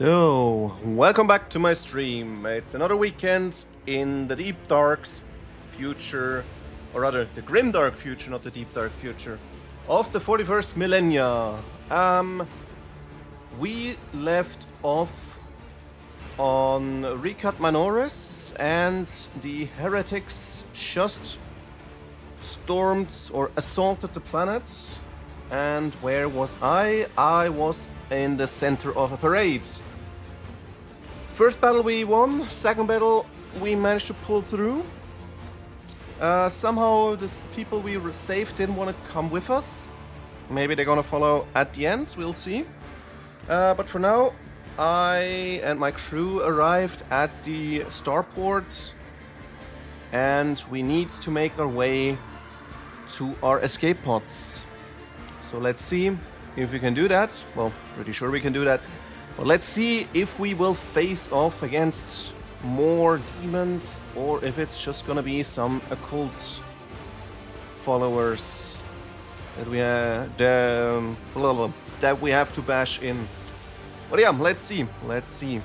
So, welcome back to my stream. It's another weekend in the deep dark future, or rather, the grim dark future, not the deep dark future, of the 41st millennia. We left off on Recut Manoris, and the heretics just stormed or assaulted the planet. And where was I? I was in the center of a parade. First battle we won, second battle we managed to pull through. Somehow these people we saved didn't want to come with us. Maybe they're gonna follow at the end, we'll see. But for now, I and my crew arrived at the starport, and we need to make our way to our escape pods. So let's see if we can do that. Well, pretty sure we can do that. But let's see if we will face off against more demons, or if it's just gonna be some occult followers that we have to bash in. But yeah, let's see. Let's see.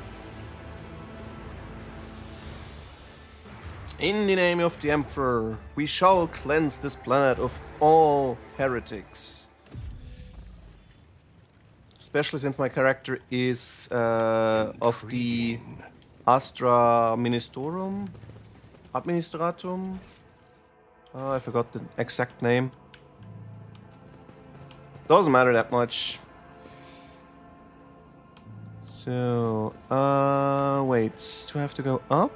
In the name of the Emperor, we shall cleanse this planet of all heretics. Especially since my character is of the Astra Ministorum, Administratum. I forgot the exact name. Doesn't matter that much. So, wait, do I have to go up?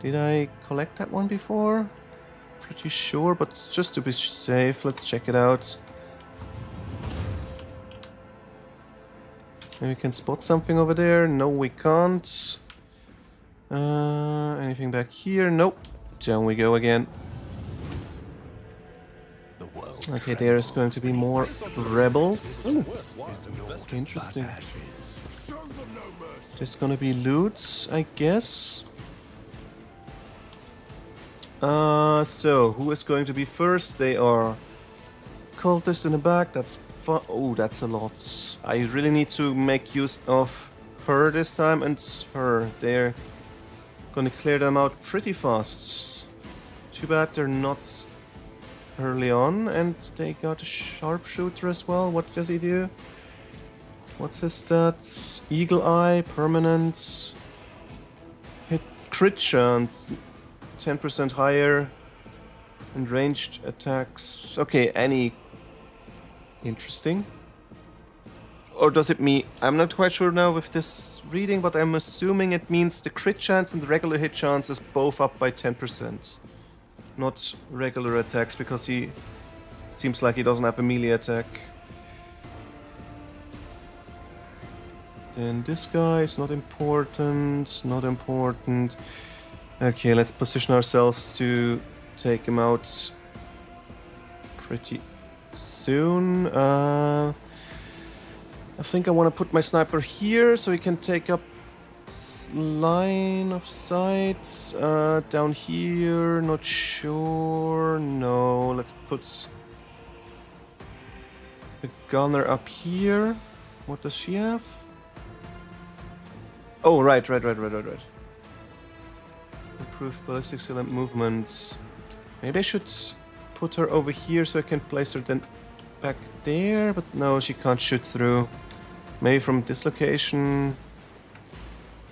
Did I collect that one before? Pretty sure, but just to be safe, let's check it out. Maybe we can spot something over there. No, we can't. Anything back here? Nope. Down we go again. Okay, there's going to be more rebels. Ooh, interesting. There's gonna be loot, I guess. So who is going to be first? They are cultists in the back. That's fun. Oh, that's a lot. I really need to make use of her this time and her. They're gonna clear them out pretty fast. Too bad they're not early on, and they got a sharpshooter as well. What does he do? What's his stats? Eagle Eye, permanent. Hit crit chance, 10% higher. And ranged attacks. Okay, any. Interesting. Or does it mean. I'm not quite sure now with this reading, but I'm assuming it means the crit chance and the regular hit chance is both up by 10%. Not regular attacks, because he seems like he doesn't have a melee attack. Then this guy is not important, not important. Okay, let's position ourselves to take him out pretty soon. I think I want to put my sniper here so he can take up line of sight. Down here, not sure. No, let's put the gunner up here. What does she have? Oh, right. Improved ballistic skill and movement. Maybe I should put her over here so I can place her then back there, but no, she can't shoot through. Maybe from this location.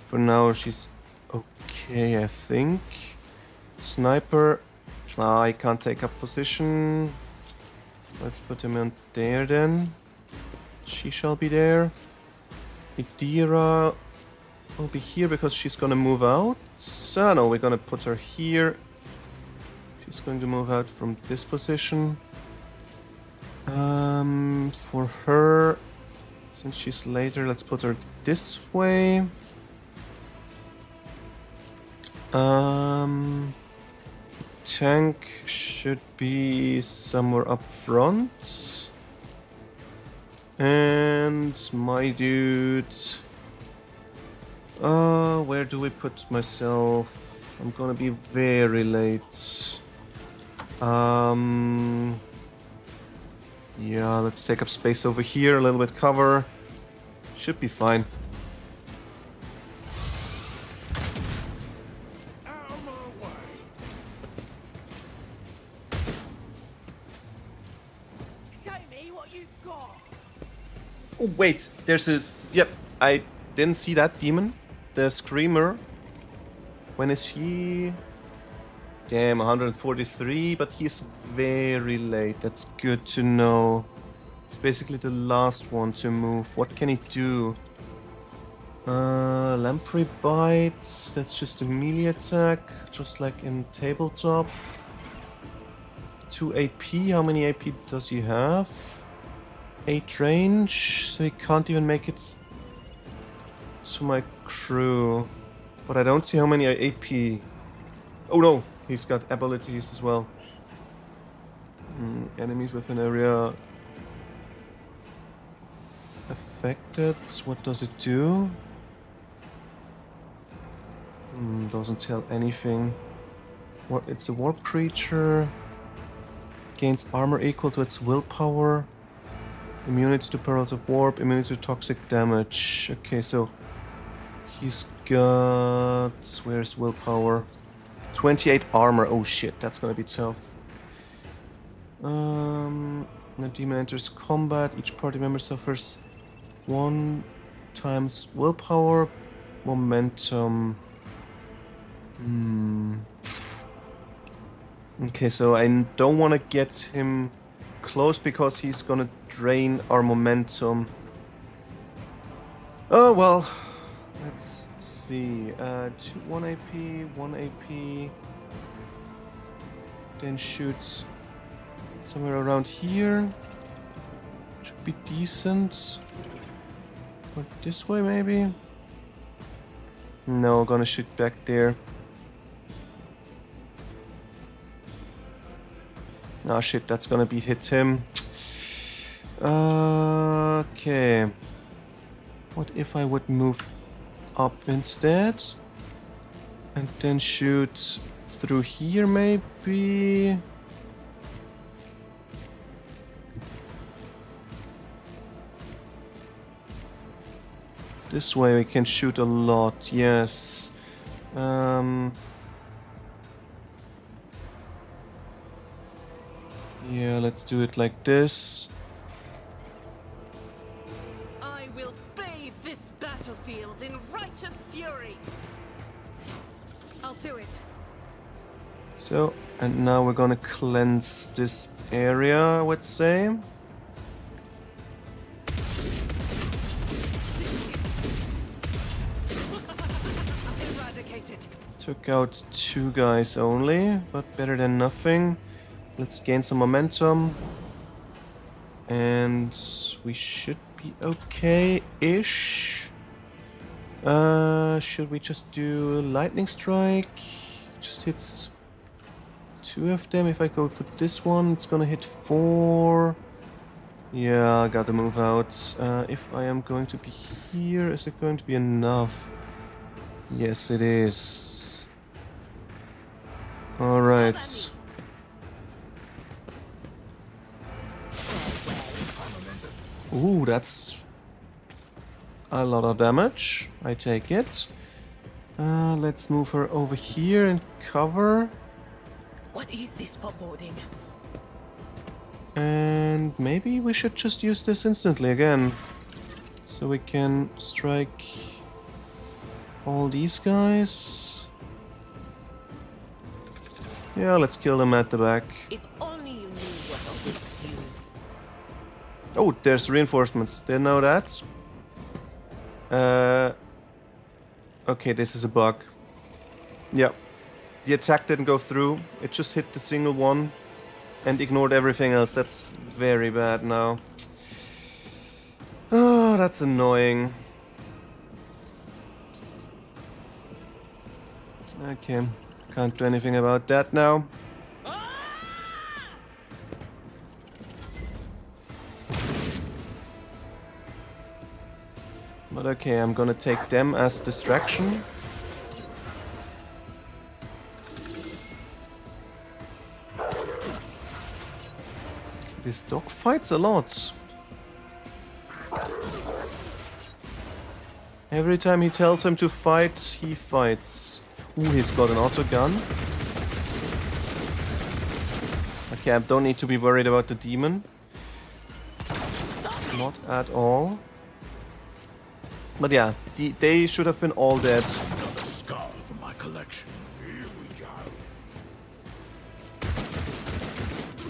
For now, she's okay, I think. Sniper. I can't take up position. Let's put him in there then. She shall be there. Idira will be here because she's gonna move out. So no, we're gonna put her here. She's going to move out from this position. For her, since she's later, let's put her this way. Tank should be somewhere up front. And my dude. Where do we put myself? I'm gonna be very late. Yeah, let's take up space over here, a little bit cover. Should be fine. Oh, wait. There's this... Yep, I didn't see that demon. The Screamer. When is he? Damn, 143, but he's very late. That's good to know. He's basically the last one to move. What can he do? Lamprey bites. That's just a melee attack, just like in tabletop. 2 AP. How many AP does he have? 8 range, so he can't even make it to my crew. But I don't see how many AP. Oh no, he's got abilities as well. Enemies within area affected. What does it do? Doesn't tell anything. What? It's a warp creature. Gains armor equal to its willpower. Immunity to perils of warp. Immunity to toxic damage. Okay, so he's got... Where's willpower? 28 armor. Oh shit, that's gonna be tough. When a demon enters combat, each party member suffers 1 times willpower, momentum. Okay, so I don't want to get him close because he's gonna drain our momentum. Oh well, let's see. 1 AP, 1 AP. Then shoot somewhere around here. Should be decent. Or this way maybe? No, gonna shoot back there. Ah shit, that's gonna be hit him. Okay. What if I would move up instead? And then shoot through here maybe? This way we can shoot a lot, yes. Yeah, let's do it like this. I will bathe this battlefield in righteous fury. I'll do it. So, and now we're gonna cleanse this area, I would say. Eradicated. Took out 2 guys only, but better than nothing. Let's gain some momentum. And we should be okay-ish. Should we just do lightning strike? Just hits 2 of them. If I go for this one, it's gonna hit 4. Yeah, I gotta move out. If I am going to be here, is it going to be enough? Yes, it is. Alright. Ooh, that's a lot of damage. I take it. Let's move her over here and cover. What is this foreboding? And maybe we should just use this instantly again. So we can strike all these guys. Yeah, let's kill them at the back. If only you knew what awaits you. Oh, there's reinforcements. Didn't know that. Okay, this is a bug. Yeah. The attack didn't go through. It just hit the single one and ignored everything else. That's very bad now. Oh, that's annoying. Okay, can't do anything about that now. But okay, I'm gonna take them as distraction. This dog fights a lot. Every time he tells him to fight, he fights. Ooh, he's got an auto gun. Okay, I don't need to be worried about the demon. Not at all. But yeah, they should have been all dead. Another skull for my collection. Here we go.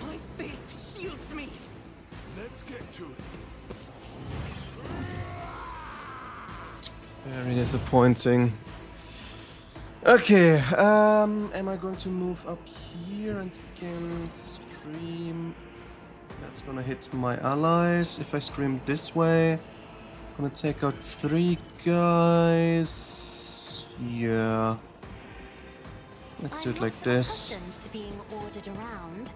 My faith shields me. Let's get to it. Very disappointing. Okay, am I going to move up here and can scream? That's gonna hit my allies. If I scream this way, I'm gonna take out 3 guys. Yeah. Let's do it like this. Accustomed to being ordered around.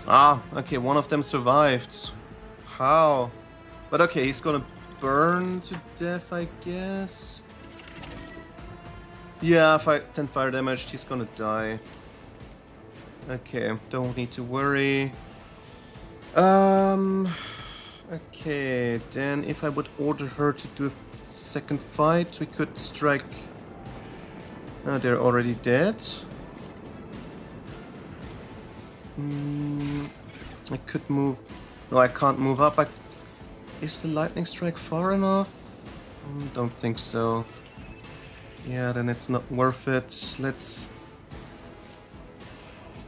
Ah, okay, one of them survived. How? But okay, he's gonna burn to death, I guess. Yeah, 10 fire damage, he's gonna die. Okay, don't need to worry. Okay, then if I would order her to do a second fight, we could strike... they're already dead. I could move... No, I can't move up. Is the lightning strike far enough? Don't think so. Yeah, then it's not worth it. Let's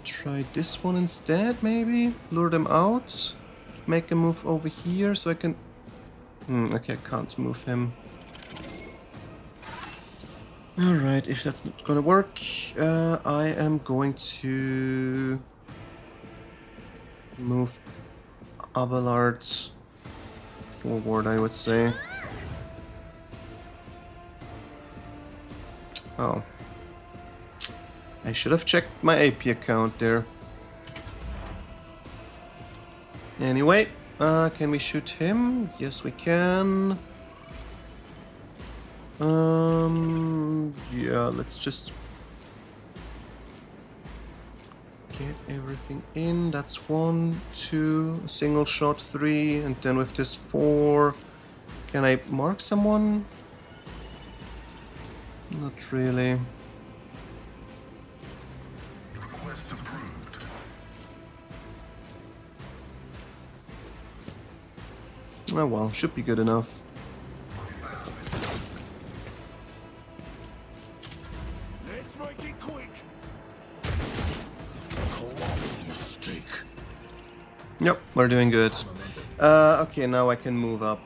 try this one instead, maybe? Lure them out. Make a move over here so I can... okay, I can't move him. Alright, if that's not gonna work, I am going to move Abelard forward, I would say. Oh. I should have checked my AP account there. Anyway, can we shoot him? Yes, we can. Yeah, let's just get everything in. That's 1, 2, single shot 3, and then with this 4. Can I mark someone? Not really. Request approved. Oh well, should be good enough. Let's make it quick. Colossal mistake. Yep, we're doing good. Okay, now I can move up.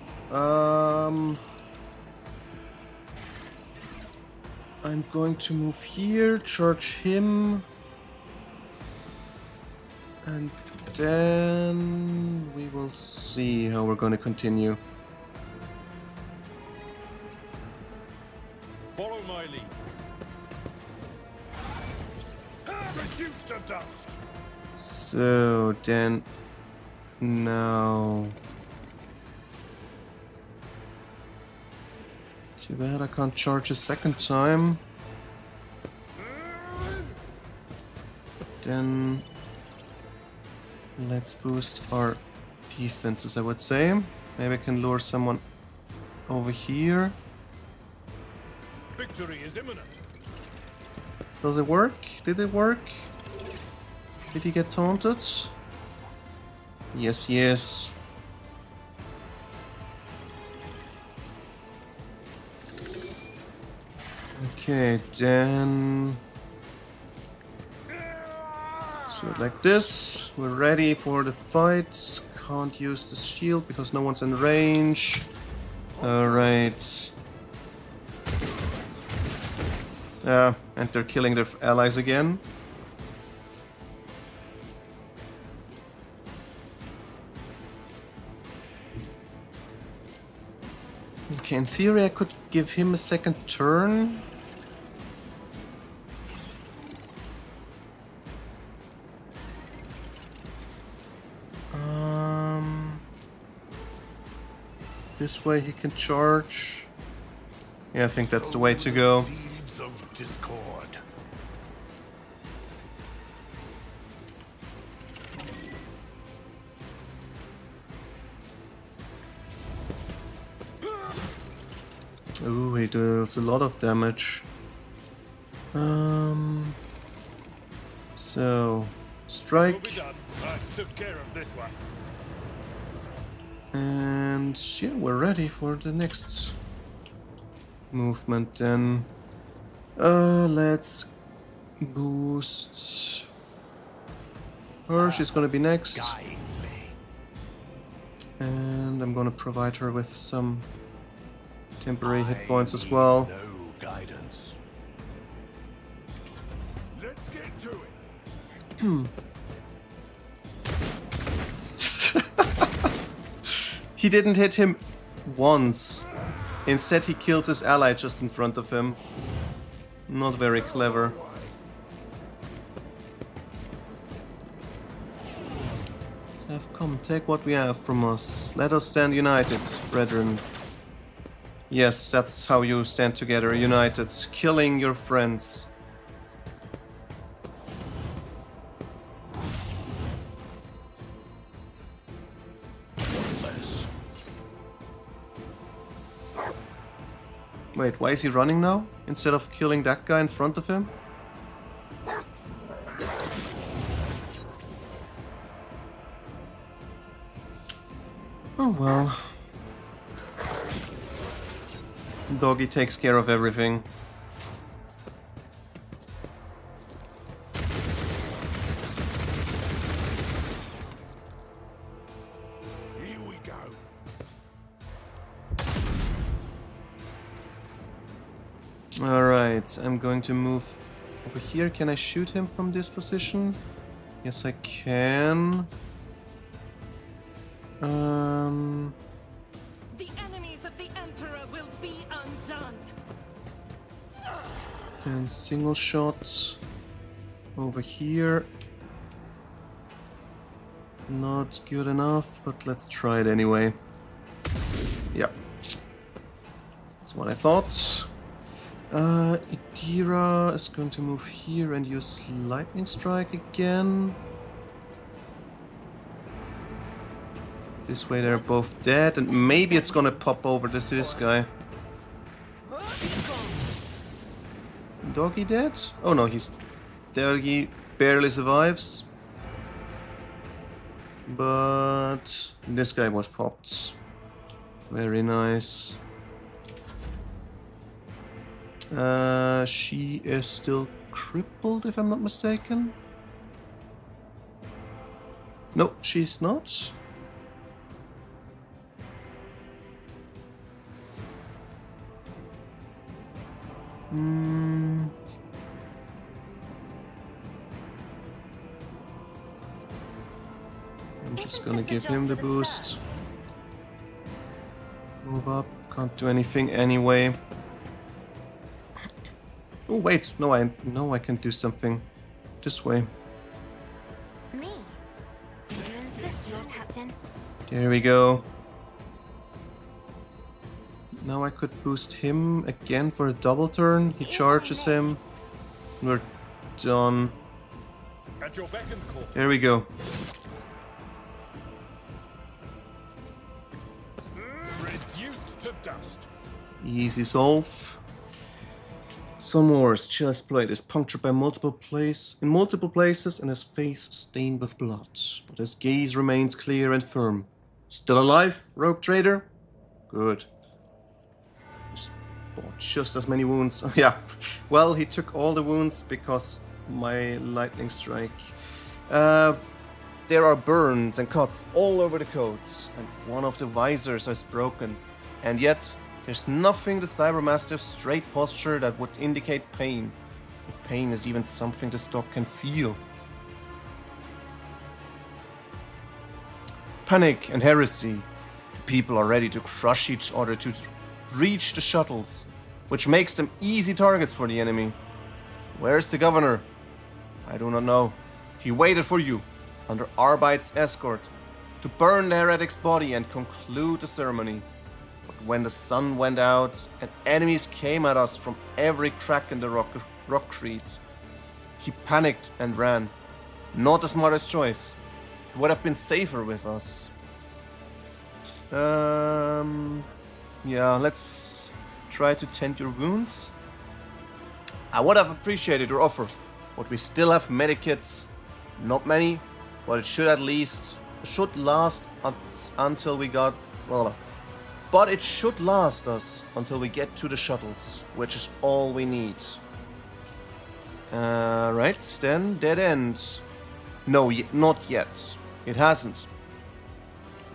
I'm going to move here, charge him, and then we will see how we're going to continue. Follow my lead. Reduced to dust. So then, now. Too bad I can't charge a second time. Then let's boost our defenses, I would say. Maybe I can lure someone over here. Victory is imminent. Does it work? Did it work? Did he get taunted? Yes, yes. Okay, then... So like this. We're ready for the fight. Can't use the shield because no one's in range. Alright. And they're killing their allies again. Okay, in theory I could give him a second turn. This way he can charge. Yeah, I think that's the way to go. Seeds of discord. Ooh, he deals a lot of damage. So strike. done. I took care of this one. And yeah, we're ready for the next movement then. Let's boost her. She's gonna be next. Guides me. And I'm gonna provide her with some temporary hit points as well. No guidance. Let's get to it. He didn't hit him once. Instead, he kills his ally just in front of him. Not very clever. Have come, take what we have from us. Let us stand united, brethren. Yes, that's how you stand together, united, killing your friends. Less. Wait, why is he running now? Instead of killing that guy in front of him? Oh well. Doggy takes care of everything. Here we go. Alright, I'm going to move over here. Can I shoot him from this position? Yes, I can. The enemies of the Emperor will be undone. Then single shot over here. Not good enough, but let's try it anyway. Yeah. That's what I thought. Idira is going to move here and use lightning strike again. This way they're both dead, and maybe it's gonna pop over this guy. Doggy dead? Oh no, Doggy barely survives. But this guy was popped. Very nice. She is still crippled, if I'm not mistaken. No, she's not. I'm just gonna give him the boost. Move up, can't do anything anyway. Oh wait, no, I can do something this way. Me? You insist, Lord Captain. There we go. Now I could boost him again for a double turn. He charges him. We're done. At your beck and call. There we go. Reduced to dust. Easy solve. Sonmor's chest plate is punctured by multiple places and his face stained with blood, but his gaze remains clear and firm. Still alive, rogue trader? Good. Bought just as many wounds. Yeah, well, he took all the wounds because my lightning strike. There are burns and cuts all over the coat, and one of the visors is broken. And yet, there's nothing the Cybermastiff's straight posture that would indicate pain, if pain is even something the stock can feel. Panic and heresy. The people are ready to crush each other to reach the shuttles, which makes them easy targets for the enemy. Where's the governor? I do not know. He waited for you, under Arbite's escort, to burn the heretic's body and conclude the ceremony. But when the sun went out and enemies came at us from every crack in the rockcrete, he panicked and ran. Not the smartest choice. It would have been safer with us. Yeah, let's try to tend your wounds. I would have appreciated your offer, but we still have medikits Not many, but it should at least should last until we got well. But it should last us until we get to the shuttles, which is all we need. Right, then dead end. No, not yet. It hasn't.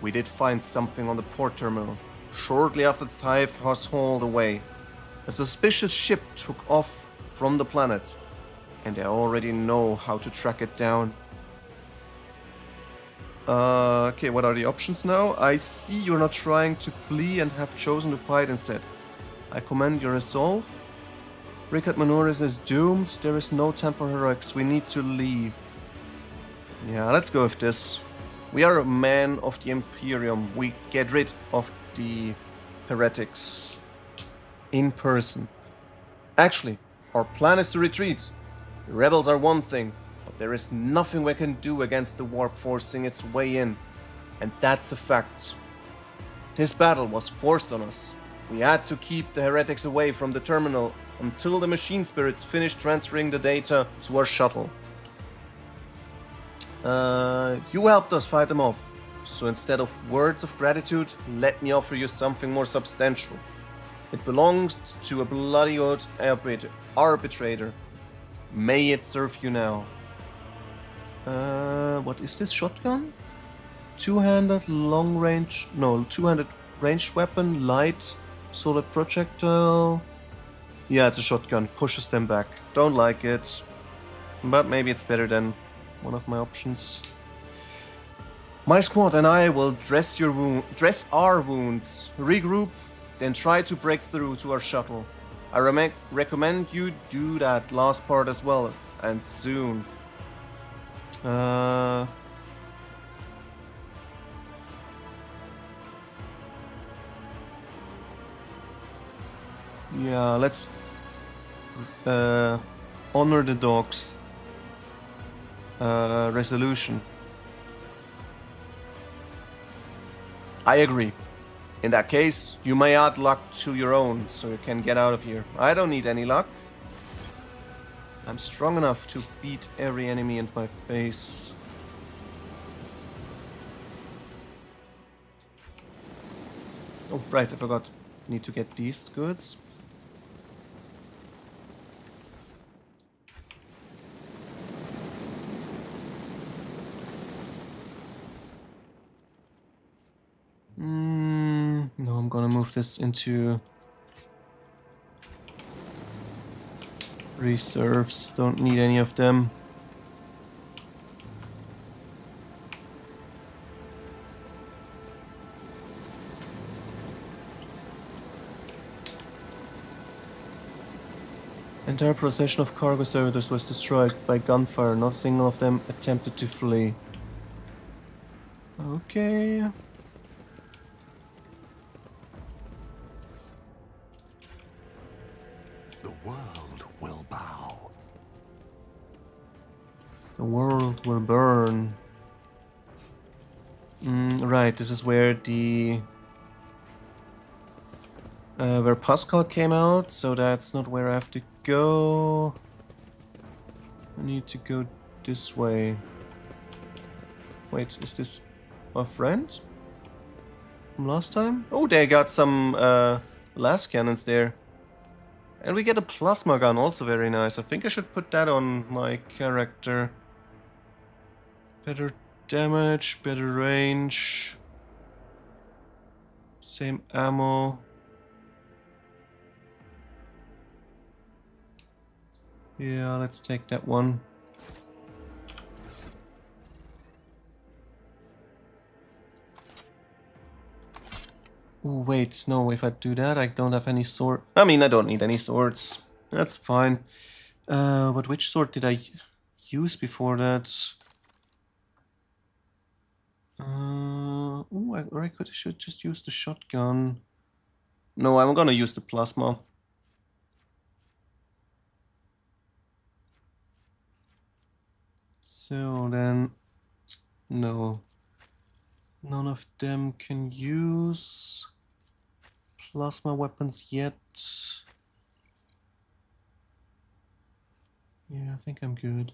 We did find something on the port terminal. Shortly after the Tithe was hauled away, a suspicious ship took off from the planet, and I already know how to track it down. Okay, what are the options now? I see you're not trying to flee and have chosen to fight instead. I commend your resolve. Rickard Manoris is doomed. There is no time for heroics. We need to leave. Yeah, let's go with this. We are a man of the Imperium. We get rid of the heretics in person. Actually, our plan is to retreat. The rebels are one thing, but there is nothing we can do against the warp forcing its way in. And that's a fact. This battle was forced on us. We had to keep the heretics away from the terminal until the machine spirits finished transferring the data to our shuttle. You helped us fight them off, so instead of words of gratitude, let me offer you something more substantial. It belongs to a bloody-old arbitrator. May it serve you now. What is this shotgun? Two-handed long-range... No, two-handed ranged weapon, light, solar projectile... Yeah, it's a shotgun. Pushes them back. Don't like it. But maybe it's better than one of my options. My squad and I will dress our wounds, regroup, then try to break through to our shuttle. I recommend you do that last part as well, and soon. Yeah, let's honor the dog's resolution. I agree. In that case, you may add luck to your own, so you can get out of here. I don't need any luck. I'm strong enough to beat every enemy in my face. Oh, right, I forgot. Need to get these goods. No, I'm gonna move this into reserves. Don't need any of them. Entire procession of cargo servitors was destroyed by gunfire. Not a single of them attempted to flee. Okay. The world will bow. The world will burn. Right, this is where the... where Pascal came out, so that's not where I have to go. I need to go this way. Wait, is this my friend from last time? Oh, they got some las cannons there. And we get a plasma gun, also very nice. I think I should put that on my character. Better damage, better range. Same ammo. Yeah, let's take that one. Oh, wait, no, if I do that, I don't have any sword. I mean, I don't need any swords. That's fine. But which sword did I use before that? I should just use the shotgun. No, I'm gonna use the plasma. So then, no. None of them can use plasma weapons yet. Yeah, I think I'm good.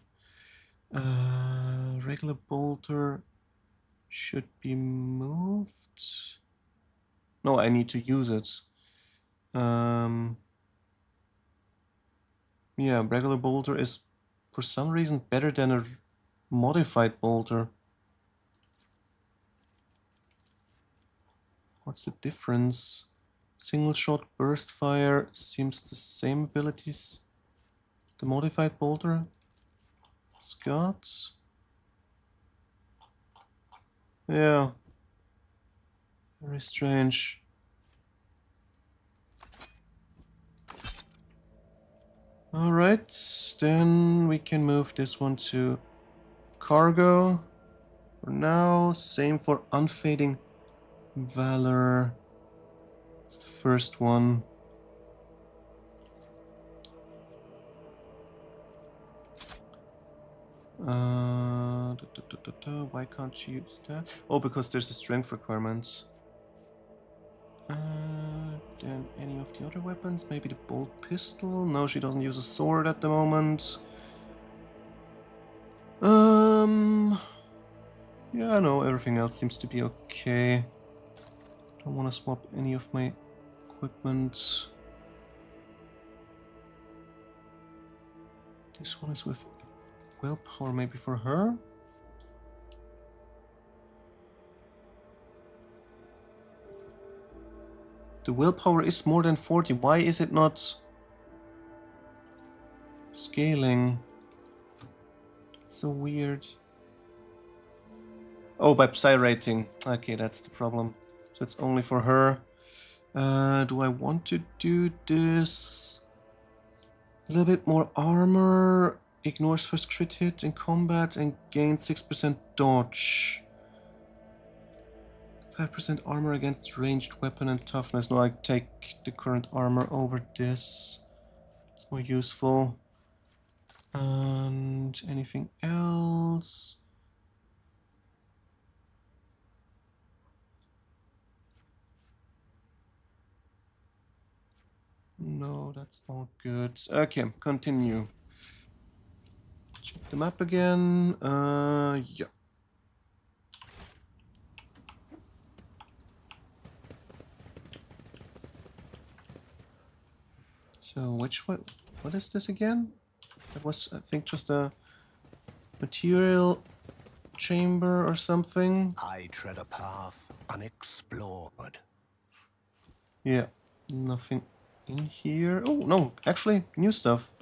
regular bolter should be moved. No, I need to use it. Yeah, regular bolter is for some reason better than a modified bolter. What's the difference? Single shot burst fire seems the same abilities. The modified bolter has got. Yeah. Very strange. Alright, then we can move this one to cargo. For now, same for unfading valor. It's the first one. Why can't you use that? Oh, because there's a strength requirement. Then any of the other weapons? Maybe the bolt pistol? No, she doesn't use a sword at the moment. Yeah, no, everything else seems to be okay. Don't want to swap any of my equipment. This one is with willpower, maybe for her? The willpower is more than 40. Why is it not scaling? It's so weird. Oh, by psi rating. Okay, that's the problem. So it's only for her. Do I want to do this? A little bit more armor. Ignores first crit hit in combat and gains 6% dodge. 5% armor against ranged weapon and toughness. No, I take the current armor over this. It's more useful. And anything else? No, that's all good. Okay, continue. Check the map again. Yeah. So which one? What is this again? That was, I think, just a material chamber or something. I tread a path unexplored. Yeah, nothing in here. Oh, no, actually, new stuff.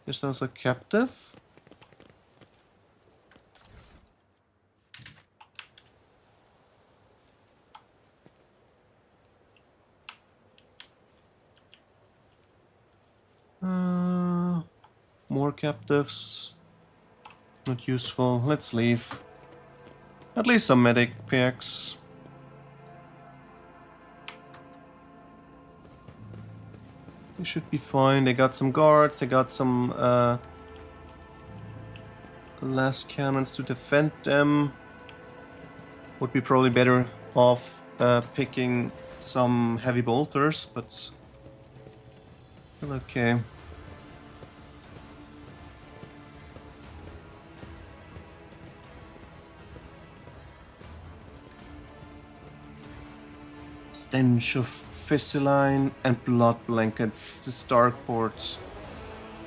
There's also a captive. More captives. Not useful. Let's leave. At least some medic packs. They should be fine. They got some guards. They got some last cannons to defend them. Would be probably better off picking some heavy bolters, but still okay. Stench of fisseline and blood blankets the starport.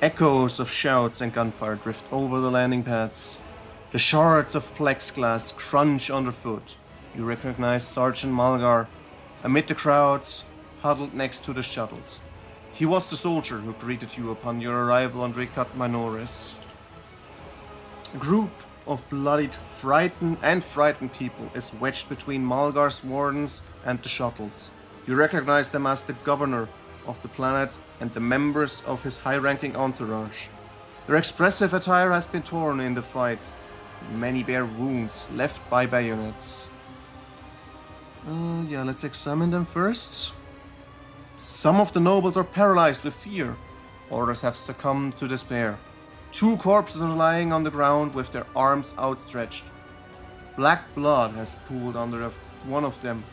Echoes of shouts and gunfire drift over the landing pads. The shards of plexiglass crunch underfoot. You recognize Sergeant Malgar amid the crowds huddled next to the shuttles. He was the soldier who greeted you upon your arrival on Ricat Minoris. A group of bloodied, frightened people is wedged between Malgar's wardens and the shuttles. You recognize them as the governor of the planet and the members of his high-ranking entourage. Their expressive attire has been torn in the fight. Many bear wounds left by bayonets. Yeah, let's examine them first. Some of the nobles are paralyzed with fear. Others have succumbed to despair. 2 corpses are lying on the ground with their arms outstretched. Black blood has pooled under one of them.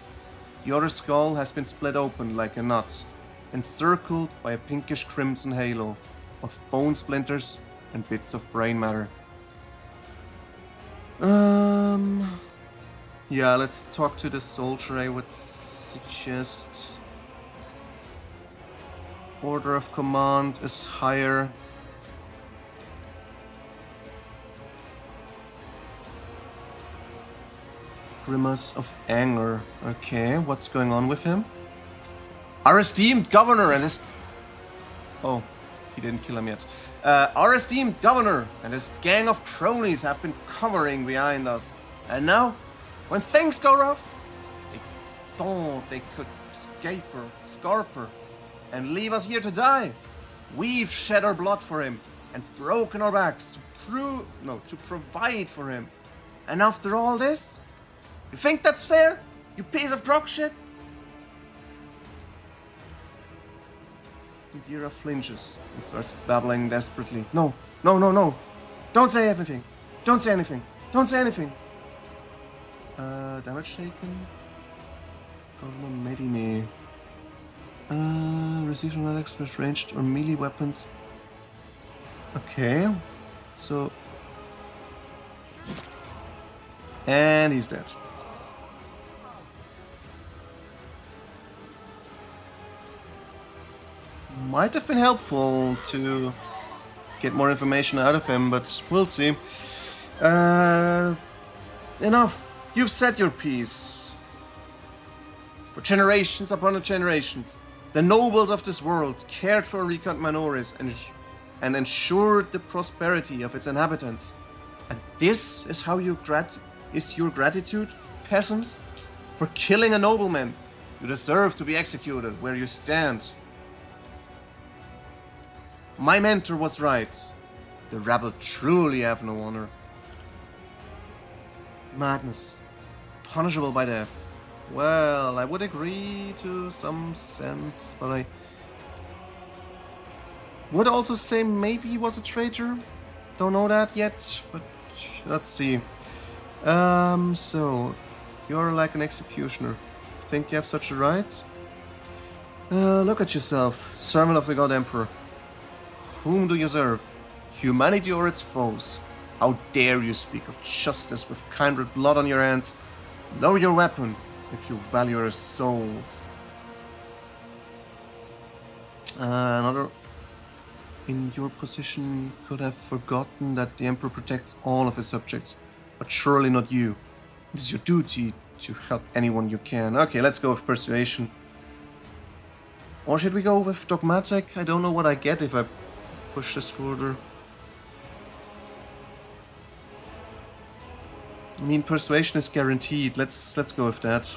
The other skull has been split open like a nut, encircled by a pinkish crimson halo of bone splinters and bits of brain matter. Yeah, let's talk to the soldier. I would suggest order of command is higher. Grimace of anger. Okay, what's going on with him? Our esteemed governor and his... Oh, he didn't kill him yet. Our esteemed governor and his gang of cronies have been covering behind us. And now, when things go rough, they thought they could scarp her, and leave us here to die. We've shed our blood for him and broken our backs to provide for him. And after all this, you think that's fair? You piece of drug shit? Yira flinches and starts babbling desperately. No, no, no, no. Don't say anything. Don't say anything. Don't say anything. Damage taken. Governor Medine. Receives from heretics with ranged or melee weapons. Okay. So. And he's dead. Might have been helpful to get more information out of him, but we'll see. Enough. You've said your piece. For generations upon generations, the nobles of this world cared for recant minorities and ensured the prosperity of its inhabitants. And this is how your gratitude, peasant? For killing a nobleman, you deserve to be executed where you stand. My mentor was right. The rabble truly have no honor. Madness. Punishable by death. Well, I would agree to some sense, but I would also say maybe he was a traitor. Don't know that yet, but let's see. So, you're like an executioner. Think you have such a right? Look at yourself, servant of the God Emperor. Whom do you serve? Humanity or its foes? How dare you speak of justice with kindred blood on your hands? Lower your weapon if you value your soul. Another in your position could have forgotten that the Emperor protects all of his subjects, but surely not you. It is your duty to help anyone you can. Okay, let's go with persuasion. Or should we go with dogmatic? I don't know what I get if I push this further. I mean, persuasion is guaranteed. Let's go with that.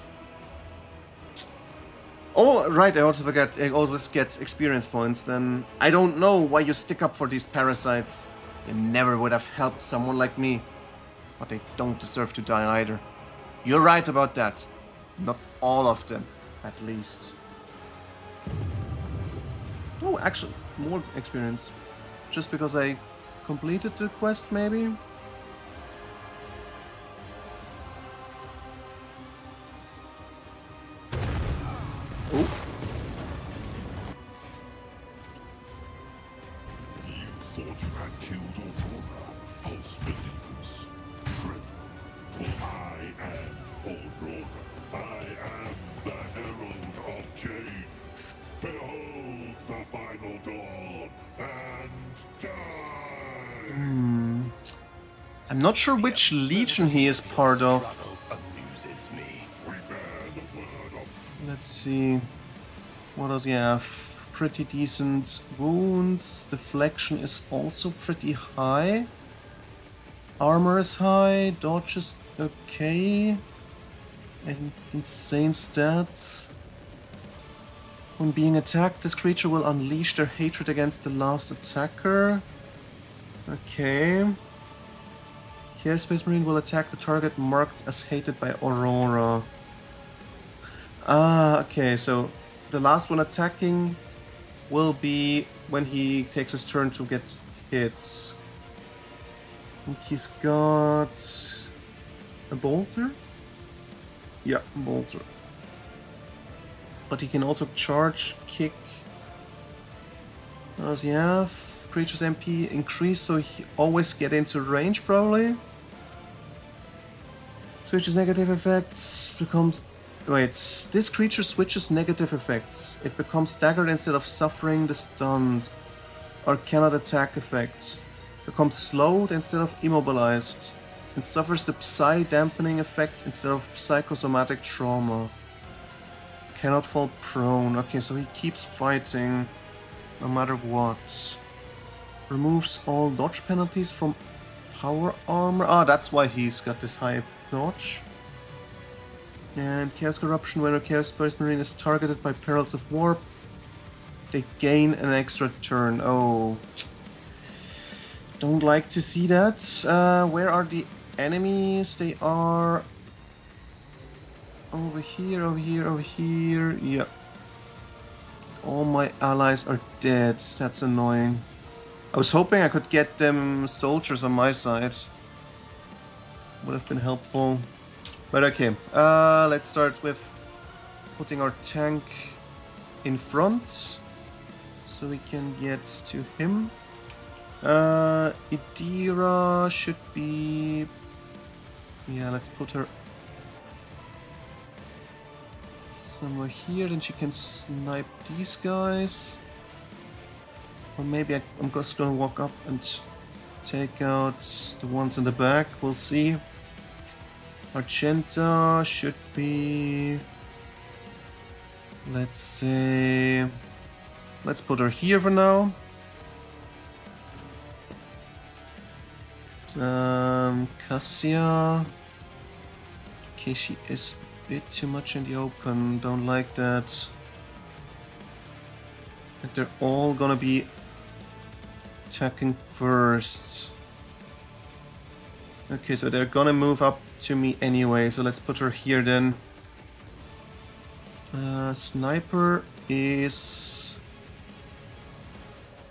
Oh, right, I also forget. I always get experience points. Then I don't know why you stick up for these parasites. You never would have helped someone like me. But they don't deserve to die either. You're right about that. Not all of them, at least. Oh, actually, more experience. Just because I completed the quest, maybe? Oh. You thought you had killed Aurora, false believers. True. For I am Aurora. I am the herald of change. Behold the final dawn and die. I'm not sure which legion he is part of. Amuses me. We bear the word of Let's see. What does he have? Pretty decent wounds. Deflection is also pretty high. Armor is high. Dodge is okay. And insane stats. When being attacked, this creature will unleash their hatred against the last attacker. Okay. Here, Space Marine will attack the target marked as hated by Aurora. Ah, okay, so the last one attacking will be when he takes his turn to get hits. And he's got a bolter? Yeah, bolter. But he can also charge, kick. What does he have? Creature's MP increase, so he always get into range probably. Switches negative effects, becomes... Wait, this creature switches negative effects. It becomes staggered instead of suffering the stunned or cannot attack effect. Becomes slowed instead of immobilized. And suffers the psi dampening effect instead of psychosomatic trauma. Cannot fall prone. Okay, so he keeps fighting no matter what. Removes all dodge penalties from power armor. Ah, that's why he's got this high dodge. And Chaos Corruption, when a Chaos Space Marine is targeted by Perils of Warp, they gain an extra turn. Oh. Don't like to see that. Where are the enemies? They are... over here, over here, over here. Yeah. All my allies are dead. That's annoying. I was hoping I could get them soldiers on my side. Would have been helpful. But okay, let's start with putting our tank in front. So we can get to him. Idira should be... yeah, let's put her somewhere here, then she can snipe these guys. Or maybe I'm just gonna walk up and take out the ones in the back, we'll see. Argenta should be... let's say... let's put her here for now. Cassia... okay, she is a bit too much in the open, don't like that. And they're all gonna be attacking first. Okay, so they're gonna move up to me anyway, so let's put her here then. Sniper is...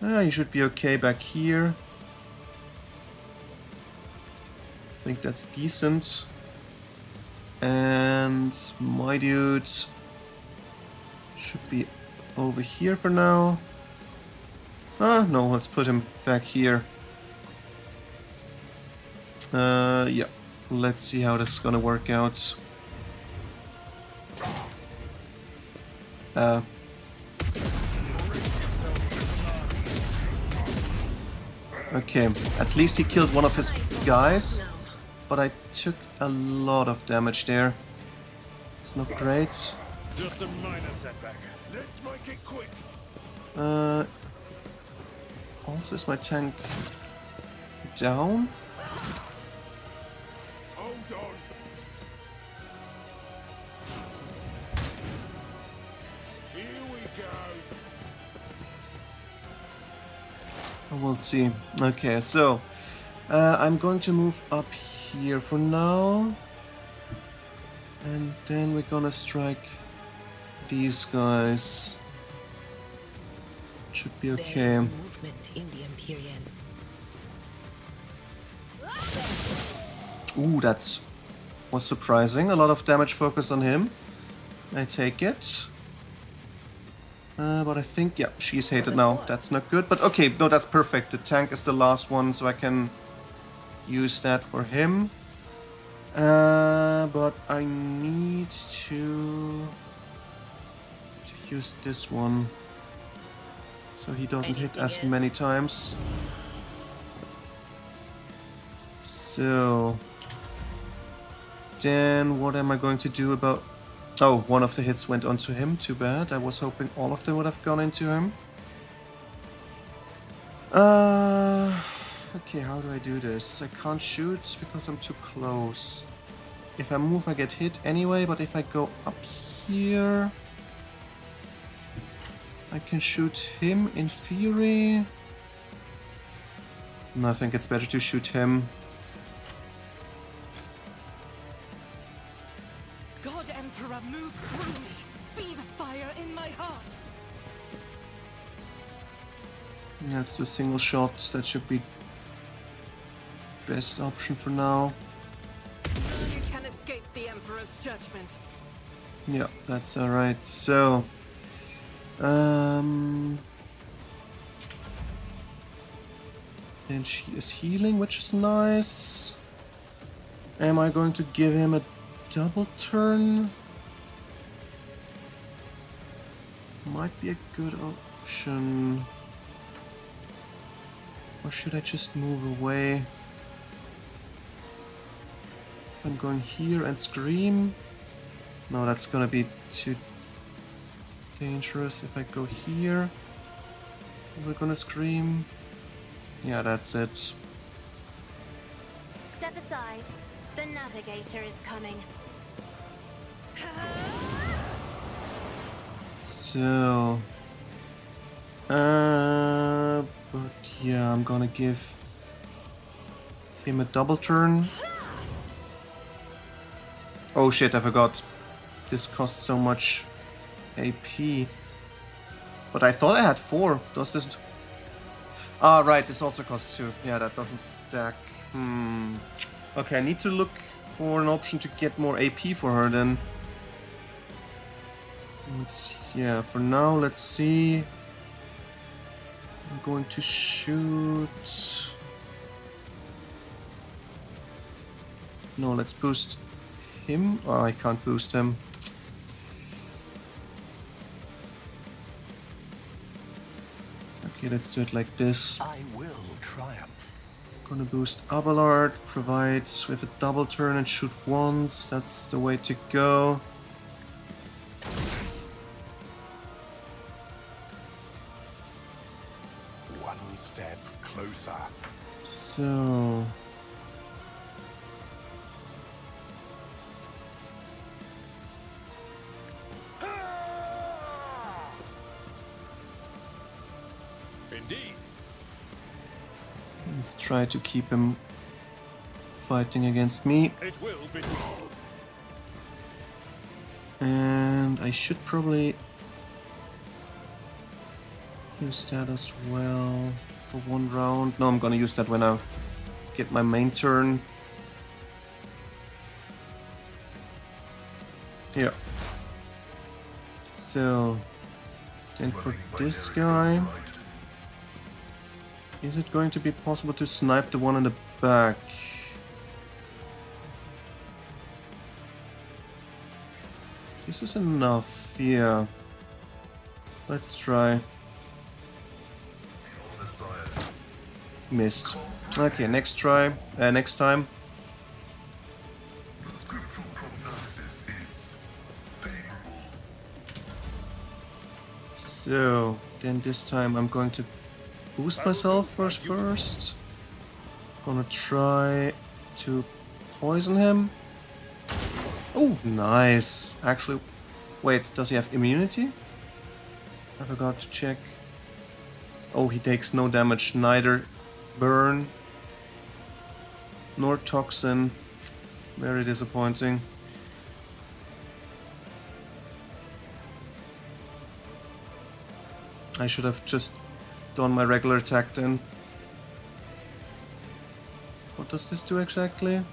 you should be okay back here. I think that's decent. And my dude should be over here for now. No, let's put him back here. Yeah. Let's see how this is gonna work out. Okay, at least he killed one of his guys, but I took a lot of damage there. It's not great. Just a minor setback. Let's make it quick. Also, is my tank down? Hold on. Here we go. We'll see. Okay, so I'm going to move up here for now. And then we're gonna strike these guys. Should be okay. There is movement in the Empyrean. Ooh, that was surprising. A lot of damage focus on him. I take it. But I think, yeah, she's hated now. That's not good. But okay, no, that's perfect. The tank is the last one, so I can use that for him. But I need to use this one. So he doesn't hit as many times. So... then what am I going to do about... oh, one of the hits went onto him. Too bad. I was hoping all of them would have gone into him. Okay, how do I do this? I can't shoot because I'm too close. If I move, I get hit anyway, but if I go up here... I can shoot him in theory. No, I think it's better to shoot him. God Emperor, move through me. Be the fire in my heart. That's the single shot. That should be best option for now. You can escape the Emperor's judgment. Yeah, that's alright. So... then she is healing, which is nice. Am I going to give him a double turn? Might be a good option. Or should I just move away? If I'm going here and scream? No, that's gonna be too dangerous. If I go here, we're gonna scream. Yeah, that's it. Step aside. The navigator is coming. So... but yeah, I'm gonna give him a double turn. Oh shit, I forgot. This costs so much AP. But I thought I had 4. Does this... Ah, right, this also costs 2. Yeah, that doesn't stack. Okay, I need to look for an option to get more AP for her then. Yeah, for now, let's see. I'm going to shoot... No, let's boost him. Oh, I can't boost him. Okay, let's do it like this. I will triumph. Gonna boost Abelard, provides with a double turn and shoot once. That's the way to go. One step closer. So... Indeed. Let's try to keep him fighting against me. It will be. And I should probably use that as well for one round. No, I'm gonna use that when I get my main turn. Yeah. So, then for this guy... Is it going to be possible to snipe the one in the back? This is enough, yeah. Let's try. Missed. Okay, next try. Next time. So, then this time I'm going to boost myself first. Gonna try to poison him. Oh, nice. Actually, wait, does he have immunity? I forgot to check. Oh, he takes no damage, neither burn nor toxin. Very disappointing. I should have just done my regular attack then. What does this do exactly?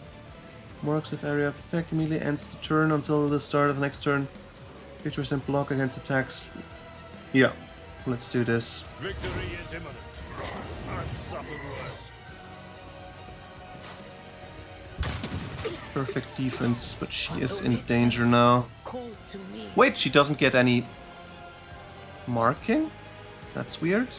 Marks if area of effect immediately ends the turn until the start of the next turn. 50% block against attacks. Yeah, let's do this. Victory is imminent. I've suffered worse. Perfect defense, but she is in danger now. Cold to me. Wait, she doesn't get any marking? That's weird.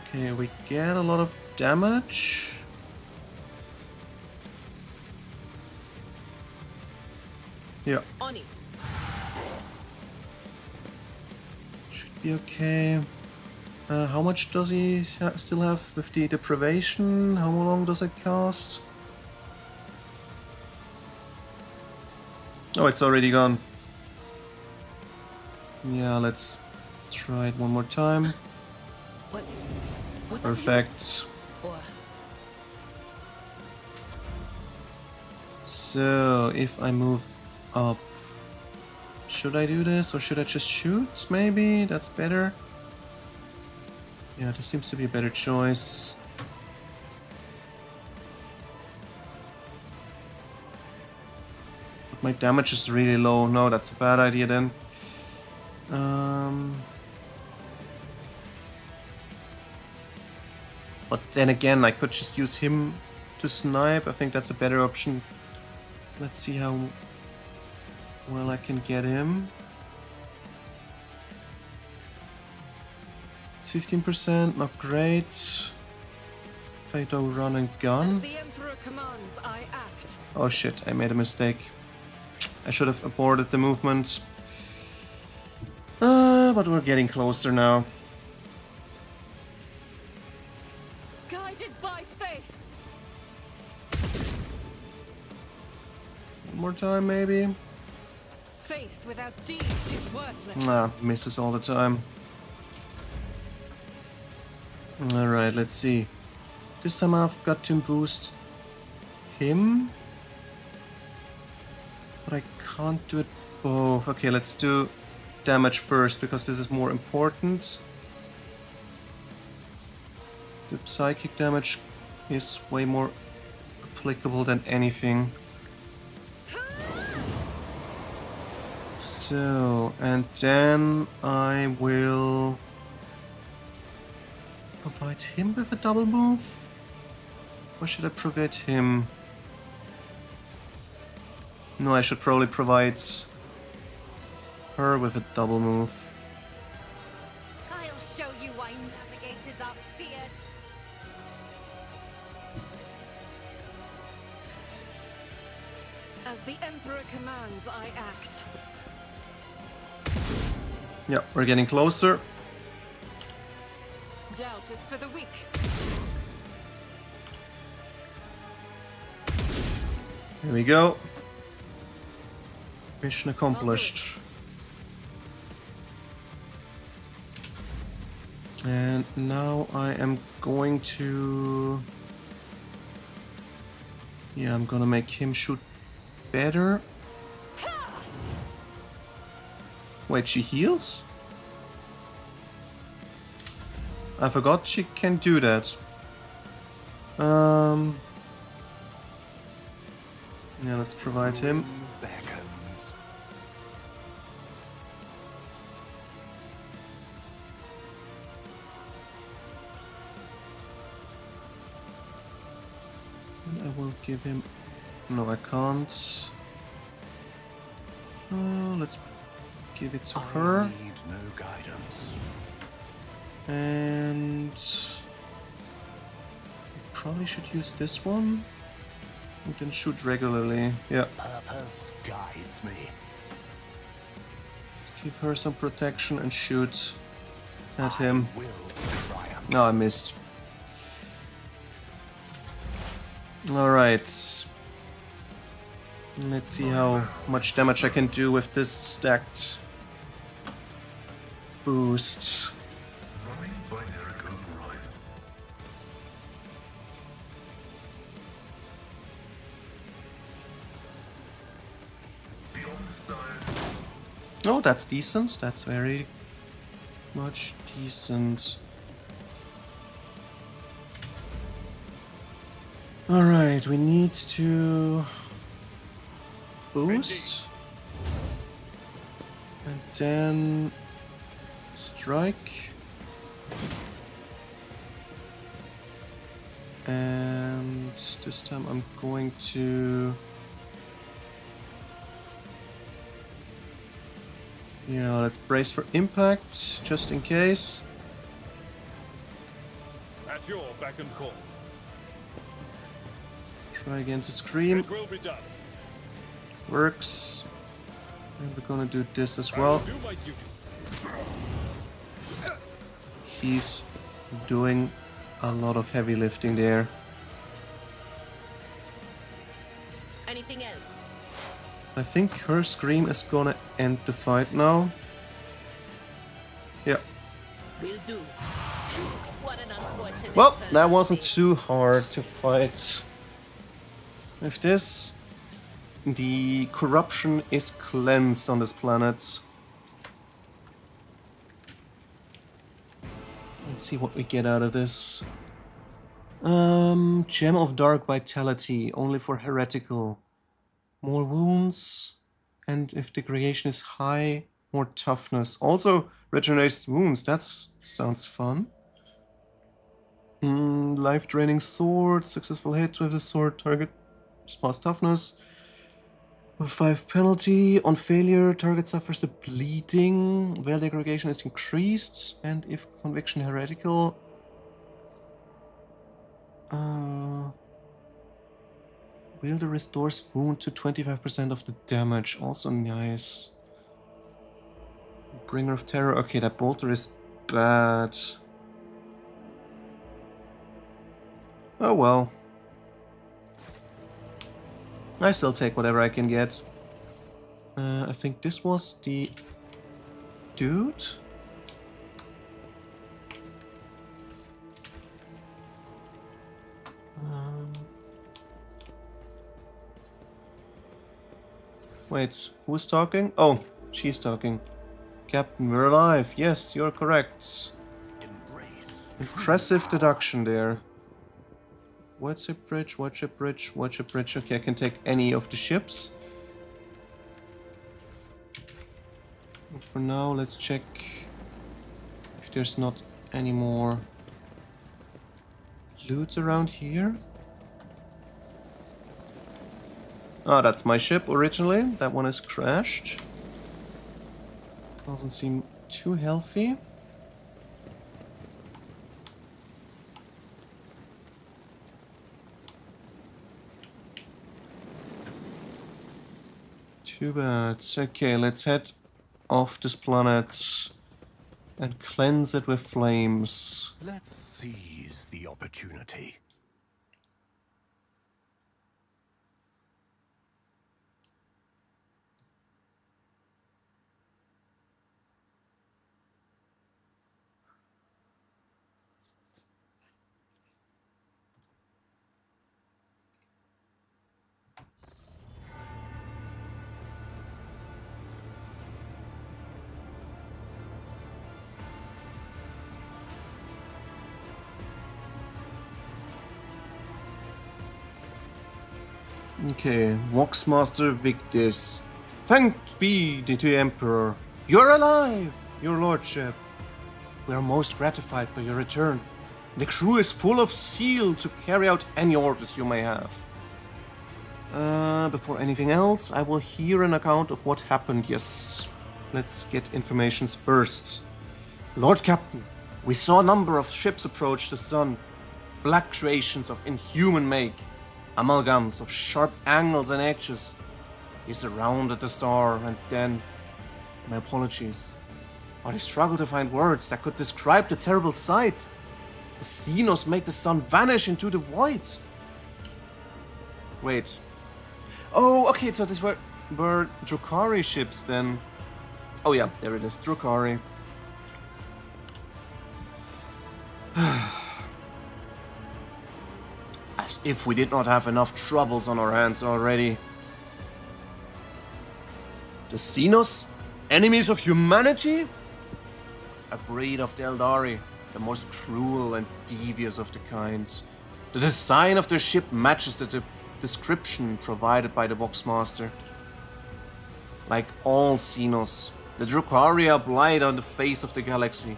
Okay, we get a lot of damage. Yeah, On it. should be okay. How much does he still have with the deprivation? How long does it cast? Oh, it's already gone. Yeah, let's try it one more time. What? What Perfect. Or So, if I move up, should I do this or should I just shoot? Maybe that's better. Yeah, this seems to be a better choice. But my damage is really low. No, that's a bad idea then. But then again, I could just use him to snipe. I think that's a better option. Let's see how well I can get him. It's 15%, not great. If I don't run and gun. As the Emperor commands, I act. Oh shit, I made a mistake. I should have aborted the movement. But we're getting closer now. Guided by faith. One more time, maybe. Faith without deeds is worthless. Ah, misses all the time. Alright, let's see. This time I've got to boost him. But I can't do it both. Okay, let's do damage first, because this is more important. The psychic damage is way more applicable than anything. So, and then I will provide him with a double move? Or should I provide him? No, I should probably provide her with a double move. I'll show you why navigators are feared. As the Emperor commands, I act. Yeah, we're getting closer. Doubt is for the weak. Here we go. Mission accomplished. And now I am going to... Yeah, I'm gonna make him shoot better. Wait, she heals? I forgot she can do that. Yeah, let's provide him. Beckons. And I will give him... No, I can't. Let's give it to her. I need no guidance. And... probably should use this one. We can shoot regularly. Yeah. Purpose guides me. Let's give her some protection and shoot at him. Will triumph. No, I missed. Alright. Let's see how much damage I can do with this stacked boost. Running binary override. Oh, that's decent. That's very much decent. Alright, we need to boost. And then strike. And this time I'm going to... Yeah, let's brace for impact, just in case. At your beck and call. Try again to scream. It will be done. Works. And we're gonna do this as I will well. do my duty. He's doing a lot of heavy lifting there. Anything else? I think her scream is gonna end the fight now. Yeah. Will do. What an unfortunate Well, turn that of wasn't fate. too hard to fight. With this, the corruption is cleansed on this planet. Let's see what we get out of this. Gem of Dark Vitality, only for heretical. More wounds, and if the creation is high, more toughness. Also regenerates wounds, that sounds fun. Life-draining sword. Successful hit with the sword. Target response toughness. With 5 penalty. On failure, target suffers the bleeding. Veil degradation is increased. And if conviction heretical... Wielder restores wound to 25% of the damage. Also nice. Bringer of Terror. Okay, that bolter is bad. Oh well. I still take whatever I can get. I think this was the dude. Wait, who's talking? Oh, she's talking. Captain, we're alive. Yes, you're correct. Impressive deduction there. White ship bridge, white ship bridge, white ship bridge. Okay, I can take any of the ships. But for now, let's check if there's not any more loot around here. Ah, that's my ship originally. That one is crashed. Doesn't seem too healthy. Too bad. Okay, let's head off this planet and cleanse it with flames. Let's seize the opportunity. Okay, Voxmaster Victus. Thanks be to the Emperor. You're alive, your lordship. We are most gratified by your return. The crew is full of zeal to carry out any orders you may have. Before anything else, I will hear an account of what happened, yes. Let's get informations first. Lord Captain, we saw a number of ships approach the sun. Black creations of inhuman make. Amalgams of sharp angles and edges. He surrounded the star and then... My apologies. But I struggle to find words that could describe the terrible sight. The Xenos made the sun vanish into the void. Wait. Oh, okay, so these were Drukhari ships then. Oh yeah, there it is, Drukhari. As if we did not have enough troubles on our hands already. The Xenos? Enemies of humanity? A breed of the Eldari, the most cruel and devious of the kinds. The design of their ship matches the description provided by the Voxmaster. Like all Xenos, the Drukhari are blind on the face of the galaxy,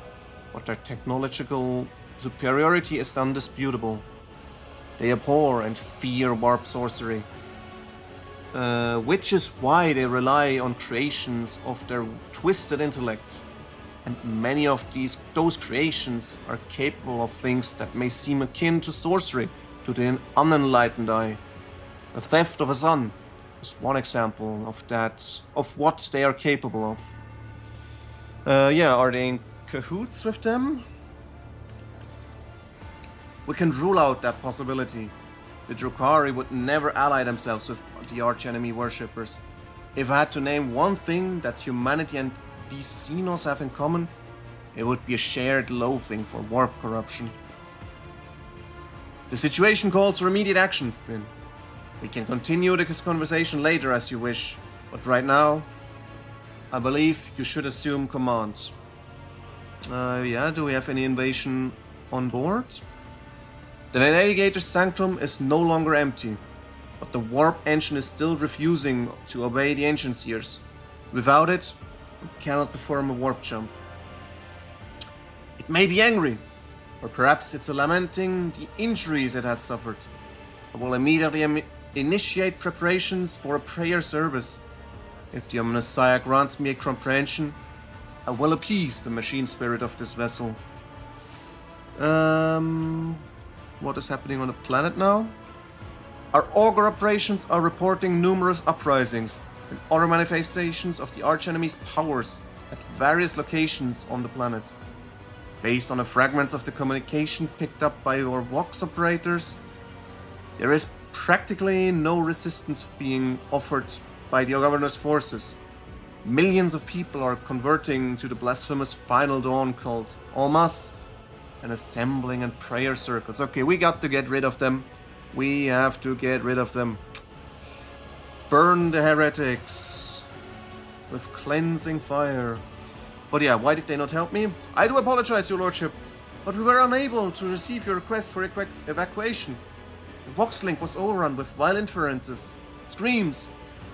but their technological superiority is undisputable. They abhor and fear warp sorcery, which is why they rely on creations of their twisted intellect. And many of those creations are capable of things that may seem akin to sorcery to the unenlightened eye. The theft of a sun is one example of that, of what they are capable of. Yeah, are they in cahoots with them? We can rule out that possibility. The Drukhari would never ally themselves with the archenemy worshippers. If I had to name one thing that humanity and these Xenos have in common, it would be a shared loathing for warp corruption. The situation calls for immediate action, Finn. We can continue this conversation later as you wish, but right now, I believe you should assume command. Yeah, do we have any invasion on board? The Navigator's Sanctum is no longer empty, but the warp engine is still refusing to obey the Ancient Seers. Without it, we cannot perform a warp jump. It may be angry, Or perhaps it's lamenting the injuries it has suffered. I will immediately initiate preparations for a prayer service. If the Omnissiah grants me a comprehension, I will appease the machine spirit of this vessel. What is happening on the planet now? Our augur operations are reporting numerous uprisings and other manifestations of the archenemy's powers at various locations on the planet. Based on the fragments of the communication picked up by your Vox operators, there is practically no resistance being offered by the governor's forces. Millions of people are converting to the blasphemous Final Dawn cult, en masse, and assembling in prayer circles. Okay, we got to get rid of them. We have to get rid of them. Burn the heretics with cleansing fire. But yeah, why did they not help me? I do apologize, your lordship, but we were unable to receive your request for evacuation. The Vox link was overrun with vile inferences, screams,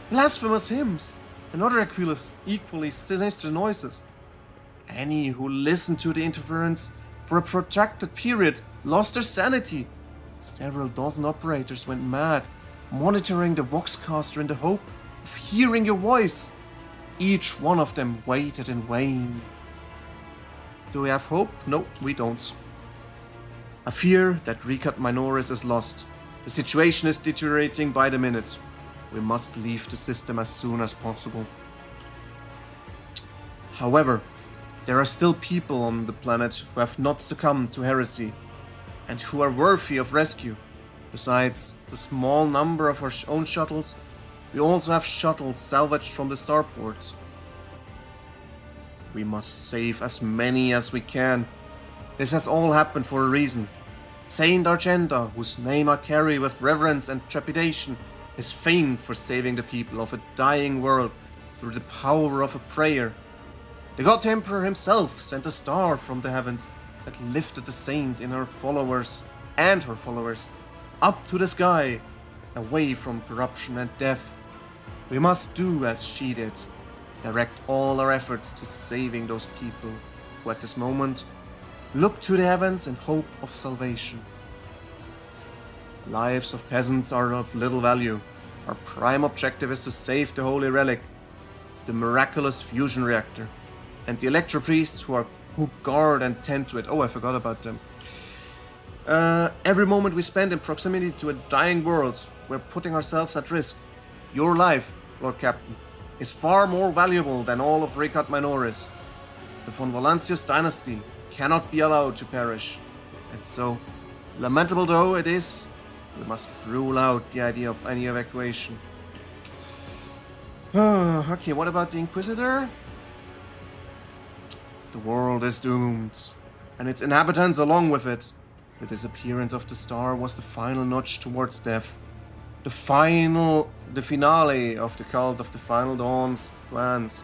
blasphemous hymns, and other equally sinister noises. Any who listened to the interference for a protracted period lost their sanity. Several dozen operators went mad, monitoring the Voxcaster in the hope of hearing your voice. Each one of them waited in vain. Do we have hope? No, we don't. I fear that Recat Minoris is lost. The situation is deteriorating by the minute. We must leave the system as soon as possible. However, there are still people on the planet who have not succumbed to heresy and who are worthy of rescue. Besides the small number of our own shuttles, we also have shuttles salvaged from the starport. We must save as many as we can. This has all happened for a reason. Saint Argenta, whose name I carry with reverence and trepidation, is famed for saving the people of a dying world through the power of a prayer. The God Emperor himself sent a star from the heavens that lifted the saint and her followers up to the sky, away from corruption and death. We must do as she did, direct all our efforts to saving those people who at this moment look to the heavens in hope of salvation. Lives of peasants are of little value. Our prime objective is to save the holy relic, the miraculous fusion reactor, and the electro priests who guard and tend to it. Oh, I forgot about them. Every moment we spend in proximity to a dying world, we're putting ourselves at risk. Your life, Lord Captain, is far more valuable than all of Recat Minoris. The von Valancius dynasty cannot be allowed to perish. And so, lamentable though it is, we must rule out the idea of any evacuation. Okay, what about the Inquisitor? The world is doomed, and its inhabitants along with it. The disappearance of the star was the final nudge towards death. The finale of the cult of the Final Dawn's plans.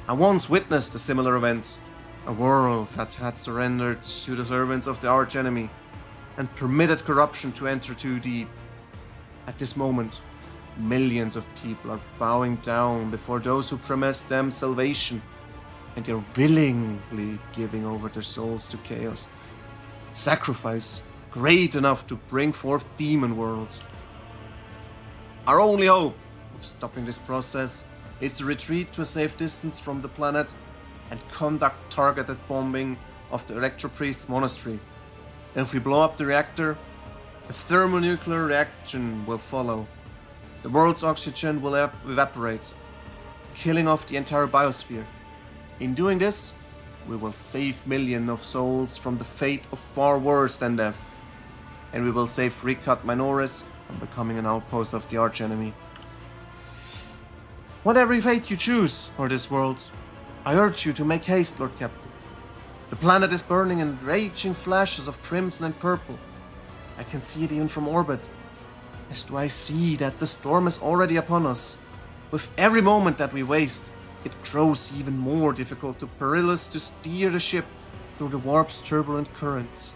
I once witnessed a similar event. A world had surrendered to the servants of the archenemy and permitted corruption to enter too deep. At this moment, millions of people are bowing down before those who promised them salvation, and they're willingly giving over their souls to chaos. Sacrifice great enough to bring forth demon worlds. Our only hope of stopping this process is to retreat to a safe distance from the planet and conduct targeted bombing of the Electropriest's monastery. And if we blow up the reactor, a thermonuclear reaction will follow. The world's oxygen will evaporate, killing off the entire biosphere. In doing this, we will save millions of souls from the fate of far worse than death. And we will save Recat Minoris from becoming an outpost of the archenemy. Whatever fate you choose for this world, I urge you to make haste, Lord Captain. The planet is burning in raging flashes of crimson and purple. I can see it even from orbit. As do I see that the storm is already upon us. With every moment that we waste, it grows even more difficult to perilous to steer the ship through the warp's turbulent currents.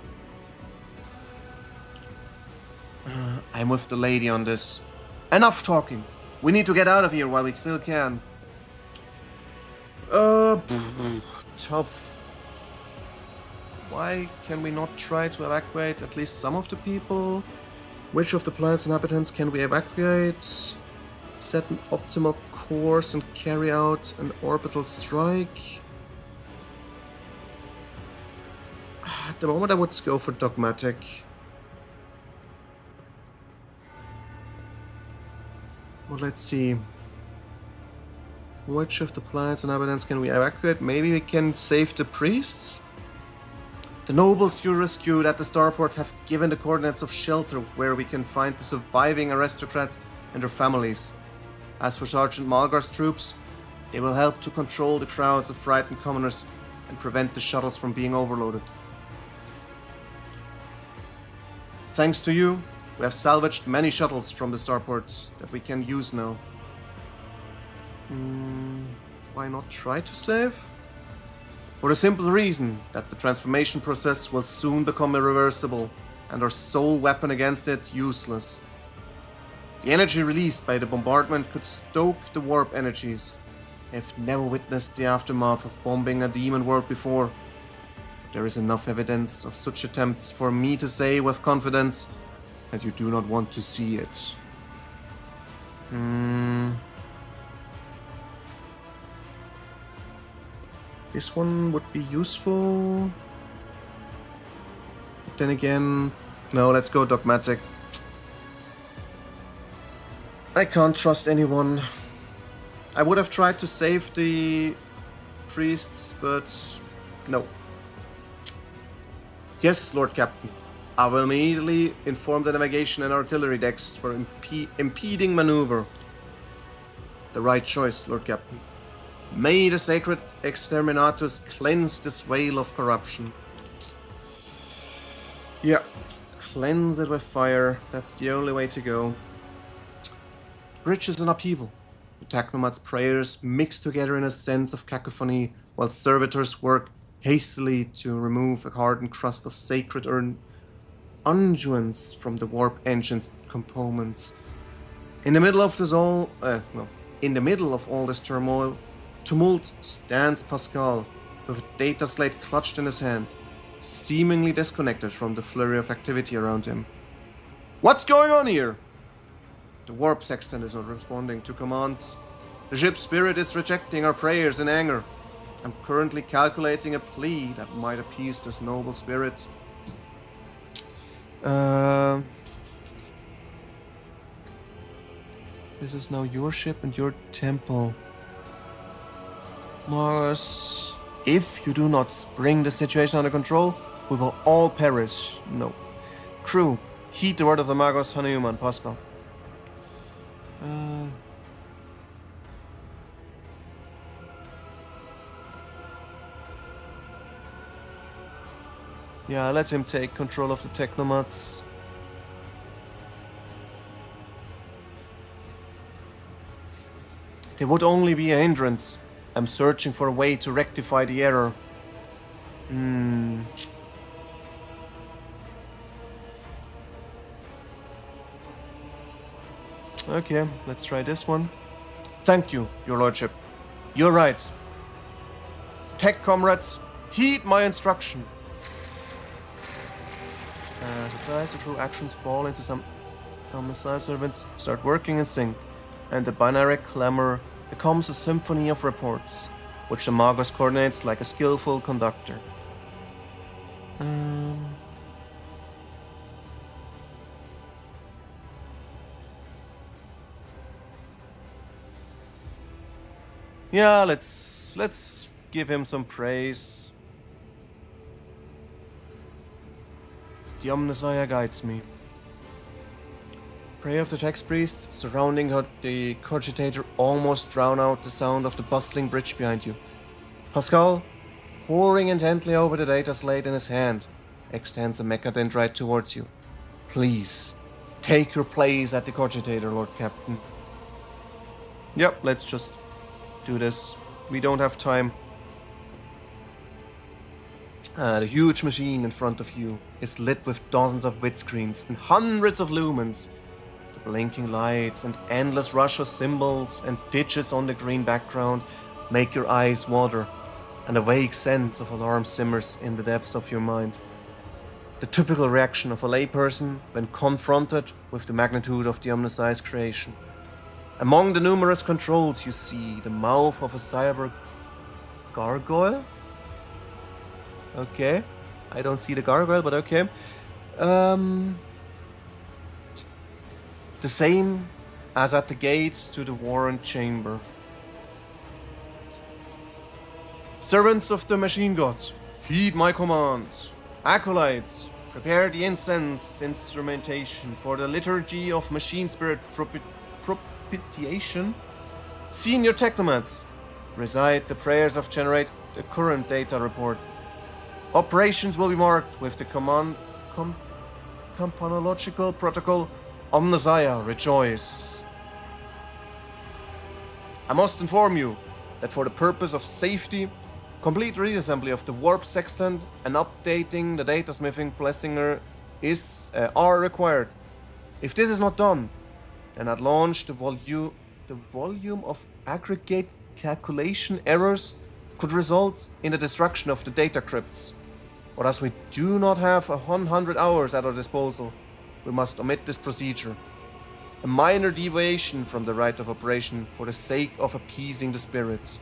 I'm with the lady on this. Enough talking. We need to get out of here while we still can. Tough. Why can we not try to evacuate at least some of the people? Which of the planet's inhabitants can we evacuate? Set an optimal course and carry out an orbital strike? At the moment I would go for dogmatic. Well, let's see. Which of the planet's inhabitants can we evacuate? Maybe we can save the priests? The nobles you rescued at the starport have given the coordinates of shelter where we can find the surviving aristocrats and their families. As for Sergeant Malgar's troops, they will help to control the crowds of frightened commoners and prevent the shuttles from being overloaded. Thanks to you, we have salvaged many shuttles from the starports that we can use now. Why not try to save? For the simple reason that the transformation process will soon become irreversible and our sole weapon against it useless. The energy released by the bombardment could stoke the warp energies. I've never witnessed the aftermath of bombing a demon world before. There is enough evidence of such attempts for me to say with confidence that you do not want to see it. This one would be useful. But then again, no, let's go dogmatic. I can't trust anyone. I would have tried to save the priests, but no. Yes, Lord Captain. I will immediately inform the navigation and artillery decks for impeding maneuver. The right choice, Lord Captain. May the sacred exterminatus cleanse this veil of corruption. Yeah, cleanse it with fire. That's the only way to go. Bridge is an upheaval. The technomad's prayers mix together in a sense of cacophony, while servitors work hastily to remove a hardened crust of sacred unguents from the warp engine's components. In the middle of all this tumult stands Pascal, with a data slate clutched in his hand, seemingly disconnected from the flurry of activity around him. What's going on here? The warp sextant is not responding to commands. The ship's spirit is rejecting our prayers in anger. I'm currently calculating a plea that might appease this noble spirit. This is now your ship and your temple. Mars, if you do not bring the situation under control, we will all perish. No. Crew, heed the word of the Magos Hanuman, Pascal. Yeah, let him take control of the technomats. They would only be a hindrance. I'm searching for a way to rectify the error. Okay, let's try this one. Thank you, your lordship. You're right. Tech comrades, heed my instruction. Surprise, the true actions fall into some missile servants start working in sync, and the binary clamor becomes a symphony of reports, which the Magos coordinates like a skillful conductor. Yeah, let's give him some praise. The Omnissiah guides me. Prayer of the text priest surrounding the cogitator almost drown out the sound of the bustling bridge behind you. Pascal, poring intently over the data slate in his hand, extends a mechadendrite towards you. Please, take your place at the cogitator, Lord Captain. Yep, let's just do this. We don't have time. The huge machine in front of you is lit with dozens of vidscreens and hundreds of lumens. The blinking lights and endless rush of symbols and digits on the green background make your eyes water. and a vague sense of alarm simmers in the depths of your mind. The typical reaction of a layperson when confronted with the magnitude of the omniscience creation. Among the numerous controls you see the mouth of a cyber gargoyle? Okay. I don't see the gargoyle, but okay. The same as at the gates to the Warren Chamber. Servants of the machine gods, heed my command. Acolytes, prepare the incense instrumentation for the liturgy of machine spirit propitiation. Senior technomats, recite the prayers of generate the current data report. Operations will be marked with the campanological protocol Omnissiah Rejoice. I must inform you that for the purpose of safety, complete reassembly of the warp sextant and updating the data smithing blessinger are required. If this is not done, then at launch the volume of aggregate calculation errors could result in the destruction of the data crypts. But as we do not have 100 hours at our disposal, we must omit this procedure. A minor deviation from the right of operation for the sake of appeasing the spirits.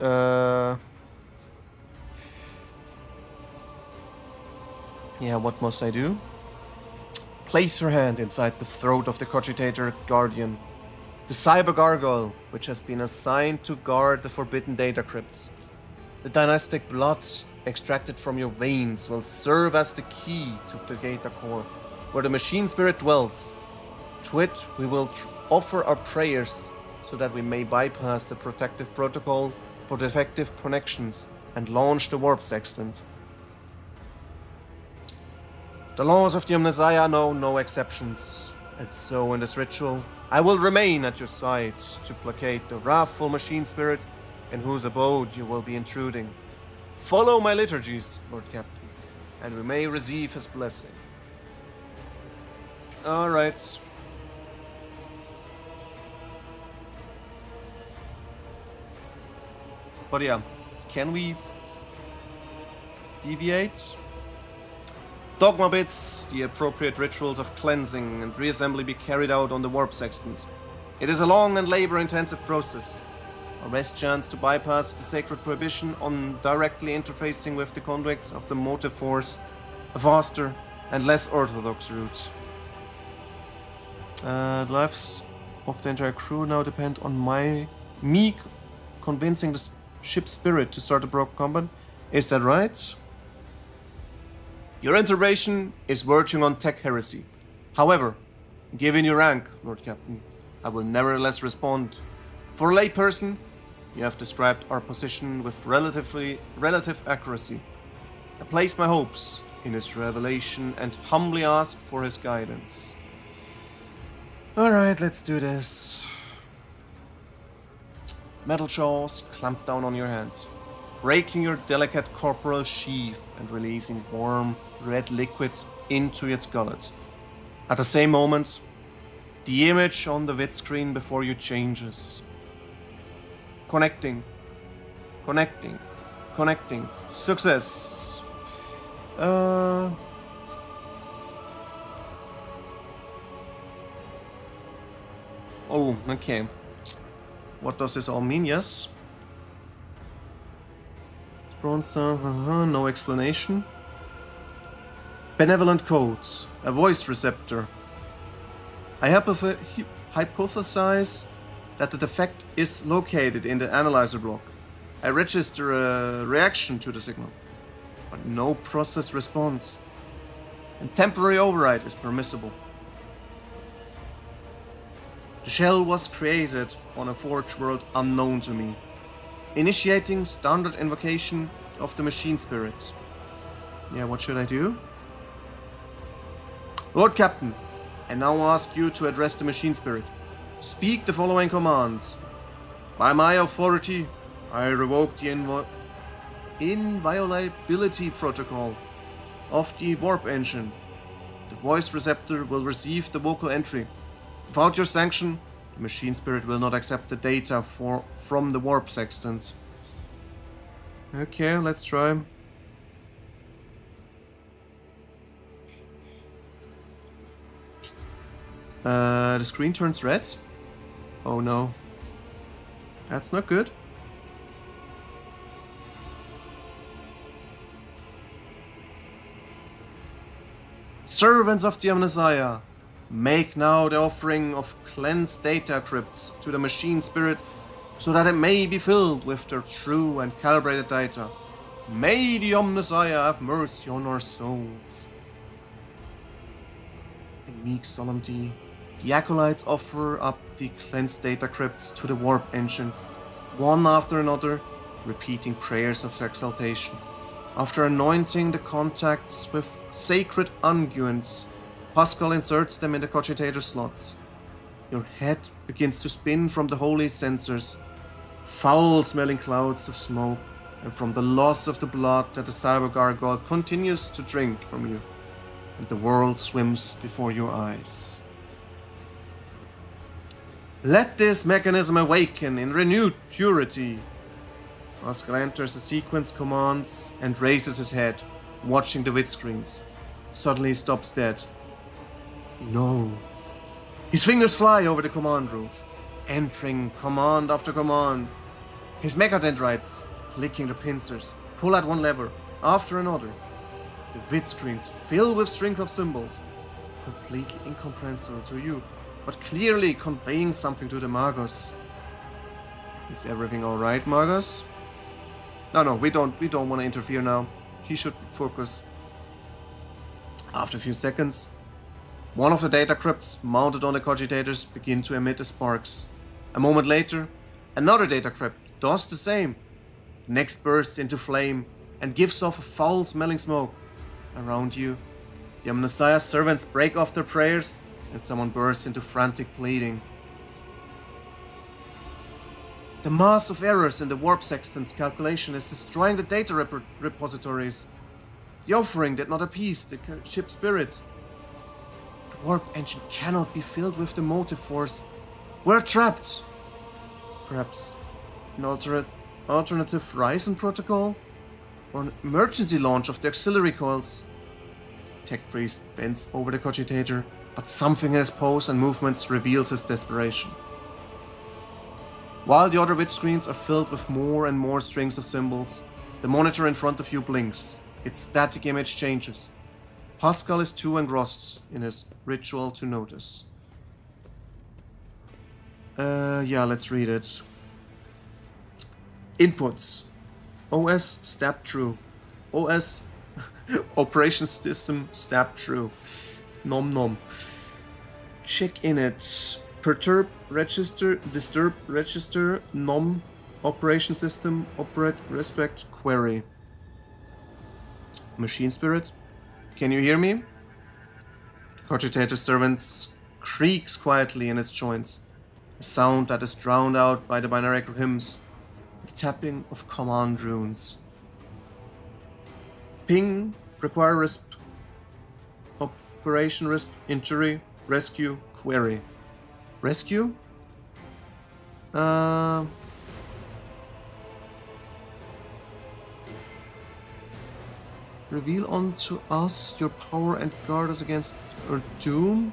Yeah, what must I do? Place your hand inside the throat of the cogitator guardian, the cyber gargoyle, which has been assigned to guard the forbidden data crypts. The dynastic blood extracted from your veins will serve as the key to the data core, where the machine spirit dwells. To it, we will offer our prayers so that we may bypass the protective protocol for defective connections and launch the warp sextant. The laws of the Omnissiah know no exceptions, and so in this ritual, I will remain at your sides to placate the wrathful machine spirit in whose abode you will be intruding. Follow my liturgies, Lord Captain, and we may receive his blessing. Alright. But yeah, can we deviate? Dogma bits, the appropriate rituals of cleansing and reassembly be carried out on the warp sextant. It is a long and labor-intensive process. Our best chance to bypass the sacred prohibition on directly interfacing with the conduits of the motive force, a faster and less orthodox route. The lives of the entire crew now depend on me convincing the ship's spirit to start a proper combat. Is that right? Your intervention is verging on tech heresy. However, given your rank, Lord Captain, I will nevertheless respond. For a layperson, you have described our position with relative accuracy. I place my hopes in his revelation and humbly ask for his guidance. Alright, let's do this. Metal jaws clamp down on your hands, breaking your delicate corporal sheath and releasing warm, red liquid into its gullet. At the same moment, the image on the vid screen before you changes. Connecting. Success. Oh, okay. What does this all mean? Yes. Bronze, no explanation. Benevolent codes. A voice receptor. I hypothesize that the defect is located in the analyzer block. I register a reaction to the signal, but no processed response. And temporary override is permissible. The shell was created on a forge world unknown to me, initiating standard invocation of the machine spirits. Yeah, what should I do? Lord Captain, I now ask you to address the machine spirit. Speak the following commands. By my authority, I revoke the inviolability protocol of the warp engine. The voice receptor will receive the vocal entry. Without your sanction, the machine spirit will not accept the data from the warp sextant. Okay, let's try. The screen turns red. Oh no. That's not good. Servants of the Omnissiah, make now the offering of cleansed data crypts to the machine spirit so that it may be filled with their true and calibrated data. May the Omnissiah have mercy on our souls. In meek solemnity, the acolytes offer up the cleansed data crypts to the warp engine, one after another, repeating prayers of exaltation. After anointing the contacts with sacred unguents, Pascal inserts them in the cogitator slots. Your head begins to spin from the holy censers, foul-smelling clouds of smoke, and from the loss of the blood that the cyber gargoyle continues to drink from you, and the world swims before your eyes. Let this mechanism awaken in renewed purity. Pascal enters the sequence commands and raises his head, watching the vidscreens. Suddenly he stops dead. No. His fingers fly over the command rules, entering command after command. His megadendrites, clicking the pincers, pull at one lever after another. The vidscreens fill with strings of symbols, completely incomprehensible to you, but clearly conveying something to the Magos. Is everything alright, Magos? No, we don't want to interfere now. He should focus. After a few seconds, one of the data crypts mounted on the cogitators begin to emit sparks. A moment later, another data crypt does the same. Next bursts into flame and gives off a foul-smelling smoke. Around you, the Omnissiah's servants break off their prayers and someone bursts into frantic pleading. The mass of errors in the warp sextant's calculation is destroying the data repositories. The offering did not appease the ship spirit. The warp engine cannot be filled with the motive force. We're trapped. Perhaps an alternative Ryzen protocol? Or an emergency launch of the auxiliary coils? Tech Priest bends over the cogitator, but something in his pose and movements reveals his desperation. While the other vidscreens are filled with more and more strings of symbols, the monitor in front of you blinks. Its static image changes. Pascal is too engrossed in his ritual to notice. Yeah, let's read it. Inputs. OS stab true. OS Operation System stab true. Nom nom. Check init. Perturb register, disturb register, nom, operation system, operate, respect, query. Machine spirit, can you hear me? Cogitator servants creaks quietly in its joints, a sound that is drowned out by the binary hymns, the tapping of command runes. Ping, require resp, operation resp, injury, rescue, query. Rescue? Reveal unto us your power and guard us against our doom?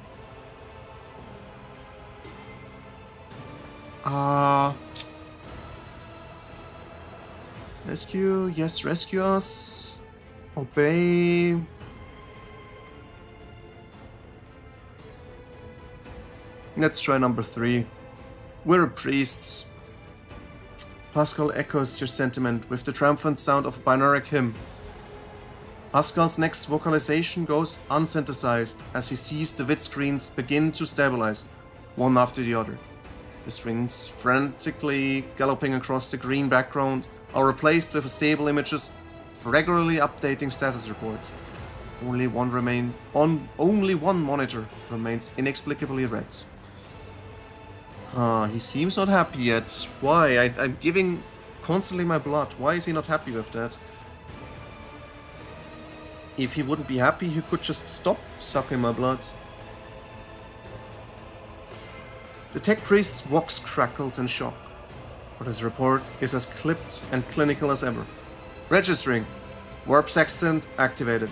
Rescue? Yes, rescue us. Obey. Let's try number 3. We're priests. Pascal echoes your sentiment with the triumphant sound of a binary hymn. Pascal's next vocalization goes unsynthesized as he sees the vidscreens begin to stabilize, one after the other. The strings, frantically galloping across the green background, are replaced with stable images of regularly updating status reports. Only one monitor remains inexplicably red. He seems not happy yet. Why? I'm giving constantly my blood. Why is he not happy with that? If he wouldn't be happy, he could just stop sucking my blood. The tech priest's vox crackles in shock, but his report is as clipped and clinical as ever. Registering. Warp sextant activated.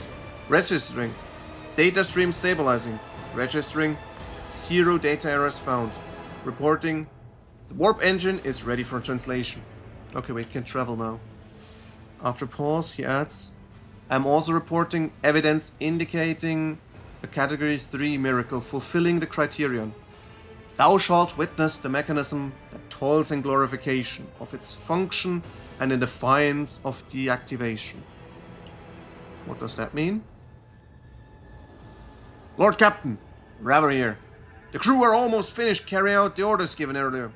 Registering. Data stream stabilizing. Registering. 0 data errors found. Reporting. The warp engine is ready for translation. Okay, we can travel now. After pause, he adds, I'm also reporting evidence indicating a Category 3 miracle fulfilling the criterion. Thou shalt witness the mechanism that toils in glorification of its function and in defiance of deactivation. What does that mean? Lord Captain, Raver here. The crew are almost finished carrying out the orders given earlier,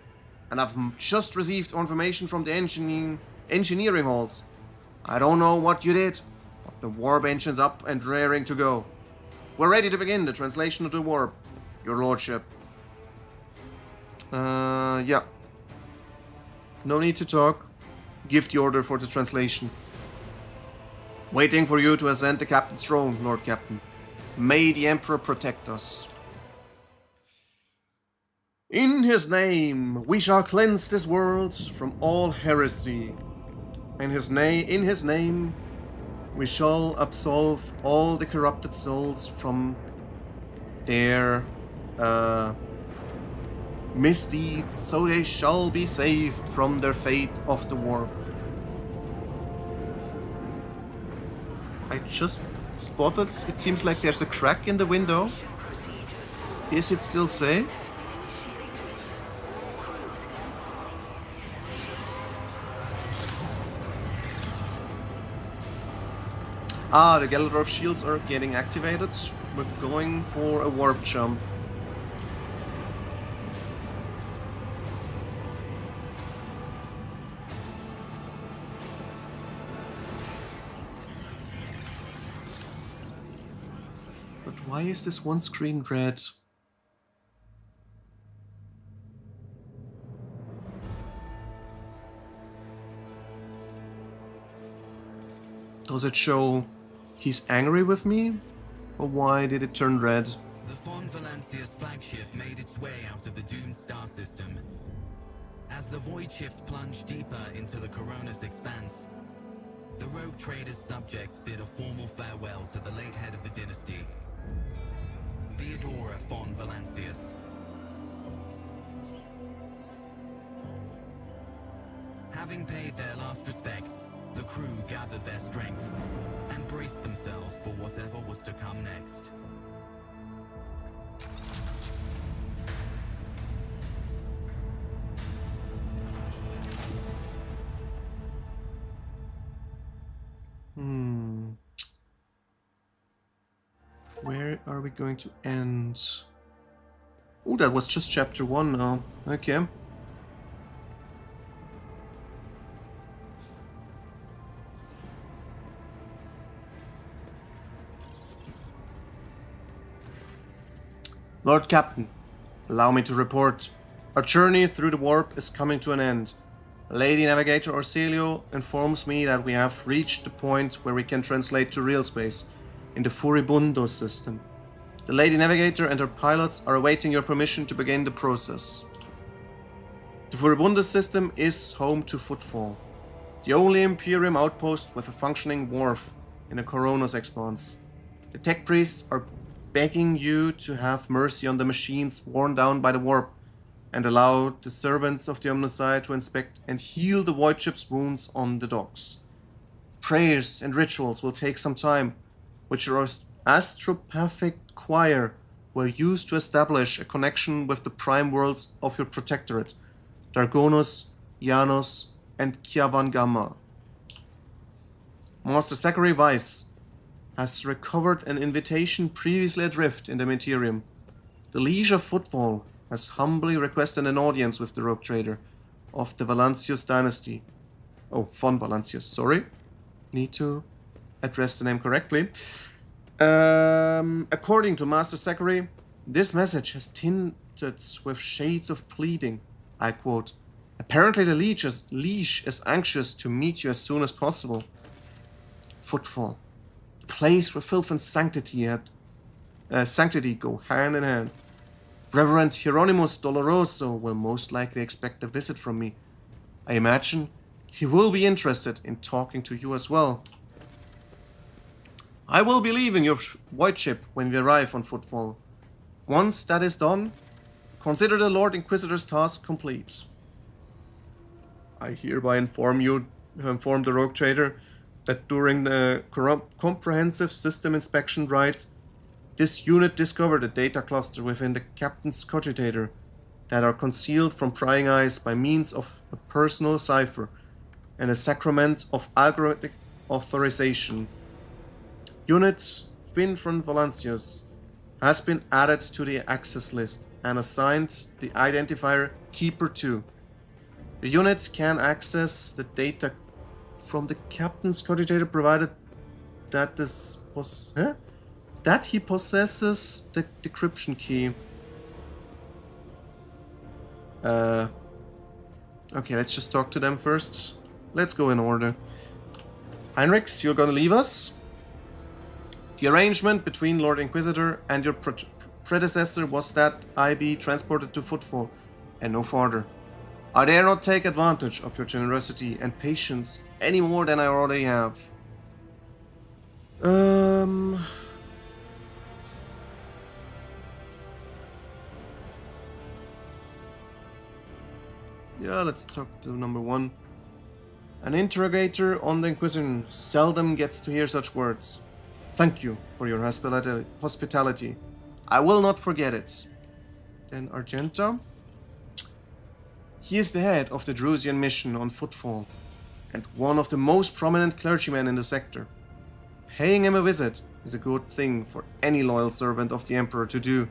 and I've just received information from the engineering halls. I don't know what you did, but the warp engine's up and raring to go. We're ready to begin the translation of the warp, Your Lordship. Yeah. No need to talk. Give the order for the translation. Waiting for you to ascend the captain's throne, Lord Captain. May the Emperor protect us. In his name, we shall cleanse this world from all heresy. In his name, we shall absolve all the corrupted souls from their misdeeds, so they shall be saved from their fate of the warp. I just spotted, it seems like there's a crack in the window. Is it still safe? Ah, the Geldorf shields are getting activated. We're going for a warp jump. But why is this one screen red? Does it show he's angry with me? Or why did it turn red? The Von Valancia's flagship made its way out of the doomed star system. As the void ships plunged deeper into the Corona's expanse, the rogue trader's subjects bid a formal farewell to the late head of the dynasty, Theodora von Valancius. Having paid their last respects, the crew gathered their strength and braced themselves for whatever was to come next. Where are we going to end? Oh, that was just chapter 1 now. Okay. Lord Captain, allow me to report. Our journey through the warp is coming to an end. Lady Navigator Orcelio informs me that we have reached the point where we can translate to real space in the Furibundo system. The Lady Navigator and her pilots are awaiting your permission to begin the process. The Furibundo system is home to Footfall, the only Imperium outpost with a functioning wharf in the Corona's expanse. The tech priests are begging you to have mercy on the machines worn down by the warp and allow the servants of the Omnicide to inspect and heal the void ship's wounds on the docks. Prayers and rituals will take some time, which your astropathic choir will use to establish a connection with the prime worlds of your protectorate, Dargonus, Janos, and Kiavan Gamma. Master Zachary Weiss has recovered an invitation previously adrift in the Materium. The Liege of Footfall has humbly requested an audience with the rogue trader of the Valancius dynasty. Oh, von Valancius, sorry. Need to address the name correctly. According to Master Zachary, this message has tinted with shades of pleading. I quote, apparently the Liege is anxious to meet you as soon as possible. Footfall. The place where filth and sanctity go hand in hand. Reverend Hieronymus Doloroso will most likely expect a visit from me. I imagine He will be interested in talking to you as well. I will be leaving your void ship when we arrive on Footfall. Once that is done, consider the Lord Inquisitor's task complete. I hereby inform the Rogue Trader that during the comprehensive system inspection ride, this unit discovered a data cluster within the Captain's cogitator that are concealed from prying eyes by means of a personal cipher and a sacrament of algorithmic authorization. Unit Winfron Valancius has been added to the access list and assigned the identifier Keeper 2. The unit can access the data from the Captain's cogitator provided that that he possesses the decryption key. Okay, let's just talk to them first. Let's go in order. Heinrichs, you're gonna leave us. The arrangement between Lord Inquisitor and your predecessor was that I be transported to Footfall, and no farther. I dare not take advantage of your generosity and patience any more than I already have. Yeah, let's talk to number 1. An interrogator on the Inquisition seldom gets to hear such words. Thank you for your hospitality. I will not forget it. Then Argenta. He is the head of the Drusian mission on Footfall, and one of the most prominent clergymen in the sector. Paying him a visit is a good thing for any loyal servant of the Emperor to do.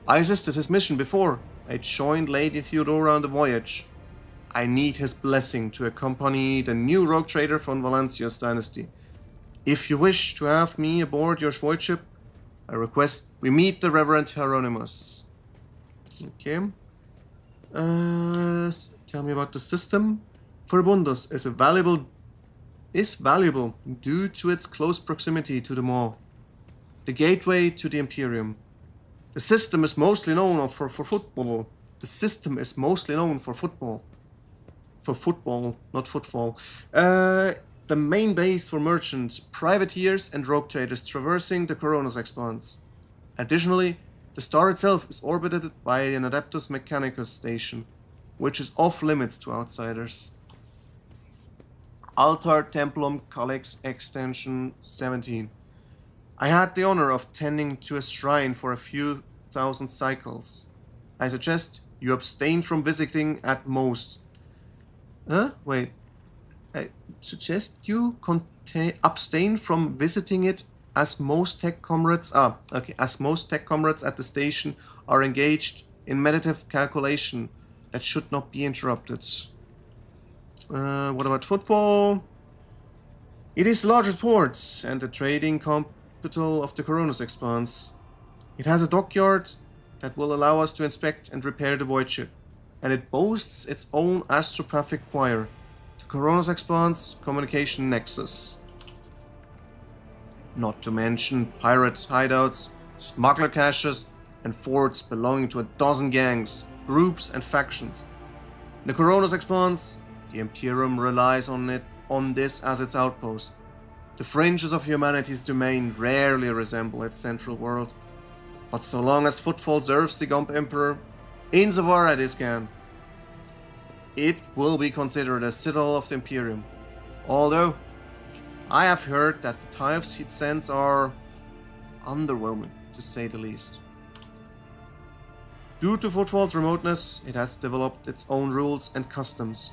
I assisted his mission before I joined Lady Theodora on the voyage. I need his blessing to accompany the new rogue trader from Valancius dynasty. If you wish to have me aboard your void ship, I request we meet the Reverend Hieronymus. Okay. Tell me about the system. Forbundus is valuable due to its close proximity to the Maw, the gateway to the Imperium. The system is mostly known for football. The system is mostly known for football. For football, not footfall. The main base for merchants, privateers, and rogue traders traversing the Coronos expanse. Additionally, the star itself is orbited by an Adeptus Mechanicus station, which is off limits to outsiders. Altar Templum Calyx Extension 17. I had the honor of tending to a shrine for a few thousand cycles. I suggest you abstain from visiting at most. Wait. I suggest you abstain from visiting it as most tech comrades at the station are engaged in meditative calculation that should not be interrupted. What about Footfall? It is the largest port and the trading capital of the Coronos expanse. It has a dockyard that will allow us to inspect and repair the void ship, and it boasts its own astropathic choir, the Coronos expanse communication nexus. Not to mention pirate hideouts, smuggler caches, and forts belonging to a dozen gangs, groups, and factions. In the Coronos expanse, the Imperium relies on this as its outpost. The fringes of humanity's domain rarely resemble its central world, but so long as Footfall serves the Gump Emperor, insofar as it can, it will be considered a citadel of the Imperium. Although, I have heard that the types it sends are underwhelming, to say the least. Due to Footfall's remoteness, it has developed its own rules and customs.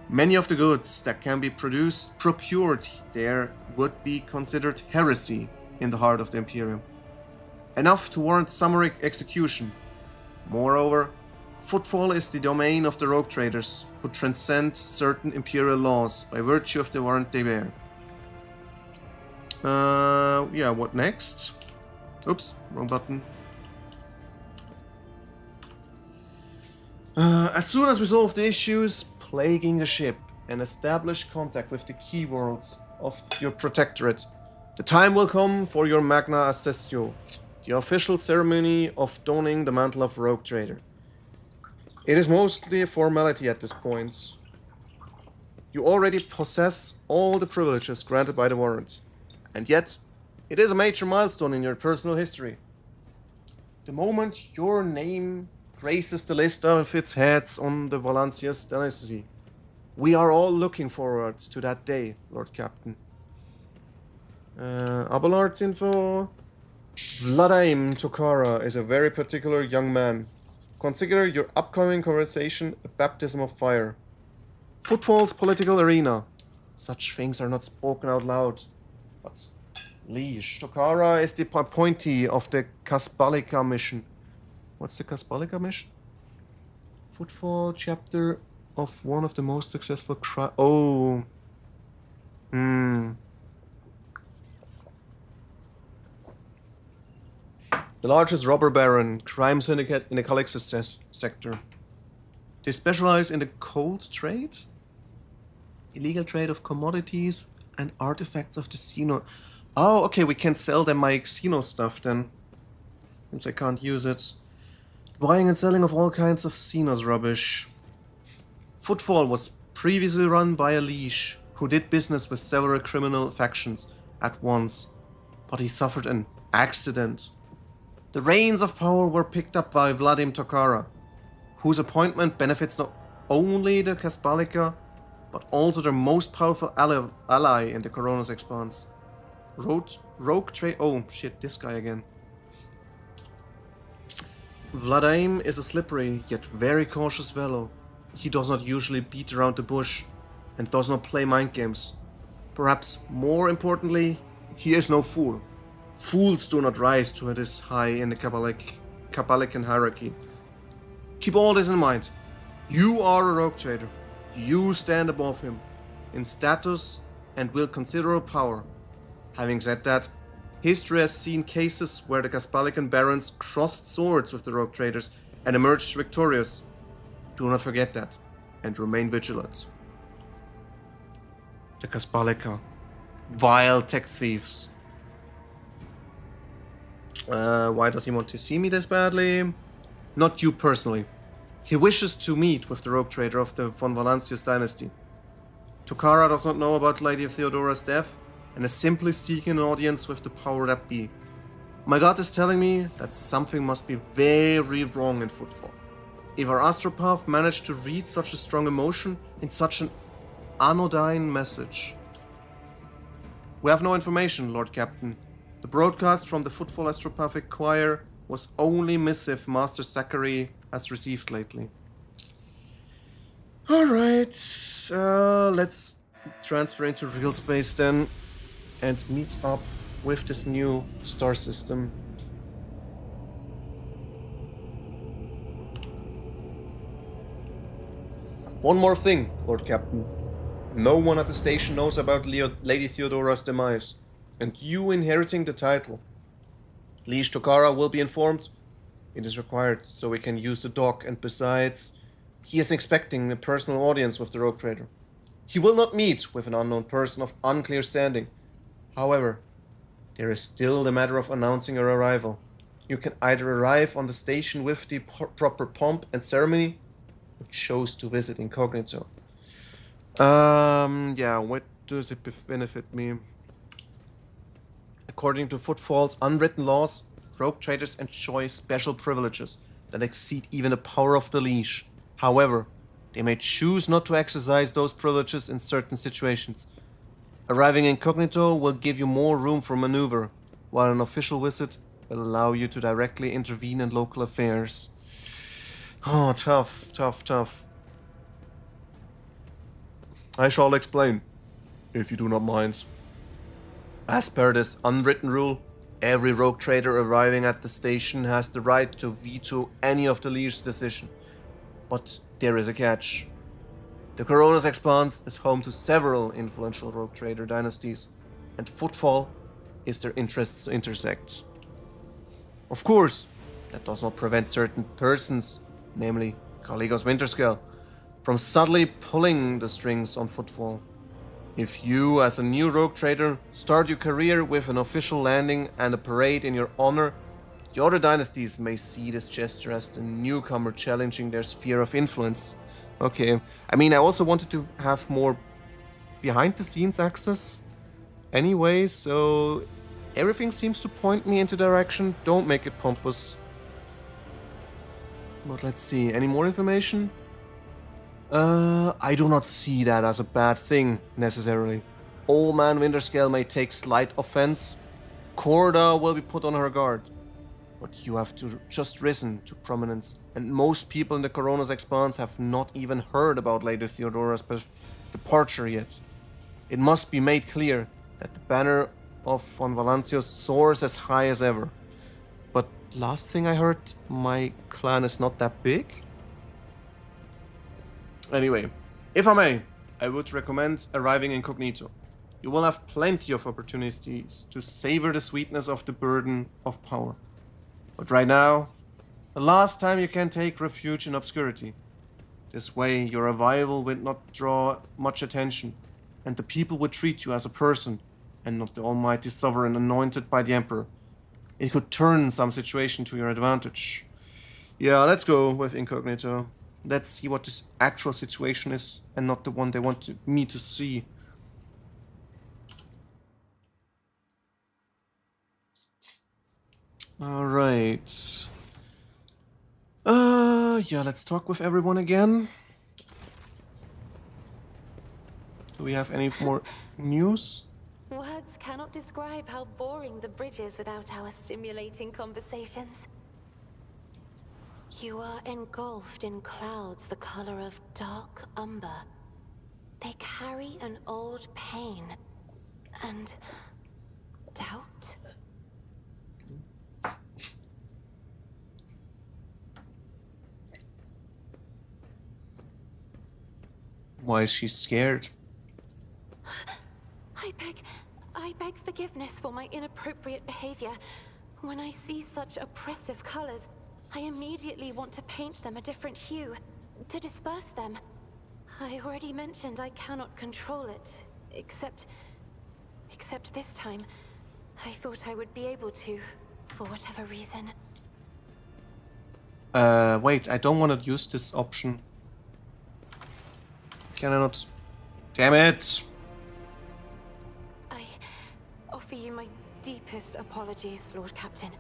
Many of the goods that can be procured there would be considered heresy in the heart of the Imperium, enough to warrant summary execution. Moreover, Footfall is the domain of the rogue traders, who transcend certain Imperial laws by virtue of the warrant they bear. Yeah, what next? Oops, wrong button. As soon as we solve the issues plaguing the ship and establish contact with the key worlds of your protectorate, the time will come for your Magna Accessio, the official ceremony of donning the mantle of Rogue Trader. It is mostly a formality at this point. You already possess all the privileges granted by the warrant. And yet, it is a major milestone in your personal history. The moment your name graces the list of its heads on the Valancius dynasty, we are all looking forward to that day, Lord Captain. Abelard's info. Vladaim Tokara is a very particular young man. Consider your upcoming conversation a baptism of fire. Footfall's political arena. Such things are not spoken out loud. But Liege Tokara is the appointee of the Kasbalika mission. What's the Kasbalika mission? Footfall chapter of one of the most successful Oh. The largest robber baron crime syndicate in the Calixus sector. They specialize in the cold trade, illegal trade of commodities, and artifacts of the Xeno. Oh, okay, we can sell them my Xeno stuff then, since I can't use it. Buying and selling of all kinds of Xenos rubbish. Footfall was previously run by a liege who did business with several criminal factions at once, but he suffered an accident. The reins of power were picked up by Vladim Tokara, whose appointment benefits not only the Kasbalika, but also their most powerful ally in the Corona's expanse. Rogue trade. Oh shit, this guy again. Vladaim is a slippery yet very cautious fellow. He does not usually beat around the bush and does not play mind games. Perhaps more importantly, he is no fool. Fools do not rise to this high in the Kabbalican hierarchy. Keep all this in mind. You are a rogue trader. You stand above him in status and wield considerable power. Having said that, history has seen cases where the Kaspalican barons crossed swords with the rogue traders and emerged victorious. Do not forget that, and remain vigilant. The Kasbalika. Vile tech thieves. Why does he want to see me this badly? Not you personally. He wishes to meet with the rogue trader of the von Valancius dynasty. Tokara does not know about Lady Theodora's death and is simply seeking an audience with the power that be. My god is telling me that something must be very wrong in Footfall. If our astropath managed to read such a strong emotion in such an anodyne message. We have no information, Lord Captain. The broadcast from the Footfall Astropathic Choir was only missive Master Zachary has received lately. Alright, let's transfer into real space then and meet up with this new star system. One more thing, Lord Captain. No one at the station knows about Lady Theodora's demise, and you inheriting the title. Liege Tokara will be informed. It is required so we can use the dock, and besides, he is expecting a personal audience with the rogue trader. He will not meet with an unknown person of unclear standing. However, there is still the matter of announcing your arrival. You can either arrive on the station with the proper pomp and ceremony, or choose to visit incognito. Yeah, what does it benefit me? According to Footfall's unwritten laws, rogue traders enjoy special privileges that exceed even the power of the liege. However, they may choose not to exercise those privileges in certain situations. Arriving incognito will give you more room for maneuver, while an official visit will allow you to directly intervene in local affairs. Oh, tough. I shall explain, if you do not mind. As per this unwritten rule, every rogue trader arriving at the station has the right to veto any of the Liege's decisions. But there is a catch. The Corona's expanse is home to several influential rogue trader dynasties, and Footfall is their interests intersect. Of course, that does not prevent certain persons, namely Caligos Winterscale, from subtly pulling the strings on Footfall. If you, as a new rogue trader, start your career with an official landing and a parade in your honor, the other dynasties may see this gesture as the newcomer challenging their sphere of influence. Okay, I mean, I also wanted to have more behind the scenes access anyway, so everything seems to point me into direction. Don't make it pompous. But let's see, any more information? I do not see that as a bad thing, necessarily. Old Man Winterscale may take slight offense. Corda will be put on her guard. But you have to just risen to prominence, and most people in the Corona's expanse have not even heard about Lady Theodora's departure yet. It must be made clear that the banner of von Valancios soars as high as ever. But last thing I heard, my clan is not that big? Anyway, if I may, I would recommend arriving incognito. You will have plenty of opportunities to savor the sweetness of the burden of power. But right now, the last time you can take refuge in obscurity. This way, your arrival will not draw much attention, and the people would treat you as a person, and not the almighty sovereign anointed by the emperor. It could turn some situation to your advantage. Yeah, let's go with incognito. Let's see what this actual situation is, and not the one they want me to see. Alright. Yeah, let's talk with everyone again. Do we have any more news? Words cannot describe how boring the bridge is without our stimulating conversations. You are engulfed in clouds the color of dark umber. They carry an old pain and doubt. Why is she scared? I beg forgiveness for my inappropriate behavior. When I see such oppressive colors, I immediately want to paint them a different hue, to disperse them. I already mentioned I cannot control it, except this time, I thought I would be able to, for whatever reason. Wait, I don't want to use this option. Can I not? Damn it! I offer you my deepest apologies, Lord Captain.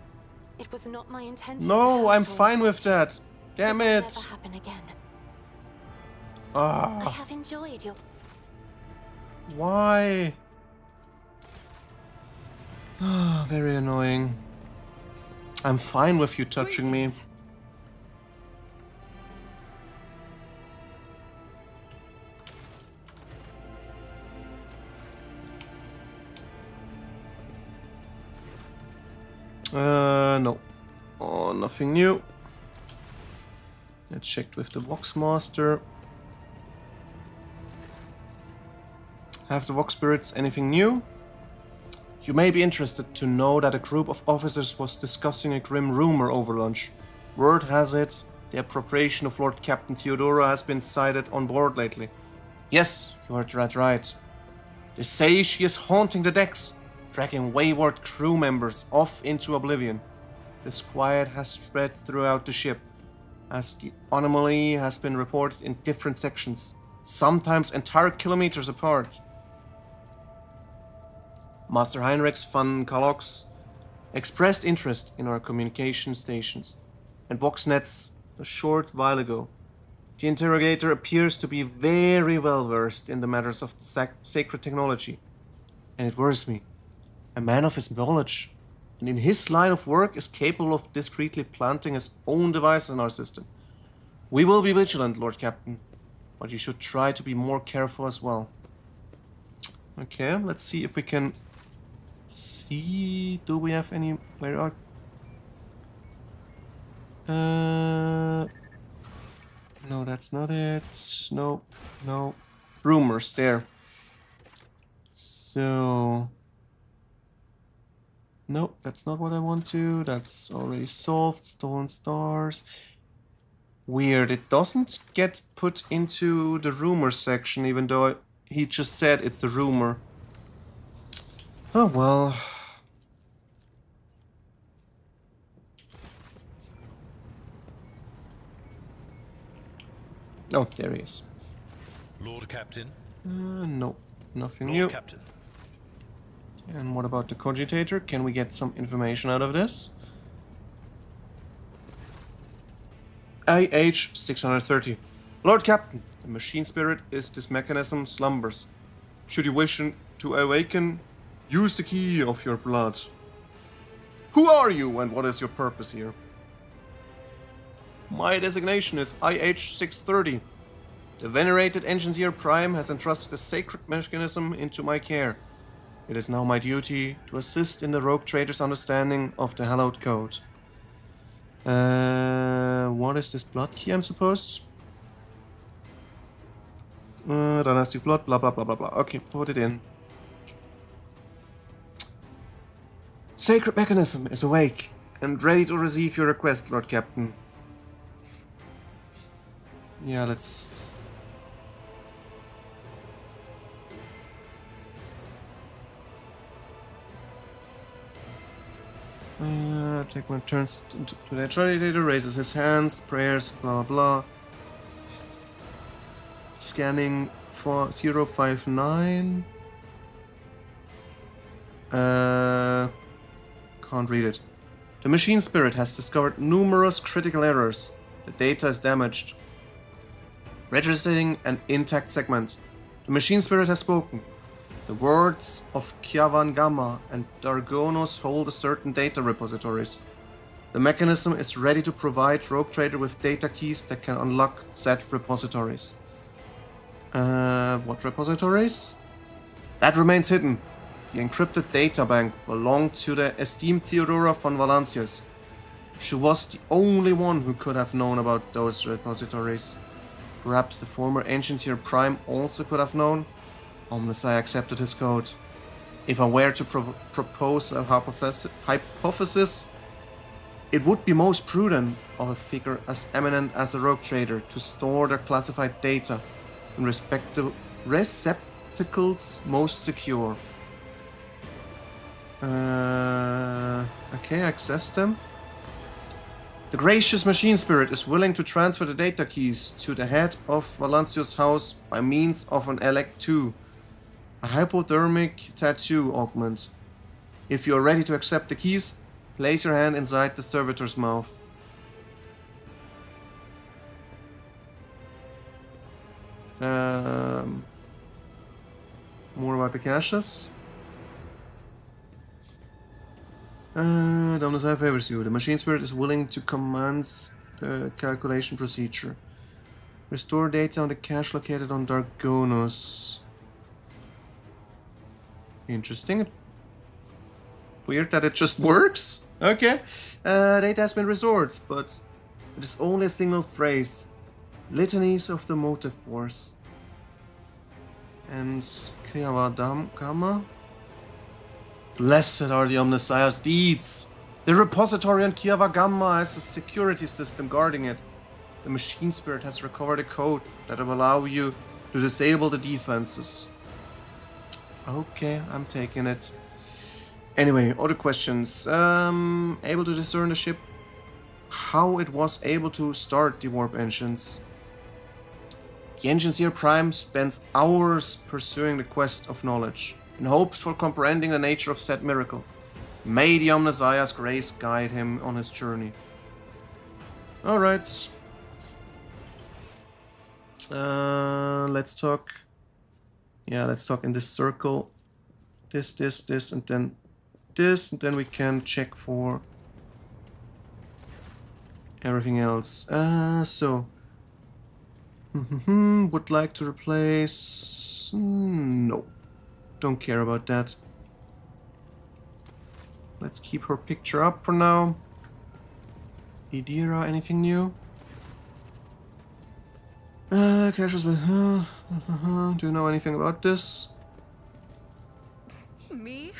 It was not my intention. No, I'm fine with that. Damn it will it! never happen again. I Ah, have enjoyed your... why? Ah, very annoying. I'm fine with you touching me. Greetings. No. Oh, nothing new. I checked with the Vox Master. Have the Vox Spirits anything new? You may be interested to know that a group of officers was discussing a grim rumor over lunch. Word has it, the appropriation of Lord Captain Theodora has been sighted on board lately. Yes, you heard that right. They say she is haunting the decks, dragging wayward crew members off into oblivion. This quiet has spread throughout the ship, as the anomaly has been reported in different sections, sometimes entire kilometers apart. Master Heinrich van Kalox expressed interest in our communication stations and Voxnets a short while ago. The interrogator appears to be very well versed in the matters of sacred technology, and it worries me. A man of his knowledge, and in his line of work is capable of discreetly planting his own devices in our system. We will be vigilant, Lord Captain, but you should try to be more careful as well. Okay, let's see if we can see... Do we have any... Where are... No, that's not it. No, no. Rumors there. So... Nope, that's not what I want to. That's already solved. Stolen stars. Weird. It doesn't get put into the rumor section, even though he just said it's a rumor. Oh well. Oh, there he is. Lord Captain, No. Nothing Lord new. Captain. And what about the cogitator? Can we get some information out of this? IH-630. Lord Captain, the machine spirit is this mechanism slumbers. Should you wish to awaken, use the key of your blood. Who are you and what is your purpose here? My designation is IH-630. The venerated Engineer Prime has entrusted a sacred mechanism into my care. It is now my duty to assist in the rogue trader's understanding of the hallowed code. What is this blood key I'm supposed? Dynastic blood, blah blah blah blah blah. Okay, put it in. Sacred mechanism is awake and ready to receive your request, Lord Captain. Yeah, let's... take my turns to the Trinitator, raises his hands, prayers, blah blah. Scanning for 059. Can't read it. The machine spirit has discovered numerous critical errors. The data is damaged. Registering an intact segment. The machine spirit has spoken. The words of Kyavan Gamma and Dargonos hold a certain data repositories. The mechanism is ready to provide Rogue Trader with data keys that can unlock said repositories. What repositories? That remains hidden. The encrypted data bank belonged to the esteemed Theodora von Valancius. She was the only one who could have known about those repositories. Perhaps the former Engineer Prime also could have known? Omnisci accepted his code. If I were to propose a hypothesis, it would be most prudent of a figure as eminent as a rogue trader to store their classified data in respective receptacles most secure. Okay, access them. The gracious machine spirit is willing to transfer the data keys to the head of Valancius' house by means of an Elect 2, a hypodermic tattoo augment. If you are ready to accept the keys, place your hand inside the servitor's mouth. More about the caches. Omnisci favors you. The machine spirit is willing to commence the calculation procedure. Restore data on the cache located on Dargonos. Interesting. Weird that it just works. Okay. Data has been restored, but it is only a single phrase. Litanies of the motive force. And Kiyawagama. Blessed are the Omnisci's deeds. The repository on Kiyawagama has a security system guarding it. The machine spirit has recovered a code that will allow you to disable the defenses. Okay, I'm taking it. Anyway, other questions. Able to discern the ship. How it was able to start the warp engines. The Engineer Prime spends hours pursuing the quest of knowledge, in hopes for comprehending the nature of said miracle. May the Omnisci's grace guide him on his journey. Alright. Let's talk. Yeah, let's talk in this circle. This, and then this, and then we can check for everything else. Would like to replace... No. Don't care about that. Let's keep her picture up for now. Idira, anything new? Caches with... do you know anything about this? Me?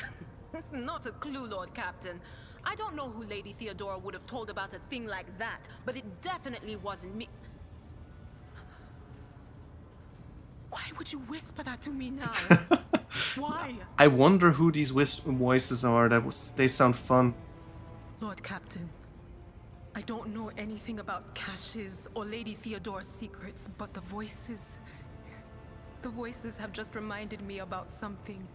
Not a clue, Lord Captain. I don't know who Lady Theodora would have told about a thing like that, but it definitely wasn't me. Why would you whisper that to me now? Why? I wonder who these voices are. They sound fun. Lord Captain, I don't know anything about caches or Lady Theodora's secrets, but the voices... The voices have just reminded me about something.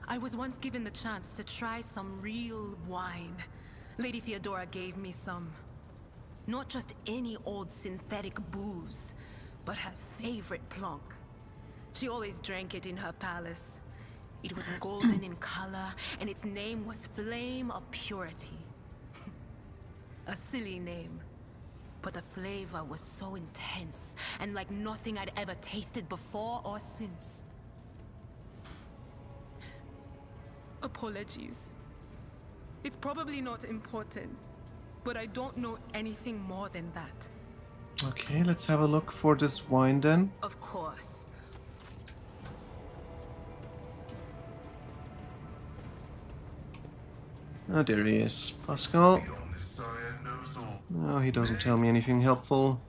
I was once given the chance to try some real wine. Lady Theodora gave me some. Not just any old synthetic booze, but her favorite plonk. She always drank it in her palace. It was golden in color, and its name was Flame of Purity. A silly name, but the flavor was so intense, and like nothing I'd ever tasted before or since. Apologies. It's probably not important, but I don't know anything more than that. Okay, let's have a look for this wine then. Of course. Oh, there he is. Pascal. No, he doesn't tell me anything helpful.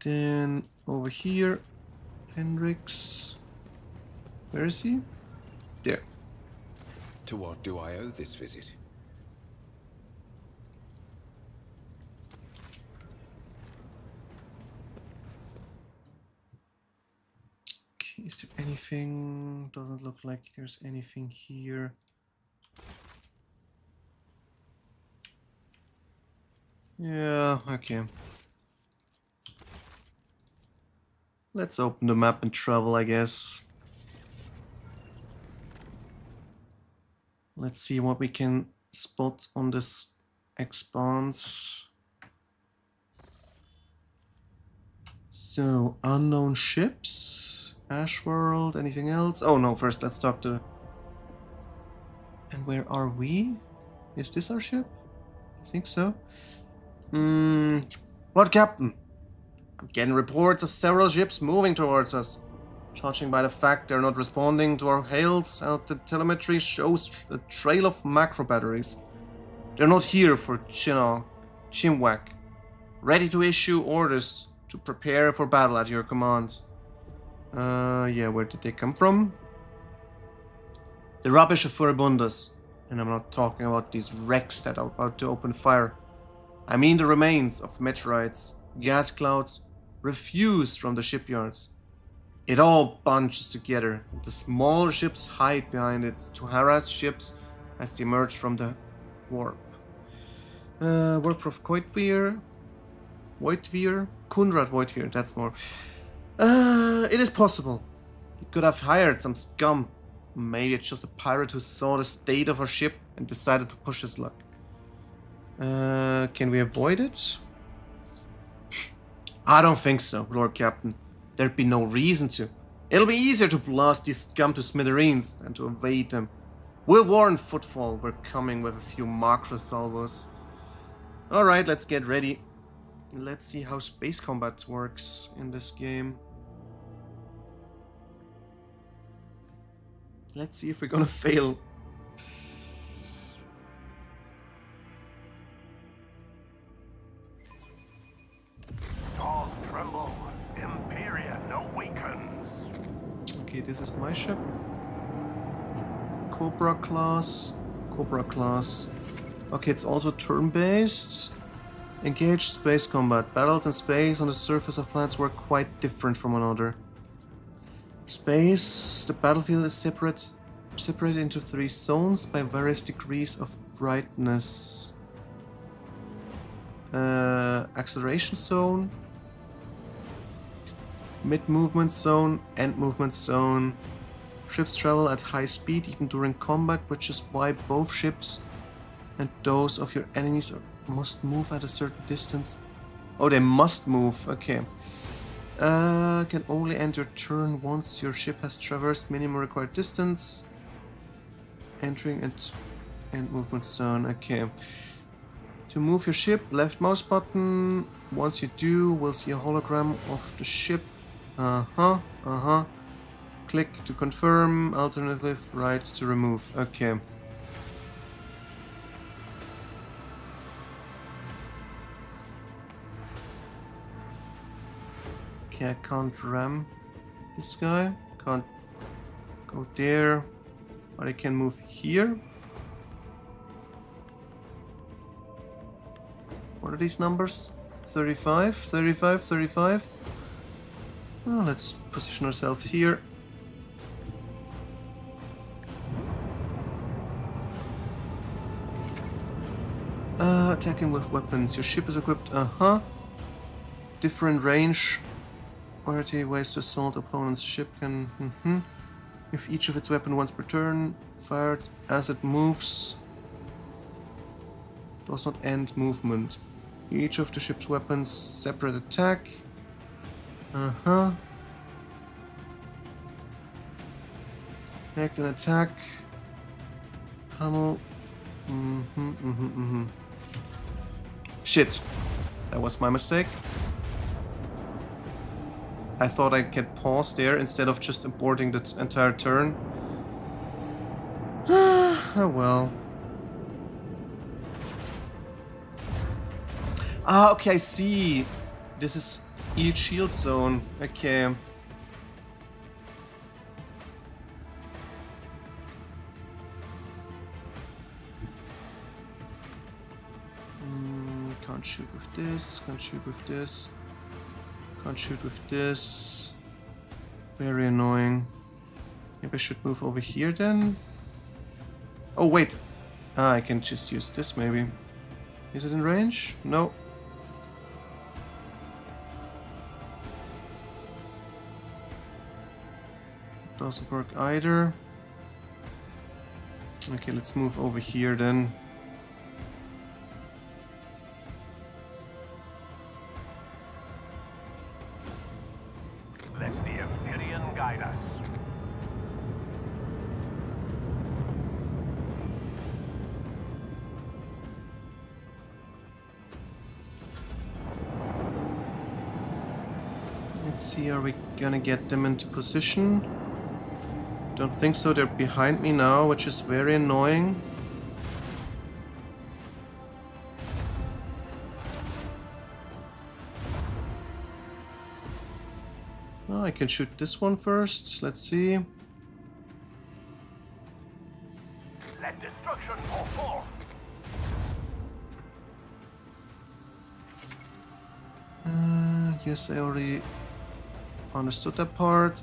Then over here, Hendrix. Where is he? There. To what do I owe this visit? Okay, is there anything? Doesn't look like there's anything here. Yeah, okay. Let's open the map and travel, I guess. Let's see what we can spot on this expanse. So, unknown ships, Ash World, anything else? Oh no, first let's talk to... And where are we? Is this our ship? I think so. Lord Captain, I'm getting reports of several ships moving towards us. Judging by the fact they're not responding to our hails, and the telemetry shows a trail of macro batteries. They're not here for Chimwak. Ready to issue orders to prepare for battle at your command. Yeah, where did they come from? The rubbish of Furibundas. And I'm not talking about these wrecks that are about to open fire. I mean the remains of meteorites, gas clouds, refuse from the shipyards. It all bunches together. The small ships hide behind it to harass ships as they emerge from the warp. Work for Voidveer, Kunrad Voidveer, that's more. It is possible. He could have hired some scum. Maybe it's just a pirate who saw the state of our ship and decided to push his luck. Can we avoid it? I don't think so, Lord Captain. There'd be no reason to. It'll be easier to blast these scum to smithereens than to evade them. We'll warn Footfall we're coming with a few macro salvos. Alright, let's get ready. Let's see how space combat works in this game. Let's see if we're gonna fail. All tremble. Imperia awakens. Okay, this is my ship. Cobra class. Cobra class. Okay, it's also turn-based. Engage space combat. Battles in space on the surface of planets were quite different from one another. Space. The battlefield is separated into 3 zones by various degrees of brightness. Acceleration zone. Mid-movement zone. End-movement zone. Ships travel at high speed even during combat, which is why both ships and those of your enemies must move at a certain distance. Oh, they must move. Okay. Can only end your turn once your ship has traversed minimum required distance. Entering and end movement zone. Okay. To move your ship, left mouse button. Once you do, we'll see a hologram of the ship. Click to confirm. Alternative, right to remove. Okay. Okay, I can't ram this guy. Can't go there. But I can move here. What are these numbers? 35, 35, 35. Oh, let's position ourselves here. Attacking with weapons. Your ship is equipped. Different range. Variety ways to assault opponent's ship can. If each of its weapon once per turn fired as it moves does not end movement. Each of the ship's weapons separate attack. Connect and attack. Pummel. Shit. That was my mistake. I thought I could pause there instead of just aborting the entire turn. Oh well. Ah, okay, I see. This is each shield zone. Okay. Can't shoot with this, can't shoot with this. Can't shoot with this. Very annoying. Maybe I should move over here then? Oh, wait. Ah, I can just use this maybe. Is it in range? No. Doesn't work either. Okay, let's move over here then. Let the Empyrean guide us. Let's see, are we gonna get them into position? Don't think so, they're behind me now, which is very annoying. Oh, I can shoot this one first, let's see. Let destruction pour forth. Yes, I already understood that part.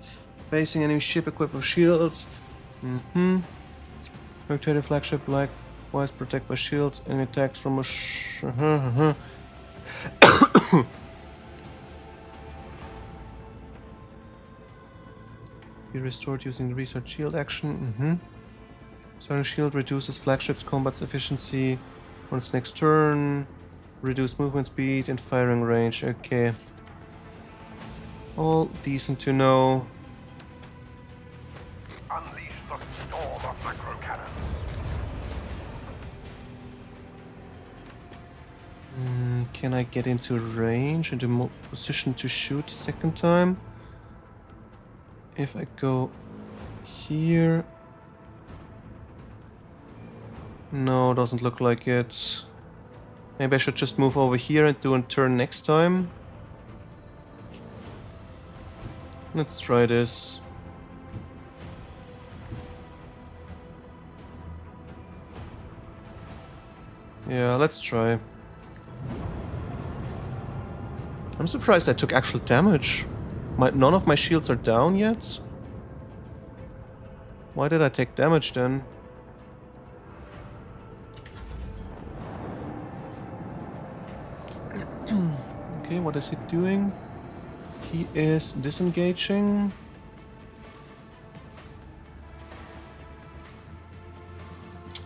Facing enemy ship equipped with shields. Rotate a flagship likewise protect by shields. Enemy attacks from a Be restored using the research shield action. Certain shield reduces flagship's combat efficiency on its next turn. Reduce movement speed and firing range. Okay. All decent to know. Unleash the storm of macro cannons. Can I get into range, into position to shoot the second time? If I go here... No, doesn't look like it. Maybe I should just move over here and do a turn next time. Let's try this. Yeah, let's try. I'm surprised I took actual damage. None of my shields are down yet? Why did I take damage then? Okay, what is he doing? He is disengaging.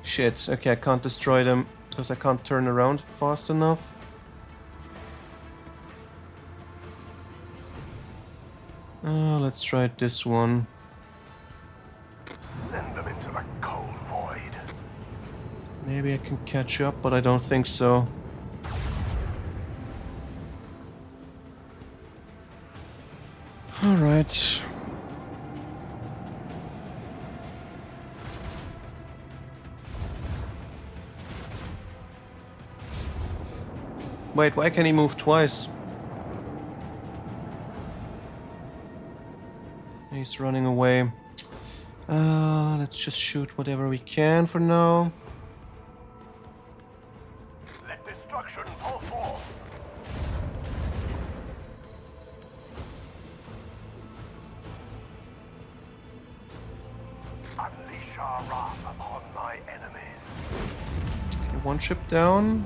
Shit, okay, I can't destroy them because I can't turn around fast enough. Let's try this one. Send them into the cold void. Maybe I can catch up, but I don't think so. Alright. Wait, why can he move twice? He's running away. Let's just shoot whatever we can for now. Let destruction pour forth. one ship down.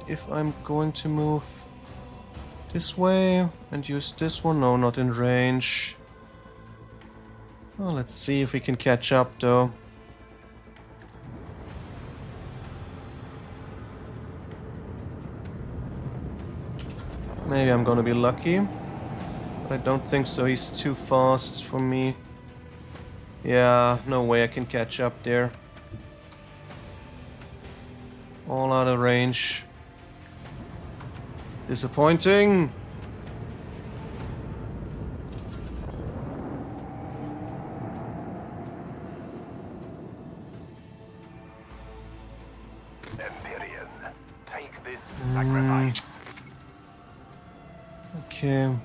If I'm going to move this way and use this one, no, not in range. Well, let's see if we can catch up though. Maybe I'm gonna be lucky, but I don't think so. He's too fast for me. Yeah, no way I can catch up there. All out of range. Disappointing. Empyrean, take this sacrifice. Okay.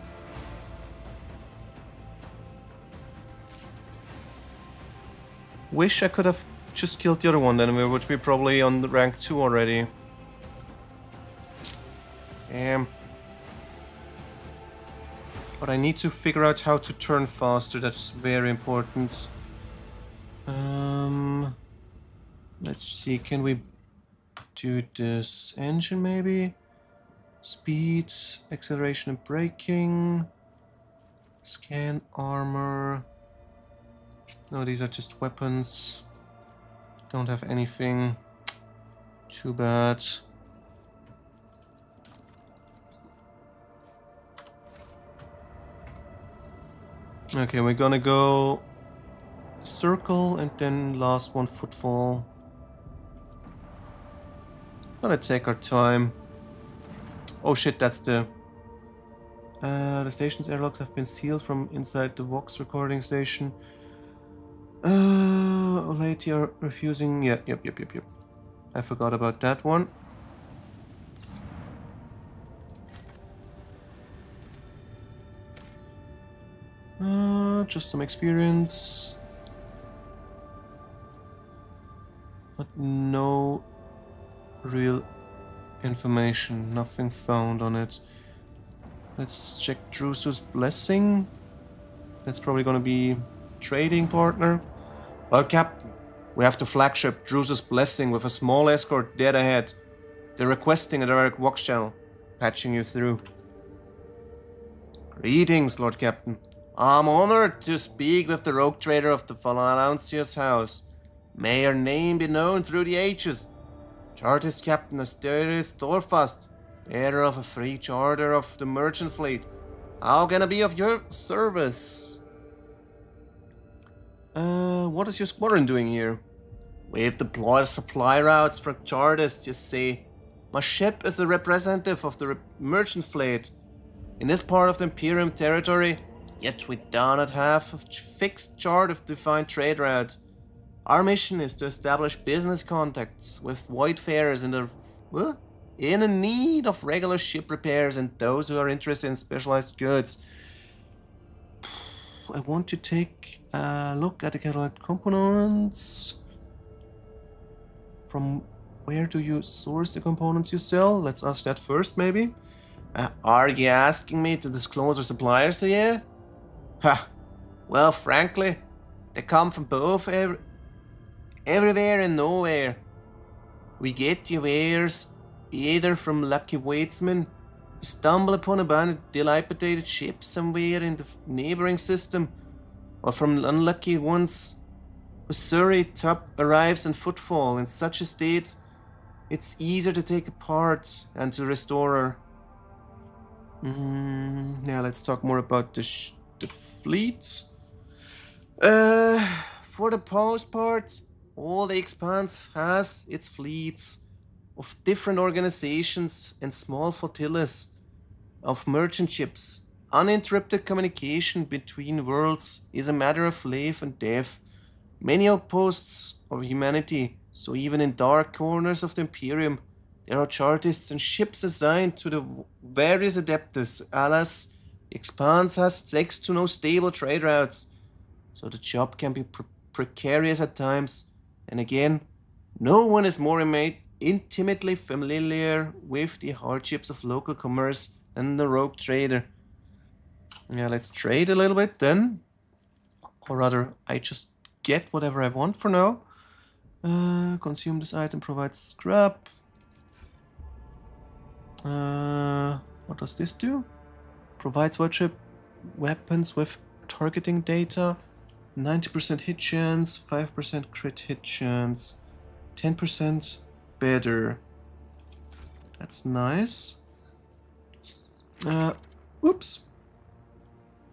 Wish I could have just killed the other one, then we would be probably on the rank 2 already. Damn. But I need to figure out how to turn faster, that's very important. Let's see, can we do this engine maybe? Speed, acceleration and braking. Scan armor. No, these are just weapons. Don't have anything. Too bad. Okay, we're gonna go circle and then last one footfall. Gonna take our time. Oh shit, that's the station's airlocks have been sealed from inside the Vox recording station. Lady are refusing. Yeah, yep. I forgot about that one. Just some experience. But no real information. Nothing found on it. Let's check Drusus' blessing. That's probably gonna be trading partner. Well, Captain, we have the flagship Drusus' blessing with a small escort dead ahead. They're requesting a direct Vox channel. Patching you through. Greetings, Lord Captain. I'm honored to speak with the rogue trader of the Valancius house. May your name be known through the ages. Chartist Captain Asterius Thorfast, bearer of a free charter of the merchant fleet. How can I be of your service? What is your squadron doing here? We've deployed supply routes for Chartists, you see. My ship is a representative of the merchant fleet. In this part of the Imperium territory, yet we do not have a fixed chart of defined trade route. Our mission is to establish business contacts with wayfarers in need of regular ship repairs and those who are interested in specialized goods. I want to take a look at the catalog components. From where do you source the components you sell? Let's ask that first, maybe. Are you asking me to disclose our suppliers to you? Ha! Well, frankly, they come from both everywhere and nowhere. We get the wares either from lucky wadesmen who stumble upon abandoned dilapidated ships somewhere in the neighboring system, or from unlucky ones whose surrey top arrives in footfall in such a state it's easier to take apart and to restore her. Now let's talk more about the fleet. For the most part, all the Expanse has its fleets of different organizations and small flotillas of merchant ships. Uninterrupted communication between worlds is a matter of life and death. Many outposts of humanity, so even in dark corners of the Imperium, there are chartists and ships assigned to the various adeptus. Alas, the Expanse has next to no stable trade routes, so the job can be precarious at times. And again, no one is more intimately familiar with the hardships of local commerce than the rogue trader. Yeah, let's trade a little bit then. Or rather, I just get whatever I want for now. Consume this item, provides scrap. What does this do? Provides warship weapons with targeting data. 90% hit chance, 5% crit hit chance, 10% better. That's nice. Oops.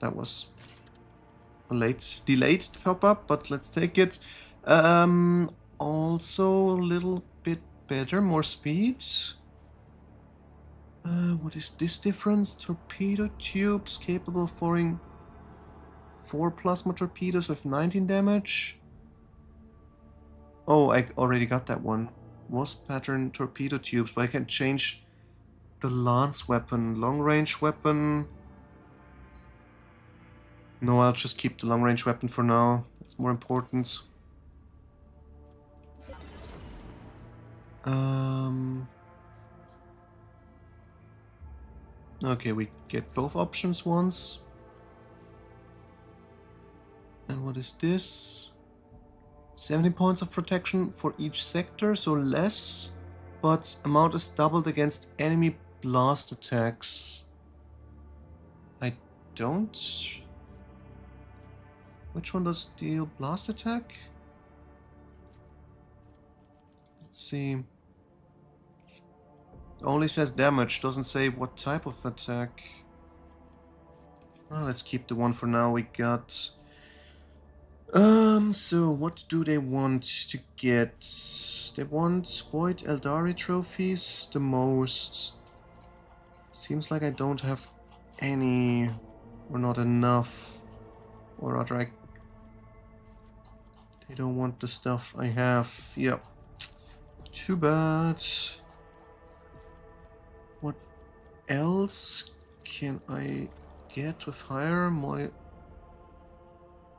That was a delayed pop-up, but let's take it. Also a little bit better, more speed. What is this difference? Torpedo tubes capable of firing 4 plasma torpedoes with 19 damage. Oh, I already got that one. Wasp pattern torpedo tubes, but I can change the lance weapon, long range weapon. No, I'll just keep the long range weapon for now. It's more important. Okay, we get both options once. And what is this? 70 points of protection for each sector, so less, but amount is doubled against enemy blast attacks. I don't... Which one does deal blast attack? Let's see. Only says damage, doesn't say what type of attack. Oh, let's keep the one for now we got. So what do they want to get? They want Void Eldari trophies the most. Seems like I don't have any, or not enough. Or rather, they don't want the stuff I have. Yep. Too bad. What else can I get with higher? My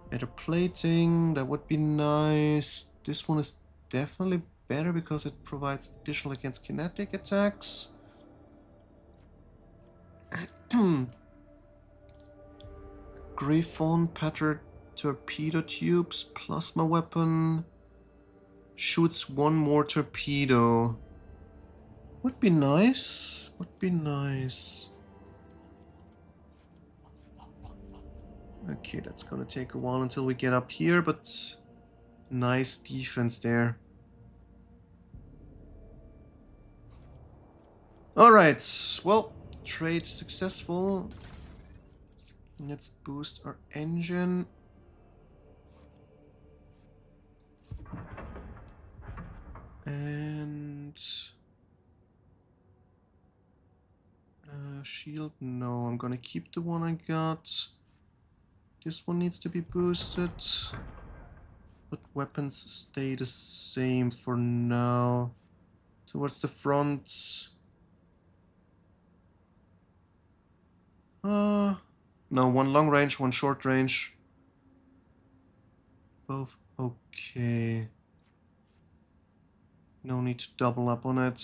better plating, that would be nice. This one is definitely better because it provides additional against kinetic attacks. Griffon patterned torpedo tubes, plasma weapon, shoots one more torpedo. Would be nice. Would be nice. Okay, that's gonna take a while until we get up here, but nice defense there. Alright, well, trade successful. Let's boost our engine. And... shield, no, I'm gonna keep the one I got. This one needs to be boosted. But weapons stay the same for now. Towards the front. No, one long range, one short range. Both okay. No need to double up on it.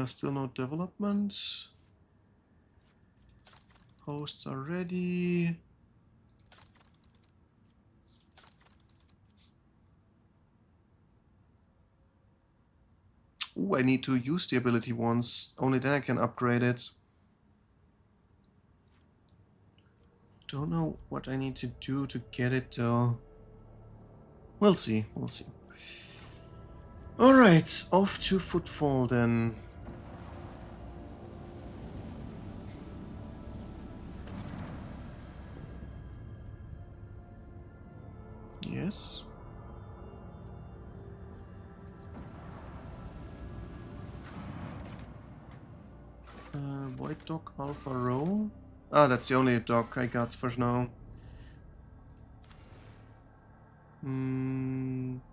Still no development. Hosts are ready. Ooh, I need to use the ability once. Only then I can upgrade it. Don't know what I need to do to get it though. We'll see, we'll see. Alright, off to Footfall then. Yes. White Dock Alpha Row. Ah, that's the only dock I got for now.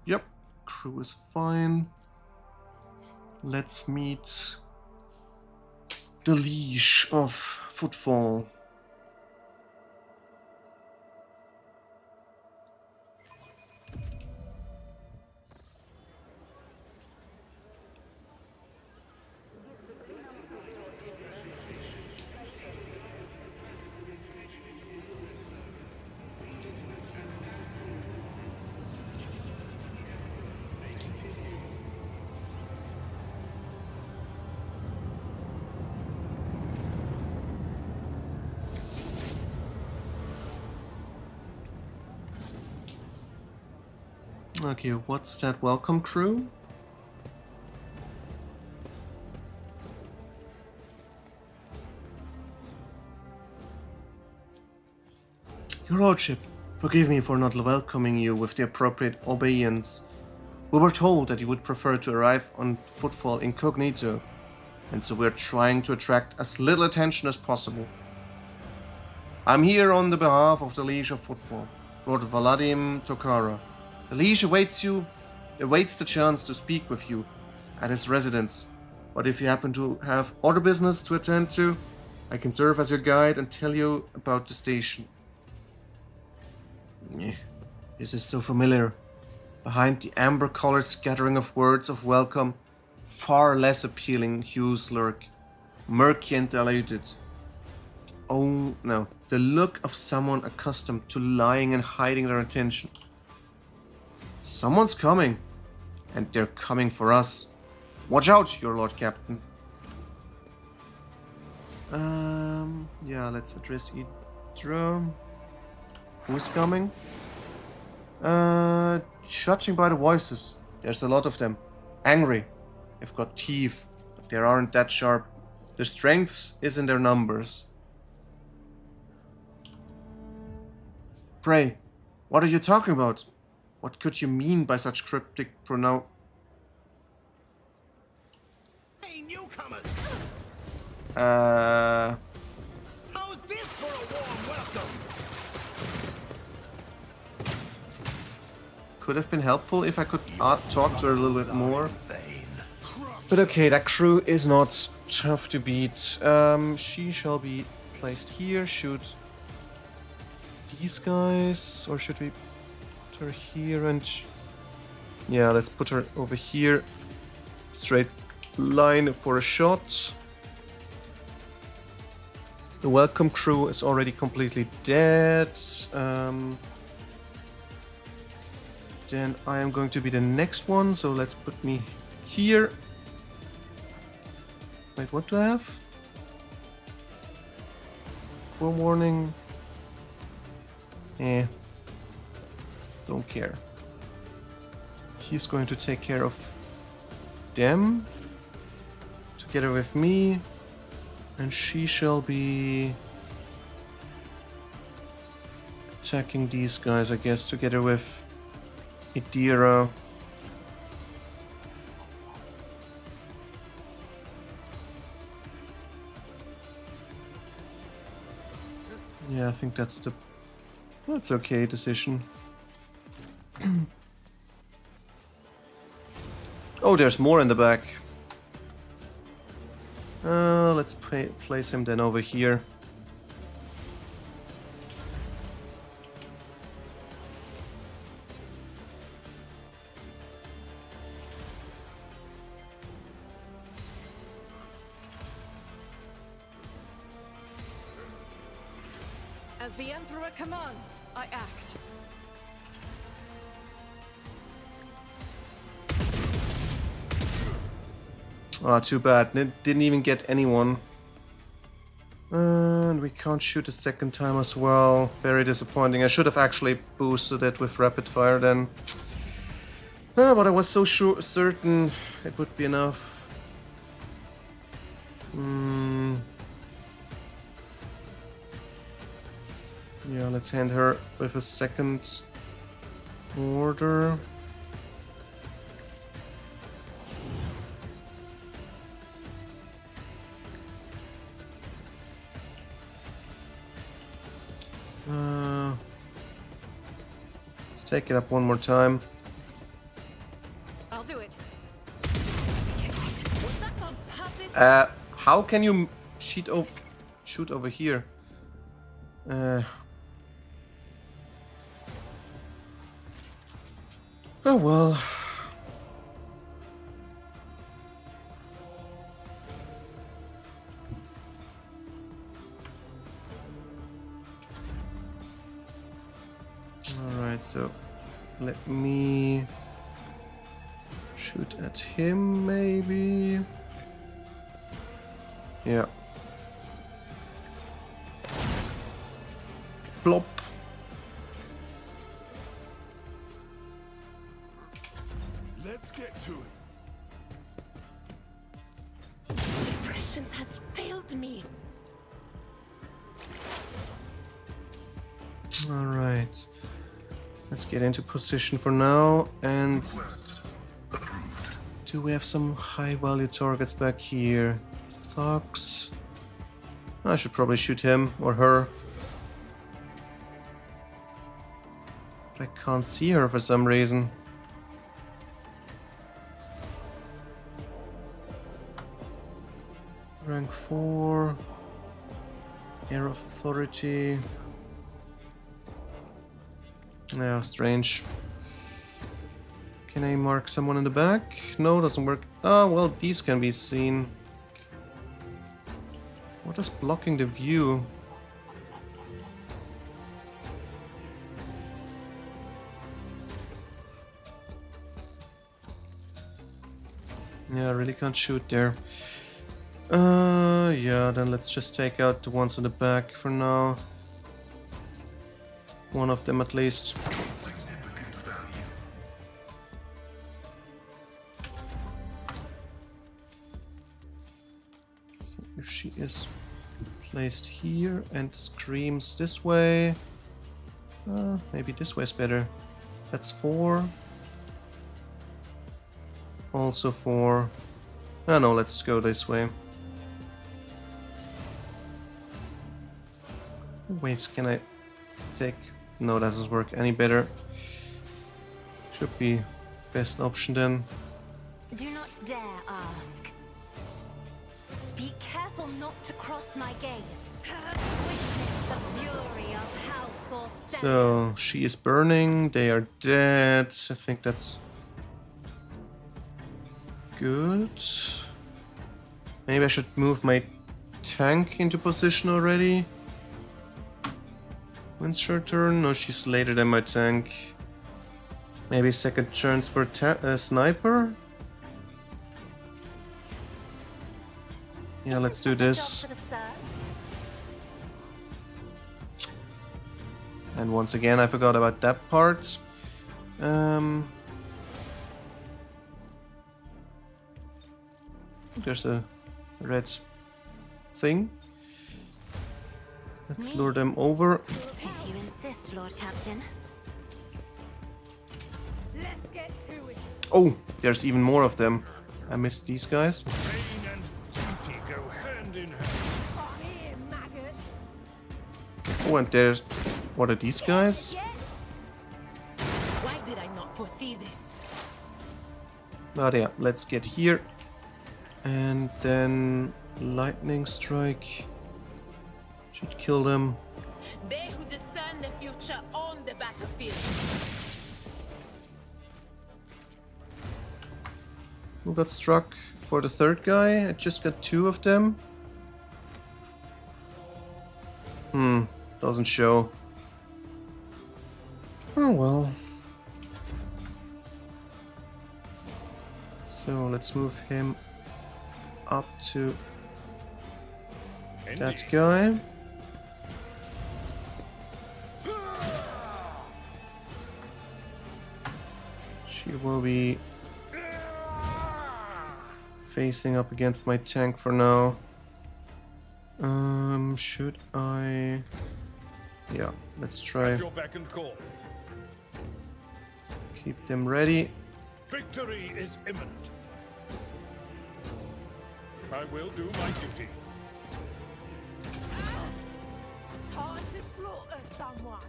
Yep, crew is fine. Let's meet the leash of Footfall. Okay, what's that welcome crew? Your Lordship, forgive me for not welcoming you with the appropriate obeisance. We were told that you would prefer to arrive on footfall incognito, and so we're trying to attract as little attention as possible. I'm here on the behalf of the Liege of Footfall, Lord Valadim Tokara. The Liege awaits the chance to speak with you at his residence, but if you happen to have other business to attend to, I can serve as your guide and tell you about the station. This is so familiar. Behind the amber-colored scattering of words of welcome, far less appealing hues lurk, murky and diluted. Oh no, the look of someone accustomed to lying and hiding their attention. Someone's coming, and they're coming for us. Watch out, your Lord Captain. Yeah, let's address Idra. Who's coming? Judging by the voices, there's a lot of them. Angry. They've got teeth, but they aren't that sharp. Their strength is in their numbers. Pray, what are you talking about? What could you mean by such cryptic pronoun? Hey, newcomers! How's this for a warm welcome? Could have been helpful if I could talk to her a little bit more. But okay, that crew is not tough to beat. She shall be placed here. Shoot these guys, or should we put her here and... Yeah, let's put her over here. Straight line for a shot. The welcome crew is already completely dead. Then I am going to be the next one, so let's put me here. Wait, what do I have? Forewarning. Don't care. He's going to take care of them together with me, and she shall be attacking these guys, I guess, together with Idira. Yeah, I think that's okay decision. Oh, there's more in the back. Let's place him then over here. As the Emperor commands, I act. Ah, too bad. Didn't even get anyone. And we can't shoot a second time as well. Very disappointing. I should have actually boosted it with rapid fire then. But I was so certain it would be enough. Yeah, let's hand her with a second order. Let's take it up one more time. I'll do it. Was that on purpose? How can you shoot over here? Oh well. Alright, so let me shoot at him maybe. Yeah. Plop. Let's get to it. Prescience has failed me. Alright. Let's get into position for now. And do we have some high value targets back here? Thugs. I should probably shoot him or her. But I can't see her for some reason. Rank 4. Air of Authority. Yeah, strange. Can I mark someone in the back? No, doesn't work. Oh, well, these can be seen. What is blocking the view? Yeah, I really can't shoot there. Yeah, then let's just take out the ones in the back for now. One of them at least. So if she is placed here and screams this way, maybe this way is better. That's 4. Also 4. Oh no, let's go this way. Wait, can I take... No, that doesn't work any better. Should be best option then. Do not dare ask. Be careful not to cross my gaze. Witness the fury of house or cell. So, she is burning, they are dead. I think that's good. Maybe I should move my tank into position already. When's her turn? No, she's later than my tank. Maybe second chance for sniper? Yeah, let's do this. And once again, I forgot about that part. There's a red thing. Let's lure them over. If you insist, Lord Captain. Let's get to it. Oh, there's even more of them. I missed these guys. Pain and duty go hand in hand. Come here, maggot. Oh, and there's... What are these guys? Why did I not foresee this? But yeah, let's get here. And then... Lightning strike. Should kill them. They who discern the future on the battlefield. Who got struck for the third guy? I just got 2 of them. Doesn't show. Oh well. So let's move him up to that guy. She will be facing up against my tank for now. Should I... Yeah, let's try. At your beck and call. Keep them ready. Victory is imminent. I will do my duty. Time to slaughter someone.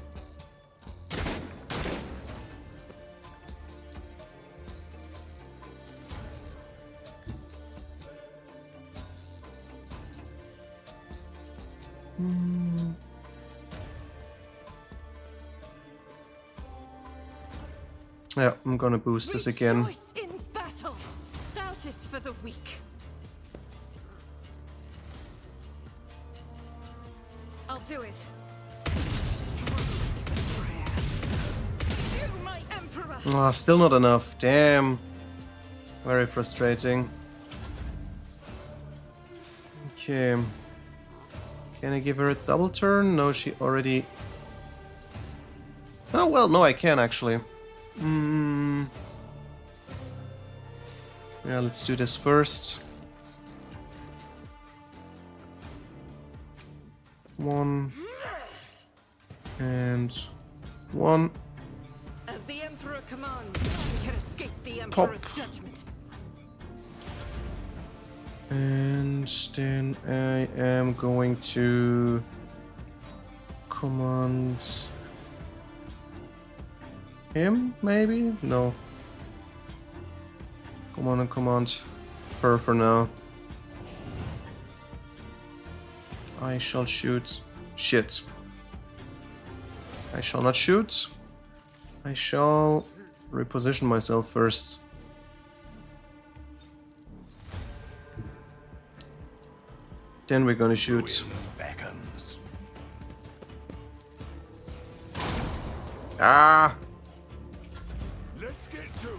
Yeah, I'm gonna boost this again. Rejoice in battle. Doubt is for the weak. I'll do it. You, my emperor. Ah, still not enough. Damn. Very frustrating. Okay. Can I give her a double turn? No, she already... Oh, well, no, I can actually. Yeah, let's do this first. 1 and 1. As the Emperor commands, we can escape the Emperor's judgment. And then I am going to command him, maybe? No. Command her for now. I shall shoot. Shit. I shall not shoot. I shall reposition myself first. Then we're gonna shoot. Beckons. Ah! Let's get to it.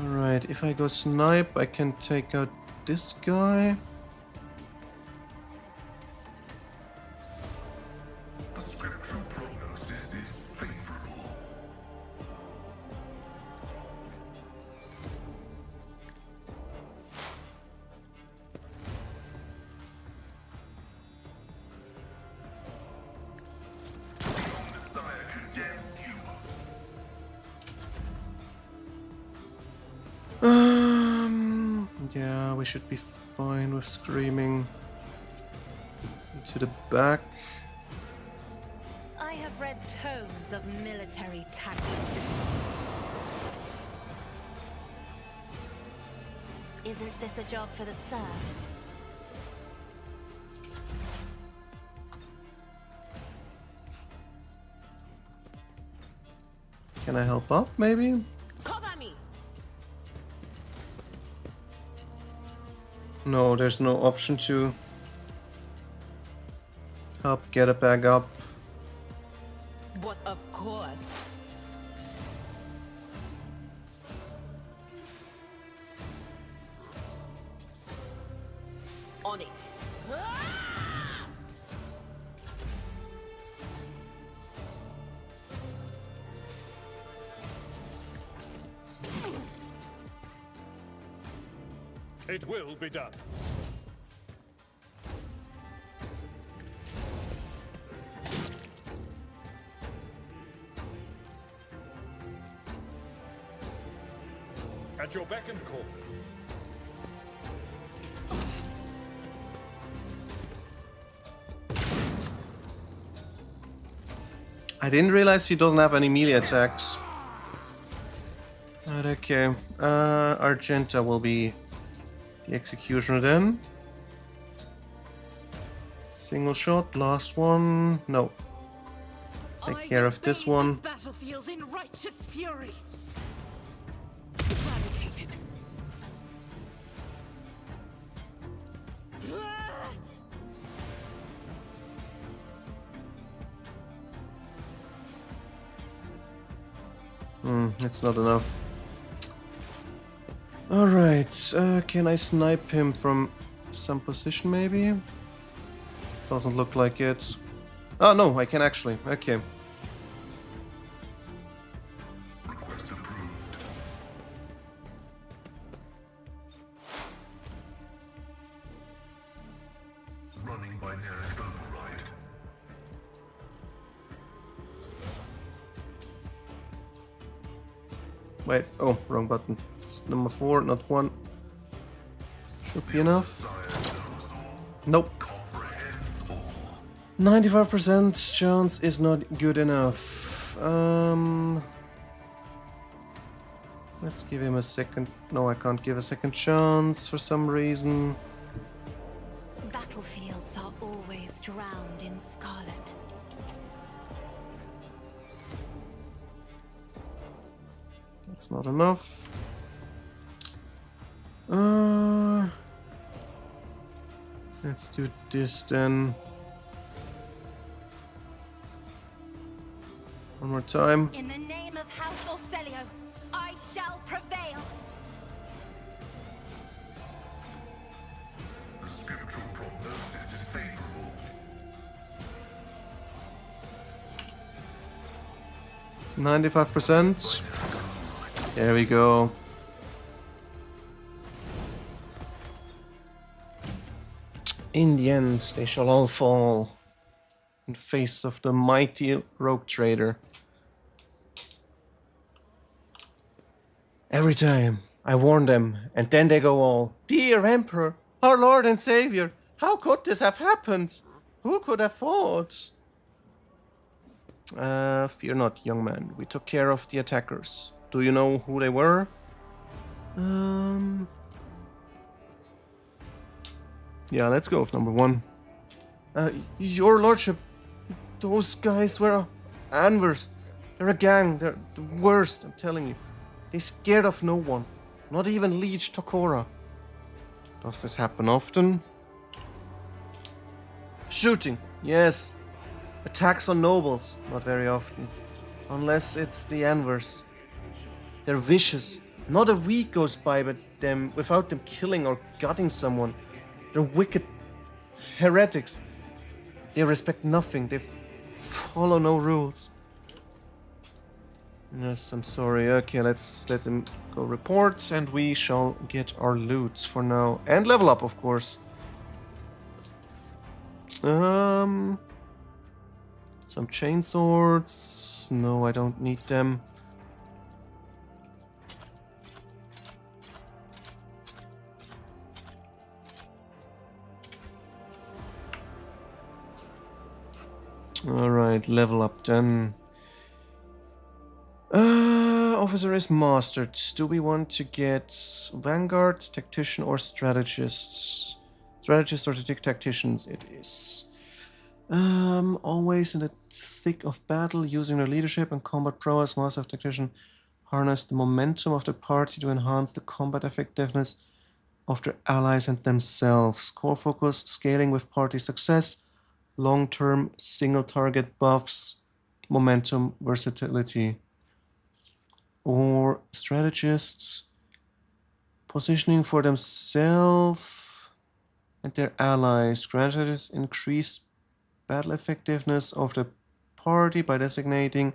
Alright, if I go snipe, I can take out this guy. The scriptural prognosis is favorable. Messiah condemns you. Yeah, we should be fine with screaming into the back. I have read tomes of military tactics. Isn't this a job for the serfs? Can I help up, maybe? Cover me! No, there's no option to help get it back up. But of course. On it. It will be done. At your beck and call. I didn't realize he doesn't have any melee attacks. But okay. Argenta will be the executioner then. Single shot, last one. No. Take care of this one. This battlefield in righteous fury. Eradicated. It's not enough. Alright, can I snipe him from some position maybe? Doesn't look like it. Oh no, I can actually. Okay. Request approved. Running binary override. Wait, oh, wrong button. It's number 4, not 1. Should be enough. Nope. 95% chance is not good enough. Let's give him a second. No, I can't give a second chance for some reason. Battlefields are always drowned in scarlet. That's not enough. Let's do this then. One more time. In the name of House Orselio, I shall prevail. The scriptural prognosis is favorable. 95%. There we go. In the end, they shall all fall in face of the mighty rogue trader. Every time I warn them, and then they go all, "Dear Emperor, our Lord and Savior, how could this have happened? Who could have thought?" Fear not, young man. We took care of the attackers. Do you know who they were? Yeah, let's go with number one. Your lordship, those guys were Anvers. They're a gang. They're the worst, I'm telling you. They scared of no one. Not even Liege Tokora. Does this happen often? Shooting, yes. Attacks on nobles, not very often. Unless it's the Anvers. They're vicious. Not a week goes by without them killing or gutting someone. They're wicked heretics. They respect nothing. They follow no rules. Yes, I'm sorry. Okay, let's let him go report, and we shall get our loot for now. And level up, of course. Some chainswords. No, I don't need them. Alright, level up then. Officer is mastered. Do we want to get Vanguard, Tactician, or Strategists? Strategists or Tacticians it is. Always in the thick of battle, using their leadership and combat prowess, Master of Tactician harness the momentum of the party to enhance the combat effectiveness of their allies and themselves. Core focus, scaling with party success, long-term single target buffs, momentum, versatility. Or strategists, positioning for themselves and their allies. Strategists increase battle effectiveness of the party by designating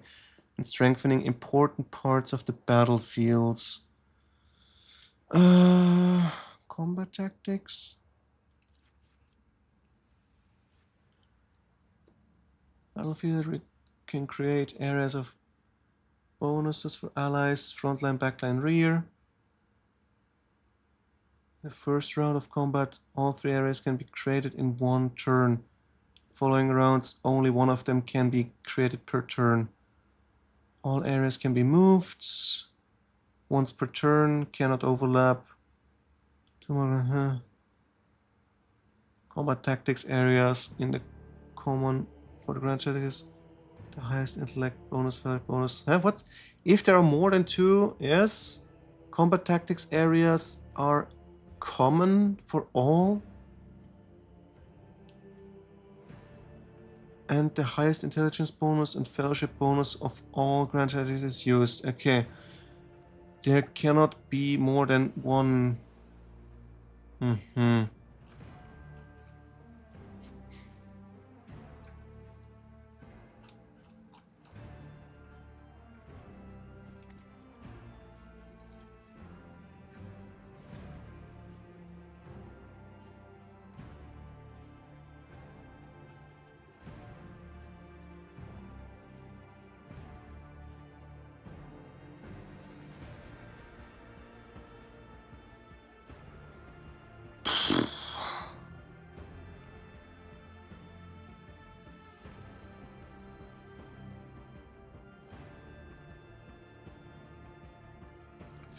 and strengthening important parts of the battlefield. Combat tactics. Battlefield can create areas of bonuses for allies, frontline, backline, rear. The first round of combat, all three areas can be created in one turn. Following rounds, only one of them can be created per turn. All areas can be moved once per turn, cannot overlap. Combat tactics areas in the common for the grand strategies. The highest intellect bonus, valid bonus. What? If there are more than two, yes. Combat tactics areas are common for all. And the highest intelligence bonus and fellowship bonus of all grand strategies is used. Okay. There cannot be more than one.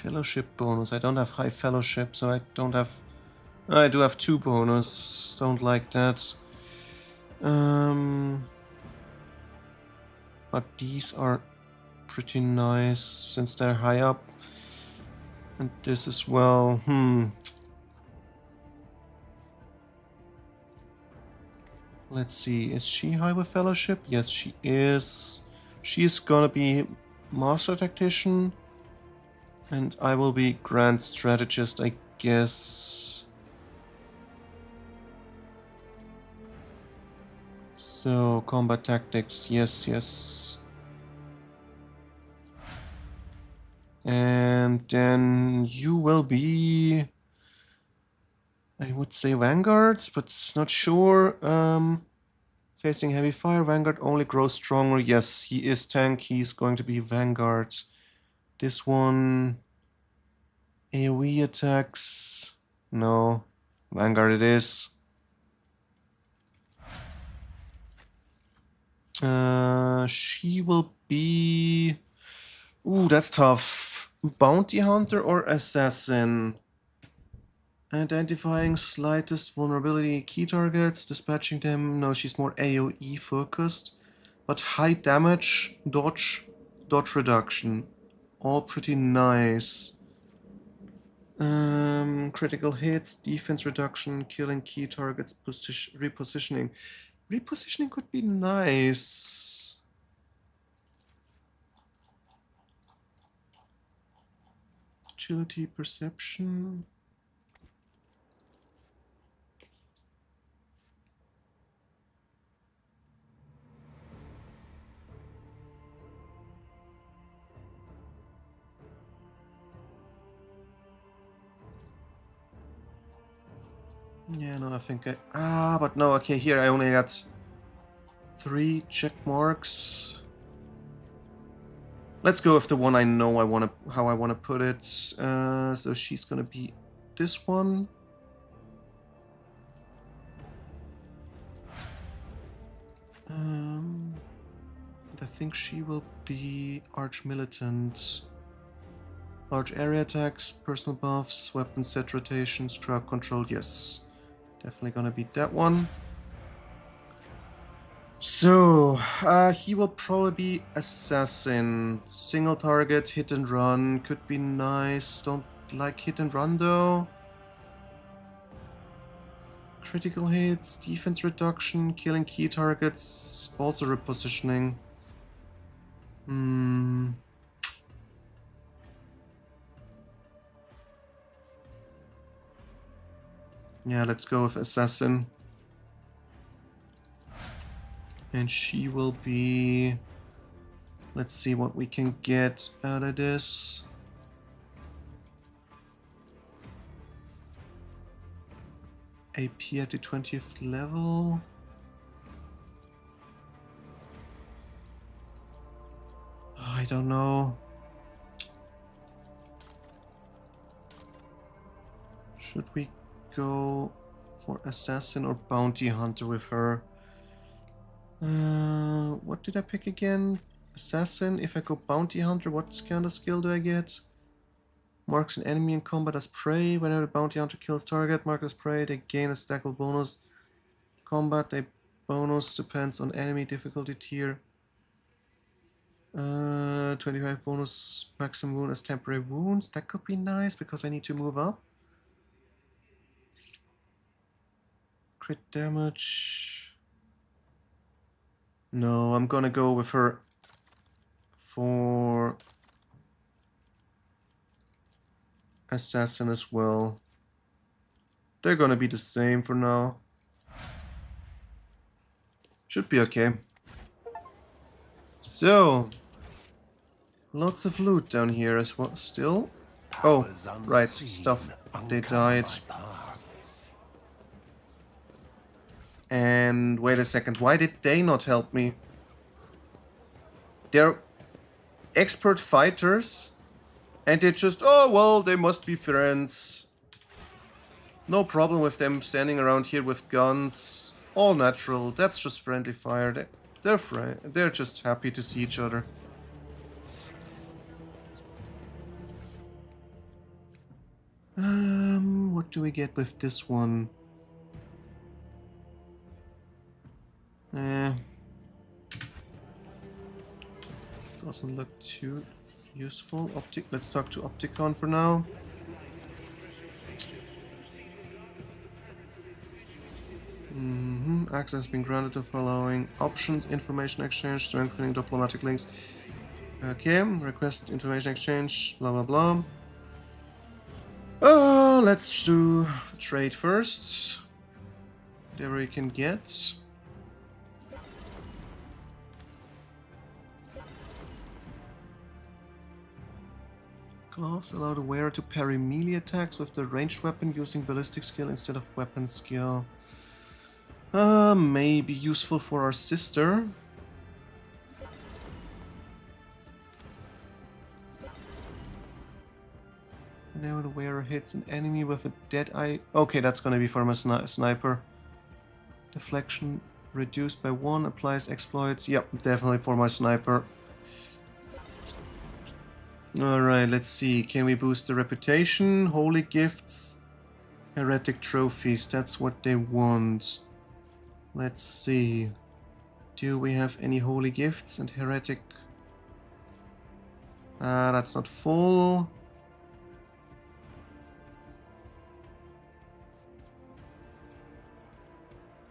Fellowship bonus. I don't have high fellowship, so I don't have. I do have 2 bonus. Don't like that. But these are pretty nice since they're high up. And this as well. Let's see. Is she high with fellowship? Yes, she is. She's gonna be master tactician. And I will be grand strategist, I guess. So, combat tactics, yes. And then you will be, I would say Vanguards, but it's not sure. Facing heavy fire, Vanguard only grows stronger. Yes, he is tank. He's going to be Vanguard. This one, AoE attacks. No, Vanguard it is. She will be... Ooh, that's tough. Bounty Hunter or Assassin? Identifying slightest vulnerability key targets, dispatching them. No, she's more AoE focused. But high damage, dodge reduction. All pretty nice. Critical hits, defense reduction, killing key targets, repositioning. Repositioning could be nice. Agility, perception. Yeah, no, I think I... but no, okay, here I only got 3 check marks. Let's go with the one I know how I wanna put it. So she's gonna be this one. I think she will be Arch Militant. Large area attacks, personal buffs, weapon set rotations, crowd control, yes. Definitely gonna be that one. So, he will probably be Assassin. Single target, hit and run, could be nice. Don't like hit and run though. Critical hits, defense reduction, killing key targets, also repositioning. Yeah, let's go with Assassin. And she will be... Let's see what we can get out of this. AP at the 20th level. Oh, I don't know. Should we go for Assassin or Bounty Hunter with her? What did I pick again? Assassin. If I go Bounty Hunter, what kind of skill do I get? Marks an enemy in combat as prey. Whenever the Bounty Hunter kills target, marked as prey, they gain a stackable bonus. Combat, a bonus depends on enemy difficulty tier. 25 bonus maximum wound as temporary wounds. That could be nice because I need to move up. Crit damage. No, I'm gonna go with her for Assassin as well. They're gonna be the same for now. Should be okay. So, lots of loot down here as well still. Oh, right, stuff. They died. And wait a second, why did they not help me? They're expert fighters, and they just, oh well, they must be friends. No problem with them standing around here with guns. All natural, that's just friendly fire. They're just happy to see each other. What do we get with this one? Doesn't look too useful. Let's talk to Opticon for now. Access has been granted to following options: information exchange, strengthening diplomatic links. Okay, request information exchange, blah blah blah. Let's do trade first. Whatever you can get. Gloves allow the wearer to parry melee attacks with the ranged weapon using ballistic skill instead of weapon skill. May be useful for our sister. Whenever the wearer hits an enemy with a dead eye... Okay, that's gonna be for my sniper. Deflection reduced by 1, applies exploits. Yep, definitely for my sniper. Alright, let's see. Can we boost the reputation? Holy gifts. Heretic trophies. That's what they want. Let's see. Do we have any holy gifts and heretic? That's not full.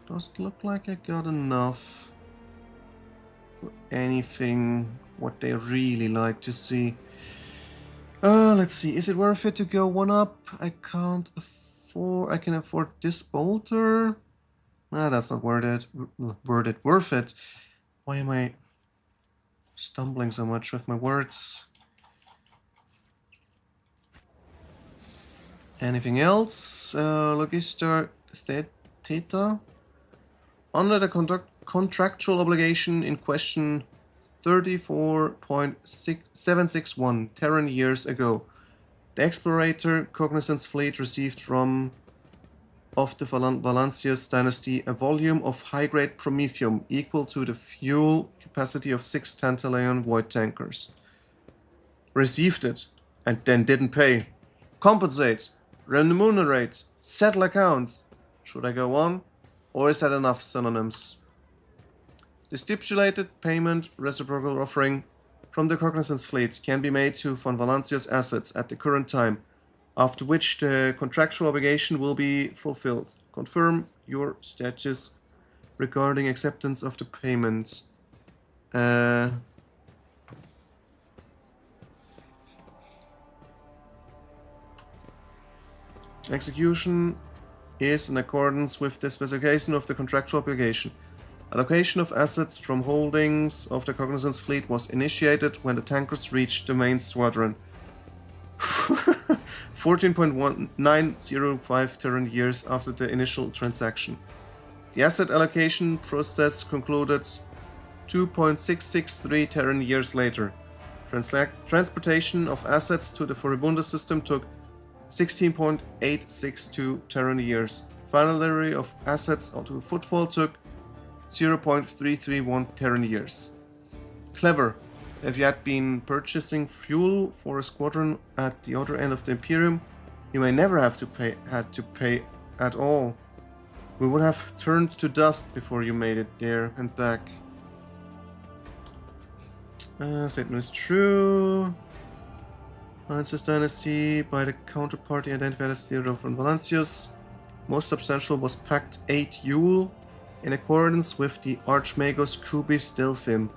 Doesn't look like I got enough for anything what they really like to see. Let's see. Is it worth it to go one up? I can't afford. I can afford this bolter. That's not worth it. Worth it. Why am I stumbling so much with my words? Anything else? Logistar Theta. Under the contractual obligation in question 34.761 Terran years ago, the explorator Cognizant's fleet received from of the Valancius dynasty a volume of high-grade promethium equal to the fuel capacity of 6 Tantalion void tankers. Received it and then didn't pay. Compensate, remunerate, settle accounts. Should I go on? Or is that enough synonyms? The stipulated payment reciprocal offering from the Cognizant's fleet can be made to von Valancius assets at the current time, after which the contractual obligation will be fulfilled. Confirm your status regarding acceptance of the payment. Execution is in accordance with the specification of the contractual obligation. Allocation of assets from holdings of the Cognizant's fleet was initiated when the tankers reached the main squadron. 14.1905 Terran years after the initial transaction. The asset allocation process concluded 2.663 Terran years later. Transportation of assets to the Furibunda system took 16.862 Terran years. Final delivery of assets to Footfall took 0.331 Terran years. Clever. If you had been purchasing fuel for a squadron at the other end of the Imperium, you may never have to pay at all. We would have turned to dust before you made it there and back. Statement is true. Valancius dynasty by the counterparty identified as Theodore von Valancius. Most substantial was Pact 8 Yule, in accordance with the Archmagos Cubis Delphim,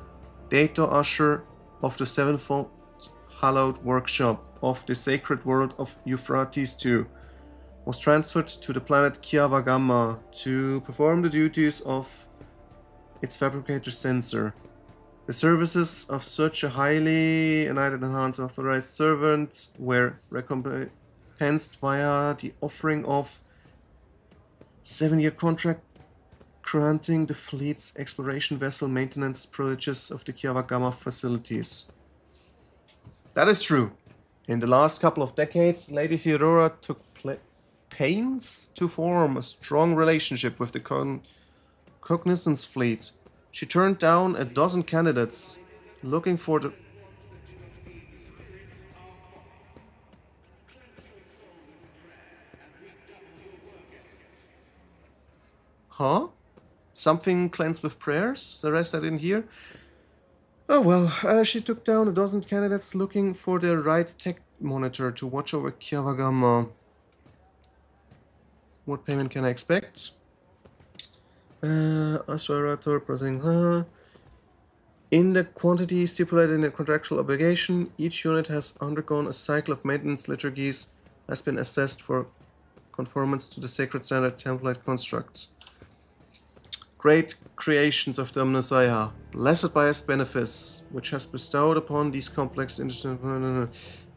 Data Usher of the Sevenfold Hallowed Workshop of the Sacred World of Euphrates II, was transferred to the planet Kiava Gamma to perform the duties of its fabricator sensor. The services of such a highly enhanced authorized servant were recompensed via the offering of 7-year contract granting the fleet's exploration vessel maintenance privileges of the Kiava Gamma facilities. That is true. In the last couple of decades, Lady Theodora took pains to form a strong relationship with the Cognizant's fleet. She turned down a dozen candidates looking for the... Huh? Something cleansed with prayers? The rest I didn't hear. Oh well, she took down a dozen candidates looking for the right tech monitor to watch over Kiava Gamma. What payment can I expect? Accelerator processing. In the quantity stipulated in the contractual obligation, each unit has undergone a cycle of maintenance liturgies, has been assessed for conformance to the sacred standard template construct. Great creations of the Omnissiah, blessed by his benefice, which has bestowed upon these complex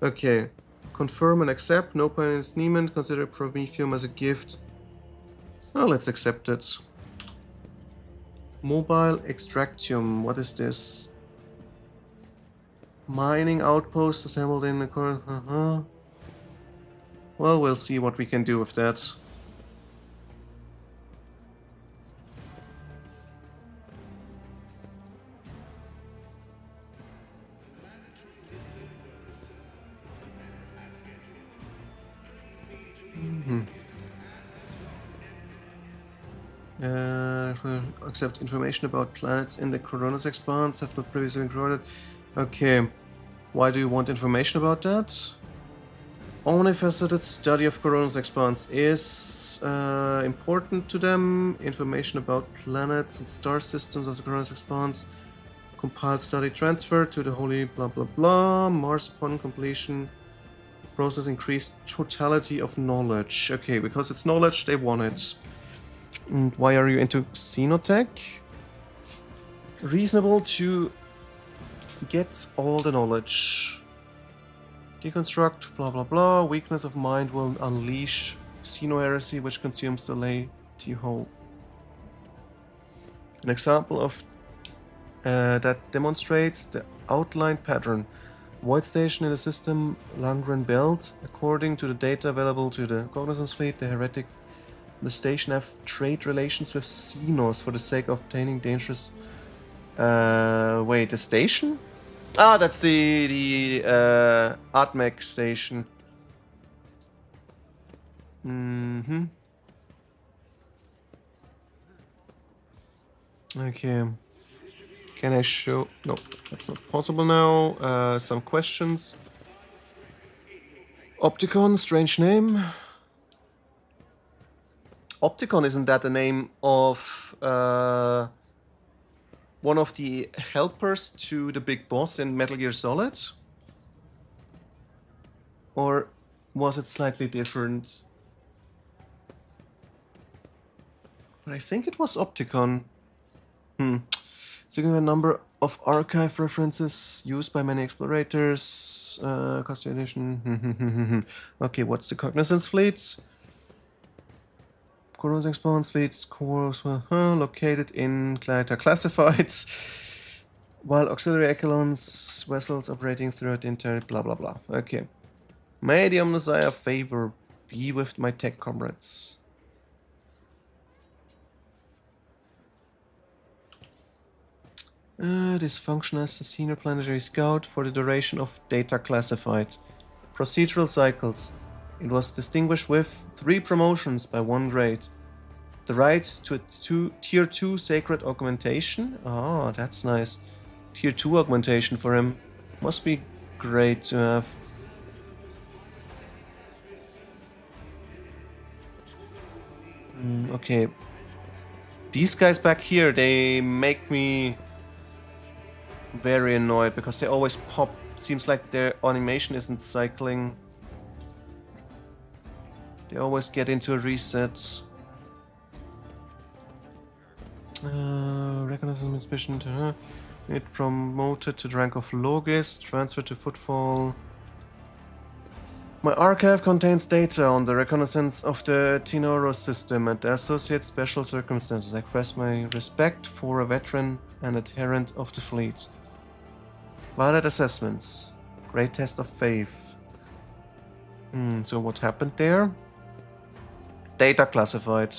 Okay. Confirm and accept. No punishment. Consider Prometheum as a gift. Oh, let's accept it. Mobile Extractium. What is this? Mining outpost assembled in the core. Well, we'll see what we can do with that. Accept information about planets in the Corona's expanse have not previously been recorded. Okay. Why do you want information about that? Omnifaceted study of Corona's expanse is important to them. Information about planets and star systems of the Corona's expanse. Compiled study transferred to the holy blah blah blah. Mars upon completion. Process increased totality of knowledge. Okay, because it's knowledge, they want it. And why are you into xenotech? Reasonable to get all the knowledge. Deconstruct, blah blah blah. Weakness of mind will unleash xenoheresy, which consumes the laity whole. An example of that demonstrates the outline pattern. Void station in the system Langren belt. According to the data available to the Cognizance fleet, the heretic the station have trade relations with Xenos for the sake of obtaining dangerous. Wait, the station? Ah, that's the Atmec station. Okay. Can I show? No, that's not possible now. Some questions. Opticon, strange name. Opticon, isn't that the name of one of the helpers to the big boss in Metal Gear Solid? Or was it slightly different? But I think it was Opticon. Significant number of archive references used by many explorators. Custom edition. Okay, what's the Cognizance fleet? Corona's expanse fleets cores located in Clarita Classifieds, while auxiliary echelons vessels operating throughout the entire blah blah blah. Okay. May the Omnissiah favor be with my tech comrades. This function as a senior planetary scout for the duration of data classified. Procedural cycles. It was distinguished with 3 promotions by 1 grade. The rights to Tier 2 Sacred Augmentation. Ah, that's nice. Tier 2 augmentation for him. Must be great to have. Okay. These guys back here, they make me very annoyed because they always pop. Seems like their animation isn't cycling. They always get into a reset. Reconnaissance inspection. It promoted to the rank of Logist. Transferred to Footfall. My archive contains data on the reconnaissance of the Tinoro system and the associated special circumstances. I express my respect for a veteran and adherent of the fleet. Valid assessments. Great test of faith. So what happened there? Data classified.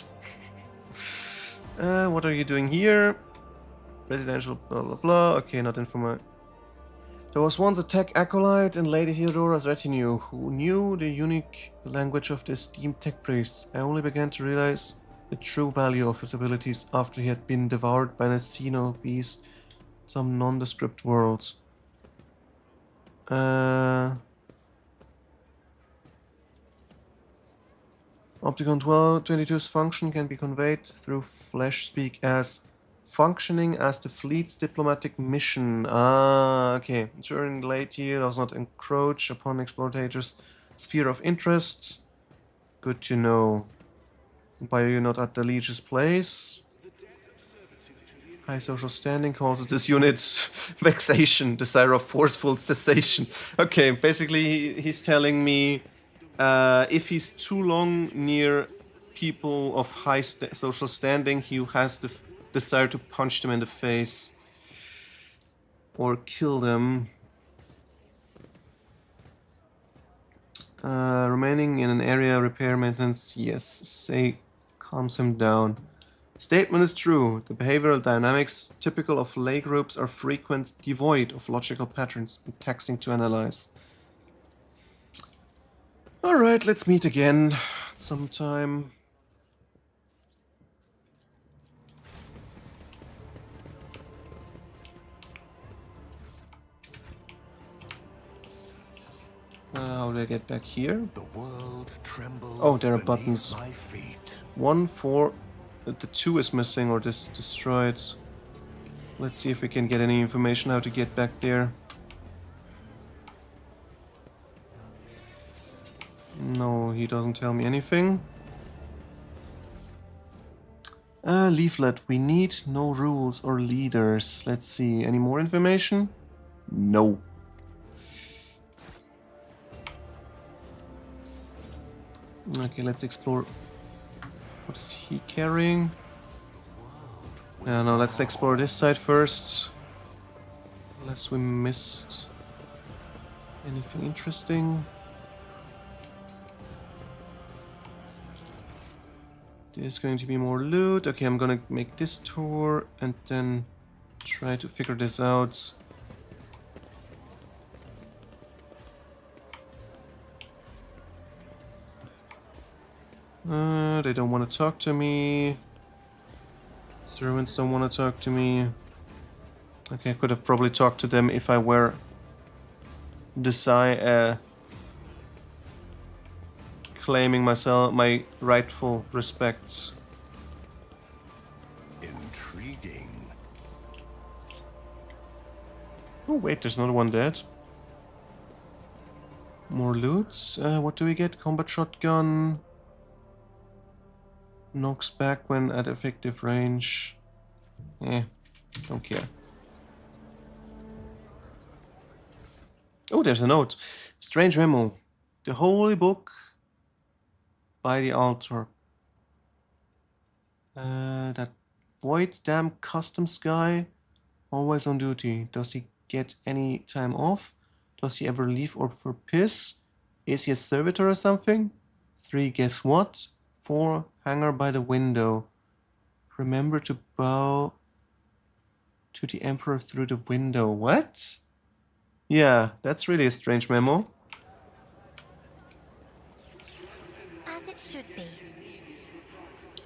What are you doing here? Residential blah blah blah. Okay, not information. There was once a tech acolyte in Lady Theodora's retinue who knew the unique language of the esteemed tech priests. I only began to realize the true value of his abilities after he had been devoured by an Xeno beast, some nondescript world. Opticon 1222's function can be conveyed through flesh speak as functioning as the fleet's diplomatic mission. Ah, okay. During late year, does not encroach upon explorators' sphere of interest. Good to know. Why are you not at the Liege's place? High social standing causes this unit vexation, desire of forceful cessation. Okay, basically he's telling me if he's too long near people of high social standing, he has the desire to punch them in the face or kill them. Remaining in an area, repair, maintenance, yes, say, calms him down. Statement is true. The behavioral dynamics typical of lay groups are frequent, devoid of logical patterns, and taxing to analyze. Alright, let's meet again sometime. How do I get back here? The world trembles. Oh, there are buttons. My feet. 1, 4. The 2 is missing or destroyed. Let's see if we can get any information how to get back there. No, he doesn't tell me anything. Leaflet. We need no rules or leaders. Let's see. Any more information? No. Okay, let's explore. What is he carrying? No, let's explore this side first. Unless we missed anything interesting. There's going to be more loot. Okay, I'm gonna make this tour and then try to figure this out. They don't want to talk to me. Servants don't want to talk to me. Okay, I could have probably talked to them if I were claiming my rightful respects. Intriguing. Oh wait, there's another one dead. More loot. What do we get? Combat shotgun. Knocks back when at effective range. Don't care. Oh, there's a note. Strange memo. The holy book by the altar. That void damn customs guy. Always on duty. Does he get any time off? Does he ever leave or for piss? Is he a servitor or something? 3, guess what? 4, hanger by the window. Remember to bow to the Emperor through the window. What? Yeah, that's really a strange memo. As it should be.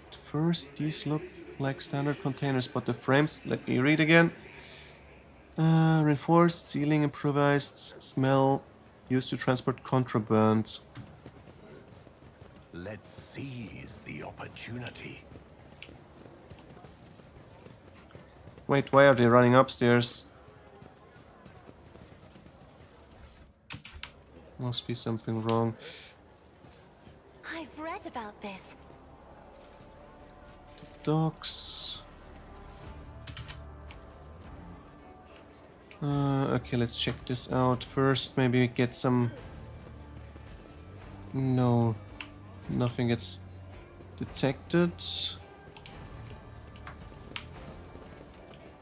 At first, these look like standard containers, but the frames, let me read again. Reinforced, ceiling improvised, smell, used to transport contraband. Let's seize the opportunity. Wait, why are they running upstairs? Must be something wrong. I've read about this. Docks. Okay, let's check this out first. Maybe we get some. No, nothing gets detected.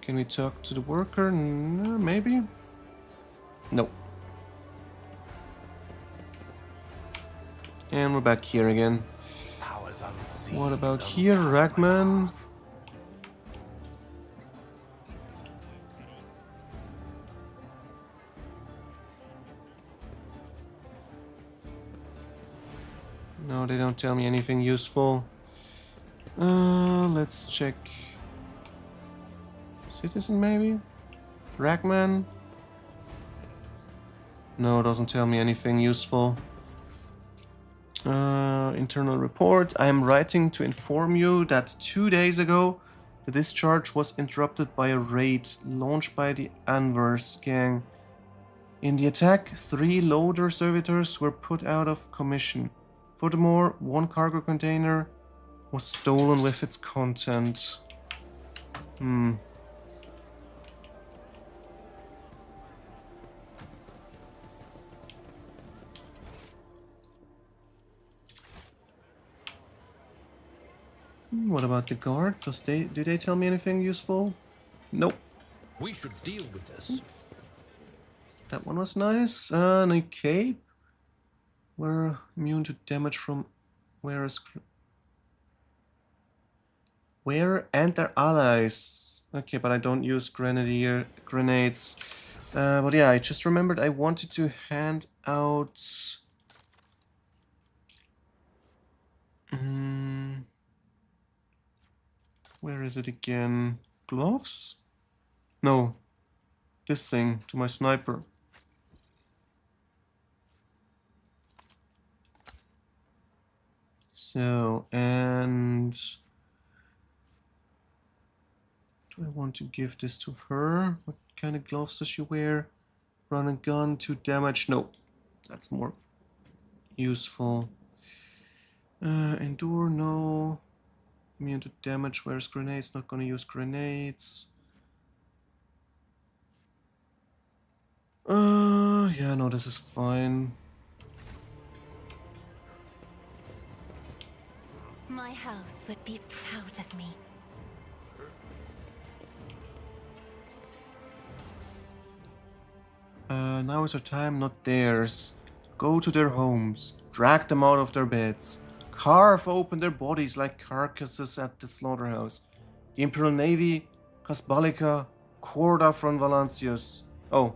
Can we talk to the worker? No, maybe? No. And we're back here again. What about here, Ragman? No, they don't tell me anything useful. Let's check. Citizen, maybe? Ragman? No, doesn't tell me anything useful. Internal report. I am writing to inform you that 2 days ago, the discharge was interrupted by a raid launched by the Anvers gang. In the attack, 3 loader servitors were put out of commission. Furthermore, 1 cargo container was stolen with its content. what about the guard? Do they tell me anything useful? Nope. We should deal with this. That one was nice. No cape. We're immune to damage from where and their allies. Okay, but I don't use grenadier grenades. But yeah, I just remembered I wanted to hand out. Where is it again? Gloves? No, this thing to my sniper. So, and do I want to give this to her? What kind of gloves does she wear? Run and gun, 2 damage. No, that's more useful. Endure, no. Immune to damage, where's grenades? Not gonna use grenades. Yeah, no, this is fine. My house would be proud of me. Now is our time, not theirs. Go to their homes, drag them out of their beds, carve open their bodies like carcasses at the slaughterhouse. The Imperial Navy, Casbalica, Corda from Valancius. Oh.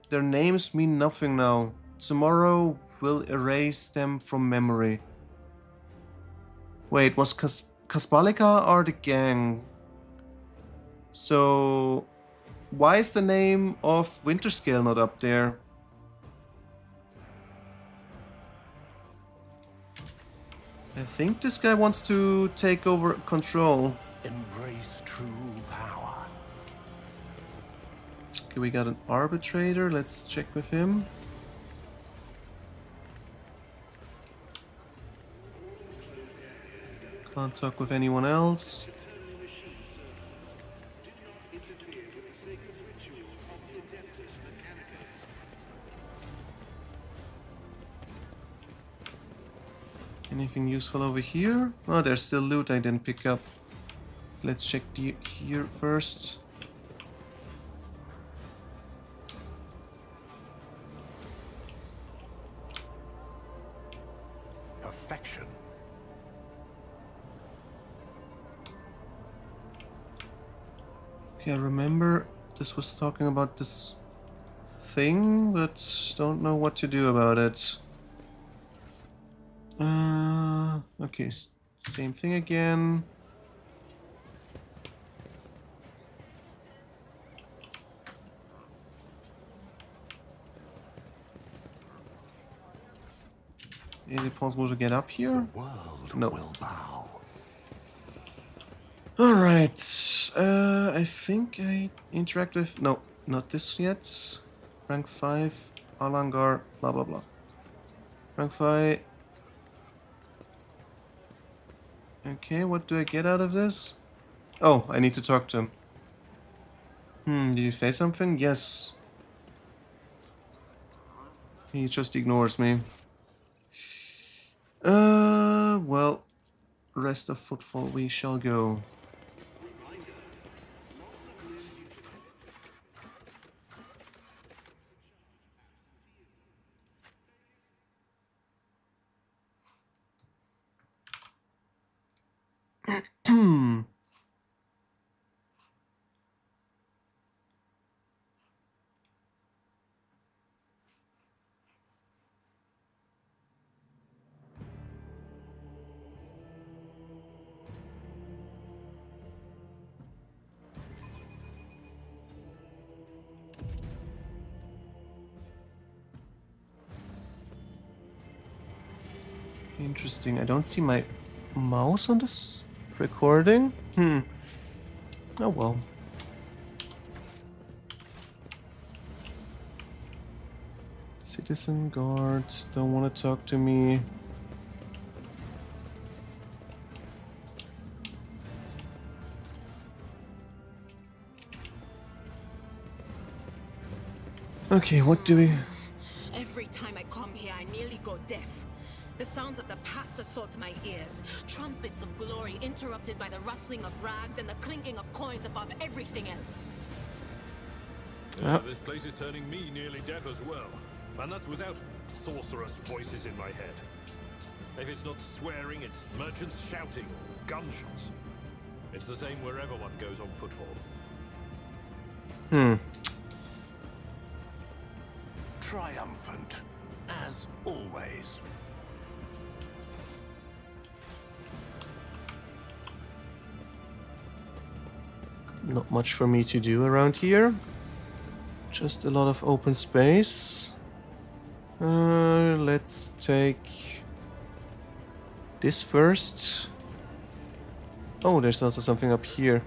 Their names mean nothing now. Tomorrow will erase them from memory. Wait, was Casbalica or the gang? So, why is the name of Winterscale not up there? I think this guy wants to take over control. Embrace true power. Okay, we got an arbitrator. Let's check with him. Can't talk with anyone else. Anything useful over here? Oh, there's still loot I didn't pick up. Let's check here first. Perfection. Okay, I remember this was talking about this thing, but don't know what to do about it. Okay, same thing again. Is it possible to get up here? No. Will bow. Alright, I think I interact with... No, not this yet. Rank 5, Alangar, blah blah blah. Rank 5. Okay, what do I get out of this? Oh, I need to talk to him. Did you say something? Yes. He just ignores me. Well, rest of footfall we shall go. Interesting. I don't see my mouse on this recording. Oh well. Citizen guards don't want to talk to me. Okay, what do we... Every time I come here, I nearly go deaf. The sounds of the past assault my ears. Trumpets of glory interrupted by the rustling of rags and the clinking of coins above everything else. This place is turning me nearly deaf as well. And that's without sorcerous voices in my head. If it's not swearing, it's merchants shouting or gunshots. It's the same wherever one goes on footfall. Triumphant, as always. Not much for me to do around here. Just a lot of open space. Let's take this first. Oh, there's also something up here.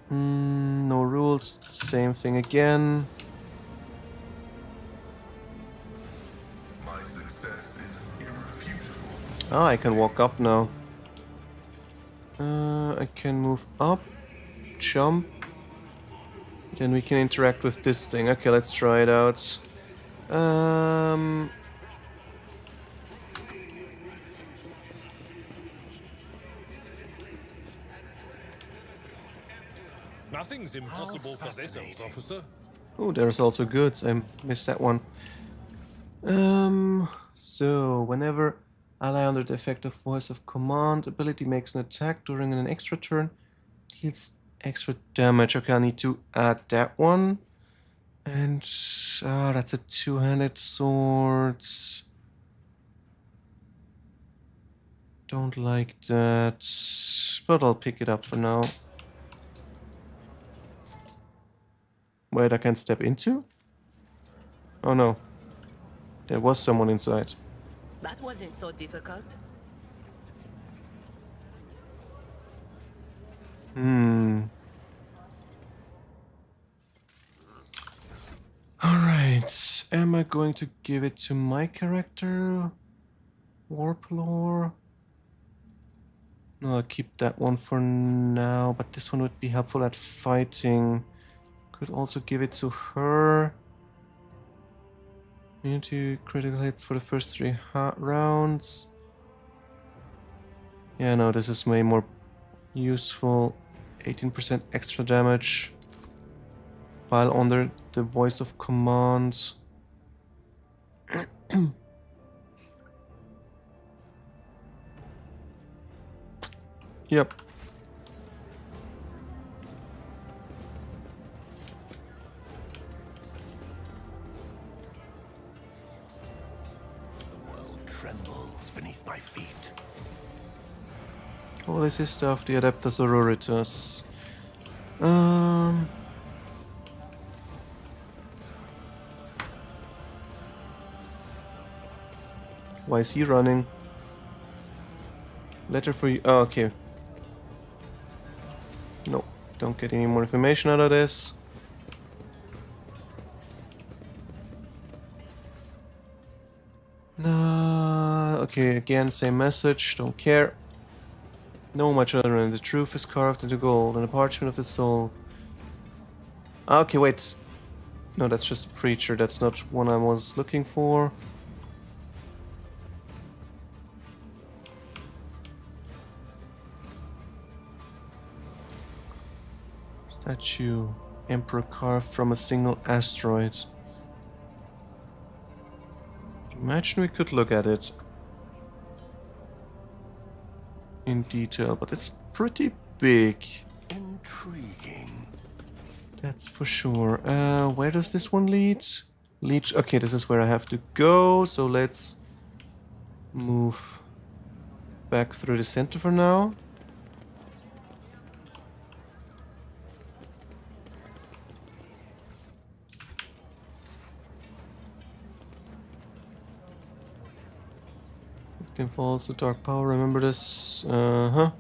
No rules, same thing again. My success is irrefutable. Ah, I can walk up now. I can move up, jump. Then we can interact with this thing. Okay, let's try it out. Nothing's impossible for this old officer. Oh, there's also goods. I missed that one. So whenever ally under the effect of voice of command ability makes an attack during an extra turn, deals extra damage. Okay, I need to add that one. And that's a two-handed sword. Don't like that, but I'll pick it up for now. Wait, I can step into? Oh no. There was someone inside. That wasn't so difficult. Alright. Am I going to give it to my character? Warp lore? No, I'll keep that one for now, but this one would be helpful at fighting. Could also give it to her. Immune to critical hits for the first 3 rounds. Yeah, no, this is way more useful. 18% extra damage while under the voice of command. Yep. The world trembles beneath my feet. Oh, this is stuff, the Adeptus Auroritus. Why is he running? Letter for you. Oh, okay. No, don't get any more information out of this. No. Okay, again, same message. Don't care. No, my children, the truth is carved into gold, and the parchment of the soul. Okay, wait. No, that's just a preacher. That's not one I was looking for. Statue. Emperor carved from a single asteroid. Imagine we could look at it in detail, but it's pretty big. Intriguing. That's for sure. Where does this one lead? Okay, this is where I have to go, so let's move back through the center for now. Victim falls to dark power, remember this? And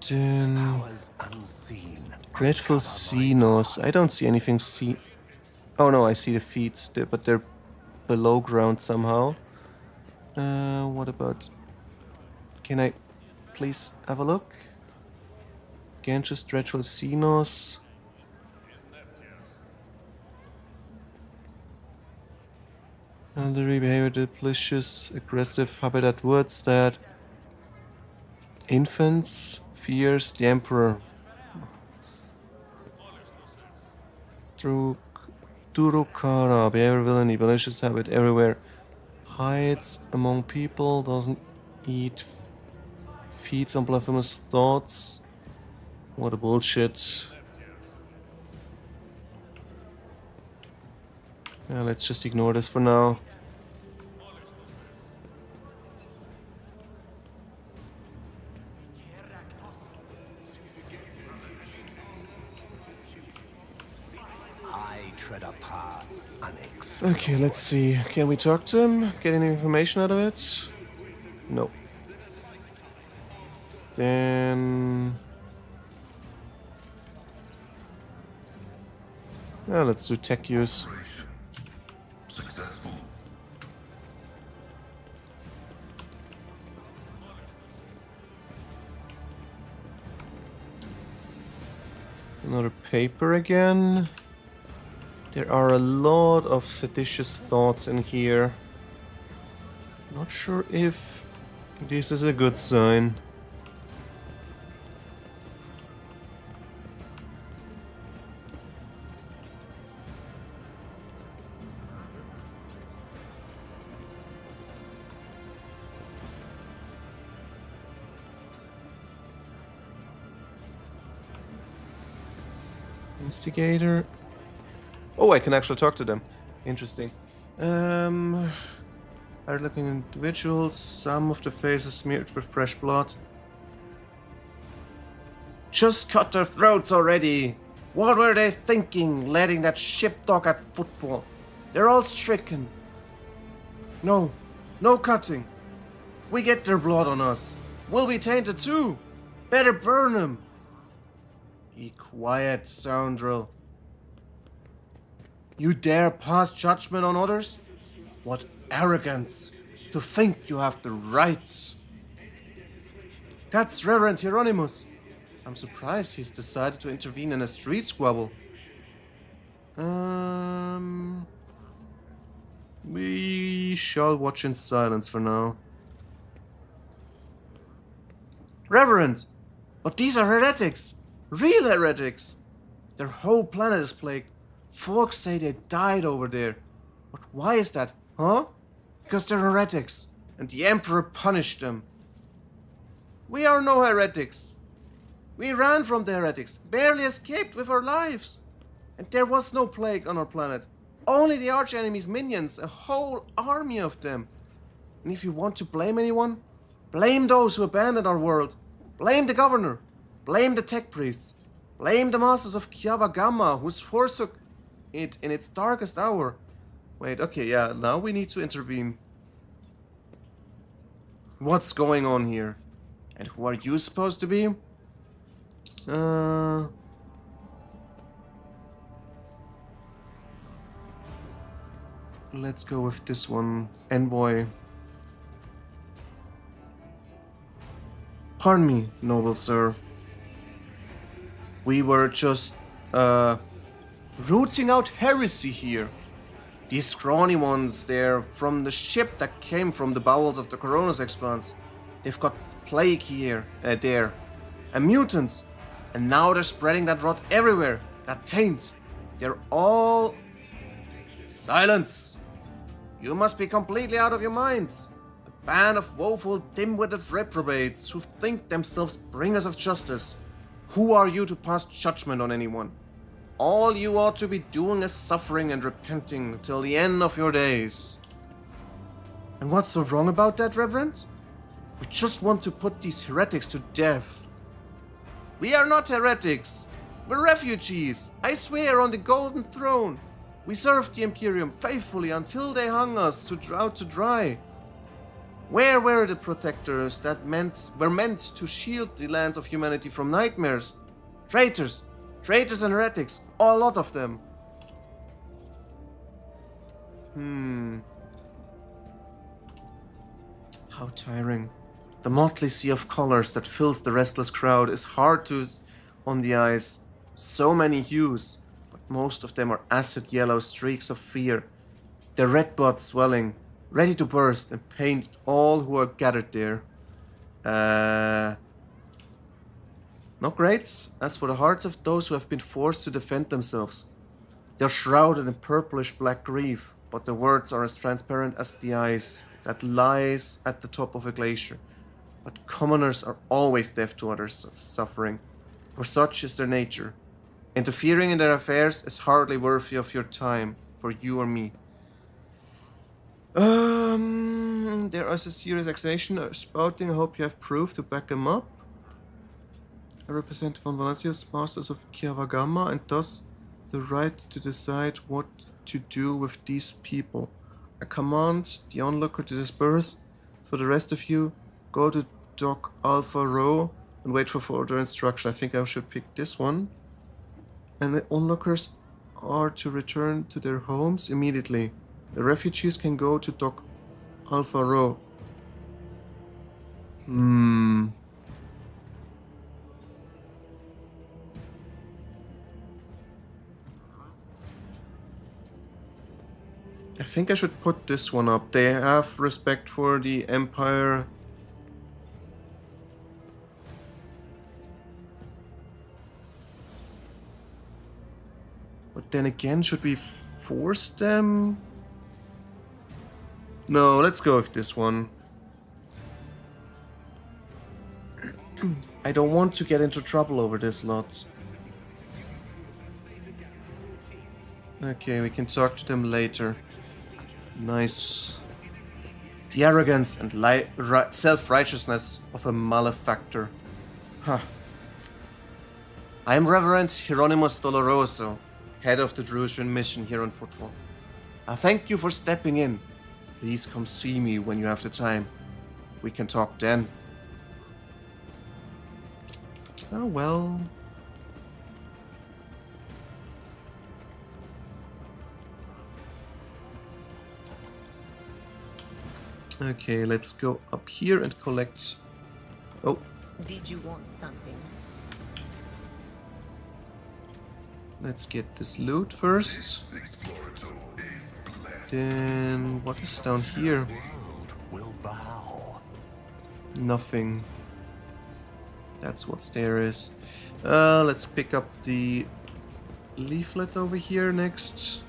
then... Powers unseen. Dreadful Xenos. I don't see anything Oh no, I see the feet, but they're below ground somehow. What about... Can I please have a look? Again, just Dreadful Xenos. Elderly behavior, delicious, aggressive habitat woods that infants fears the emperor. Durukara, behavior villainy, malicious habit everywhere. Hides among people, doesn't eat, feeds on blasphemous thoughts. What a bullshit. Yeah, let's just ignore this for now. I tread a path unexplored. Okay, let's see. Can we talk to him? Get any information out of it? No. Then... yeah, let's do tech use. Operation successful. Another paper again. There are a lot of seditious thoughts in here. Not sure if this is a good sign. Instigator. Oh, I can actually talk to them. Interesting. Are looking individuals. Some of the faces smeared with fresh blood. Just cut their throats already! What were they thinking, letting that shipdog at football? They're all stricken. No, no cutting. We get their blood on us. We'll be tainted too. Better burn them. Be quiet, scoundrel. You dare pass judgment on others? What arrogance to think you have the rights. That's Reverend Hieronymus. I'm surprised he's decided to intervene in a street squabble. We shall watch in silence for now. Reverend! But these are heretics! Real heretics! Their whole planet is plagued. Folks say they died over there. But why is that, huh? Because they're heretics, and the Emperor punished them. We are no heretics. We ran from the heretics, barely escaped with our lives. And there was no plague on our planet. Only the archenemy's minions, a whole army of them. And if you want to blame anyone, blame those who abandoned our world. Blame the governor. Blame the tech priests. Blame the masters of Kiava Gamma, who forsook it in its darkest hour. Wait, okay, yeah, now we need to intervene. What's going on here? And who are you supposed to be? Let's go with this one. Envoy. Pardon me, noble sir. We were just, rooting out heresy here. These scrawny ones, they're from the ship that came from the bowels of the Corona's expanse. They've got plague here, there, and mutants. And now they're spreading that rot everywhere, that taint. They're all... Silence! You must be completely out of your minds. A band of woeful, dim-witted reprobates who think themselves bringers of justice. Who are you to pass judgment on anyone? All you ought to be doing is suffering and repenting till the end of your days. And what's so wrong about that, Reverend? We just want to put these heretics to death. We are not heretics. We're refugees. I swear on the Golden Throne. We served the Imperium faithfully until they hung us out to dry. Where were the protectors that were meant to shield the lands of humanity from nightmares? Traitors. Traitors and heretics. A lot of them. How tiring. The motley sea of colors that fills the restless crowd is hard on the eyes. So many hues, but most of them are acid yellow streaks of fear. the red buds swelling, ready to burst and paint all who are gathered there. Not great. As for the hearts of those who have been forced to defend themselves, they're shrouded in purplish black grief, but the words are as transparent as the ice that lies at the top of a glacier. But commoners are always deaf to others' suffering, for such is their nature. Interfering in their affairs is hardly worthy of your time, for you or me. There is a serious accusation spouting. I hope you have proof to back them up. I represent von Valencia's masters of Kiavagama and thus the right to decide what to do with these people. I command the onlooker to disperse. For the rest of you, go to Dock Alpha Row and wait for further instruction. I think I should pick this one. And the onlookers are to return to their homes immediately. The refugees can go to Dock Alpha Row. I think I should put this one up. They have respect for the Empire. But then again, should we force them? No, let's go with this one. I don't want to get into trouble over this lot. Okay, we can talk to them later. Nice. The arrogance and self-righteousness of a malefactor. Huh. I am Reverend Hieronymus Doloroso, head of the Drusian mission here on Footfall. I thank you for stepping in. Please come see me when you have the time. We can talk then. Oh well. Okay, let's go up here and collect... Oh. Did you want something? Let's get this loot first. Then what is down here? Nothing. That's what there is. Let's pick up the leaflet over here next.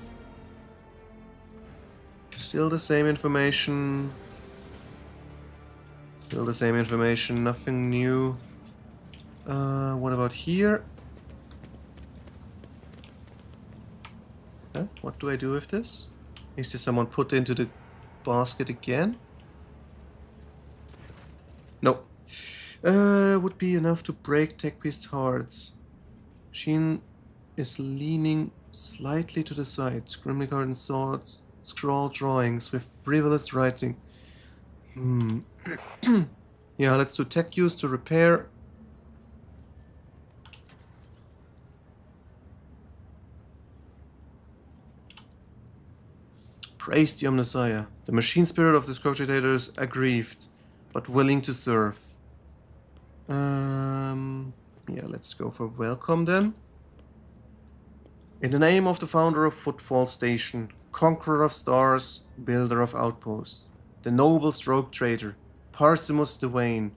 Still the same information. Still the same information, nothing new. What about here? What do I do with this? Is this someone put into the basket again? No. Would be enough to break Techbeast's hearts. Sheen is leaning slightly to the side. Grimly garden swords, scroll drawings with frivolous writing. Yeah, let's do tech use to repair. Praise the Omnissiah. The machine spirit of the cogitators aggrieved, but willing to serve. Yeah, let's go for welcome then. In the name of the founder of Footfall Station, conqueror of stars, builder of outposts, the noble stroke trader, Parsimus the Vain,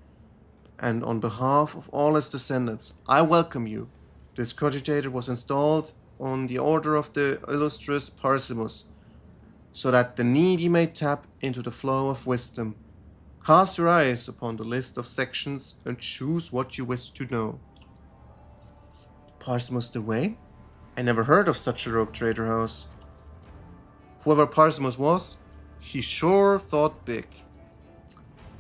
and on behalf of all his descendants, I welcome you. This cogitator was installed on the order of the illustrious Parsimus, so that the needy may tap into the flow of wisdom. Cast your eyes upon the list of sections and choose what you wish to know. Parsimus the Vain? I never heard of such a rogue trader house. Whoever Parsimus was, he sure thought big.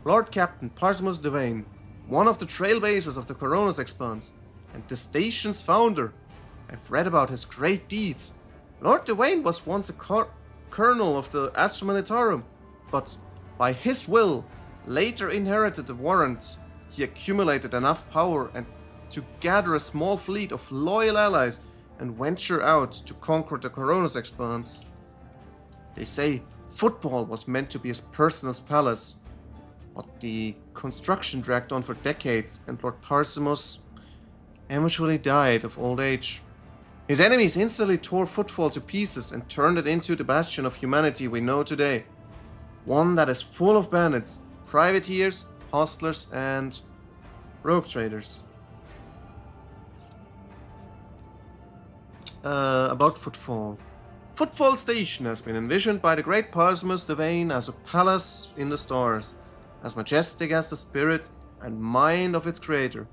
Lord Captain Parsimus the Vain, one of the trailblazers of the Coronas Expanse, and the station's founder. I've read about his great deeds. Lord Devain was once a colonel of the Astra Militarum, but by his will, later inherited the warrant. He accumulated enough power and to gather a small fleet of loyal allies and venture out to conquer the Coronas Expanse. They say Footfall was meant to be his personal palace, but the construction dragged on for decades and Lord Parsimus eventually died of old age. His enemies instantly tore Footfall to pieces and turned it into the bastion of humanity we know today. One that is full of bandits, privateers, hustlers, and rogue traders. About Footfall. Footfall Station has been envisioned by the great Parzimus Devane as a palace in the stars, as majestic as the spirit and mind of its creator.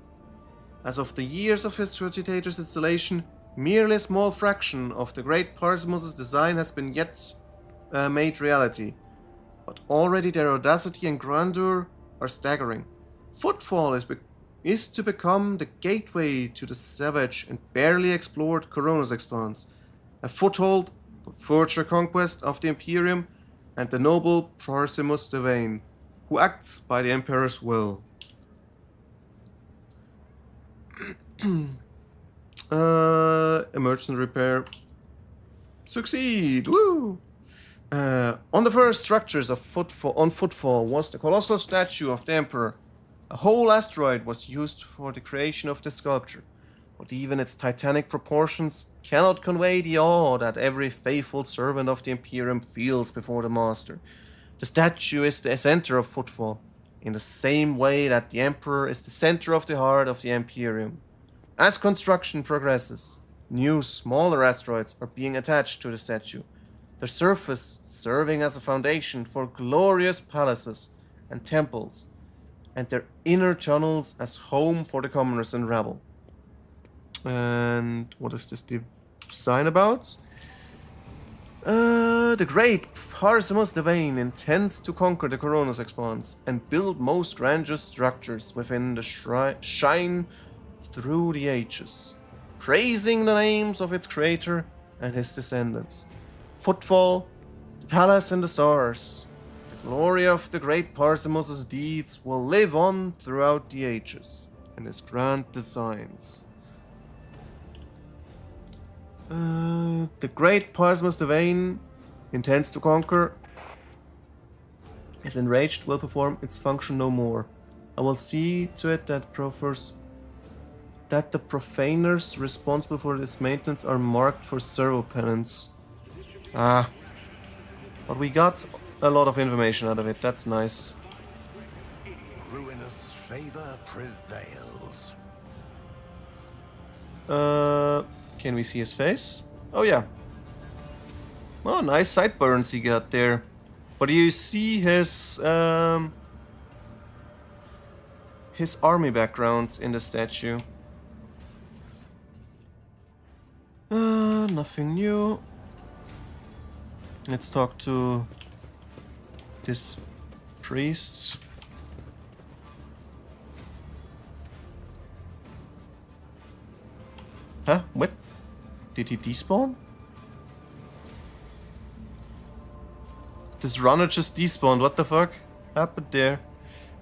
As of the years of his Agitator's installation, merely a small fraction of the great Parzimus' design has been yet made reality, but already their audacity and grandeur are staggering. Footfall is to become the gateway to the savage and barely explored Corona's expanse, a foothold for future conquest of the Imperium and the noble Parzimus Devane, who acts by the Emperor's will. Emergency repair. Succeed! Woo! On the first structures of Footfall was the colossal statue of the Emperor. A whole asteroid was used for the creation of the sculpture, but even its titanic proportions cannot convey the awe that every faithful servant of the Imperium feels before the Master. The statue is the center of Footfall, in the same way that the Emperor is the center of the heart of the Imperium. As construction progresses, new, smaller asteroids are being attached to the statue, their surface serving as a foundation for glorious palaces and temples, and their inner tunnels as home for the commoners and rabble. And what is this sign about? The great Parzimus Devane intends to conquer the Corona's expanse and build most grandiose structures within the shine through the ages, praising the names of its creator and his descendants. Footfall, the palace in the stars, the glory of the great Parzimus' deeds will live on throughout the ages in his grand designs. The great Parzimus Devane intends to conquer, is enraged, will perform its function no more. I will see to it that the profaners responsible for its maintenance are marked for servo penance. Ah. But we got a lot of information out of it, that's nice. Ruinous favor prevails. Can we see his face? Oh yeah. Oh, nice sideburns he got there. But do you see his army background in the statue? Nothing new. Let's talk to this priest. Huh? What? Did he despawn? This runner just despawned, what the fuck happened there?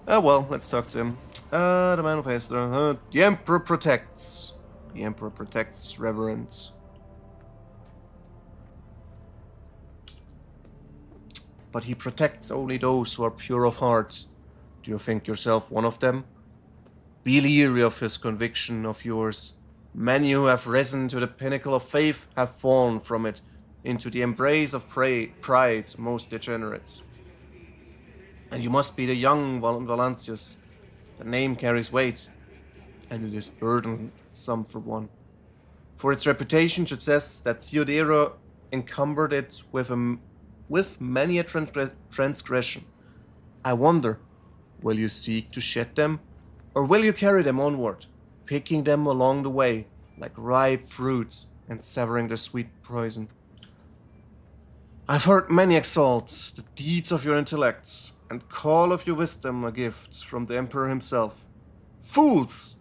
Oh well, let's talk to him. The man of Hester. The Emperor protects. The Emperor protects, Reverend. But he protects only those who are pure of heart. Do you think yourself one of them? Be leery of his conviction of yours. Many who have risen to the pinnacle of faith have fallen from it into the embrace of pride, most degenerate. And you must be the young Valancius. The name carries weight, and it is burdensome for one. For its reputation suggests that Theodora encumbered it with many a transgression. I wonder, will you seek to shed them, or will you carry them onward, picking them along the way, like ripe fruits, and severing their sweet poison? I've heard many exalt the deeds of your intellects, and call of your wisdom a gift from the Emperor himself. Fools!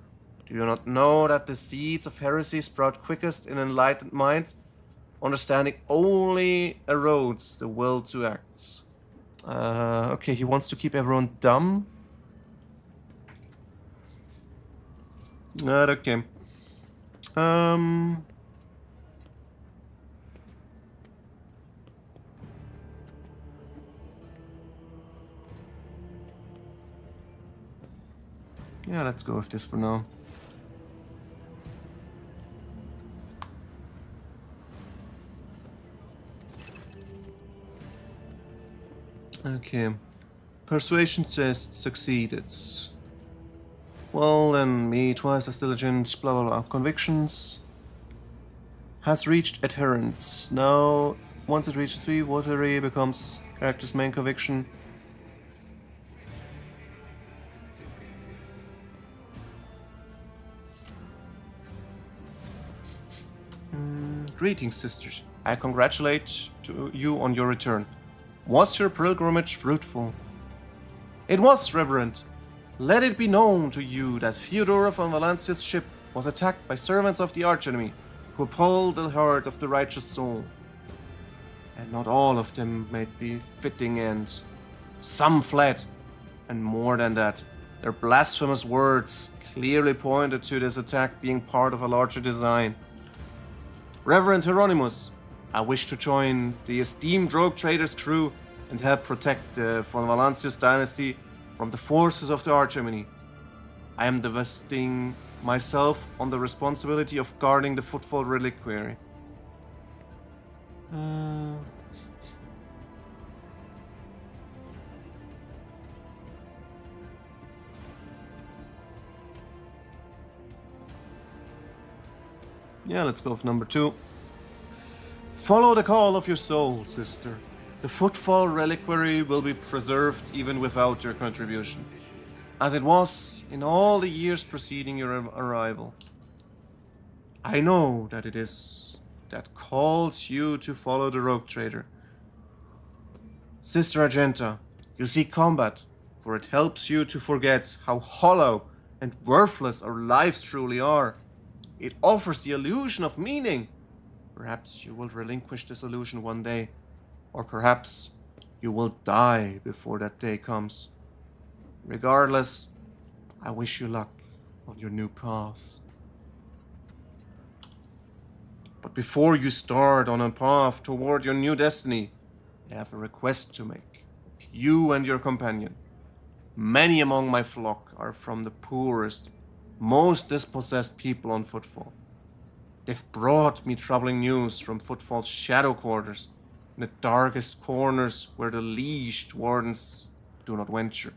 Do you not know that the seeds of heresy sprout quickest in an enlightened mind? Understanding only erodes the will to act. Okay, he wants to keep everyone dumb. Okay. Yeah, let's go with this for now. Okay. Persuasion test succeeded. Well, then, me twice as diligent, blah blah blah. Convictions. Has reached adherence. Now, once it reaches 3, watery becomes character's main conviction. Greetings, sisters. I congratulate you on your return. Was your pilgrimage fruitful? It was, Reverend. Let it be known to you that Theodora von Valancia's ship was attacked by servants of the archenemy, who pulled the heart of the righteous soul. And not all of them made the fitting end. Some fled, and more than that, their blasphemous words clearly pointed to this attack being part of a larger design. Reverend Hieronymus, I wish to join the esteemed rogue trader's crew and help protect the von Valancius dynasty from the forces of the archenemy. I am divesting myself on the responsibility of guarding the footfall reliquary. Yeah, let's go with number 2. Follow the call of your soul, sister. The footfall reliquary will be preserved even without your contribution, as it was in all the years preceding your arrival. I know that it is that calls you to follow the rogue trader. Sister Argenta, you seek combat, for it helps you to forget how hollow and worthless our lives truly are. It offers the illusion of meaning. Perhaps you will relinquish this illusion one day, or perhaps you will die before that day comes. Regardless, I wish you luck on your new path. But before you start on a path toward your new destiny, I have a request to make of you and your companion. Many among my flock are from the poorest, most dispossessed people on Footfall. They've brought me troubling news from Footfall's shadow quarters, in the darkest corners where the leashed wardens do not venture.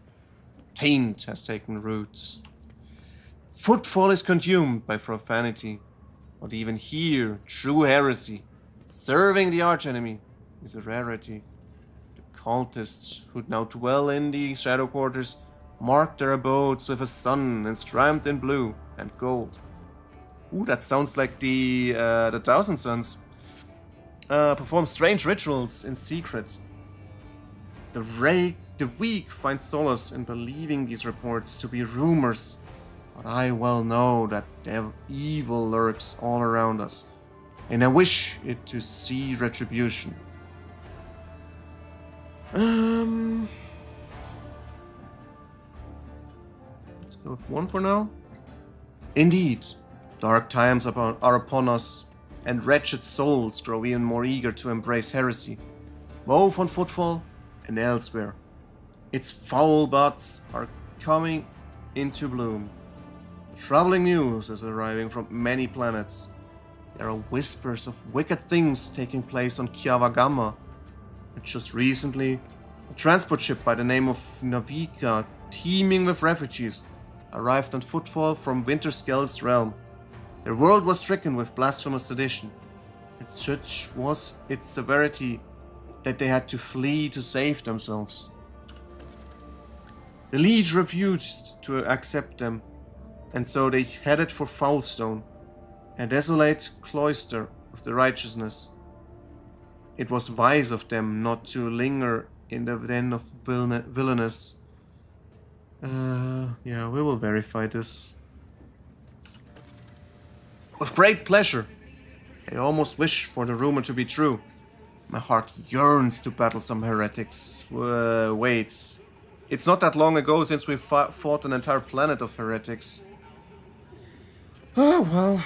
Taint has taken roots. Footfall is consumed by profanity, but even here, true heresy, serving the archenemy, is a rarity. The cultists who now dwell in the shadow quarters mark their abodes with a sun enshrined in blue and gold. Ooh, that sounds like the Thousand Suns. Perform strange rituals in secret. The weak find solace in believing these reports to be rumors, but I well know that evil lurks all around us, and I wish it to see retribution. Let's go with 1 for now. Indeed, dark times are upon us, and wretched souls grow even more eager to embrace heresy, both on Footfall and elsewhere. Its foul buds are coming into bloom. Troubling news is arriving from many planets. There are whispers of wicked things taking place on Kiava Gamma. And just recently, a transport ship by the name of Navika, teeming with refugees, arrived on Footfall from Winterskel's realm. Their world was stricken with blasphemous sedition, and such was its severity that they had to flee to save themselves. The Liege refused to accept them, and so they headed for Foulstone, a desolate cloister of the righteousness. It was wise of them not to linger in the den of villainous. Yeah, we will verify this. With great pleasure. I almost wish for the rumor to be true. My heart yearns to battle some heretics. Wait. It's not that long ago since we fought an entire planet of heretics. Oh, well.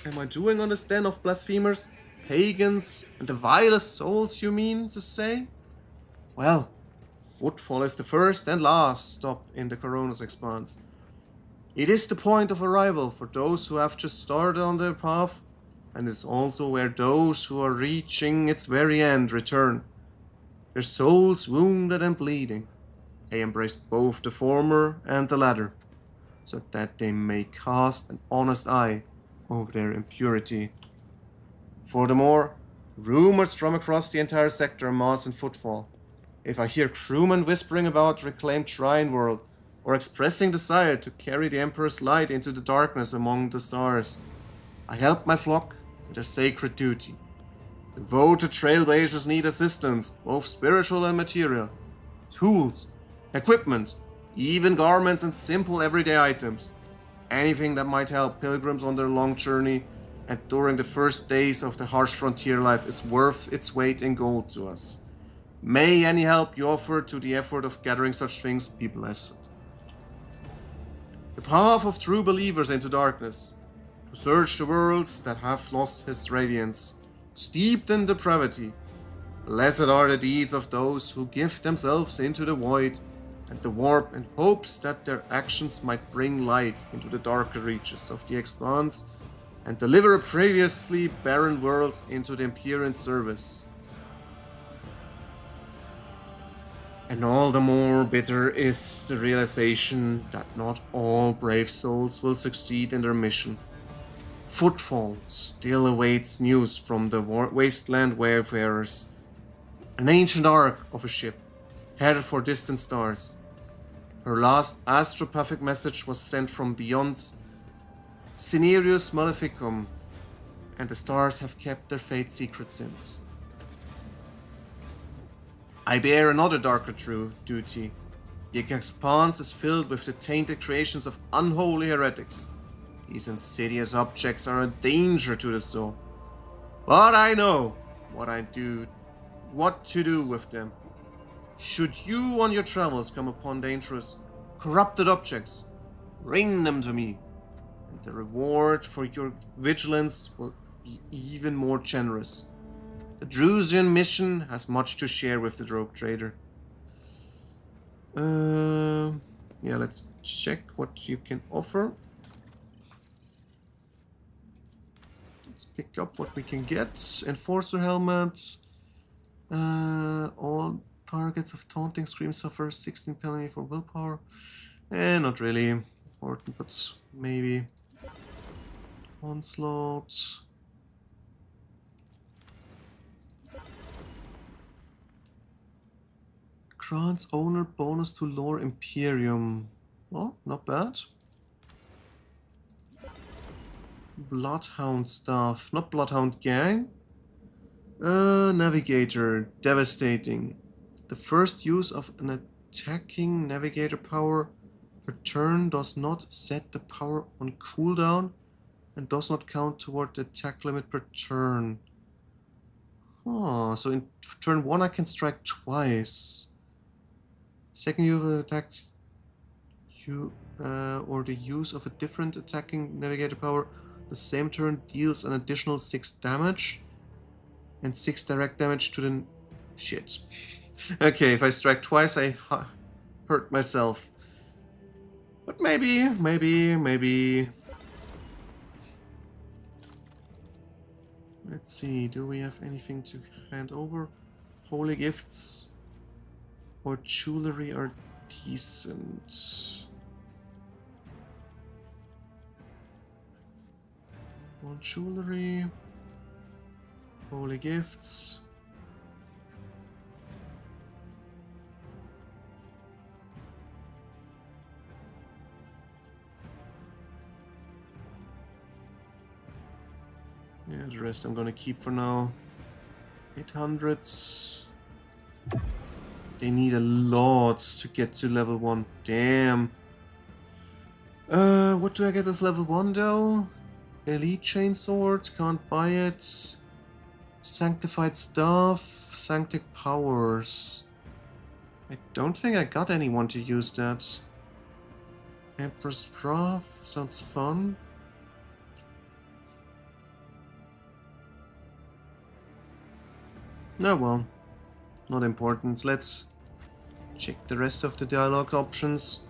Am I doing on this den of blasphemers? Pagans and the vilest souls, you mean to say? Well, Footfall is the first and last stop in the Corona's expanse. It is the point of arrival for those who have just started on their path, and it's also where those who are reaching its very end return, their souls wounded and bleeding. I embraced both the former and the latter, so that they may cast an honest eye over their impurity. Furthermore, rumors from across the entire sector amass in footfall. If I hear crewmen whispering about reclaimed Shrine World, or expressing desire to carry the Emperor's light into the darkness among the stars, I help my flock in their sacred duty. Devoted trailblazers need assistance, both spiritual and material. Tools, equipment, even garments and simple everyday items. Anything that might help pilgrims on their long journey and during the first days of the harsh frontier life is worth its weight in gold to us. May any help you offer to the effort of gathering such things be blessed. The path of true believers into darkness, to search the worlds that have lost his radiance, steeped in depravity. Blessed are the deeds of those who give themselves into the void and the warp in hopes that their actions might bring light into the darker reaches of the expanse and deliver a previously barren world into the Empyrean service. And all the more bitter is the realization that not all brave souls will succeed in their mission. Footfall still awaits news from the wasteland wayfarers. An ancient ark of a ship, headed for distant stars. Her last astropathic message was sent from beyond Cinereus Maleficum, and the stars have kept their fate secret since. I bear another darker true duty. The expanse is filled with the tainted creations of unholy heretics. These insidious objects are a danger to the soul. But I know what to do with them. Should you on your travels come upon dangerous, corrupted objects, bring them to me, and the reward for your vigilance will be even more generous. The Drusian mission has much to share with the rogue trader. Yeah, let's check what you can offer. Let's pick up what we can get. Enforcer helmet. All targets of taunting scream suffer 16 penalty for willpower. Not really important, but maybe. Onslaught. Grants owner bonus to lore Imperium. Oh, not bad. Bloodhound staff. Not Bloodhound Gang. Navigator. Devastating. The first use of an attacking navigator power per turn does not set the power on cooldown and does not count toward the attack limit per turn. So in turn 1 I can strike twice. Second use of attack or the use of a different attacking navigator power the same turn deals an additional 6 damage and 6 direct damage to the shit. Okay, if I strike twice I hurt myself. But maybe. Let's see, do we have anything to hand over? Holy gifts or jewelry are decent. More jewelry, holy gifts. Yeah, the rest I'm gonna keep for now. 800. They need a lot to get to level 1. Damn. What do I get with level 1 though? Elite Chainsword, can't buy it. Sanctified Staff, Sanctic Powers. I don't think I got anyone to use that. Emperor's Wrath, sounds fun. Oh well, not important. Let's check the rest of the dialogue options.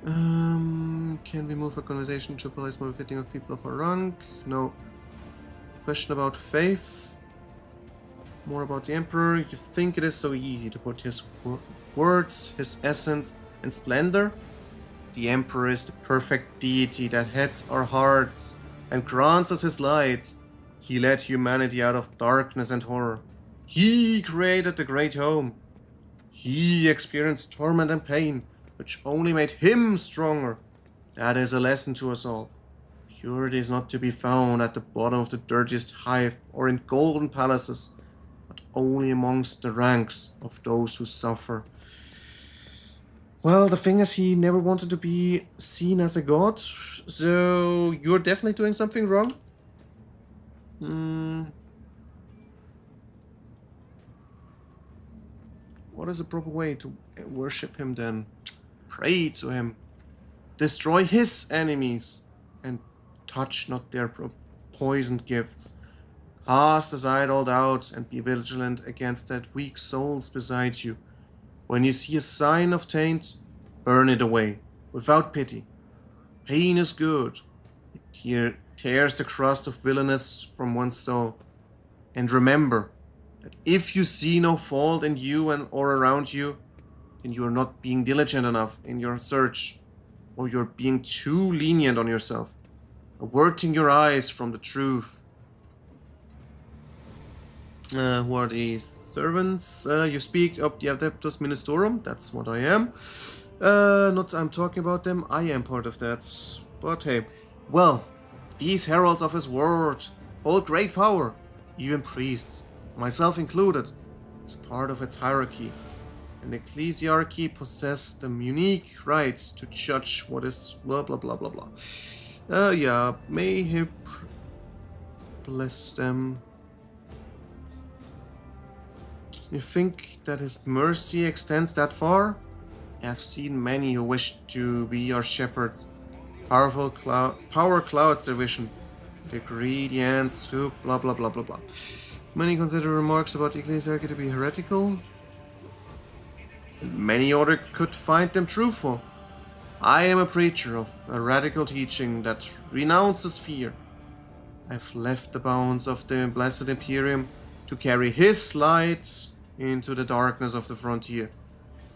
Can we move a conversation to a place more fitting of people of our rank? No. question about faith. More about the Emperor. You think it is so easy to put his words, his essence, and splendor? The Emperor is the perfect deity that heads our hearts and grants us his light. He led humanity out of darkness and horror. He created the great home. He experienced torment and pain, which only made him stronger. That is a lesson to us all. Purity is not to be found at the bottom of the dirtiest hive or in golden palaces, but only amongst the ranks of those who suffer. Well, the thing is, he never wanted to be seen as a god, so you're definitely doing something wrong. What is a proper way to worship him then? Pray to him. Destroy his enemies and touch not their poisoned gifts. Cast aside all doubt and be vigilant against that weak souls beside you. When you see a sign of taint, burn it away, without pity. Pain is good. It tears the crust of villainous from one's soul. And remember that if you see no fault in you or around you, then you are not being diligent enough in your search, or you're being too lenient on yourself, averting your eyes from the truth. Who are these servants? You speak of the Adeptus Ministorum. That's what I am. Not I'm talking about them. I am part of that. But hey, well, these heralds of his word hold great power. Even priests, myself included, as part of its hierarchy. An ecclesiarchy possessed the unique right to judge what is blah blah blah blah blah. Yeah, may he bless them. You think that his mercy extends that far? I have seen many who wish to be our shepherds. Power clouds their vision. The greedy ants who blah blah blah blah blah. Many consider remarks about the ecclesiarchy to be heretical. Many other could find them truthful. I am a preacher of a radical teaching that renounces fear. I've left the bounds of the blessed Imperium to carry his light into the darkness of the frontier.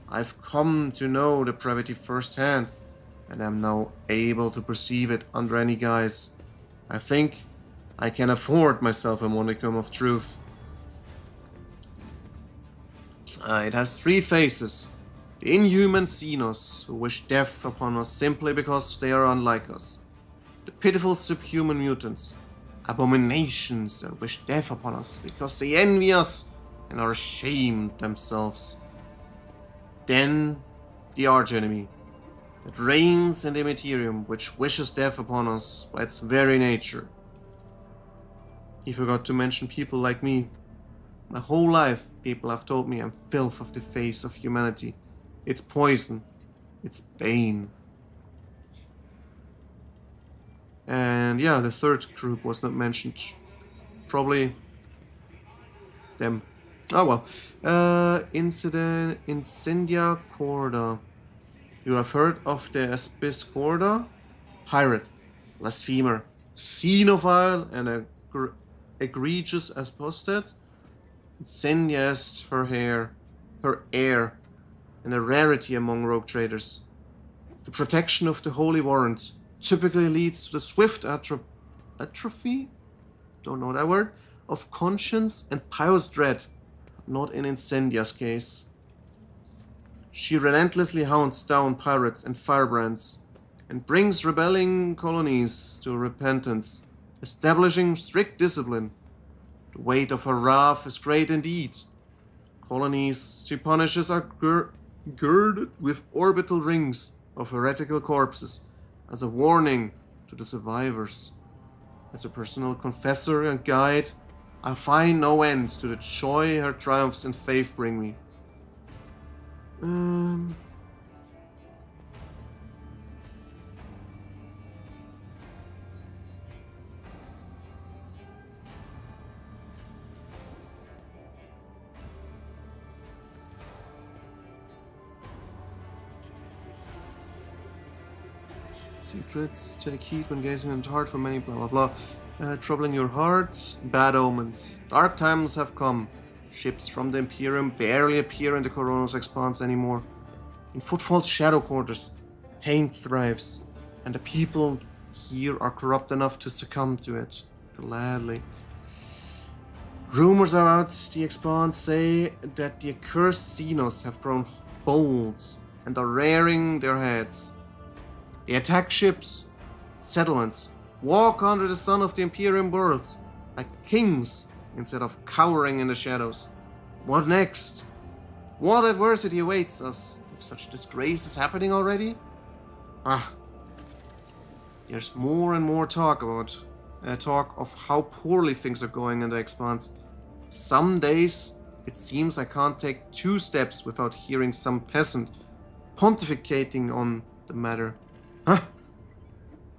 I've come to know the depravity firsthand, and am now able to perceive it under any guise. I think I can afford myself a modicum of truth. It has three faces. The inhuman Xenos, who wish death upon us simply because they are unlike us. The pitiful subhuman mutants, abominations that wish death upon us because they envy us and are ashamed themselves. Then the archenemy, that reigns in the Materium, which wishes death upon us by its very nature. He forgot to mention people like me. My whole life, people have told me I'm filth of the face of humanity. It's poison. It's bane. And yeah, the third group was not mentioned. Probably them. Oh well. Incendia Corda. You have heard of the Espis Corda? Pirate, blasphemer, xenophile, and egregious apostate. Incendia is her heir, and a rarity among rogue traders. The protection of the Holy Warrant typically leads to the swift atrophy? Don't know that word. Of conscience and pious dread, but not in Incendia's case. She relentlessly hounds down pirates and firebrands, and brings rebelling colonies to repentance, establishing strict discipline. The weight of her wrath is great indeed. Colonies she punishes are girded with orbital rings of heretical corpses as a warning to the survivors. As a personal confessor and guide, I find no end to the joy her triumphs in faith bring me. Secrets, take heed when gazing into the heart for many, blah blah blah. Troubling your heart, bad omens. Dark times have come. Ships from the Imperium barely appear in the Coronos Expanse anymore. In Footfall's shadow quarters, taint thrives, and the people here are corrupt enough to succumb to it. Gladly. Rumors about the Expanse say that the accursed Xenos have grown bold and are rearing their heads. They attack ships, settlements, walk under the sun of the Imperium worlds like kings instead of cowering in the shadows. What next? What adversity awaits us if such disgrace is happening already? There's more and more talk of how poorly things are going in the Expanse. Some days it seems I can't take 2 steps without hearing some peasant pontificating on the matter.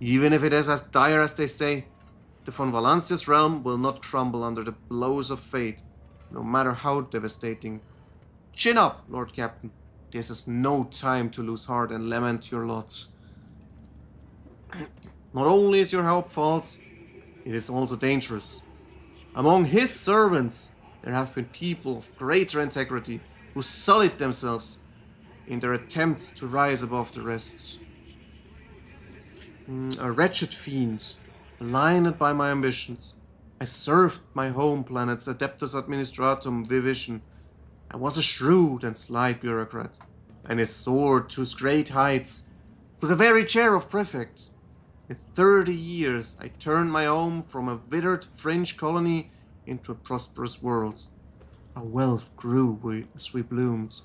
Even if it is as dire as they say, the von Valancius realm will not crumble under the blows of fate, no matter how devastating. Chin up, Lord Captain. This is no time to lose heart and lament your lots. Not only is your hope false, it is also dangerous. Among his servants, there have been people of greater integrity who sullied themselves in their attempts to rise above the rest. A wretched fiend, blinded by my ambitions. I served my home planet's Adeptus Administratum Vivision. I was a shrewd and sly bureaucrat, and I soared to great heights, to the very chair of prefect. In 30 years, I turned my home from a withered fringe colony into a prosperous world. Our wealth grew as we bloomed.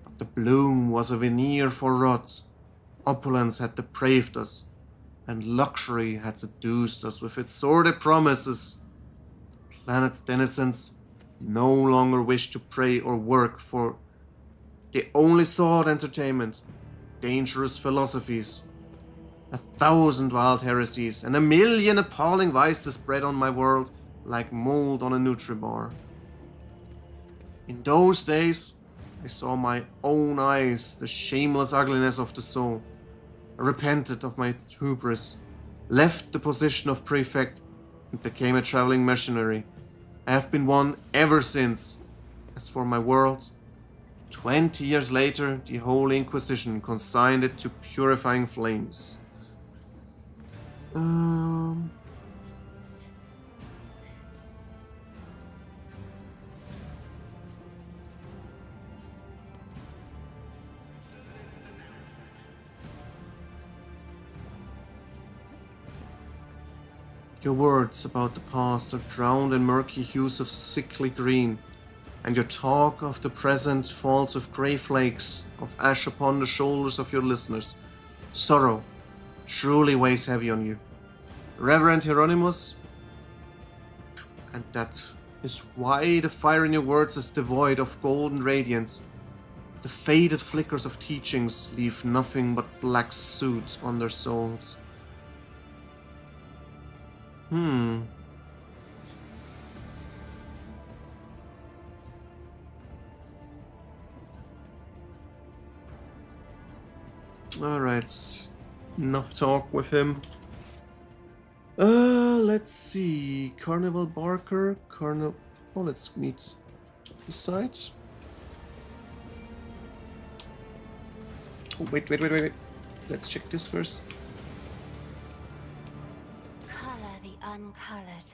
But the bloom was a veneer for rot. Opulence had depraved us, and luxury had seduced us with its sordid promises. The planet's denizens no longer wished to pray or work, for they only sought entertainment, dangerous philosophies, 1,000 wild heresies, and 1,000,000 appalling vices spread on my world like mold on a Nutribar. In those days, I saw my own eyes the shameless ugliness of the soul. I repented of my hubris, left the position of prefect, and became a traveling missionary. I have been one ever since. As for my world, 20 years later, the Holy Inquisition consigned it to purifying flames. Your words about the past are drowned in murky hues of sickly green, and your talk of the present falls with grey flakes of ash upon the shoulders of your listeners. Sorrow truly weighs heavy on you. Reverend Hieronymus, and that is why the fire in your words is devoid of golden radiance. The faded flickers of teachings leave nothing but black soot on their souls. Alright, enough talk with him. Let's see. Carnival Barker, Oh, let's meet the site. Oh, wait. Let's check this first. Color the uncolored.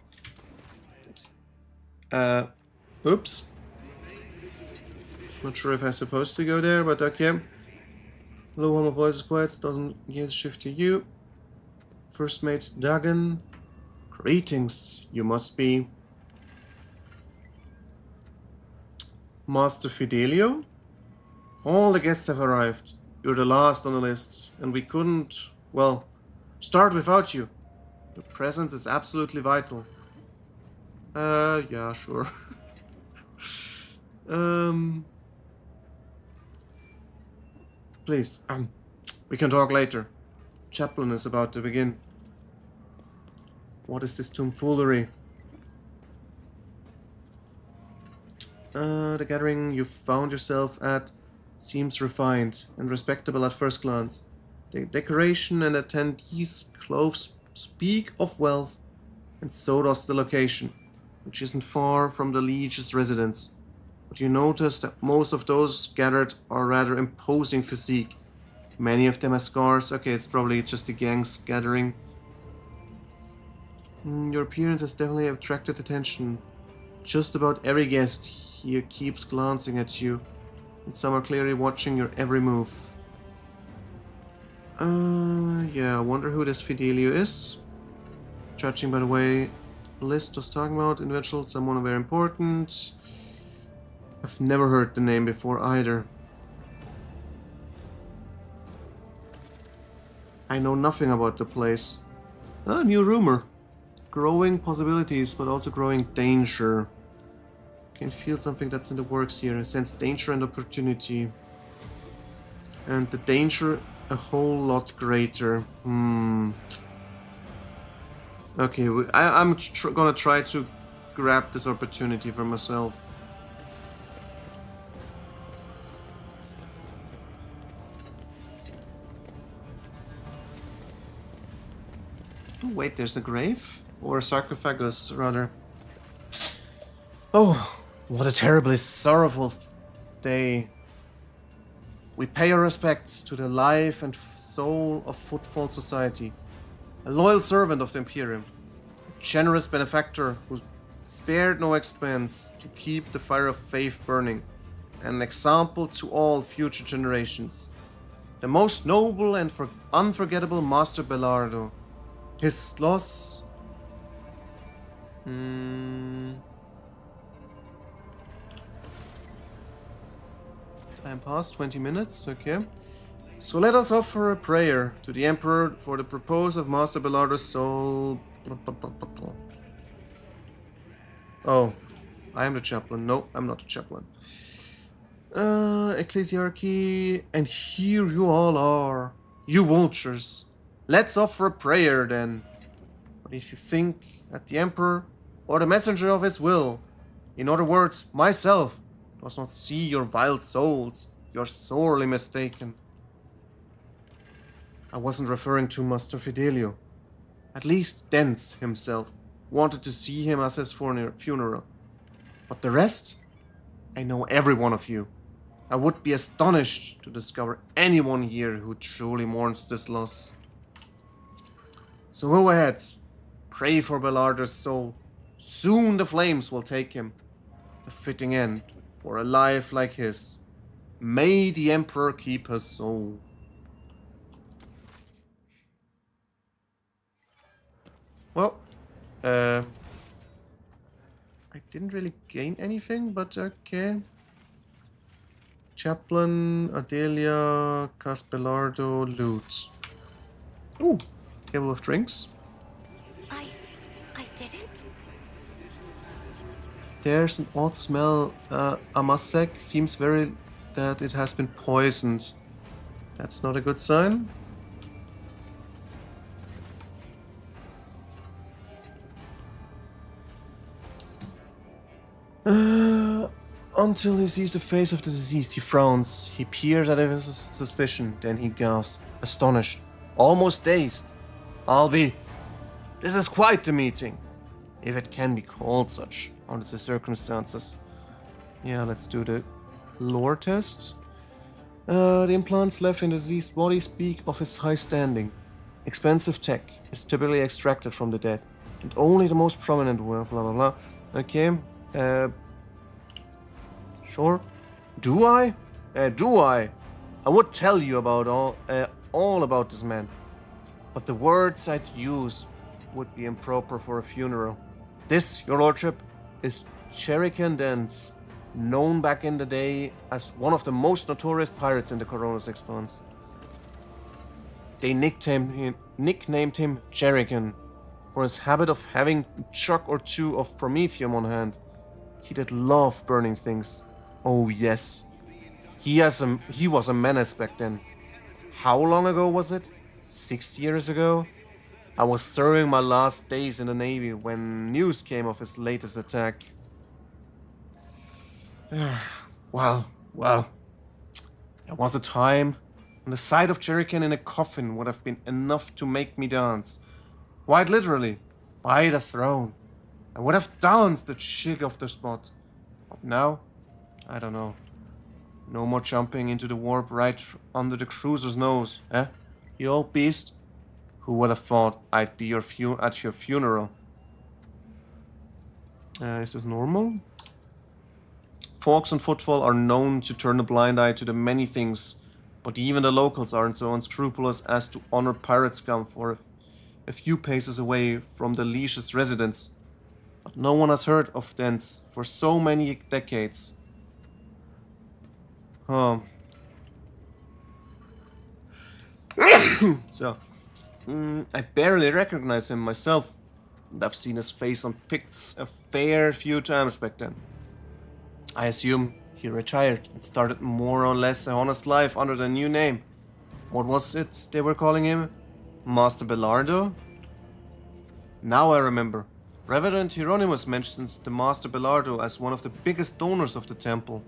Oops. Not sure if I'm supposed to go there, but okay. Low hum of voices quiet, doesn't yet shift to you. First mate Dagon. Greetings, you must be Master Fidelio? All the guests have arrived. You're the last on the list, and we couldn't, well, start without you. Your presence is absolutely vital. Yeah, sure. Please, we can talk later. Chaplain is about to begin. What is this tomfoolery? The gathering you found yourself at seems refined and respectable at first glance. The decoration and attendees' clothes speak of wealth And so does the location, which isn't far from the Liege's residence. But you notice that most of those gathered are rather imposing physique. Many of them have scars. Okay, it's probably just the gangs gathering. Your appearance has definitely attracted attention. Just about every guest here keeps glancing at you, and some are clearly watching your every move. Yeah, I wonder who this Fidelio is. Judging by the way List was talking about, individual, someone very important. I've never heard the name before either. I know nothing about the place. Ah, new rumor. Growing possibilities, but also growing danger. Can feel something that's in the works here. I sense danger and opportunity. And the danger a whole lot greater. Okay, I'm gonna try to grab this opportunity for myself. Oh, wait, there's a grave? Or a sarcophagus, rather. Oh, what a terribly sorrowful day. We pay our respects to the life and soul of Footfall Society, a loyal servant of the Imperium, a generous benefactor who spared no expense to keep the fire of faith burning, and an example to all future generations. The most noble and unforgettable Master Belardo. His loss... Time passed, 20 minutes, okay. So let us offer a prayer to the Emperor for the repose of Master Belardo's soul. Oh, I am the chaplain. No, I'm not the chaplain. Ecclesiarchy, and here you all are, you vultures. Let's offer a prayer then. But if you think that the Emperor, or the messenger of his will, in other words, myself, does not see your vile souls, you're sorely mistaken. I wasn't referring to Master Fidelio. At least Dents himself wanted to see him as his funeral. But the rest? I know every one of you. I would be astonished to discover anyone here who truly mourns this loss. So go ahead, pray for Belardo's soul. Soon the flames will take him. A fitting end for a life like his. May the Emperor keep his soul. Well, I didn't really gain anything, but okay. Chaplain, Adelia, Caspelardo, loot. Ooh, table of drinks. I didn't? There's an odd smell. Amasek seems very that it has been poisoned. That's not a good sign. Until he sees the face of the deceased, he frowns. He peers at it with suspicion. Then he gasps, astonished, almost dazed. This is quite the meeting, if it can be called such under the circumstances. Yeah, let's do the lore test. The implants left in the deceased body speak of his high standing. Expensive tech is typically extracted from the dead, and only the most prominent will, blah blah blah. Okay, sure. Do I? I would tell you about all about this man, but the words I'd use would be improper for a funeral. This, your lordship, is Cherrican Dents, known back in the day as one of the most notorious pirates in the Corona's Expanse. They nicknamed him Cherrican for his habit of having a chuck or two of promethium on hand. He did love burning things. Oh yes, he was a menace back then. How long ago was it? 6 years ago? I was serving my last days in the Navy when news came of his latest attack. Well, there was a time when the sight of Jerrican in a coffin would have been enough to make me dance. Quite literally, By the throne. I would have danced the chick off the spot. But now, I don't know. No more jumping into the warp right under the cruiser's nose, eh? You old beast. Who would have thought I'd be at your funeral? Is this normal? Fawkes and Footfall are known to turn a blind eye to the many things, but even the locals aren't so unscrupulous as to honor pirate scum for a few paces away from the Leash's residence. But no one has heard of Dents for so many decades. Oh. So, I barely recognize him myself, and I've seen his face on pics a fair few times back then. I assume he retired and started more or less a honest life under the new name. What was it they were calling him? Master Belardo? Now I remember. Reverend Hieronymus mentions the Master Belardo as one of the biggest donors of the temple.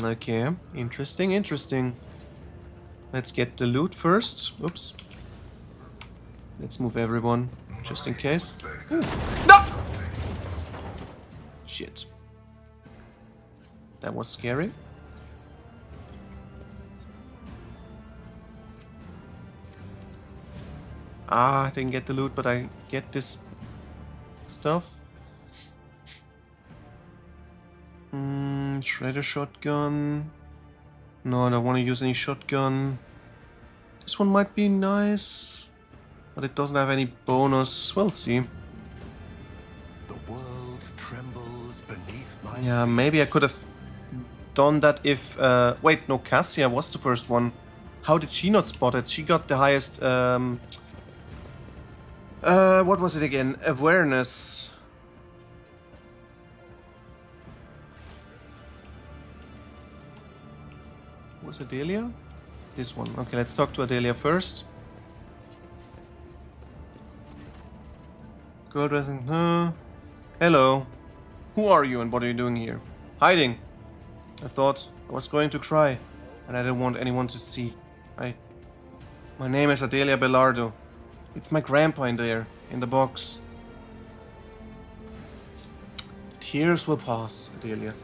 Okay. Interesting, interesting. Let's get the loot first. Oops. Let's move everyone, just in case. Ooh. No! Shit. That was scary. I didn't get the loot, but I get this stuff. Shredder shotgun. No, I don't want to use any shotgun. This one might be nice, but it doesn't have any bonus. We'll see. The world trembles beneath my Yeah, maybe I could have done that if... wait, no, Cassia was the first one. How did she not spot it? She got the highest... what was it again? Awareness. Was Adelia? This one. Okay, let's talk to Adelia first. Girl dressing. Hello. Who are you and what are you doing here? Hiding. I thought I was going to cry, and I didn't want anyone to see. My name is Adelia Belardo. It's my grandpa in there, in the box. The tears will pass, Adelia.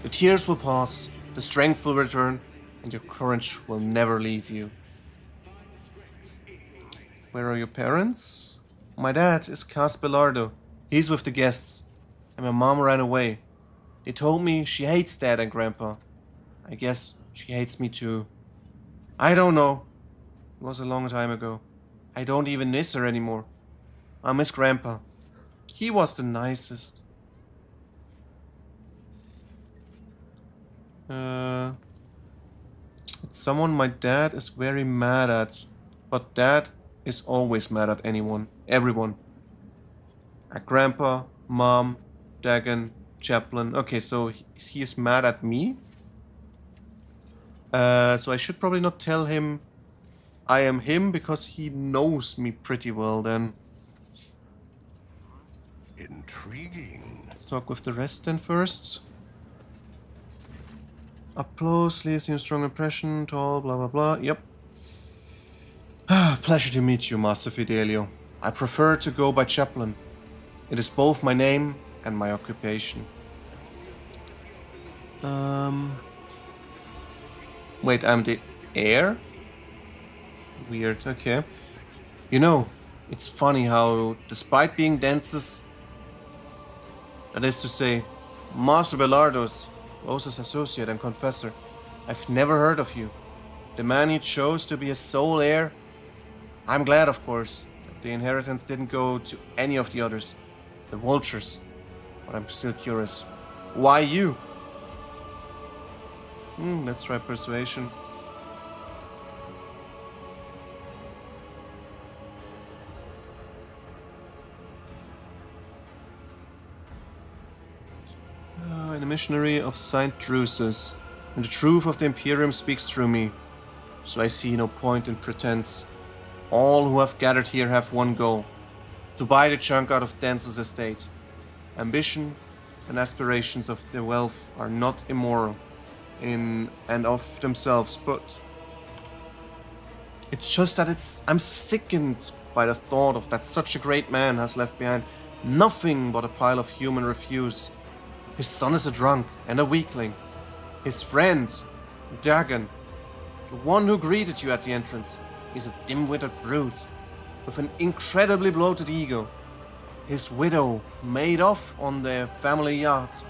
The tears will pass, the strength will return, and your courage will never leave you. Where are your parents? My dad is Cas Belardo. He's with the guests. And my mom ran away. They told me she hates Dad and Grandpa. I guess she hates me too. I don't know. It was a long time ago. I don't even miss her anymore. I miss Grandpa. He was the nicest. It's someone my dad is very mad at. But Dad is always mad at anyone. Everyone. At Grandpa, Mom, Dagon, Chaplain. Okay, so he is mad at me? So I should probably not tell him I am him, because he knows me pretty well then. Intriguing. Let's talk with the rest then first. Up close, leaves you a strong impression, tall, blah blah blah. Yep. Pleasure to meet you, Master Fidelio. I prefer to go by Chaplain. It is both my name and my occupation. Wait, I'm the heir? Weird, okay. You know, it's funny how, despite being Dance's, that is to say, Master Belardo's closest associate and confessor, I've never heard of you. The man he chose to be his sole heir. I'm glad, of course, that the inheritance didn't go to any of the others, the vultures. But I'm still curious. Why you? Let's try persuasion. I'm a missionary of Saint Drusus, and the truth of the Imperium speaks through me. So I see no point in pretense. All who have gathered here have one goal: to buy the chunk out of Dance's estate. Ambition and aspirations of the wealth are not immoral in and of themselves, but It's just that I'm sickened by the thought of that such a great man has left behind nothing but a pile of human refuse. His son is a drunk and a weakling. His friend, Dagon, the one who greeted you at the entrance, is a dim-witted brute with an incredibly bloated ego. His widow made off on their family yacht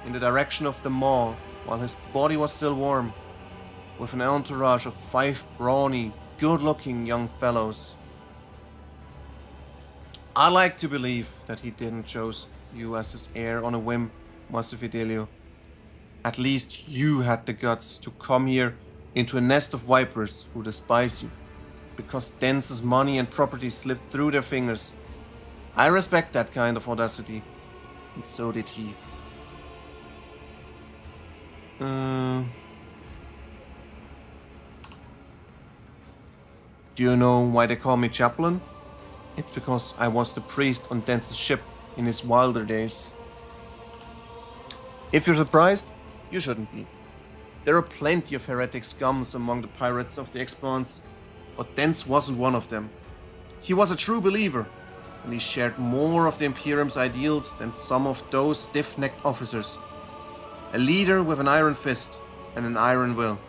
in the direction of the mall while his body was still warm, with an entourage of 5 brawny, good-looking young fellows. I like to believe that he didn't choose you as his heir on a whim, Master Fidelio. At least you had the guts to come here into a nest of vipers who despise you, because Dense's money and property slipped through their fingers. I respect that kind of audacity, and so did he. Do you know why they call me chaplain? It's because I was the priest on Dense's ship in his wilder days. If you're surprised, you shouldn't be. There are plenty of heretic scums among the pirates of the Expanse, but Dence wasn't one of them. He was a true believer, and he shared more of the Imperium's ideals than some of those stiff-necked officers. A leader with an iron fist and an iron will.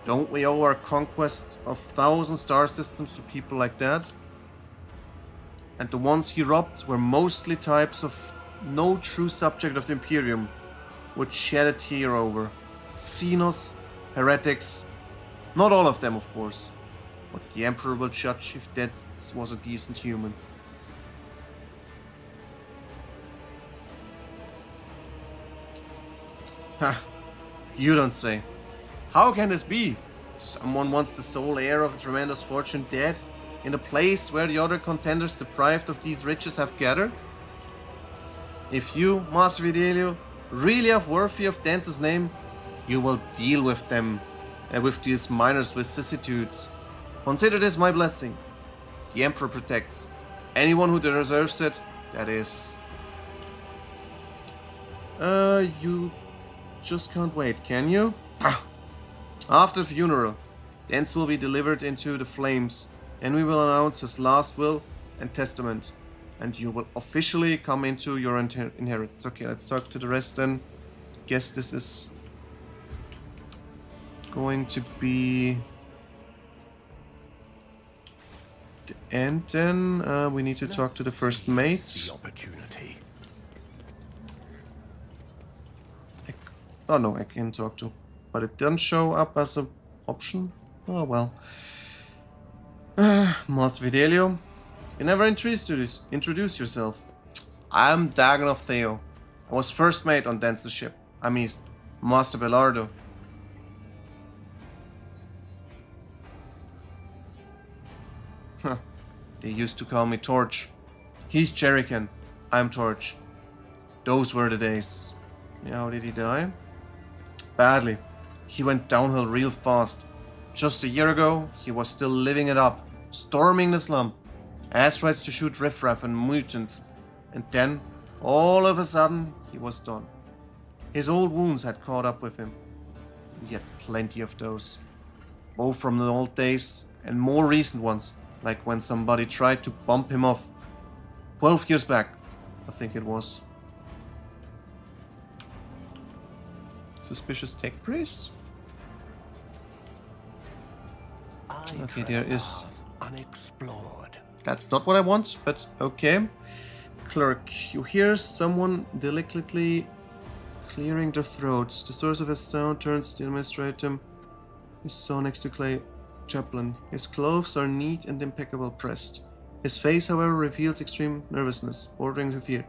Don't we owe our conquest of 1,000 star systems to people like that? And the ones he robbed were mostly types of no true subject of the Imperium would shed a tear over. Xenos, heretics, not all of them of course, but the Emperor will judge if that was a decent human. Ha, you don't say. How can this be? Someone wants the sole heir of a tremendous fortune dead, in a place where the other contenders deprived of these riches have gathered? If you, Master Fidelio, really are worthy of Dense's name, you will deal with them, and with these minors' vicissitudes. Consider this my blessing. The Emperor protects anyone who deserves it, that is. You just can't wait, can you? After the funeral, Dence will be delivered into the flames, and we will announce his last will and testament, and you will officially come into your inheritance. Okay, let's talk to the rest then. Guess this is going to be the end then. We need to talk to the first mate. The opportunity. Oh no, I can talk to, but it didn't show up as an option. Oh well. Master Fidelio, you never introduced yourself. I'm Dagon of Theo. I was first mate on Dense's ship. I mean, Master Belardo. Huh. They used to call me Torch. He's Jerican. I'm Torch. Those were the days. Yeah, how did he die? Badly. He went downhill real fast. Just a year ago, he was still living it up, storming the slum, asteroids to shoot riffraff and mutants, and then, all of a sudden, he was done. His old wounds had caught up with him. He had plenty of those. Both from the old days and more recent ones, like when somebody tried to bump him off. 12 years back, I think it was. Suspicious tech priest? Okay, there is... Unexplored. That's not what I want, but okay. Clerk, you hear someone delicately clearing their throats. The source of his sound turns to the administratum. You saw next to Clay Chaplain. His clothes are neat and impeccable pressed. His face, however, reveals extreme nervousness, bordering to fear.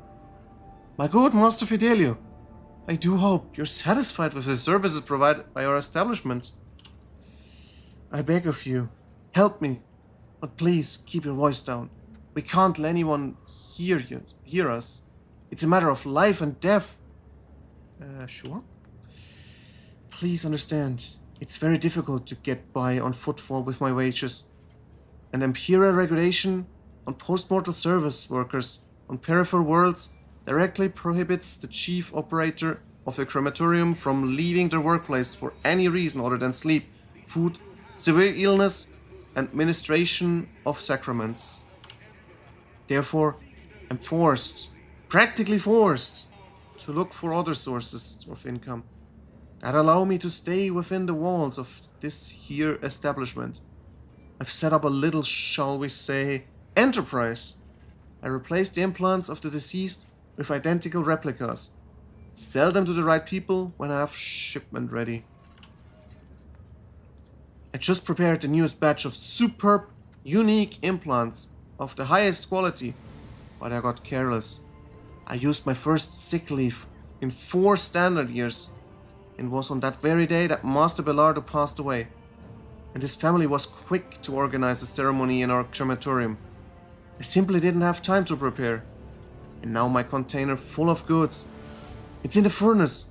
My good Master Fidelio, I do hope you're satisfied with the services provided by our establishment. I beg of you, help me, but please keep your voice down. We can't let anyone hear us. It's a matter of life and death. Sure. Please understand, it's very difficult to get by on footfall with my wages. An imperial regulation on post-mortal service workers on peripheral worlds directly prohibits the chief operator of a crematorium from leaving their workplace for any reason other than sleep, food, severe illness, administration of sacraments. Therefore, I'm forced, practically forced, to look for other sources of income that allow me to stay within the walls of this here establishment. I've set up a little, shall we say, enterprise. I replace the implants of the deceased with identical replicas. Sell them to the right people when I have shipment ready. I just prepared the newest batch of superb, unique implants of the highest quality, but I got careless. I used my first sick leave in 4 standard years. It was on that very day that Master Belardo passed away, and his family was quick to organize a ceremony in our crematorium. I simply didn't have time to prepare, and now my container full of goods. It's in the furnace,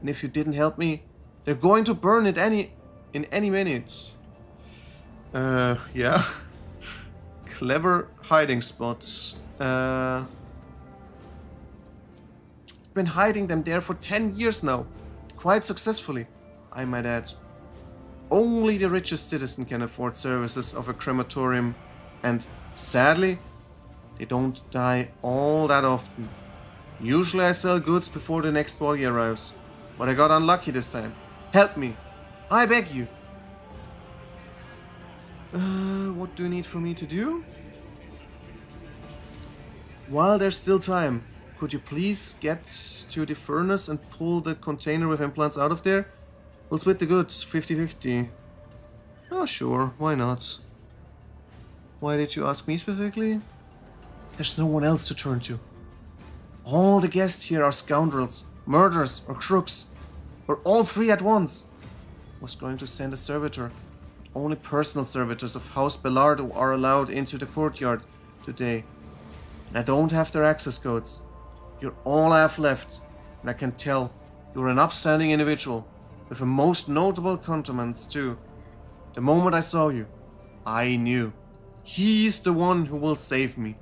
and if you didn't help me, they're going to burn it in any minute. Yeah. Clever hiding spots. I've been hiding them there for 10 years now. Quite successfully, I might add. Only the richest citizen can afford services of a crematorium, and sadly, they don't die all that often. Usually I sell goods before the next body arrives, but I got unlucky this time. Help me, I beg you. What do you need for me to do? While there's still time, could you please get to the furnace and pull the container with implants out of there? We'll split the goods 50-50. Oh, sure, why not? Why did you ask me specifically? There's no one else to turn to. All the guests here are scoundrels, murderers, or crooks, or all three at once. I was going to send a servitor, but only personal servitors of House Belardo are allowed into the courtyard today. And I don't have their access codes. You're all I have left, and I can tell you're an upstanding individual, with a most notable countenance too. The moment I saw you, I knew. He's the one who will save me.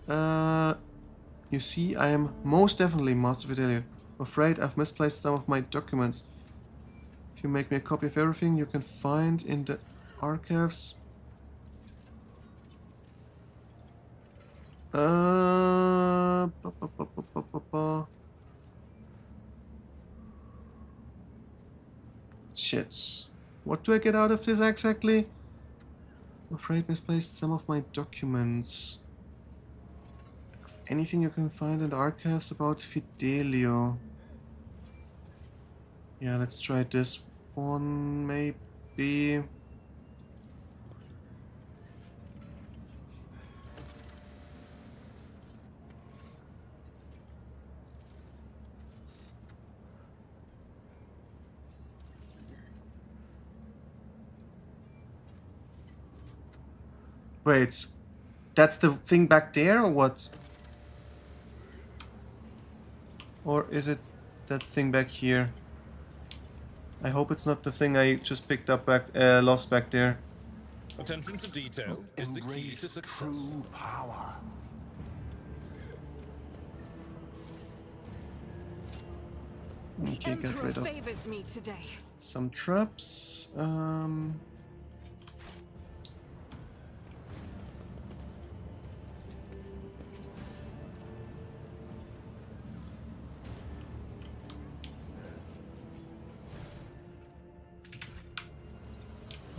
You see, I am most definitely Master Fidelio. I'm afraid I've misplaced some of my documents. If you make me a copy of everything you can find in the archives. Shit. What do I get out of this exactly? I'm afraid misplaced some of my documents. Anything you can find in the archives about Fidelio. Yeah, let's try this one, maybe. Wait, that's the thing back there or what? Or is it that thing back here? I hope it's not the thing I just picked up back, lost back there. Attention to detail is the key to Embrace success. true power. Okay, get rid of favors me today. some traps.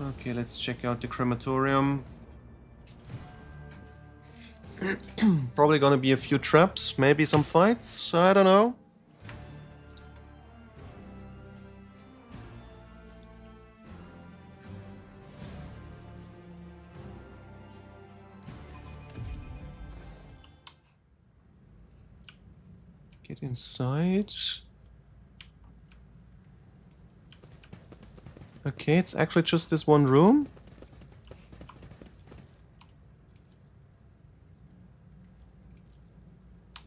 Okay, let's check out the crematorium. Probably gonna be a few traps, maybe some fights, I don't know. Get inside. Okay, it's actually just this one room.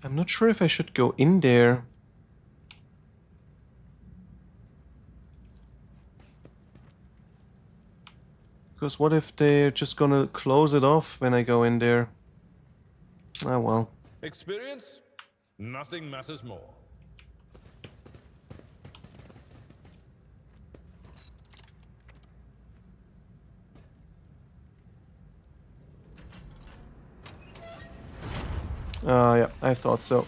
I'm not sure if I should go in there. Because what if they're just gonna close it off when I go in there? Ah, well. Experience? Nothing matters more. Yeah, I thought so.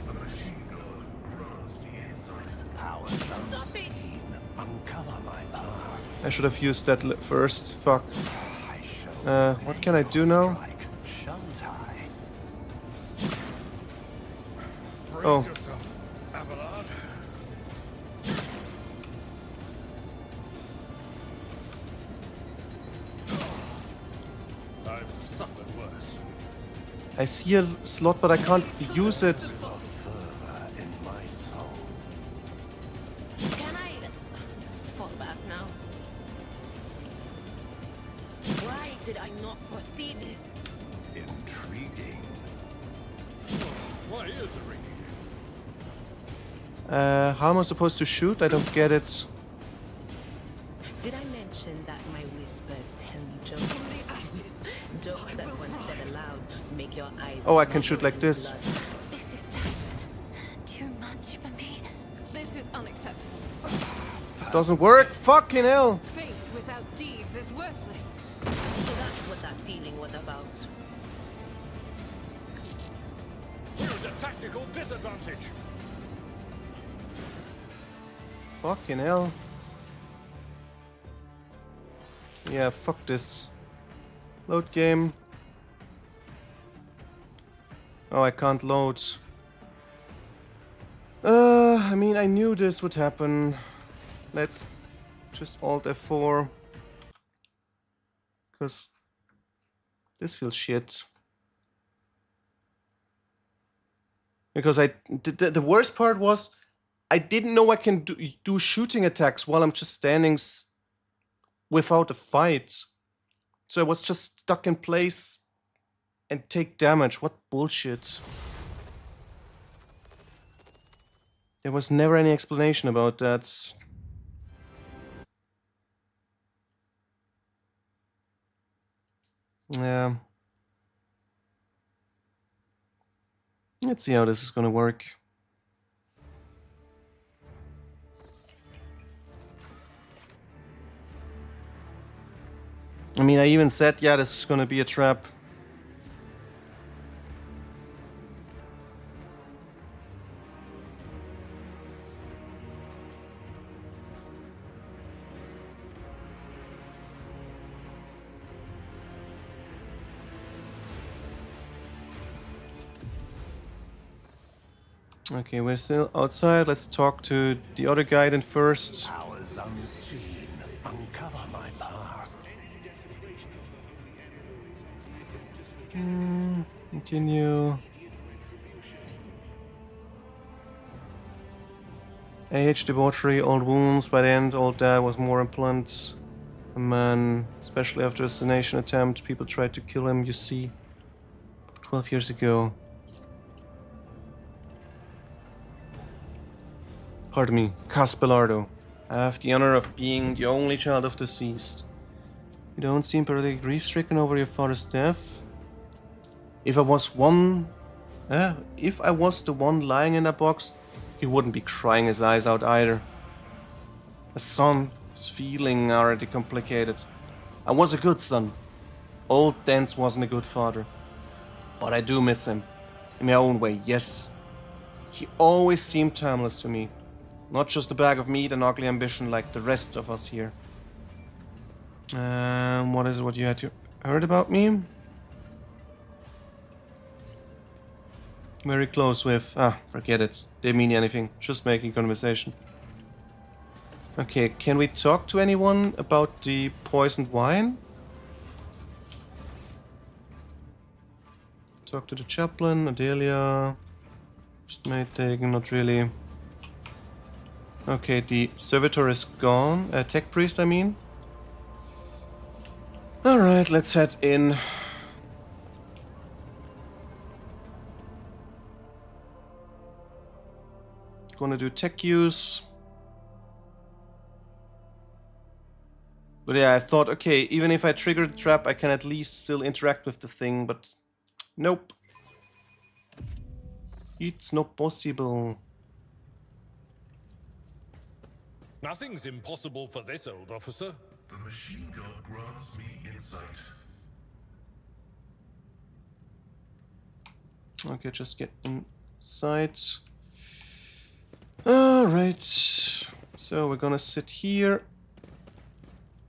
A machine gun grants me insight. Powers unseen, uncover my path. I should have used that first. Fuck. I shall What can I do now? strike, shan't I? Oh. yourself, Abelard. I've suffered worse. I see a slot, but I can't use it. The fervor in my soul. Can I fall back now? Why did I not foresee this? Intriguing. My ears are ringing. How am I supposed to shoot? I don't get it. Did I mention that my whispers tell me jokes from the ashes? Jokes that when said aloud make your eyes. Oh, I can shoot like this. blood. This is just too much for me. This is unacceptable. Doesn't work. Fucking hell. Faith without deeds is worthless. So that's what that feeling was about. We're at a tactical disadvantage. Fucking hell. Yeah, fuck this. Load game. Oh, I can't load. I mean, I knew this would happen. Let's just Alt F4. Because this feels shit. Because the worst part was I didn't know I can do shooting attacks while I'm just standing without a fight. So I was just stuck in place and take damage. What bullshit. There was never any explanation about that. Yeah. Let's see how this is gonna work. I mean, I even said, yeah, this is gonna be a trap. Okay, we're still outside. Let's talk to the other guy then first. Powers unseen, uncover my path. Continue. Age, debauchery, old wounds. By the end, old dad was more unpleasant. A man, especially after assassination attempt, people tried to kill him, you see. 12 years ago. Pardon me, Caspelardo. I have the honor of being the only child of deceased. You don't seem particularly grief-stricken over your father's death. If I was the one lying in that box, he wouldn't be crying his eyes out either. A son's feelings are already complicated. I was a good son. Old Dance wasn't a good father. But I do miss him. In my own way, yes. He always seemed timeless to me. Not just a bag of meat and ugly ambition like the rest of us here. What is it what you had heard about me? Very close with... forget it. Didn't mean anything. Just making conversation. Okay, can we talk to anyone about the poisoned wine? Talk to the chaplain, Adelia. Just made taken, not really. Okay, the servitor is gone. Tech priest, I mean. Alright, let's head in. Gonna do tech use. But yeah, I thought, okay, even if I trigger the trap, I can at least still interact with the thing, but nope. It's not possible. Nothing's impossible for this old officer. The machine gun grants me insight. Okay, just get inside. Alright. So we're gonna sit here.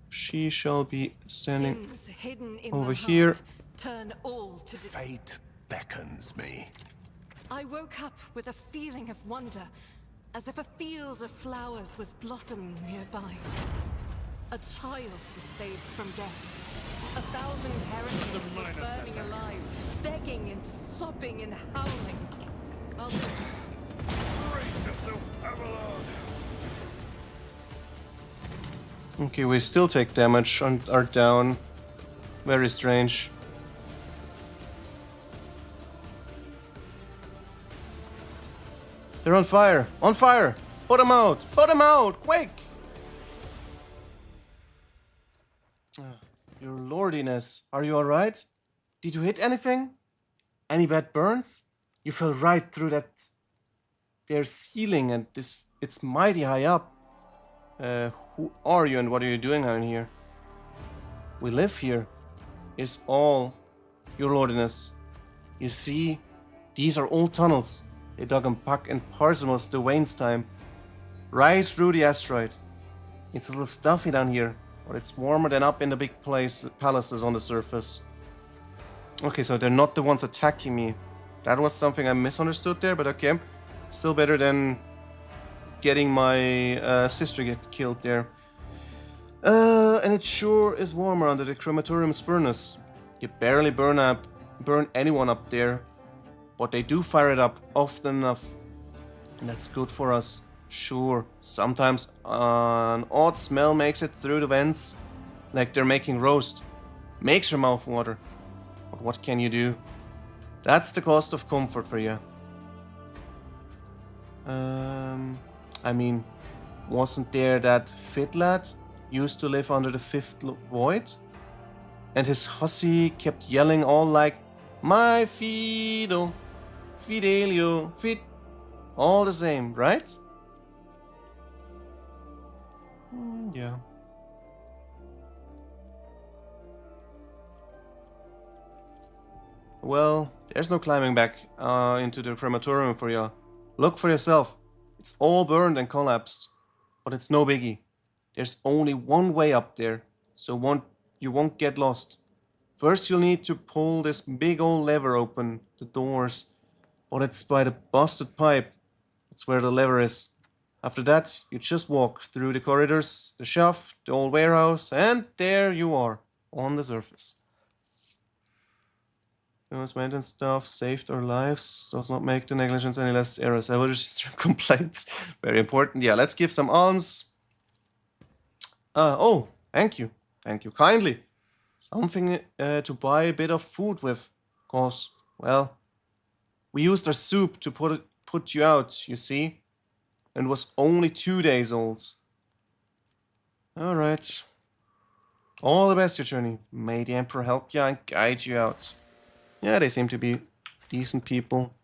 She shall be standing Sins hidden in over the here. heart turn all to Fate beckons me. I woke up with a feeling of wonder, as if a field of flowers was blossoming nearby. A child was saved from death. 1,000 heretics were burning alive, begging and sobbing and howling. Brace yourself, Avalon! Okay, we still take damage and are down. Very strange. They're on fire! On fire! Put them out! Put them out! Quick! Your lordiness, are you alright? Did you hit anything? Any bad burns? You fell right through that... their ceiling, and it's mighty high up. Who are you and what are you doing down here? We live here, is all, your lordiness. You see, these are old tunnels. They dug them back in Parsimos the Wayne's time. Right through the asteroid. It's a little stuffy down here, but it's warmer than up in the big palaces on the surface. Okay, so they're not the ones attacking me. That was something I misunderstood there, but okay. Still better than getting my sister get killed there. And it sure is warmer under the crematorium's furnace. You barely burn anyone up there, but they do fire it up often enough. And that's good for us. Sure, sometimes an odd smell makes it through the vents, like they're making roast. Makes your mouth water. But what can you do? That's the cost of comfort for you. I mean, wasn't there that fit lad used to live under the fifth void? And his hussy kept yelling all like, my Fido, Fidelio, Fit. All the same, right? Yeah. Well, there's no climbing back into the crematorium for you. Look for yourself. It's all burned and collapsed. But it's no biggie. There's only one way up there, so you won't get lost. First you'll need to pull this big old lever open, the doors. But it's by the busted pipe. That's where the lever is. After that, you just walk through the corridors, the shaft, the old warehouse, and there you are, on the surface. Those maintenance staff saved our lives, does not make the negligence any less errors. I will register complaints. Very important. Yeah, let's give some alms. Oh, thank you. Thank you kindly. Something to buy a bit of food with. Cause, well, we used our soup to put you out, you see? And was only 2 days old. Alright. All the best, your journey. May the Emperor help you and guide you out. Yeah, they seem to be decent people.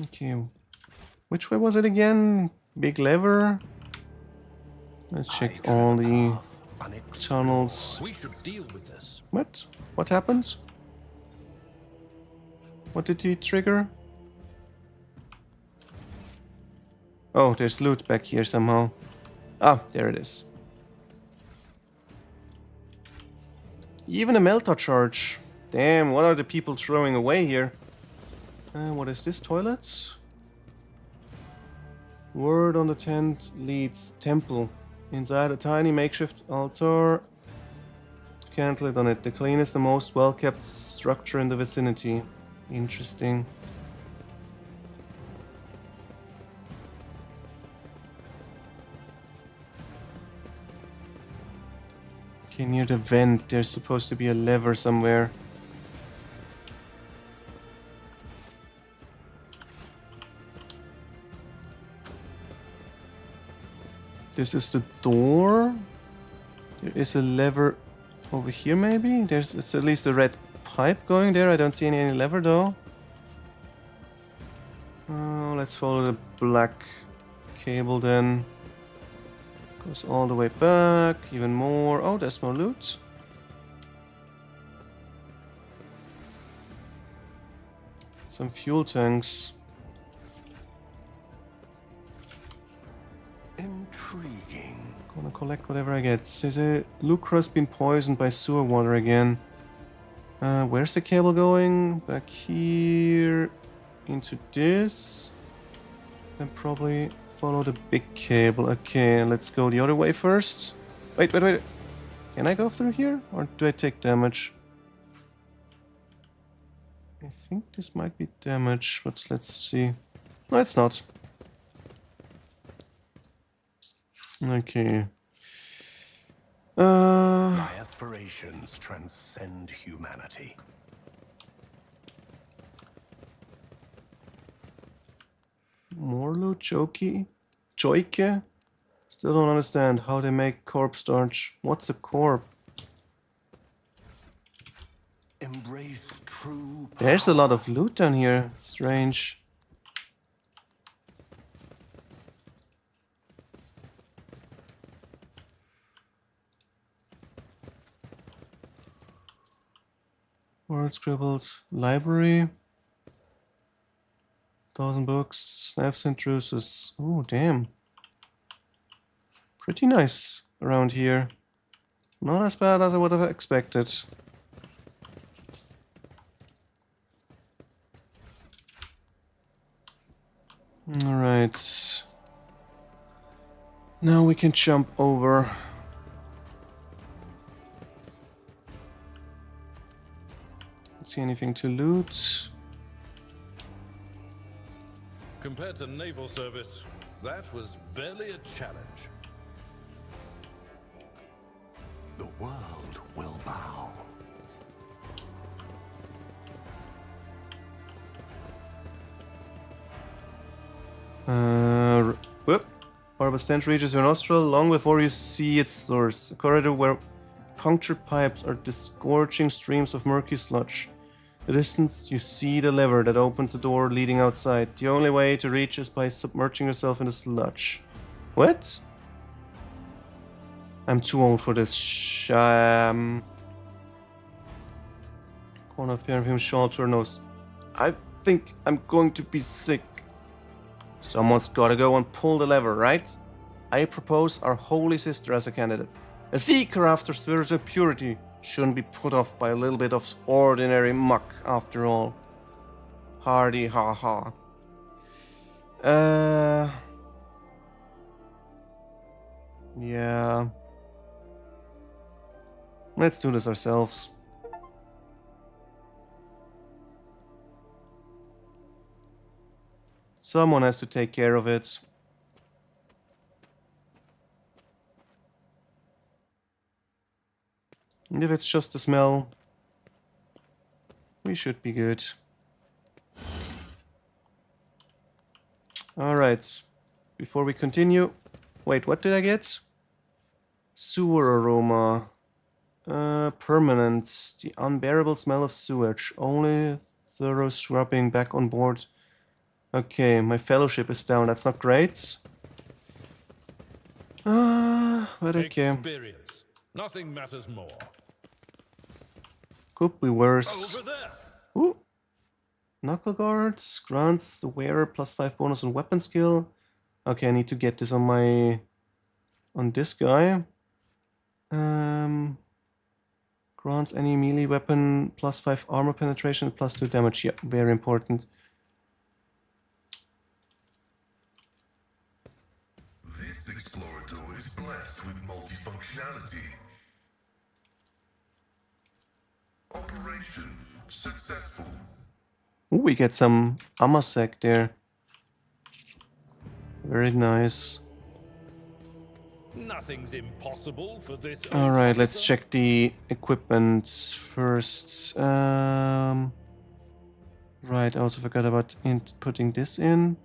Okay. Which way was it again? Big lever. Let's check all the tunnels. We should deal with this. What? What happened? What did he trigger? Oh, there's loot back here somehow. Ah, there it is. Even a melter charge. Damn, what are the people throwing away here? What is this? Toilets? Word on the tent leads temple. Inside a tiny makeshift altar. Can't live on it. The cleanest and most well-kept structure in the vicinity. Interesting. Okay, near the vent, there's supposed to be a lever somewhere. This is the door. There is a lever over here, maybe? It's at least a red pipe going there. I don't see any lever though. let's follow the black cable then. Goes all the way back, even more. Oh, there's more loot. Some fuel tanks. Intriguing. Gonna collect whatever I get. They say Lucra's been poisoned by sewer water again. Where's the cable going? Back here. Into this. Then probably follow the big cable. Okay, let's go the other way first. Wait. Can I go through here? Or do I take damage? I think this might be damage, but let's see. No, it's not. Okay. My aspirations transcend humanity. More loot, Joke? Still don't understand how they make corpse starch. What's a corp? Embrace true power. There's a lot of loot down here. Strange. Word scribbled. Library. 1,000 books. Knives and truces. Oh, damn. Pretty nice around here. Not as bad as I would have expected. Alright. Now we can jump over. Don't see anything to loot. Compared to naval service, that was barely a challenge. The world will bow. Whoop. Horrible stench reaches your nostril long before you see its source. A corridor where punctured pipes are disgorging streams of murky sludge. In the distance, you see the lever that opens the door leading outside. The only way to reach is by submerging yourself in the sludge. What? I'm too old for this. Corner of perfume shawl to her nose. I think I'm going to be sick. Someone's gotta go and pull the lever, right? I propose our holy sister as a candidate. A seeker after spiritual purity shouldn't be put off by a little bit of ordinary muck, after all. Hardy ha ha. Yeah. Let's do this ourselves. Someone has to take care of it. And if it's just a smell, we should be good. Alright. Before we continue... Wait, what did I get? Sewer aroma. Permanent. The unbearable smell of sewage. Only thorough scrubbing back on board. Okay, my fellowship is down. That's not great. But okay. Experience. Nothing matters more. Could be worse. Over there. Ooh. Knuckle guards grants the wearer +5 bonus on weapon skill. Okay, I need to get this on this guy. Grants any melee weapon +5 armor penetration, +2 damage. Yeah, very important. This explorator is blessed with multifunctionality. Operation successful. Ooh, we get some Amasek there. Very nice. Nothing's impossible for this. Alright, let's check the equipment first. Right, I also forgot about putting this in.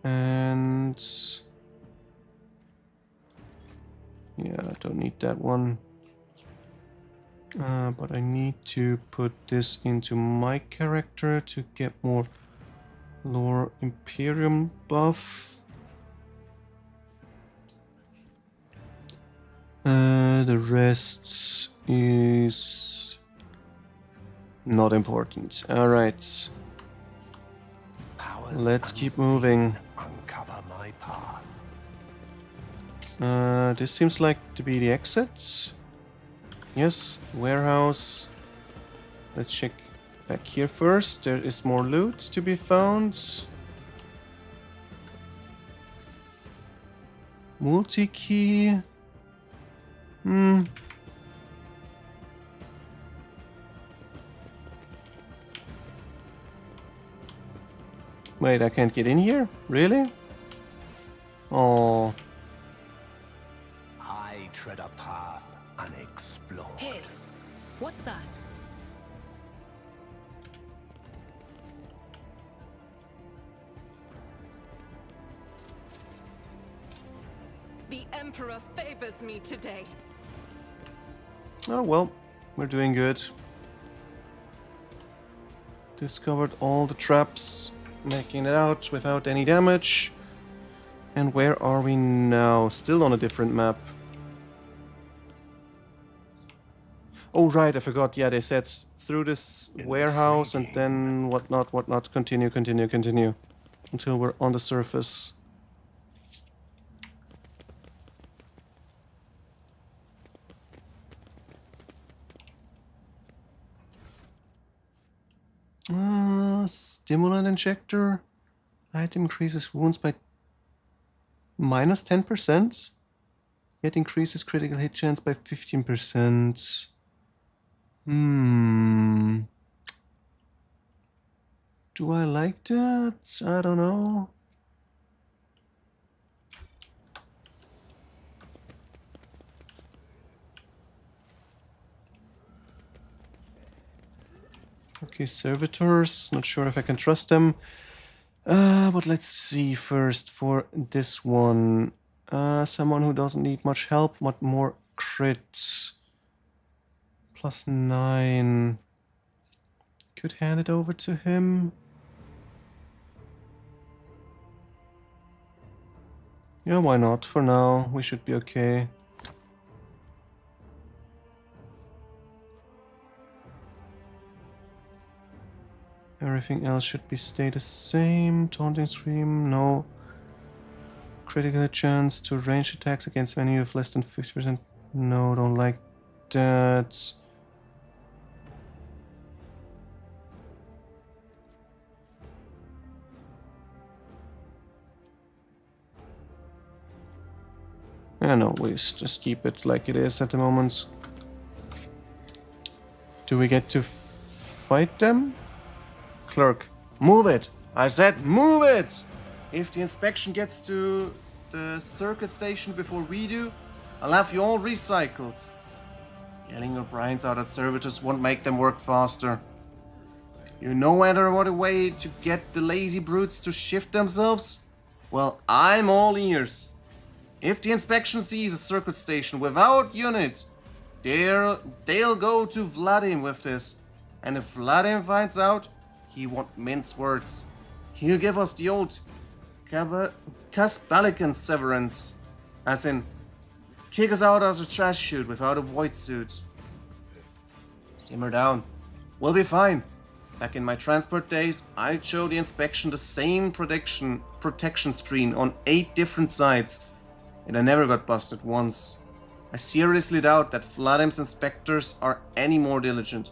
And... yeah, I don't need that one. But I need to put this into my character to get more Lower Imperium buff. The rest is not important. Alright. Let's keep moving. Uncover my path. This seems like to be the exit. Yes, warehouse. Let's check back here first. There is more loot to be found. Multi-key. Wait, I can't get in here? Really? Oh. I tread a path unexplored. Hey, what's that? The Emperor favors me today. Oh well, we're doing good. Discovered all the traps, making it out without any damage. And where are we now? Still on a different map. Oh right, I forgot. Yeah, they said through this warehouse and then whatnot. Continue. Until we're on the surface. Stimulant injector. Item increases wounds by minus 10%. Yet increases critical hit chance by 15%. Do I like that? I don't know. Okay, servitors. Not sure if I can trust them. But let's see first for this one. Someone who doesn't need much help, but more crits. +9. Could hand it over to him. Yeah, why not? For now, we should be okay. Everything else should be stay the same. Taunting Scream, no. Critical chance to range attacks against enemy with less than 50%. No, don't like that. Yeah, no, we just keep it like it is at the moment. Do we get to fight them? Clerk, move it! I said move it! If the inspection gets to the circuit station before we do, I'll have you all recycled. Yelling your brains out at servitors won't make them work faster. You know any other way to get the lazy brutes to shift themselves? Well, I'm all ears. If the inspection sees a circuit station without unit, they'll go to Vladim with this. And if Vladim finds out, he won't mince words. He'll give us the old Kaspalican severance. As in, kick us out of the trash chute without a void suit. Simmer down. We'll be fine. Back in my transport days, I'd show the inspection the same protection screen on 8 different sites, and I never got busted once. I seriously doubt that Vladim's inspectors are any more diligent.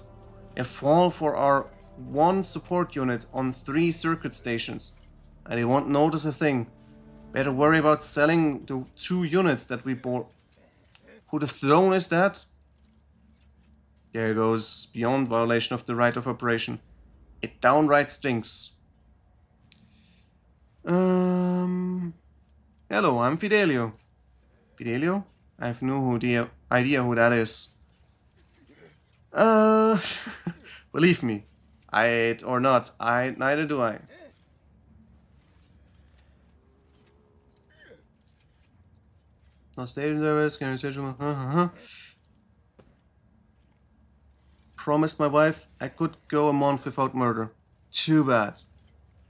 A fall for our 1 support unit on 3 circuit stations, and they won't notice a thing. Better worry about selling the 2 units that we bought. Who the throne is that? There goes beyond violation of the right of operation. It downright stinks. Hello, I'm Fidelio. Fidelio? I have no idea who that is. Believe me, neither do I. No station service, can you promised my wife I could go a month without murder. Too bad.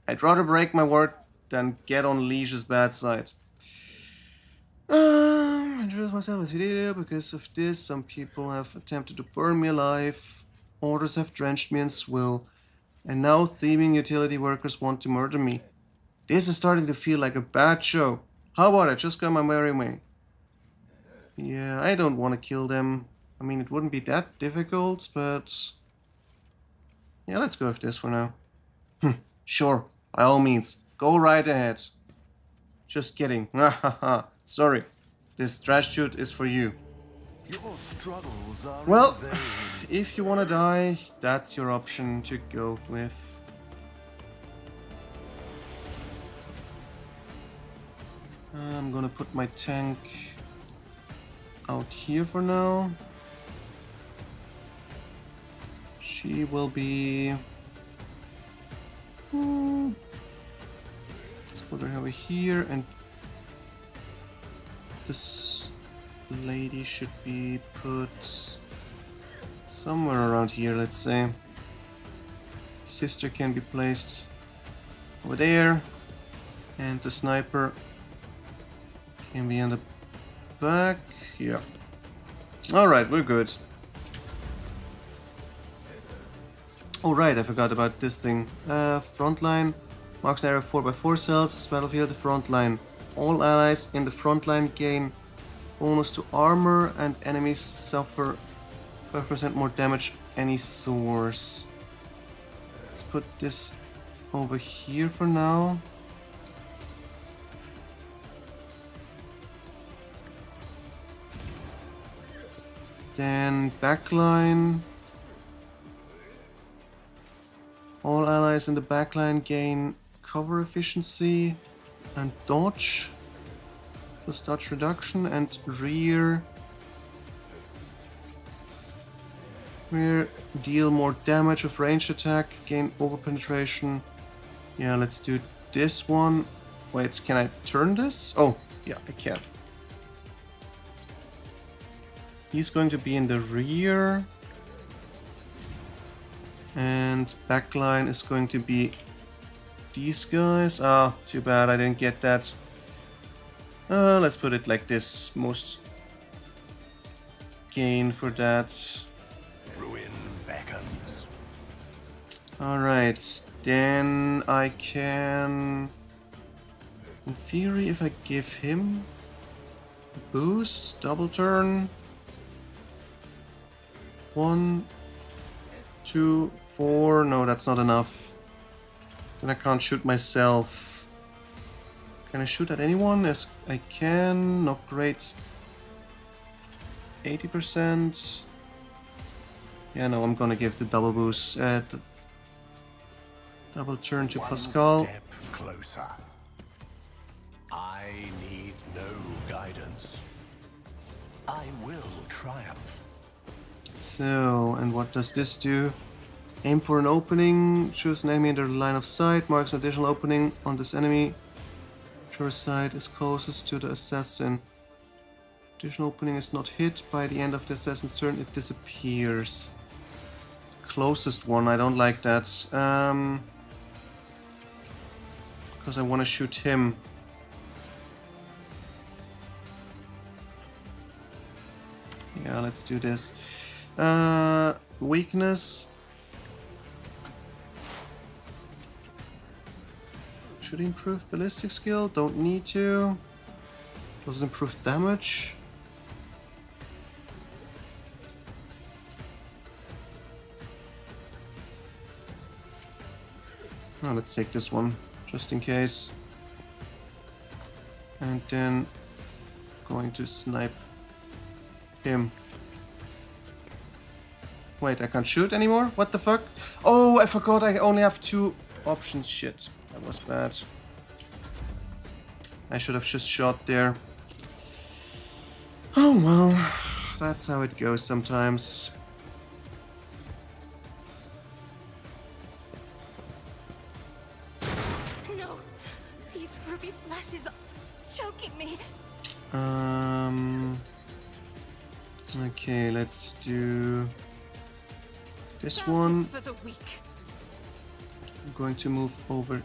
I'd rather break my word than get on Leash's bad side. I introduce myself in this video because of this. Some people have attempted to burn me alive. Others have drenched me in swill. And now thieving utility workers want to murder me. This is starting to feel like a bad show. How about I just go my merry way? Yeah, I don't want to kill them. I mean, it wouldn't be that difficult, but... yeah, let's go with this for now. Sure, by all means, go right ahead. Just kidding. Sorry, this trash chute is for you. Your struggles are Well, in vain. if you want to die, that's your option to go with. I'm gonna put my tank out here for now. She will be... let's put her over here, and this lady should be put somewhere around here, let's say. Sister can be placed over there, and the sniper can be in the back. Yeah. Alright, we're good. Oh right, I forgot about this thing. Frontline. Marks an area of 4x4 cells. Battlefield, the frontline. All allies in the frontline gain bonus to armor, and enemies suffer 5% more damage any source. Let's put this over here for now. Then backline. All allies in the backline gain cover efficiency and dodge. Plus dodge reduction, and rear deal more damage with ranged attack, gain over penetration. Yeah, let's do this one. Wait, can I turn this? Oh, yeah, I can. He's going to be in the rear. And backline is going to be these guys. Ah, too bad I didn't get that. Let's put it like this. Most gain for that. Ruin beckons. Alright, then I can... in theory, if I give him a boost, double turn. 1, 2, 4. No, that's not enough. Then I can't shoot myself. Can I shoot at anyone? Yes, I can. Not great. 80%. Yeah, no, I'm gonna give the double boost. Double turn to Pascal. One step closer. I need no guidance. I will triumph. So, and what does this do? Aim for an opening. Choose an enemy under the line of sight. Marks an additional opening on this enemy. Whichever side is closest to the assassin. Additional opening is not hit. By the end of the assassin's turn, it disappears. Closest one, I don't like that. Because I want to shoot him. Yeah, let's do this. Weakness. Should improve ballistic skill, don't need to. Does it improve damage? Oh, let's take this one, just in case. And then going to snipe him. Wait, I can't shoot anymore? What the fuck? Oh, I forgot I only have 2 options. Shit, that was bad. I should have just shot there. Oh well, that's how it goes sometimes. No! These ruby flashes are choking me! Okay, let's do this one. For the weak. I'm going to move over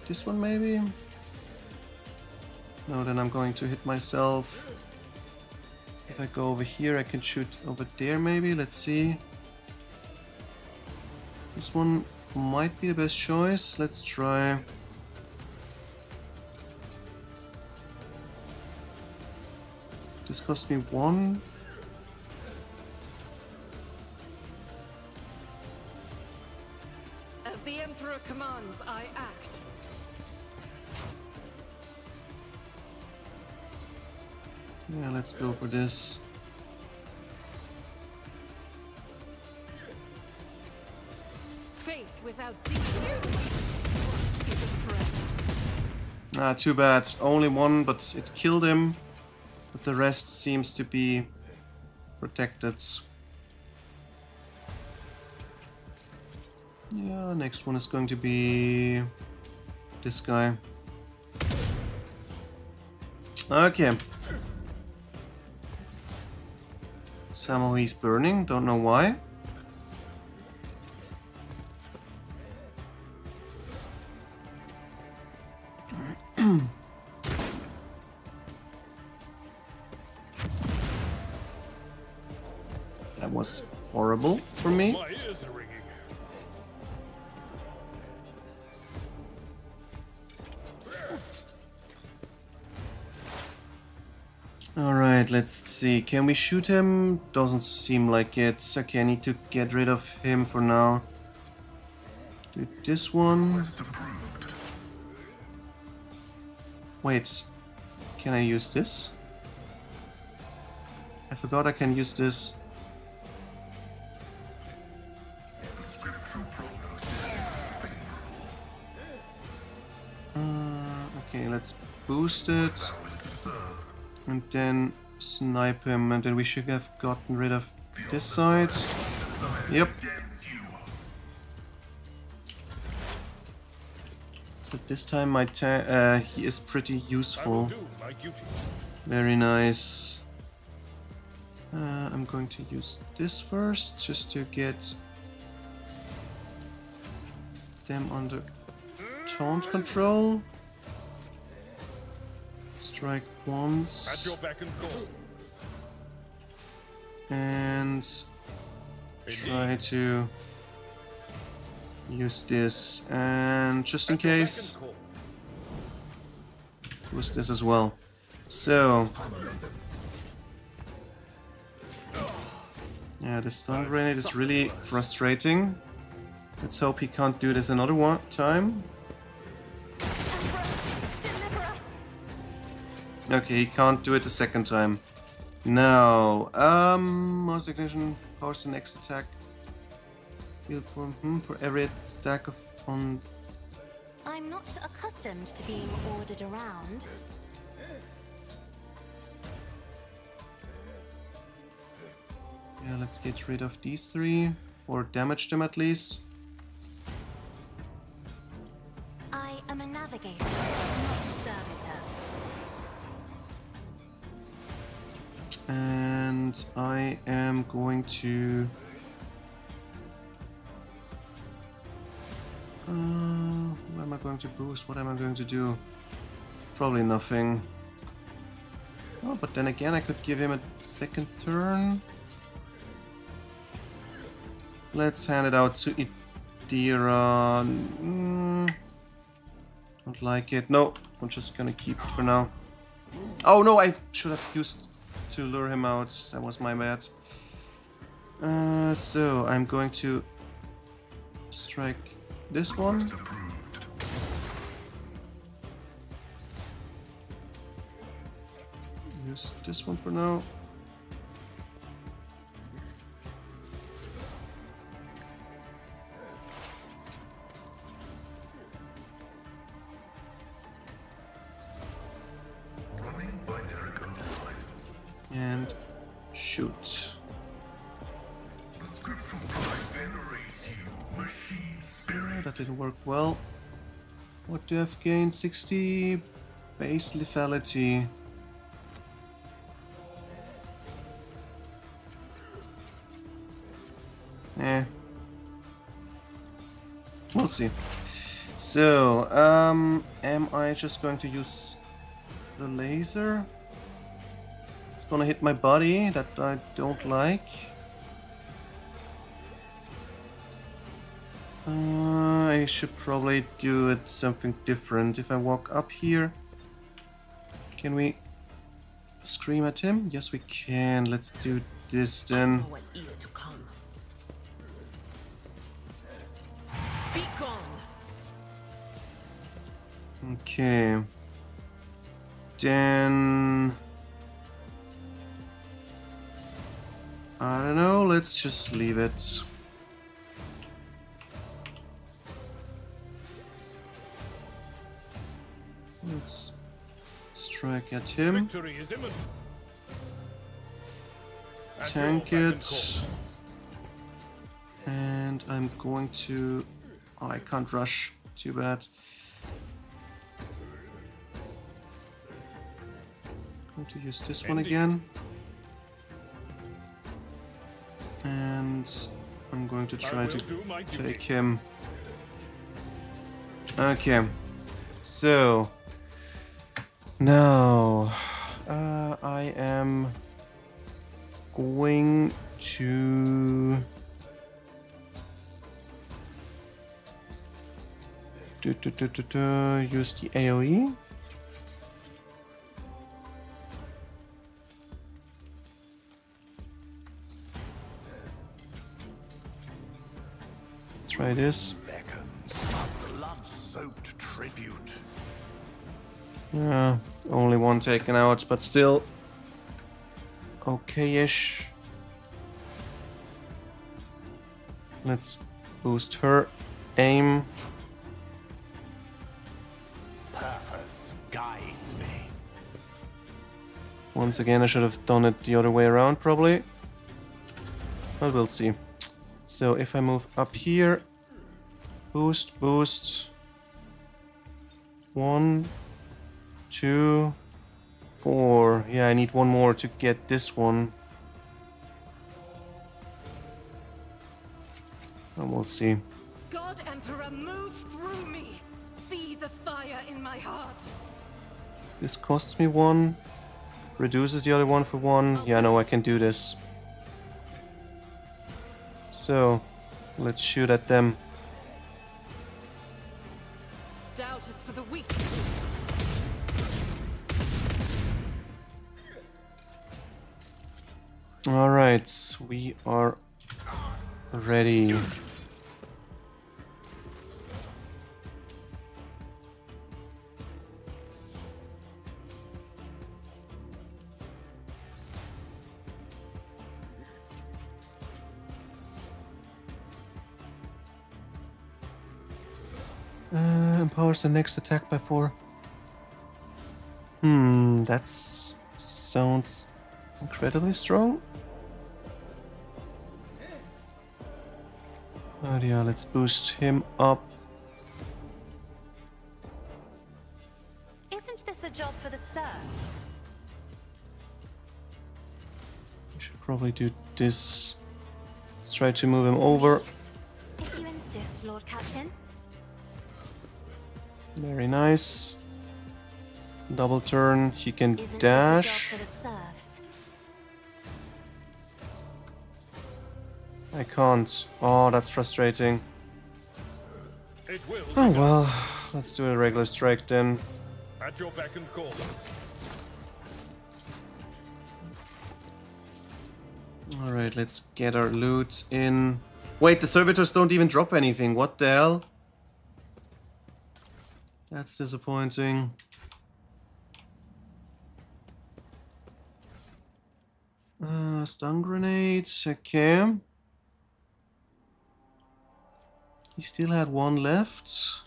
this one maybe? No, then I'm going to hit myself. If I go over here, I can shoot over there maybe. Let's see. This one might be the best choice. Let's try. This cost me 1. As the Emperor commands, I act. Yeah, let's go for this. Faith without deed is a threat. Ah, too bad. Only 1, but it killed him. But the rest seems to be protected. Yeah, next one is going to be this guy. Okay. Somehow he's burning, don't know why. That was horrible for me. My ears are ringing. Alright, let's see. Can we shoot him? Doesn't seem like it. Okay, I need to get rid of him for now. Do this one. Wait, can I use this? I forgot I can use this. Okay, let's boost it. And then snipe him, and then we should have gotten rid of this side. Yep. So this time my he is pretty useful. Very nice. I'm going to use this first, just to get them under taunt control. Strike once. At your beck and call. And try to use this, and just in case, use this as well. So yeah, the stun grenade is really frustrating. Let's hope he can't do this another one time. Okay, he can't do it a second time. Now, Mass Ignition powers the next attack. Heal for every stack of on. I'm not accustomed to being ordered around. Yeah, let's get rid of these 3, or damage them at least. I am a navigator, not a servitor. And I am going to... what am I going to boost? What am I going to do? Probably nothing. Oh, but then again, I could give him a second turn. Let's hand it out to Idira. Don't like it. No, I'm just gonna keep it for now. Oh no, I should have used to lure him out. That was my bad. So I'm going to strike this one. Use this one for now. And shoot. Yeah, that didn't work well. What do I have gained? 60 base lethality. We'll see. So, am I just going to use the laser? It's gonna hit my body, that I don't like. I should probably do it something different. If I walk up here, can we scream at him? Yes, we can. Let's do this then. What is to come? Be gone. Okay. Then I don't know, let's just leave it. Let's strike at him. Victory is imminent. Tank it. And I'm going to... Oh, I can't rush. Too bad. Going to use this one again. And I'm going to try to take him. Okay. So... Now... I am... going to... use the AoE. Let's try this. Blood-soaked tribute. Yeah, only one taken out, but still okay-ish. Let's boost her aim. Purpose guides me. Once again, I should have done it the other way around, probably. But we'll see. So if I move up here, boost, boost. 1, 2, 4. Yeah, I need one more to get this one. And we'll see. God Emperor, move through me. Feed the fire in my heart. This costs me 1. Reduces the other one for 1. Yeah, no, I can do this. So, let's shoot at them. Doubt is for the weak. Alright, we are ready. Empowers the next attack by 4. That sounds incredibly strong. Oh yeah, let's boost him up. Isn't this a job for the serfs? I should probably do this. Let's try to move him over. If you insist, Lord Captain. Very nice. Double turn, he can Isn't dash. this a job for the serfs? I can't. Oh, that's frustrating. It will. Oh well, let's do a regular strike then. At your beck and call. Alright, let's get our loot in. Wait, the servitors don't even drop anything. What the hell? That's disappointing. Stun grenade, okay. He still had 1 left.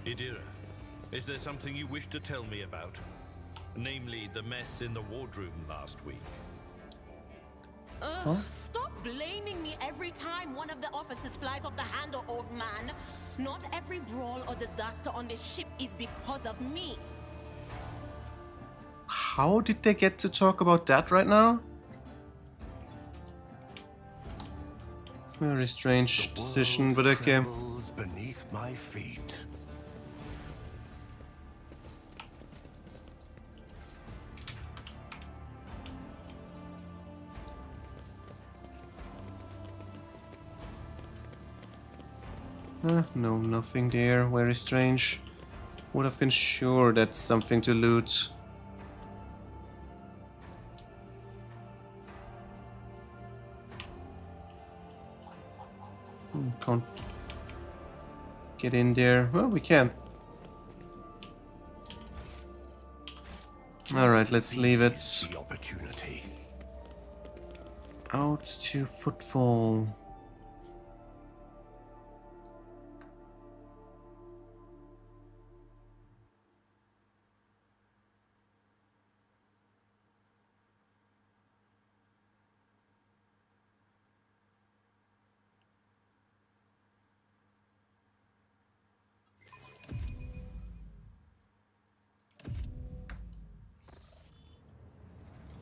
Idira, is there something you wish to tell me about? Namely, the mess in the wardroom last week. Stop blaming me every time one of the officers flies off the handle, old man. Not every brawl or disaster on this ship is because of me. How did they get to talk about that right now? Very strange decision, but okay. Trembles beneath my feet. No, nothing there. Very strange. Would have been sure that's something to loot. Can't get in there. Well, we can. Alright, let's leave it. The opportunity. Out to footfall.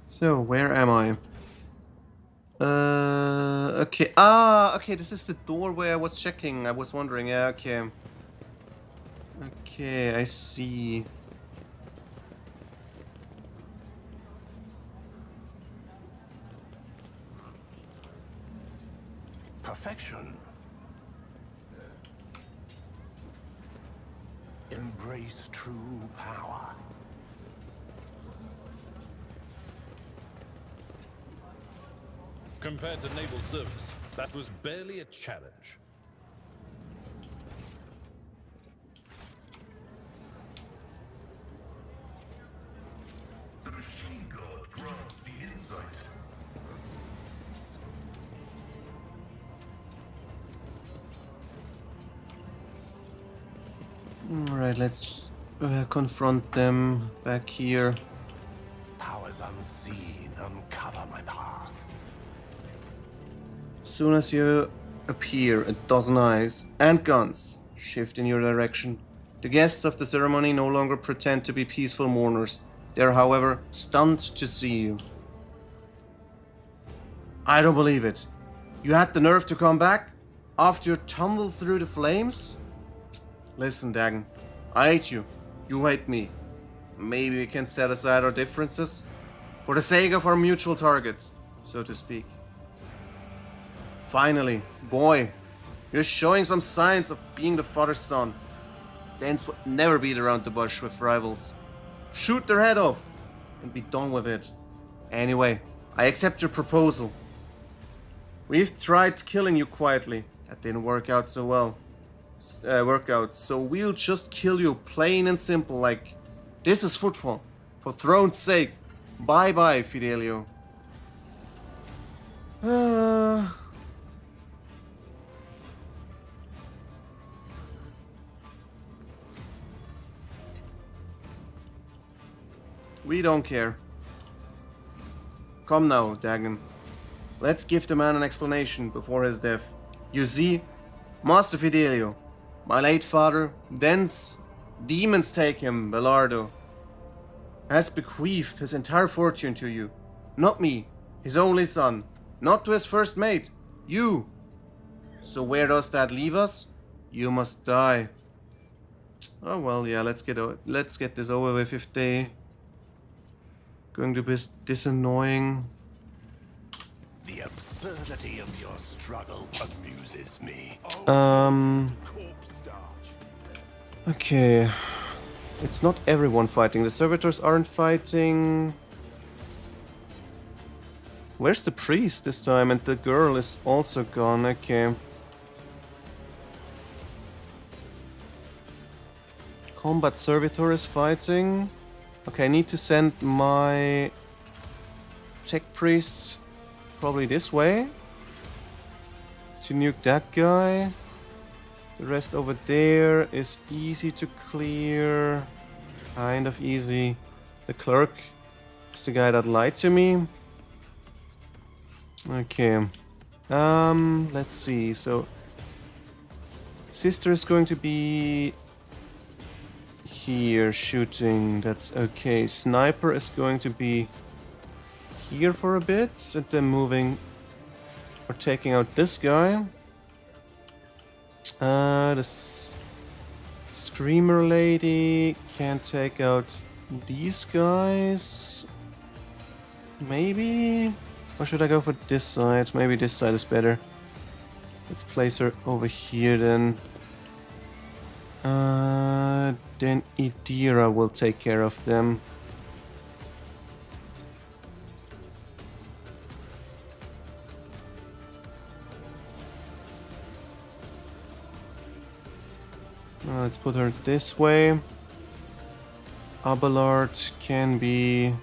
So, where am I? Okay. Ah, okay, this is the door where I was checking. I was wondering. Yeah, okay. Okay, I see. Perfection. Embrace true power. Compared to naval service, that was barely a challenge. The machine god grants the insight. Alright, let's confront them back here. Powers unseen uncover my path. As soon as you appear, a dozen eyes and guns shift in your direction. The guests of the ceremony no longer pretend to be peaceful mourners. They are, however, stunned to see you. I don't believe it. You had the nerve to come back after you tumbled through the flames? Listen, Dagon, I hate you. You hate me. Maybe we can set aside our differences for the sake of our mutual target, so to speak. Finally, boy, you're showing some signs of being the father's son. Danes would never beat around the bush with rivals. Shoot their head off and be done with it. Anyway, I accept your proposal. We've tried killing you quietly. That didn't work out so well. So we'll just kill you plain and simple, like this is footfall. For throne's sake. Bye bye, Fidelio. We don't care. Come now, Dagon. Let's give the man an explanation before his death. You see, Master Fidelio, my late father, thence demons take him, Belardo, has bequeathed his entire fortune to you. Not me, his only son. Not to his first mate, you. So where does that leave us? You must die. Oh well, yeah, let's get this over with if they going to be this annoying. The absurdity of your struggle amuses me. Okay. It's not everyone fighting. The servitors aren't fighting. Where's the priest this time? And the girl is also gone. Okay. Combat servitor is fighting. Okay, I need to send my tech priests probably this way to nuke that guy. The rest over there is easy to clear. Kind of easy. The clerk is the guy that lied to me. Okay. Let's see. So sister is going to be here shooting. That's okay. Sniper is going to be here for a bit and then moving or taking out this guy. The Screamer Lady can take out these guys. Maybe? Or should I go for this side? Maybe this side is better. Let's place her over here then. Then Idira will take care of them. Let's put her this way. Abelard can be...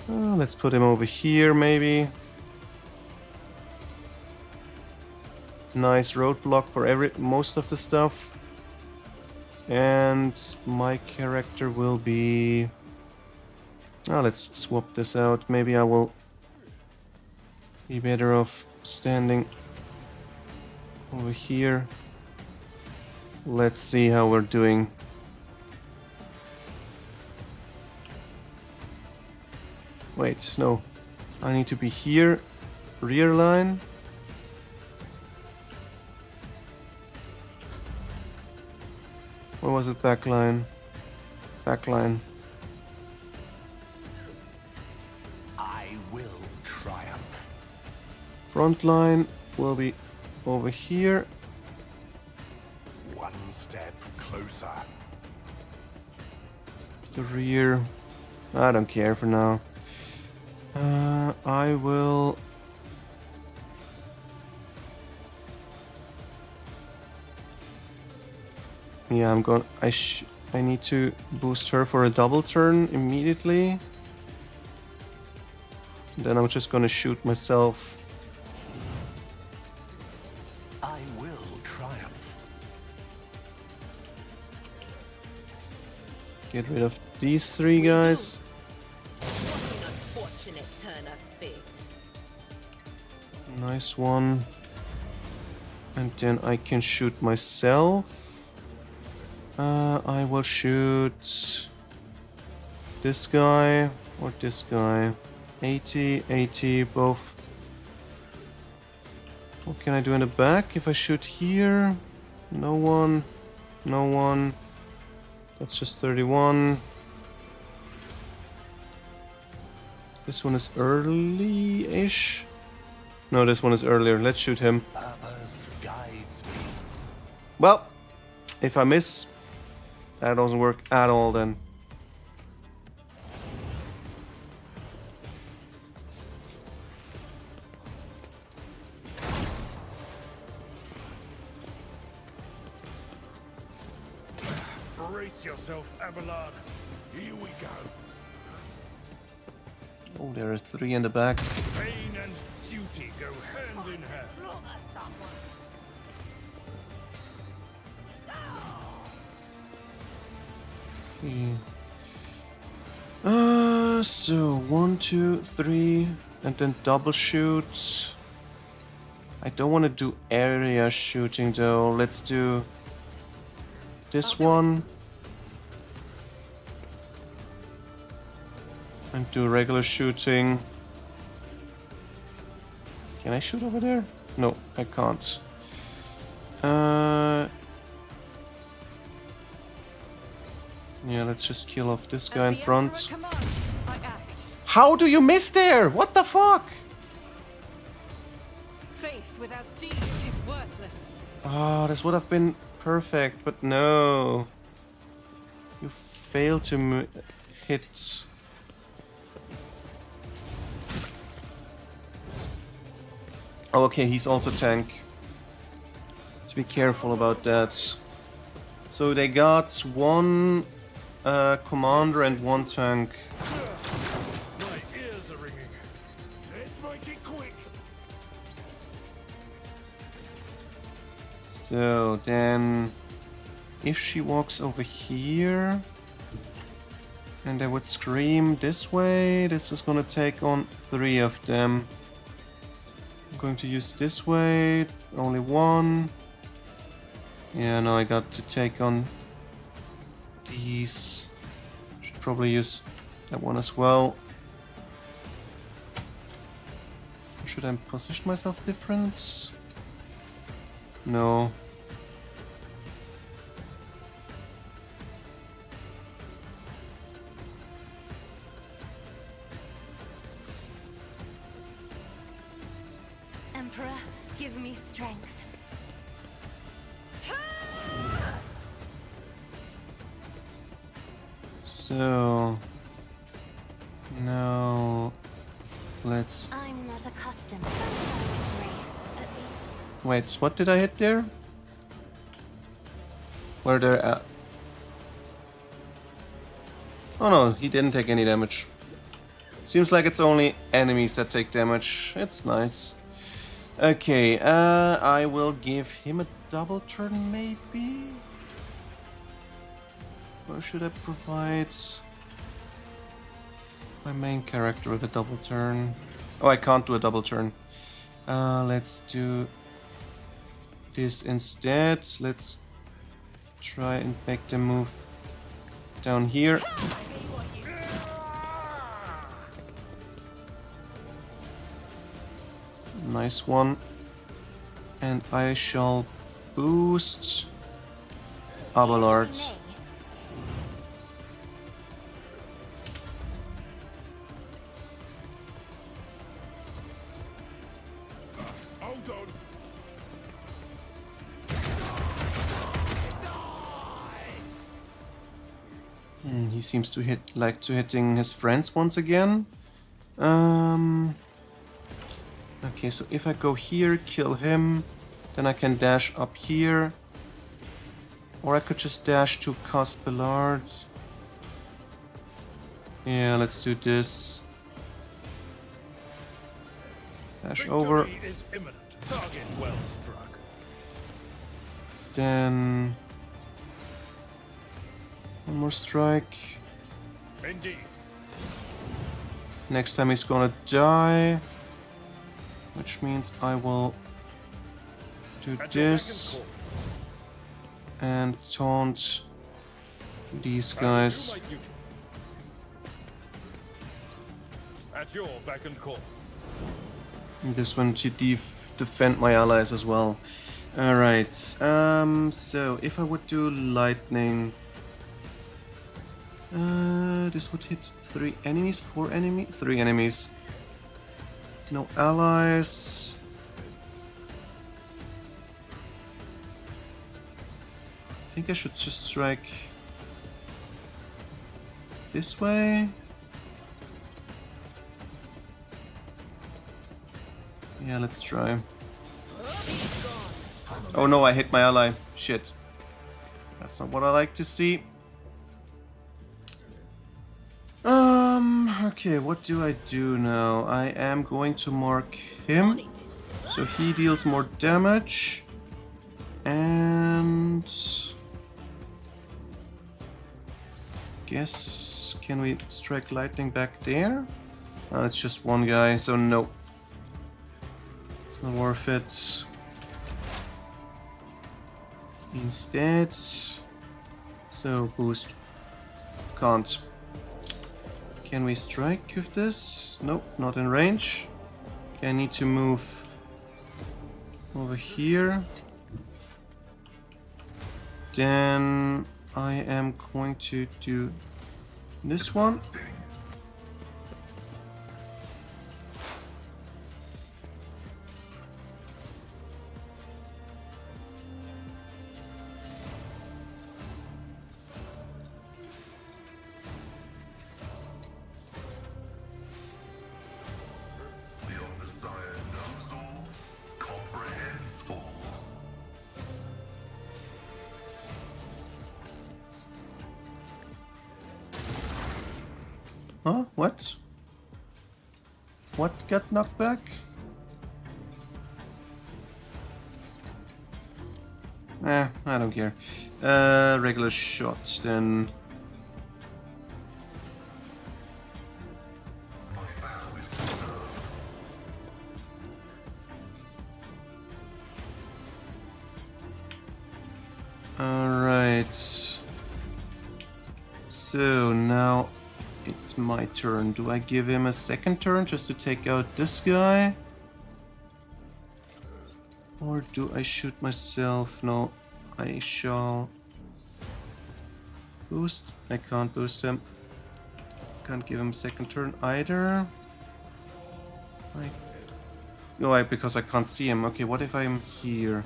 let's put him over here, maybe. Nice roadblock for most of the stuff. And my character will be... let's swap this out. Maybe I will be better off standing over here. Let's see how we're doing. Wait, no. I need to be here. Rear line. Or was it back line? Back line. I will triumph. Front line will be over here. One step closer. The rear. I don't care for now. I will... Yeah, I'm going... I need to boost her for a double turn immediately. Then I'm just gonna shoot myself. I will triumph. Get rid of these three guys. What an unfortunate turn of fate. Nice one. And then I can shoot myself. I will shoot this guy or this guy. 80, 80, both. What can I do in the back if I shoot here? No one. No one. That's just 31. This one is early-ish. No, this one is earlier. Let's shoot him. Purpose guides me. Well, if I miss, that doesn't work at all then. Brace yourself, Abelard. Here we go. Oh, there are three in the back. Pain and duty go hand in hand. So 1, 2, 3, and then double shoots. I don't want to do area shooting though. Let's do this one. And do regular shooting. Can I shoot over there? No, I can't. Yeah, let's just kill off this guy in front. How do you miss there? What the fuck? Faith without deeds is worthless. Oh, this would have been perfect, but no. You failed to hit. Oh, okay, he's also tank. To be careful about that. So they got one commander and one tank. My ears are ringing. Let's make it quick. So then, if she walks over here, and they would scream this way, this is gonna take on 3 of them. I'm going to use this way, only 1. Yeah, no, I got to take on these. Should probably use that one as well. Should I position myself different? No. Emperor, give me strength. So now let's I'm not accustomed to that grace, at least. wait. What did I hit there? Where they're at? Oh no, he didn't take any damage. Seems like it's only enemies that take damage. It's nice. Okay, I will give him a double turn maybe? Or should I provide my main character with a double turn? Oh, I can't do a double turn. Let's do this instead. Let's try and make them move down here. Nice one. And I shall boost Abelard. Hold on. He seems to like hitting his friends once again. Okay, so if I go here, kill him, then I can dash up here. Or I could just dash to cast Bellard. Yeah, let's do this. Dash over. Victory is imminent. Target well struck. Then one more strike. Indeed. Next time he's gonna die. Which means I will do At your beck and this call. and taunt these I will guys. do my duty. At your beck and call. And this one to defend my allies as well. Alright, so if I would do lightning, this would hit 3 enemies, 4 enemies, 3 enemies. No allies. I think I should just strike this way. Yeah, let's try. Oh no, I hit my ally. Shit. That's not what I like to see. Okay, what do I do now? I am going to mark him, so he deals more damage. And guess, can we strike lightning back there? It's just one guy, so no. It's not worth it. Instead, so boost. Can't. Can we strike with this? Nope, not in range. Okay, I need to move over here. Then I am going to do this one. The Omnissiah knows all, comprehends all. Huh? What? What got knocked back? I don't care. Regular shot, then. My vow is to serve. Alright. So now it's my turn. Do I give him a second turn just to take out this guy? Or do I shoot myself? No, I shall boost. I can't boost him. Can't give him a second turn either. No, because I can't see him. Okay, what if I'm here?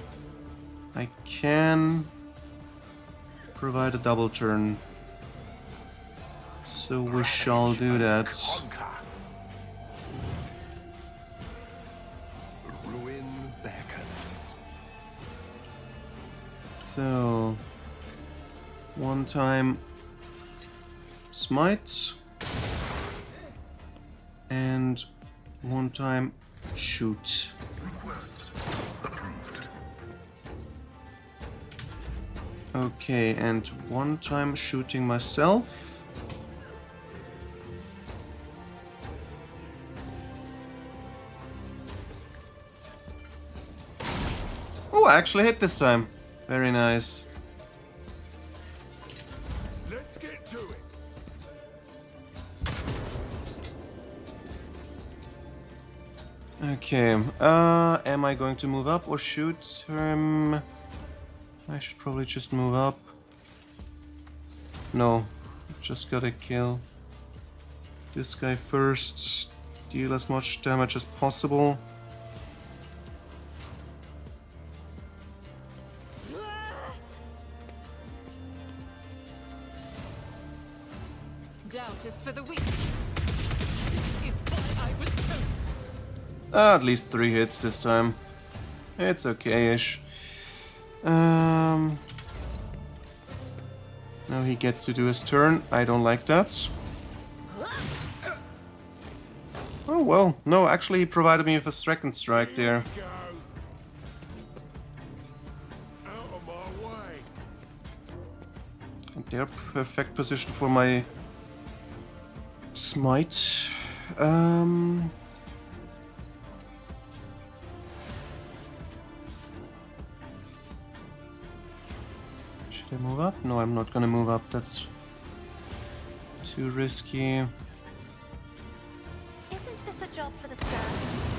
I can provide a double turn. So we shall do that. The ruin beckons. So one time smite and one time shoot. Okay, and one time shooting myself. Oh, I actually hit this time. Very nice. Let's get to it. Okay, am I going to move up or shoot him? I should probably just move up. No, just gotta kill this guy first. Deal as much damage as possible. Doubt is for the weak. This is why I was chosen. At least 3 hits this time. It's okay-ish. Now he gets to do his turn. I don't like that. Oh well, no, actually he provided me with a second strike there. Go. Out of my way. And they're perfect position for my smite. Should I move up? No, I'm not gonna move up. That's too risky. Isn't this a job for the servants?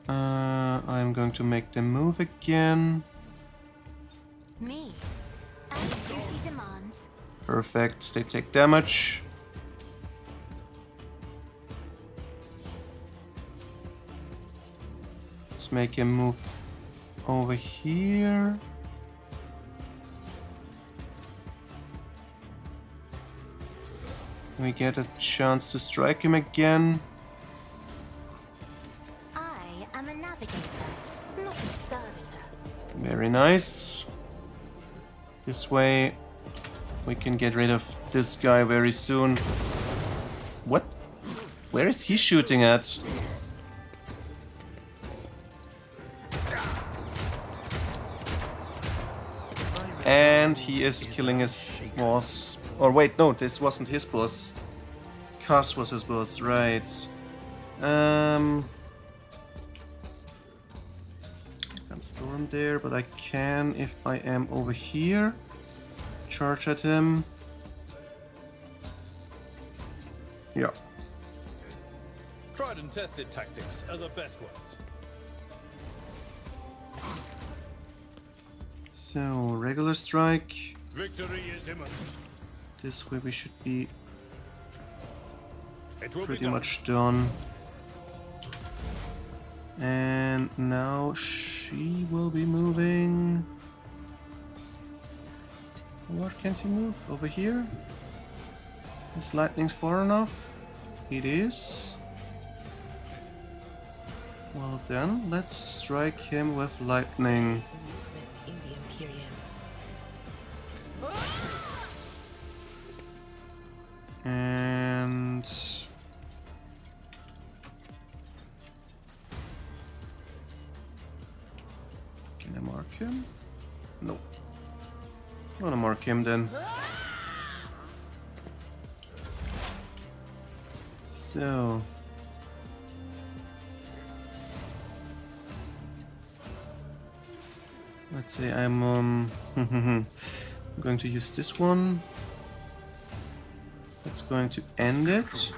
I'm going to make them move again. Me. As duty demands. Perfect. They take damage. Let's make him move over here. We get a chance to strike him again. I am a navigator, not a servitor. Very nice. This way we can get rid of this guy very soon. What? Where is he shooting at? And he is killing his boss. Or wait, no, this wasn't his boss. Cass was his boss, right. I can't storm there, but I can if I am over here. Charge at him. Yeah. Tried and tested tactics are the best ones. So, regular strike. Victory is imminent. This way we should be It will pretty be done. much done. And now she will be moving. Where can she move? Over here? Is lightning's far enough? It is. Well then, let's strike him with lightning. There's movement in the Imperium. And can I mark him? No. I'm gonna mark him then. So Let's say I'm going to use this one. That's going to end it.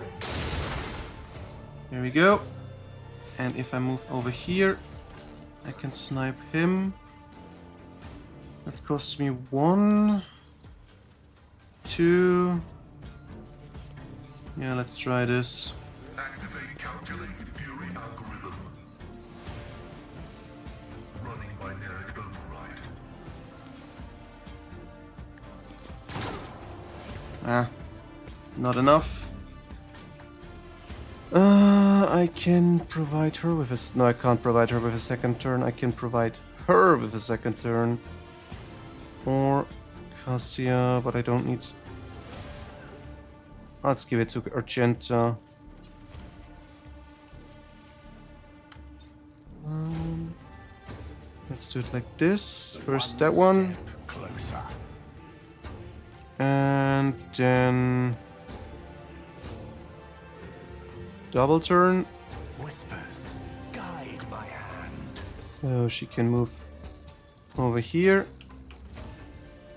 Here we go. And if I move over here, I can snipe him. That costs me 1, 2. Yeah, let's try this. Activate calculated fury algorithm. Running binaric override. Ah, not enough. I can provide her with a... No, I can't provide her with a second turn. I can provide her with a second turn. Or Cassia, but I don't need... Let's give it to Argenta. Let's do it like this. First that one. Closer. And then... double turn. Whispers, guide my hand. So she can move over here.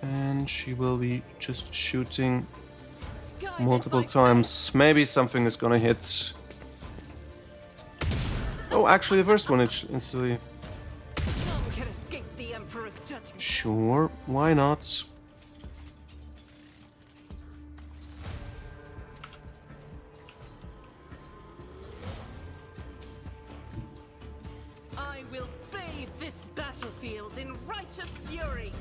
And she will be just shooting multiple times. Maybe something is gonna hit. Oh, actually the first one instantly. None can escape the Emperor's judgment. Sure, why not? I will bathe this battlefield in righteous fury.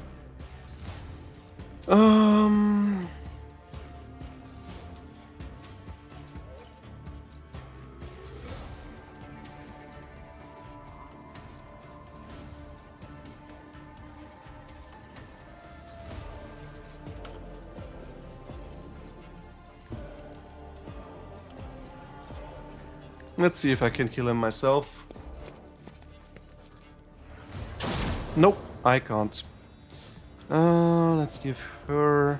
Let's see if I can kill him myself. Nope, I can't. Let's give her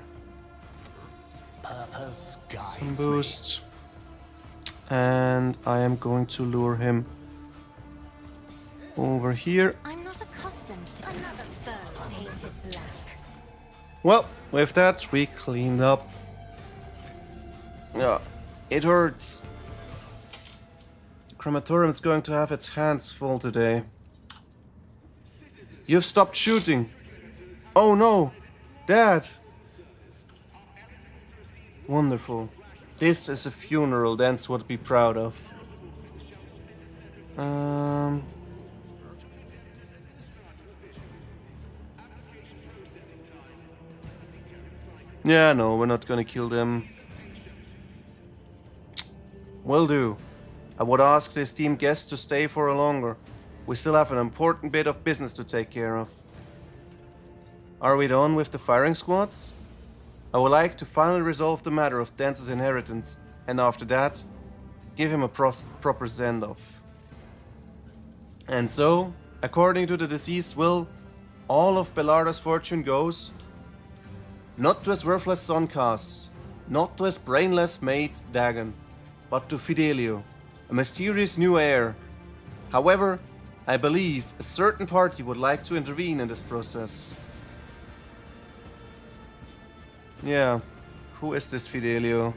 Purpose guides some boost. And I am going to lure him over here. I'm not accustomed to another fur painted black. Well, with that, we cleaned up. Yeah, it hurts. The crematorium is going to have its hands full today. You've stopped shooting. Oh no, Dad. Wonderful. This is a funeral Dance would be proud of. Yeah, no, we're not gonna kill them. Will do. I would ask the esteemed guests to stay for a longer. We still have an important bit of business to take care of. Are we done with the firing squads? I would like to finally resolve the matter of Dance's inheritance, and after that, give him a proper send-off. And so, according to the deceased will, all of Bellarda's fortune goes not to his worthless son Cass, not to his brainless mate Dagon, but to Fidelio, a mysterious new heir. However, I believe a certain party would like to intervene in this process. Yeah, who is this Fidelio?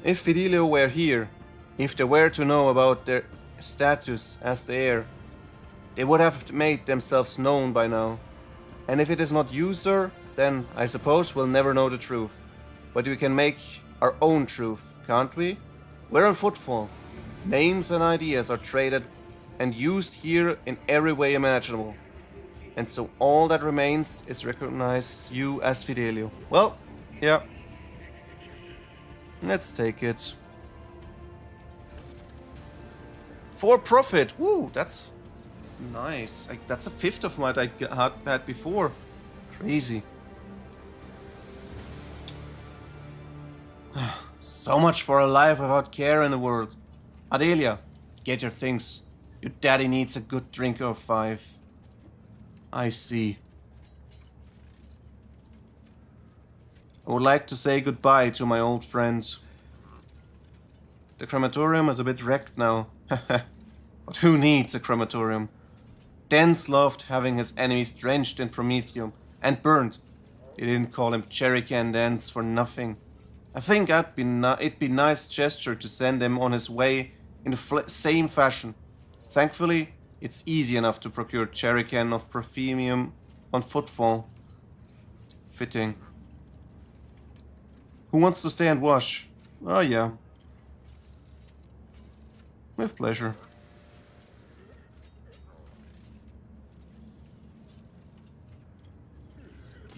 If Fidelio were here, if they were to know about their status as the heir, they would have made themselves known by now. And if it is not you, sir, then I suppose we'll never know the truth. But we can make our own truth, can't we? We're on footfall. Names and ideas are traded and used here in every way imaginable. And so all that remains is recognize you as Fidelio. Well, yeah. Let's take it. For profit! Woo, that's nice. That's a fifth of what I had before. Crazy. So much for a life without care in the world. Adelia, get your things. Your daddy needs a good drink or 5. I see. I would like to say goodbye to my old friend. The crematorium is a bit wrecked now. But who needs a crematorium? Dance loved having his enemies drenched in promethium and burned. They didn't call him Cherrycan Dance for nothing. I think it'd be nice gesture to send him on his way in the same fashion. Thankfully, it's easy enough to procure Cherrycan of Prophemium on footfall. Fitting. Who wants to stay and wash? Oh yeah. With pleasure.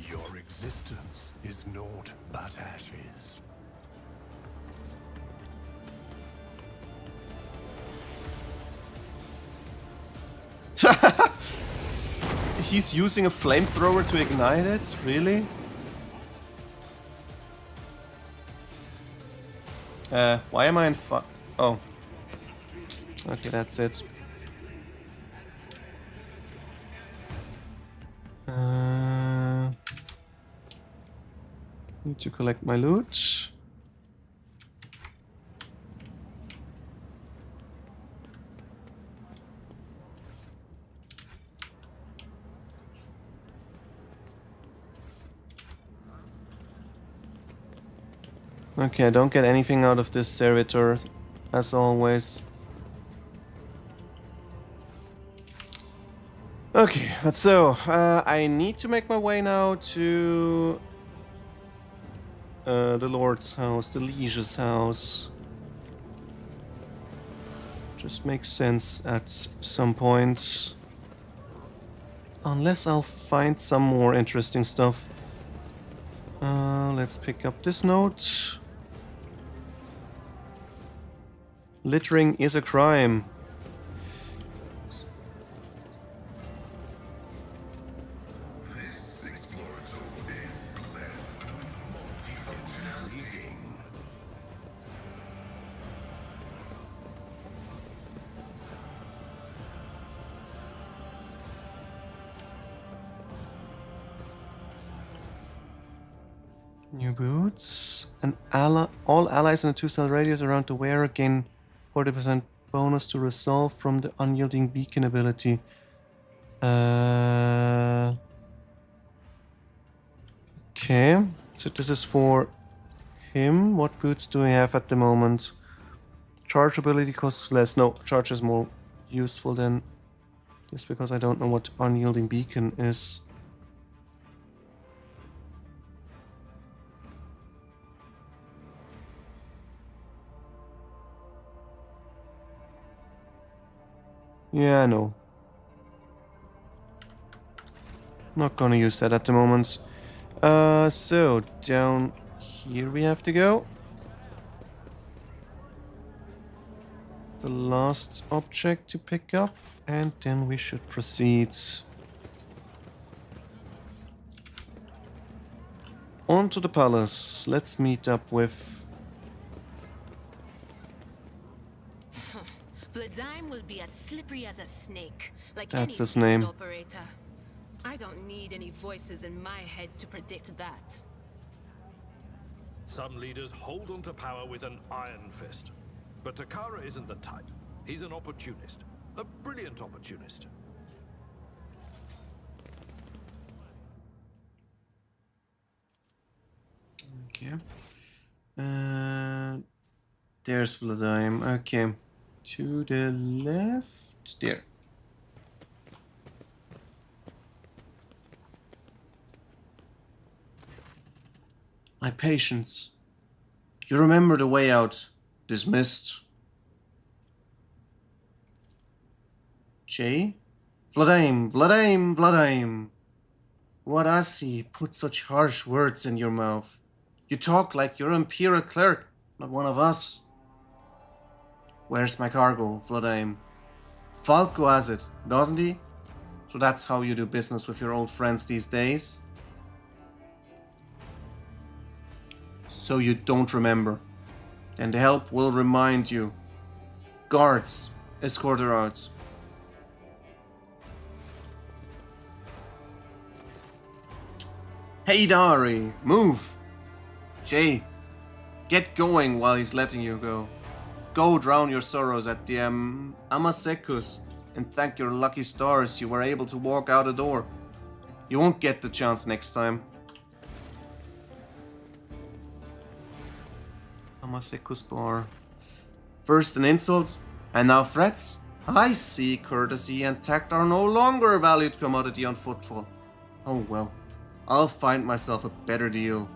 Your existence is naught but ashes. He's using a flamethrower to ignite it? Really? Why am I in Oh. Okay, that's it. Need to collect my loot. Okay, I don't get anything out of this servitor, as always. Okay, but so, I need to make my way now to the Lord's house, the Liege's house. Just makes sense at some point. Unless I'll find some more interesting stuff. Let's pick up this note. Littering is a crime. This explorator is blessed with multifunctional healing. New boots. All allies in a 2-cell radius around the wearer gain 40% bonus to resolve from the unyielding beacon ability. Okay, so this is for him. What boots do we have at the moment? Charge ability costs less. No, charge is more useful than this because I don't know what unyielding beacon is. Yeah, no. Not gonna use that at the moment. So down here we have to go. The last object to pick up, and then we should proceed on to the palace. Let's meet up with... Vladime will be as slippery as a snake, like That's any his name. field operator. I don't need any voices in my head to predict that. Some leaders hold onto power with an iron fist. But Takara isn't the type. He's an opportunist. A brilliant opportunist. Okay. There's Vladime. Okay. To the left. There. My patience. You remember the way out. Dismissed. Jay? Vladime, Vladime, Vladime. What I see put such harsh words in your mouth. You talk like you're an Imperial clerk, not one of us. Where's my cargo, Vladime? Falco has it, doesn't he? So that's how you do business with your old friends these days? So you don't remember. Then the help will remind you. Guards, escort her out. Hey Dari, move! Jay, get going while he's letting you go. go drown your sorrows at the Amasekus and thank your lucky stars you were able to walk out the door. You won't get the chance next time. Amasekus bar. First an insult, and now threats? I see courtesy and tact are no longer a valued commodity on Footfall. Oh well, I'll find myself a better deal.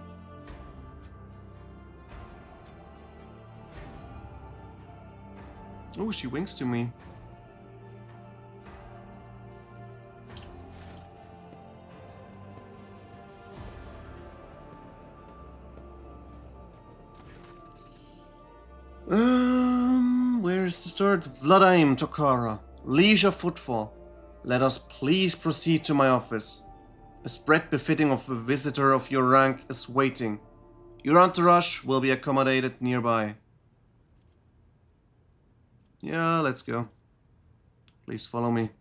Oh, she winks to me. Where's the start? Vladimir Tokara, Liege of Footfall. Let us please proceed to my office. A spread befitting of a visitor of your rank is waiting. Your entourage will be accommodated nearby. Yeah, let's go. Please follow me.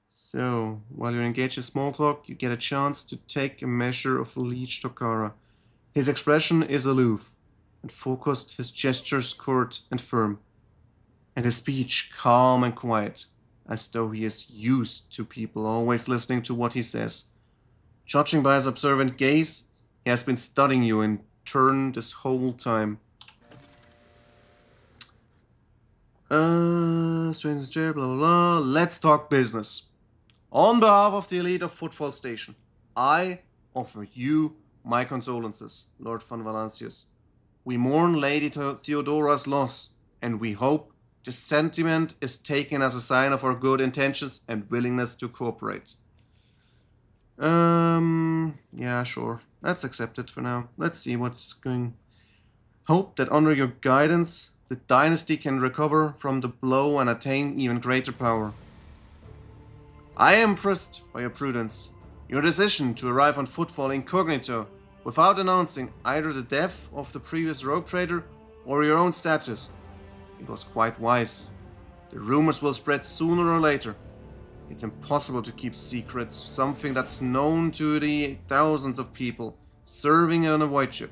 So, while you're engaged in small talk, you get a chance to take a measure of Liege Tokara. His expression is aloof and focused, his gestures curt and firm, and his speech calm and quiet, as though he is used to people always listening to what he says. Judging by his observant gaze, he has been studying you in turn this whole time. Strange chair, blah blah blah. Let's talk business. On behalf of the elite of Footfall Station, I offer you my condolences, Lord von Valancius. We mourn Lady Theodora's loss, and we hope this sentiment is taken as a sign of our good intentions and willingness to cooperate. Yeah, sure. That's accepted for now. Let's see what's going. Hope that under your guidance, the dynasty can recover from the blow and attain even greater power. I am impressed by your prudence. Your decision to arrive on Footfall incognito, without announcing either the death of the previous rogue trader or your own status. It was quite wise. The rumors will spread sooner or later. It's impossible to keep secrets, something that's known to the thousands of people serving on a void ship.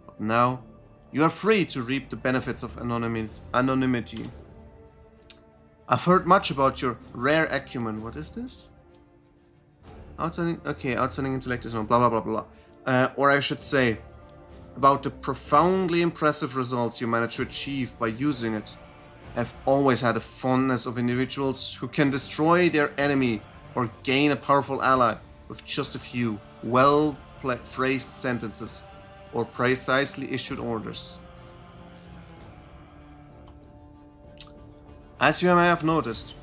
But now, you are free to reap the benefits of anonymity. I've heard much about your rare acumen. What is this? Outstanding intellect is on blah blah blah blah. Or I should say, about the profoundly impressive results you managed to achieve by using it. I've always had a fondness of individuals who can destroy their enemy or gain a powerful ally with just a few well-phrased sentences or precisely issued orders. As you may have noticed,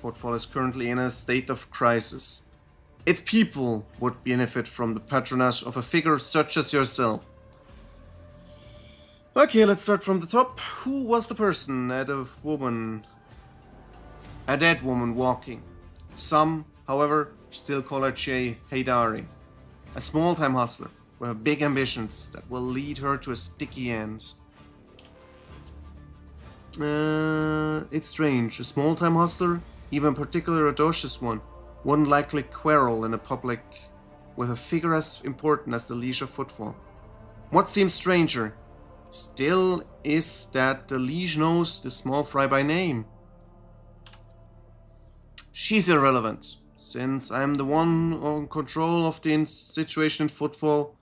Footfall is currently in a state of crisis. Its people would benefit from the patronage of a figure such as yourself. Okay, let's start from the top. Who was the person? A dead woman walking. Some, however, still call her Che Heydari. A small-time hustler with big ambitions that will lead her to a sticky end. It's strange. A small-time hustler, even a particularly audacious one, wouldn't likely quarrel in a public with a figure as important as the Liege of Footfall. What seems stranger still is that the Liege knows the small fry by name. She's irrelevant, since I'm the one on control of the situation in Footfall.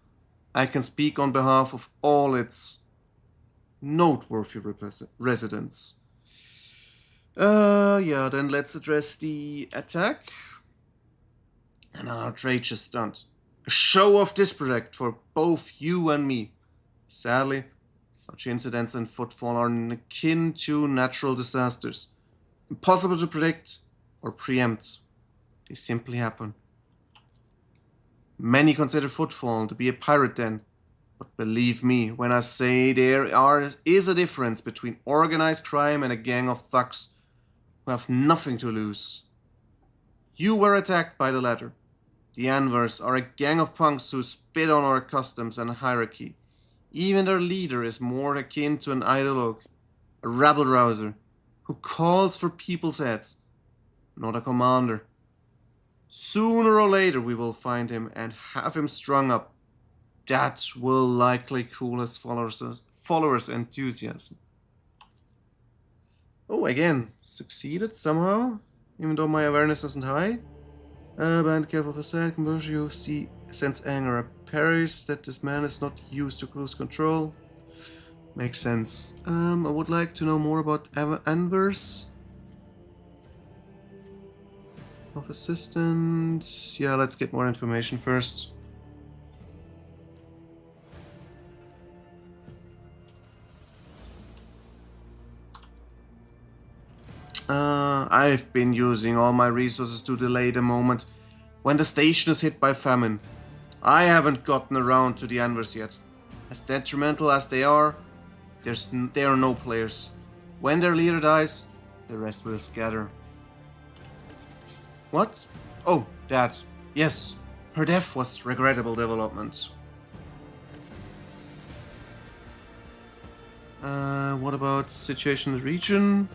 I can speak on behalf of all its noteworthy residents. Yeah, then let's address the attack. An outrageous stunt. A show of disrespect for both you and me. Sadly, such incidents in Footfall are akin to natural disasters. Impossible to predict or preempt. They simply happen. Many consider Footfall to be a pirate den, but believe me when I say there is a difference between organized crime and a gang of thugs who have nothing to lose. You were attacked by the latter. The Anvers are a gang of punks who spit on our customs and hierarchy. Even their leader is more akin to an ideologue, a rabble-rouser, who calls for people's heads, not a commander. Sooner or later we will find him and have him strung up. That will likely cool his followers' enthusiasm. Oh, again, succeeded somehow, even though my awareness isn't high. Band careful for sad, composure, you see, sense anger appears that this man is not used to lose control. Makes sense. I would like to know more about Anvers. Of assistant. Yeah, let's get more information first. I've been using all my resources to delay the moment when the station is hit by famine. I haven't gotten around to the Anvers yet. As detrimental as they are, there are no players. When their leader dies, the rest will scatter. What? Oh, that. Yes, her death was regrettable development. What about situation in the region?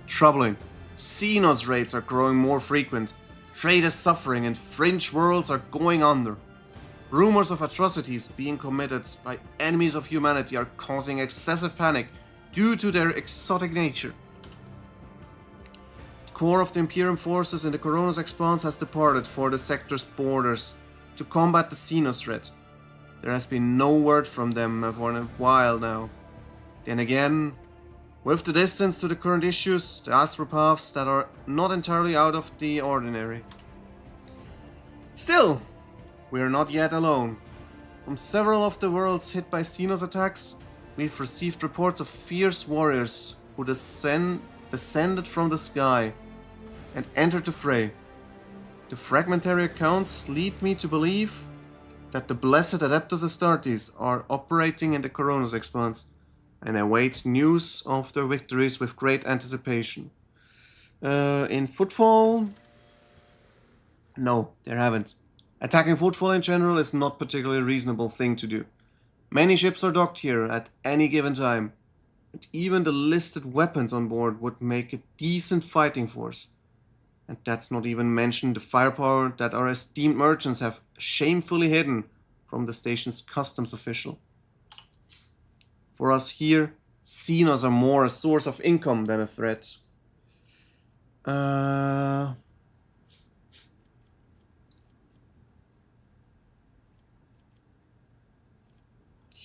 Troubling. Xenos raids are growing more frequent. Trade is suffering and fringe worlds are going under. Rumors of atrocities being committed by enemies of humanity are causing excessive panic due to their exotic nature. The core of the Imperium forces in the Corona's expanse has departed for the sector's borders to combat the Xenos threat. There has been no word from them for a while now. Then again, with the distance to the current issues, the astropaths that are not entirely out of the ordinary. Still, we are not yet alone. From several of the worlds hit by Xenos attacks, we've received reports of fierce warriors who descended from the sky and entered the fray. The fragmentary accounts lead me to believe that the blessed Adeptus Astartes are operating in the Corona's expanse and await news of their victories with great anticipation. In Footfall? No, there haven't. Attacking Footfall in general is not particularly a reasonable thing to do. Many ships are docked here at any given time, and even the listed weapons on board would make a decent fighting force. And that's not even mention the firepower that our esteemed merchants have shamefully hidden from the station's customs official. For us here, Xenos are more a source of income than a threat.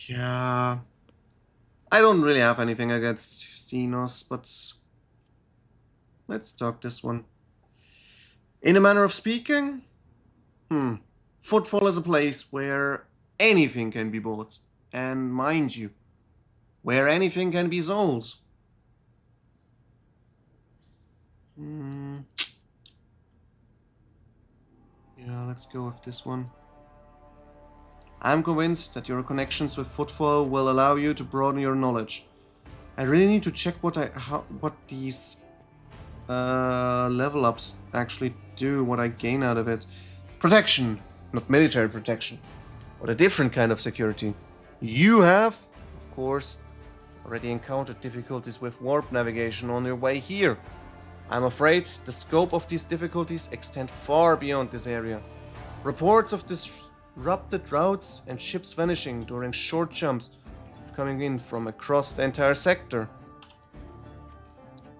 Yeah, I don't really have anything against Xenos, but let's talk this one. In a manner of speaking, Footfall is a place where anything can be bought, and mind you, where anything can be sold. Yeah, let's go with this one. I'm convinced that your connections with Footfall will allow you to broaden your knowledge. I really need to check what these level ups actually do, what I gain out of it. Protection, not military protection, but a different kind of security. You have, of course, already encountered difficulties with warp navigation on your way here. I'm afraid the scope of these difficulties extend far beyond this area. Reports of disrupted routes and ships vanishing during short jumps coming in from across the entire sector.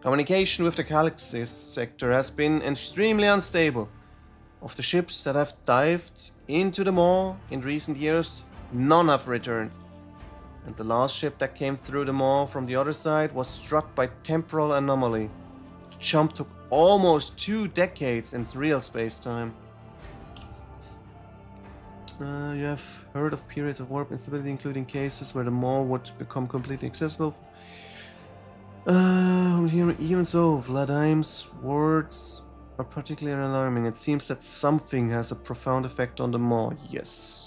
Communication with the Galaxis sector has been extremely unstable. Of the ships that have dived into the maw in recent years, none have returned. And the last ship that came through the maw from the other side was struck by temporal anomaly. The jump took almost 2 decades in real space-time. You have heard of periods of warp instability, including cases where the maw would become completely accessible. Even so, Vladim's words are particularly alarming. It seems that something has a profound effect on the maw. Yes.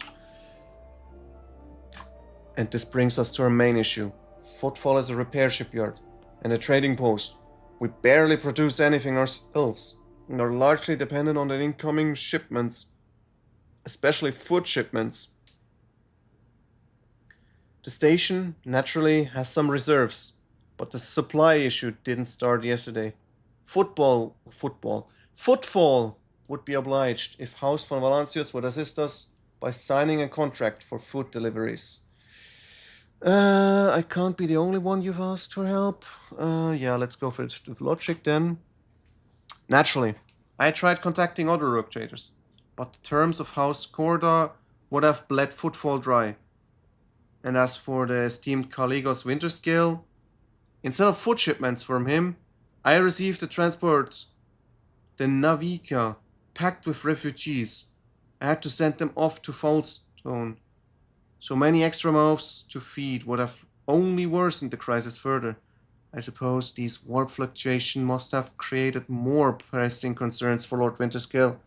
And this brings us to our main issue. Footfall is a repair shipyard and a trading post. We barely produce anything ourselves and are largely dependent on the incoming shipments, especially food shipments. The station, naturally, has some reserves, but the supply issue didn't start yesterday. Footfall would be obliged if House von Valancius would assist us by signing a contract for food deliveries. I can't be the only one you've asked for help. Yeah, let's go for it with logic then. Naturally, I tried contacting other rogue traders, but the terms of House Corda would have bled Footfall dry. And as for the esteemed Caligos Winterscale, instead of foot shipments from him, I received a transport, the Navica, packed with refugees. I had to send them off to Falstone. So many extra mouths to feed would have only worsened the crisis further. I suppose these warp fluctuations must have created more pressing concerns for Lord Winterscale.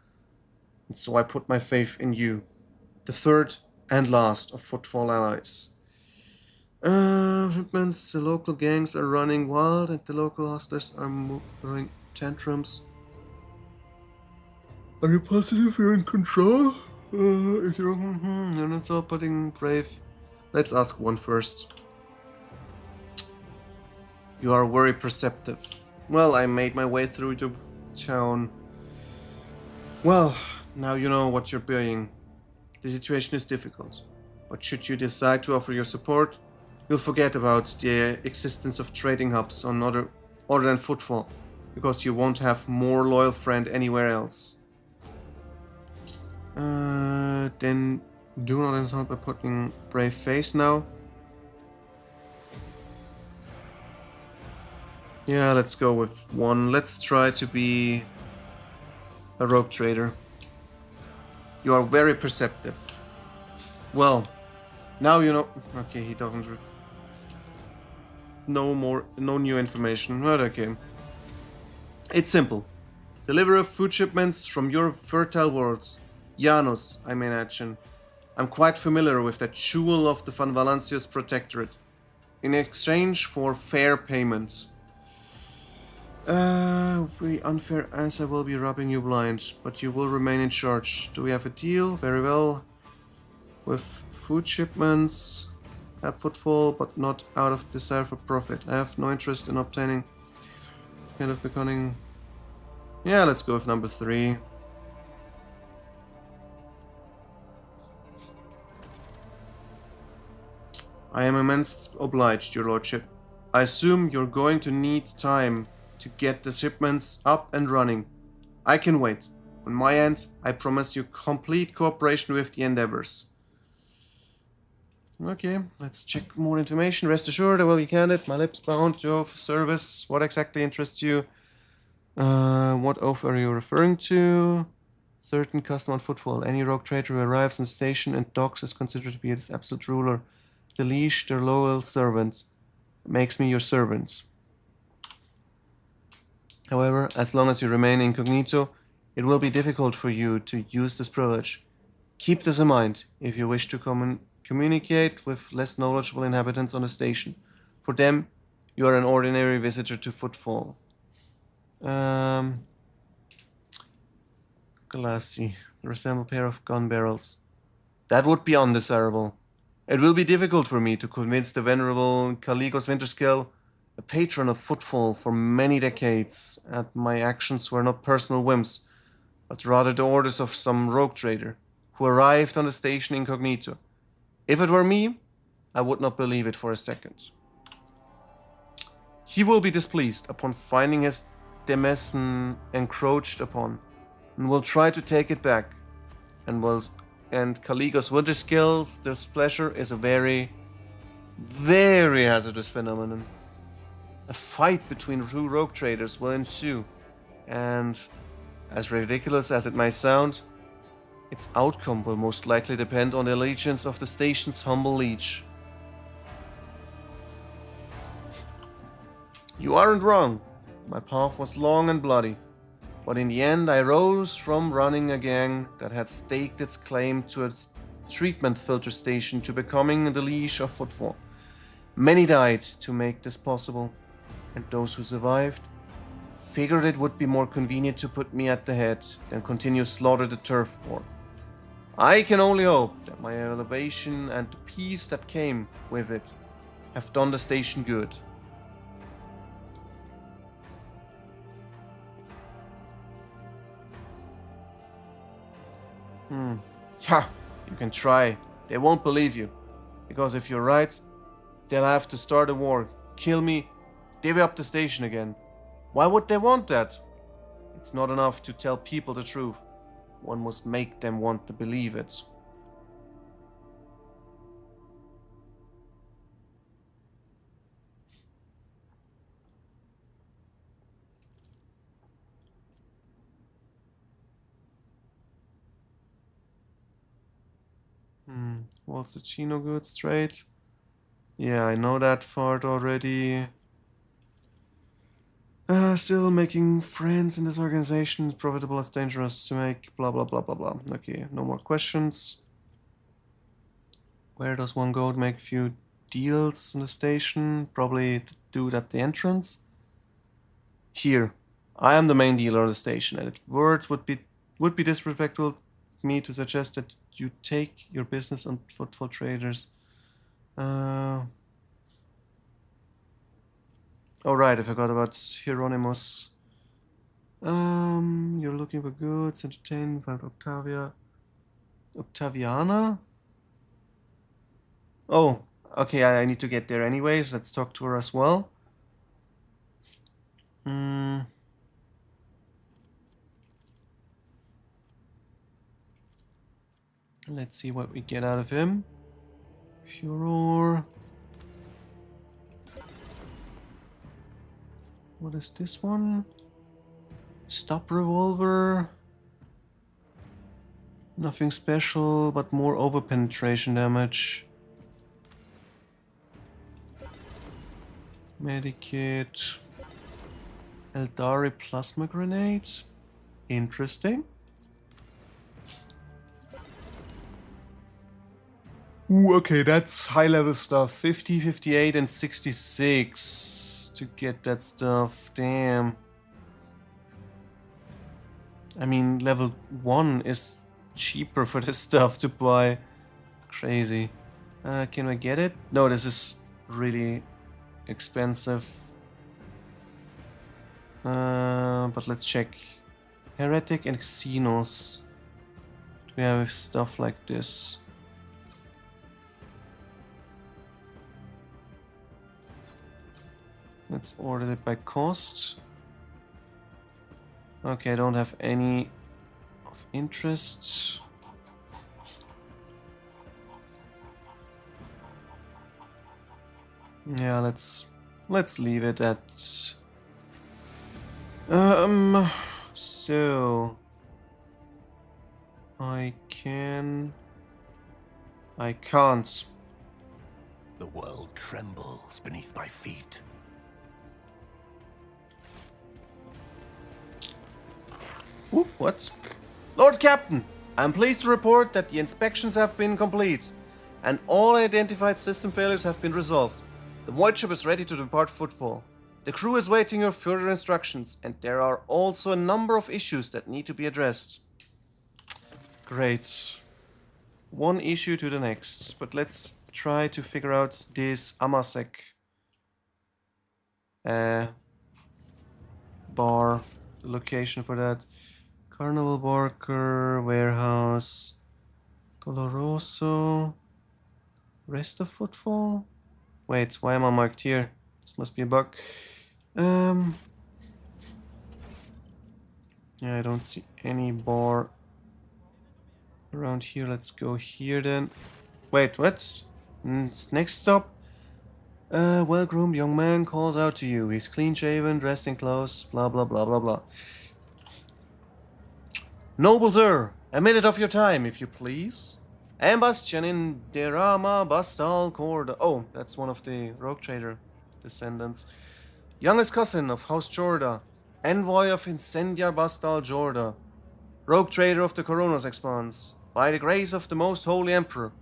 And so I put my faith in you, the third and last of Footfall allies. Shipments, the local gangs are running wild and the local hustlers are throwing tantrums. Are you positive you're in control? If you're not so putting brave. Let's ask one first. You are very perceptive. Well, I made my way through the town. Well, now you know what you're being. The situation is difficult. But should you decide to offer your support, you'll forget about the existence of trading hubs on other than Footfall, because you won't have more loyal friend anywhere else. Then do not insult by putting brave face now. Yeah, let's go with one. Let's try to be a rogue trader. You are very perceptive. Well, now you know. Okay, he doesn't. No new information. But okay. It's simple. Deliver food shipments from your fertile worlds. Janus, I imagine. I'm quite familiar with that jewel of the Van Valancius Protectorate. In exchange for fair payment. Very unfair as I will be robbing you blind, but you will remain in charge. Do we have a deal? Very well. With food shipments, have Footfall, but not out of desire for profit. I have no interest in obtaining kind of becoming. Yeah, let's go with number 3. I am immensely obliged, your lordship. I assume you're going to need time to get the shipments up and running. I can wait. On my end, I promise you complete cooperation with the endeavors. Okay, let's check more information. Rest assured, I will be candid. My lips bound to oath of service. What exactly interests you? What oath are you referring to? Certain custom on Footfall. Any rogue trader who arrives on station and docks is considered to be its absolute ruler. The leash, their loyal servant. Makes me your servant. However, as long as you remain incognito, it will be difficult for you to use this privilege. Keep this in mind if you wish to communicate with less knowledgeable inhabitants on the station. For them, you are an ordinary visitor to Footfall. Glassy. Resemble a pair of gun barrels. That would be undesirable. It will be difficult for me to convince the venerable Caligos Winterscale, a patron of Footfall for many decades, that my actions were not personal whims, but rather the orders of some rogue trader who arrived on the station incognito. If it were me, I would not believe it for a second. He will be displeased upon finding his demesne encroached upon, and will try to take it back, and Caligos Winterscale's displeasure is a very, very hazardous phenomenon. A fight between two rogue traders will ensue, and, as ridiculous as it may sound, its outcome will most likely depend on the allegiance of the station's humble liege. You aren't wrong. My path was long and bloody, but in the end I rose from running a gang that had staked its claim to a treatment filter station to becoming the leash of Footfall. Many died to make this possible, and those who survived figured it would be more convenient to put me at the head than continue slaughter the turf war. I can only hope that my elevation and the peace that came with it have done the station good. Yeah, you can try. They won't believe you. Because if you're right, they'll have to start a war, kill me, divvy up the station again. Why would they want that? It's not enough to tell people the truth. One must make them want to believe it. What's the Chino goods trade? Yeah, I know that part already. Still making friends in this organization. Profitable as dangerous to make. Blah, blah, blah, blah, blah. Okay, no more questions. Where does one go to make a few deals in the station? Probably to do it at the entrance. Here. I am the main dealer on the station, and would be disrespectful to me to suggest that you take your business on footfall traders. Oh right, I forgot about Hieronymus. You're looking for goods, entertainment, found Octaviana? Oh, okay, I need to get there anyways. Let's talk to her as well. Let's see what we get out of him. Furor. What is this one? Stop revolver. Nothing special, but more over-penetration damage. Medikit. Eldari plasma grenades. Interesting. Ooh, okay, that's high-level stuff. 50, 58, and 66 to get that stuff. Damn. I mean, level 1 is cheaper for this stuff to buy. Crazy. Can I get it? No, this is really expensive. But let's check. Heretic and Xenos. Do we have stuff like this? Let's order it by cost. Okay, I don't have any of interest. Yeah, let's leave it at so I can't. The world trembles beneath my feet. Oop, what? Lord Captain, I'm pleased to report that the inspections have been complete, and all identified system failures have been resolved. The Void Ship is ready to depart Footfall. The crew is waiting your further instructions, and there are also a number of issues that need to be addressed. Great. One issue to the next, but let's try to figure out this Amasek bar, the location for that. Carnival Barker, Warehouse, Doloroso, rest of Footfall? Wait, why am I marked here? This must be a bug. Yeah, I don't see any bar around here. Let's go here then. Wait, what? Next stop. Well-groomed young man calls out to you. He's clean-shaven, dressed in clothes, blah blah blah blah blah. Noble sir, a minute of your time, if you please. Ambastian in Derama Bastal Cord. Oh, that's one of the Rogue Trader descendants. Youngest cousin of House Jorda. Envoy of Incendiar Bastal Jorda. Rogue Trader of the Coronos Expanse. By the grace of the Most Holy Emperor.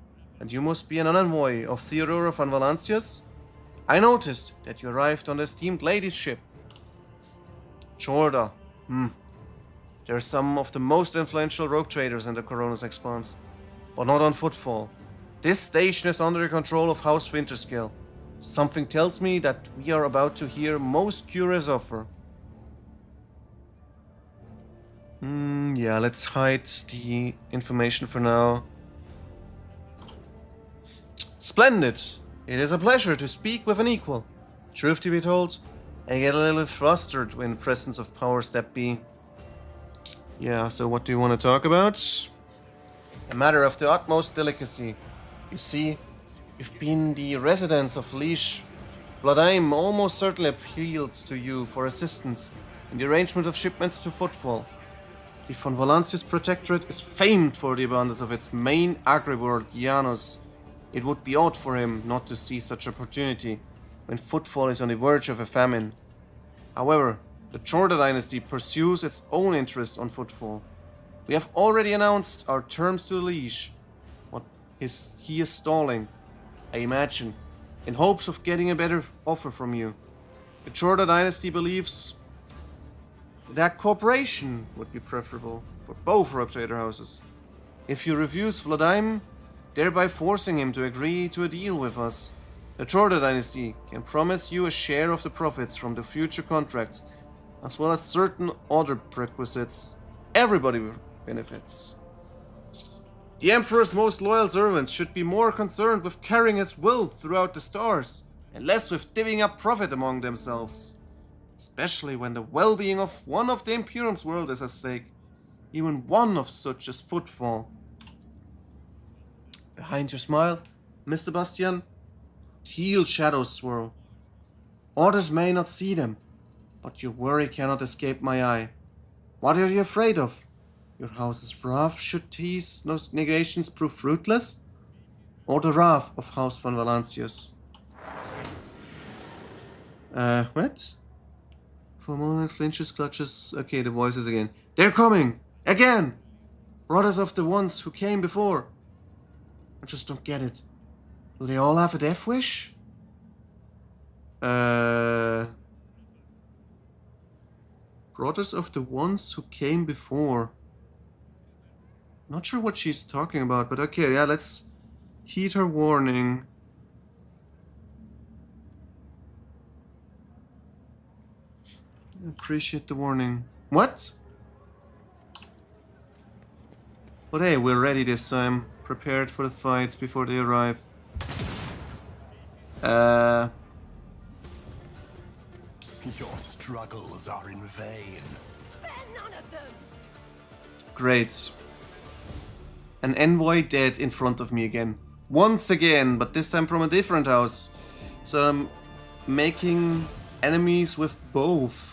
And you must be an envoy of Theodora van Valancius? I noticed that you arrived on the esteemed lady's ship. Jorda. There are some of the most influential rogue traders in the Coronos Expanse, but not on Footfall. This station is under the control of House Winterscale. Something tells me that we are about to hear most curious offer. Yeah, let's hide the information for now. Splendid! It is a pleasure to speak with an equal. Truth to be told, I get a little flustered when presence of powers that be. Yeah, so what do you want to talk about? A matter of the utmost delicacy. You see, you've been the residents of Leash. Bloodheim almost certainly appealed to you for assistance in the arrangement of shipments to Footfall. The von Valancius Protectorate is famed for the abundance of its main agri-world, Janus. It would be odd for him not to see such opportunity when Footfall is on the verge of a famine. However, the Jorda dynasty pursues its own interest on Footfall. We have already announced our terms to the Liege. He is stalling, I imagine, in hopes of getting a better offer from you. The Jorda dynasty believes that cooperation would be preferable for both rogue trader houses. If you refuse Vladimir, thereby forcing him to agree to a deal with us, the Jorda dynasty can promise you a share of the profits from the future contracts, as well as certain other prerequisites. Everybody benefits. The Emperor's most loyal servants should be more concerned with carrying his will throughout the stars, and less with divvying up profit among themselves. Especially when the well-being of one of the Imperium's world is at stake, even one of such as Footfall. Behind your smile, Mr. Bastian, teal shadows swirl. Others may not see them, but your worry cannot escape my eye. What are you afraid of? Your house's wrath should these negations prove fruitless? Or the wrath of House von Valancius? What? For a moment, flinches, clutches. Okay, the voices again. They're coming! Again! Brothers of the ones who came before. I just don't get it. Do they all have a death wish? Brothers of the ones who came before. Not sure what she's talking about, but okay, yeah, let's heed her warning. Appreciate the warning. What? But hey, we're ready this time. Prepared for the fight before they arrive. Your struggles are in vain. None of them. Great. An envoy dead in front of me again. Once again, but this time from a different house. So I'm making enemies with both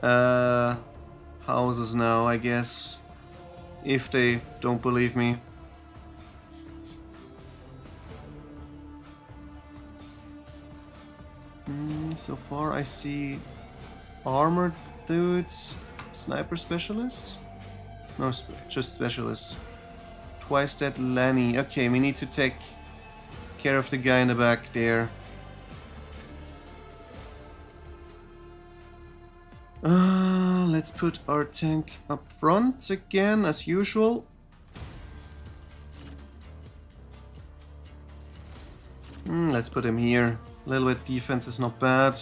houses now, I guess. If they don't believe me. So far I see armored dudes, sniper specialist? No, just specialist. Twice that Lanny. Okay, we need to take care of the guy in the back there. Let's put our tank up front again, as usual. Let's put him here. A little bit defense is not bad.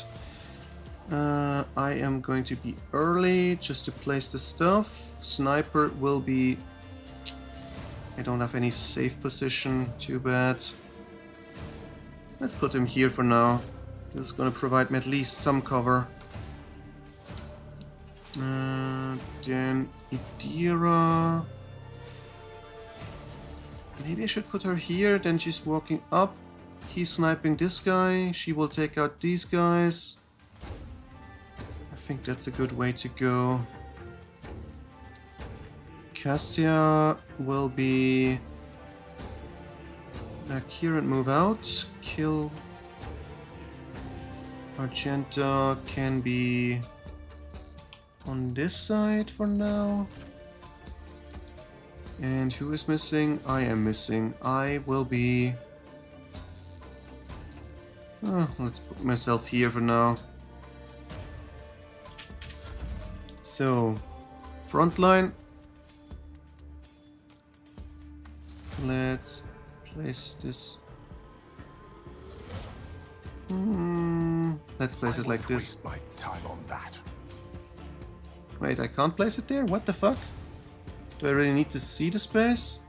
I am going to be early just to place the stuff. Sniper will be... I don't have any safe position, too bad. Let's put him here for now. This is going to provide me at least some cover. Then Idira. Maybe I should put her here, then she's walking up. He's sniping this guy, she will take out these guys. I think that's a good way to go. Cassia will be back here and move out. Kill Argenta can be on this side for now. And who is missing? I am missing. I will be... let's put myself here for now. So, front line. Let's place this. Let's place it like this. Waste my time on that. Wait, I can't place it there? What the fuck? Do I really need to see the space?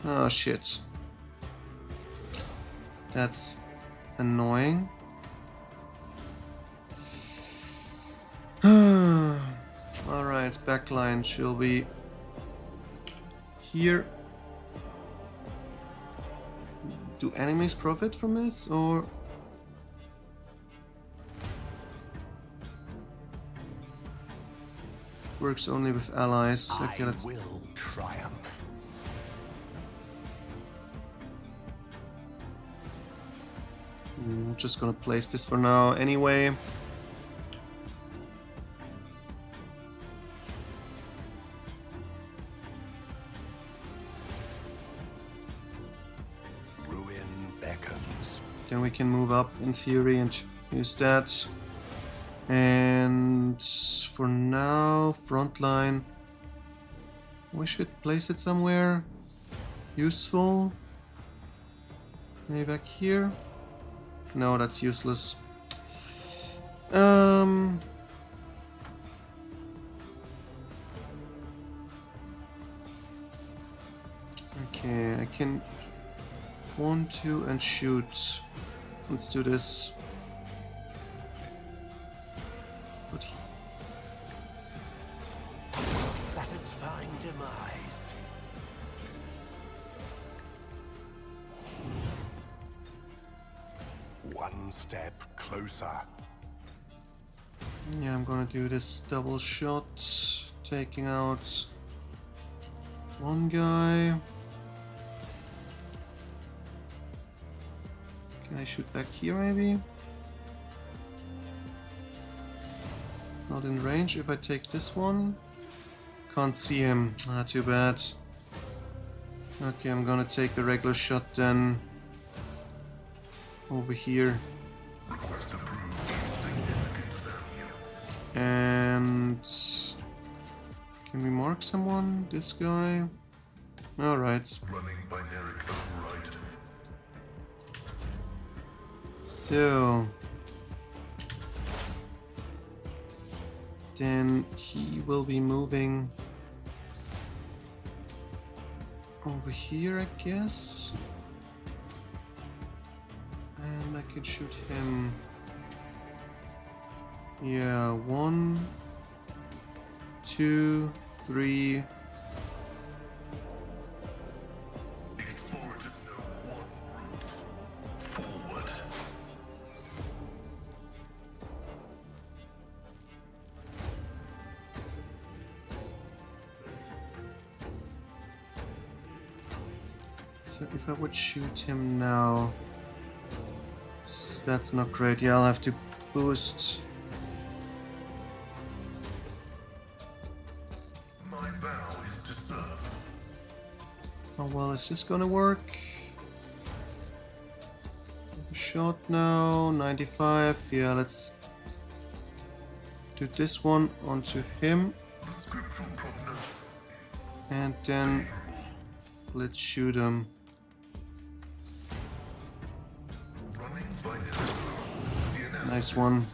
Oh shit. That's annoying. Alright, backline she'll be here. Do enemies profit from this, or... Works only with allies. Okay, I let's... will triumph. Just gonna place this for now anyway. Ruin beckons. Then we can move up in theory and use that. And for now, frontline. We should place it somewhere useful. Maybe back here. No, that's useless. Okay, I can 1, 2 and shoot. Let's do this. But Satisfying demise. One step closer. yeah, I'm gonna do this double shot, taking out one guy. Can I shoot back here maybe? Not in range. If I take this one, can't see him. Ah, too bad. Okay, I'm gonna take a regular shot then. Over here. Request approved. Significant value. And can we mark someone? This guy? Alright. Running binary override. So then he will be moving over here, I guess. And I can shoot him. Yeah, 1, 2, 3. Explore to know one route. Forward. So if I would shoot him now, that's not great. Yeah, I'll have to boost. My vow is to serve. How well is this gonna work? Shot now, 95. Yeah, let's do this one onto him. The scriptural prognosis. And then let's shoot him. Running binary. The analysis. Nice one.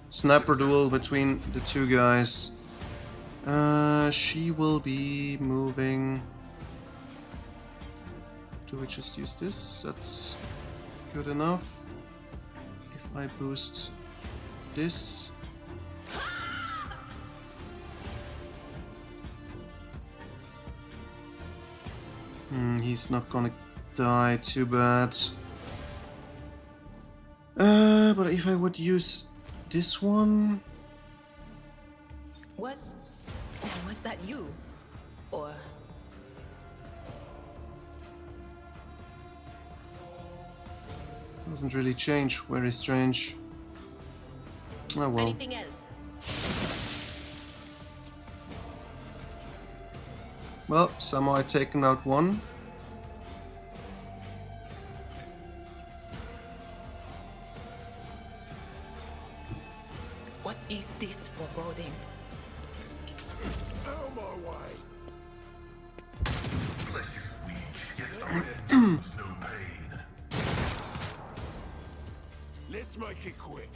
Sniper duel between the two guys. She will be moving. Do we just use this? That's good enough. If I boost this. He's not gonna die, too bad. But if I would use this one... Was that you? Or Doesn't really change. Very strange. Oh well. anything else? Well, somehow I've taken out one. What is this foreboding? Out of my way. Flesh is weak, yet our head knows no pain. Let's make it quick.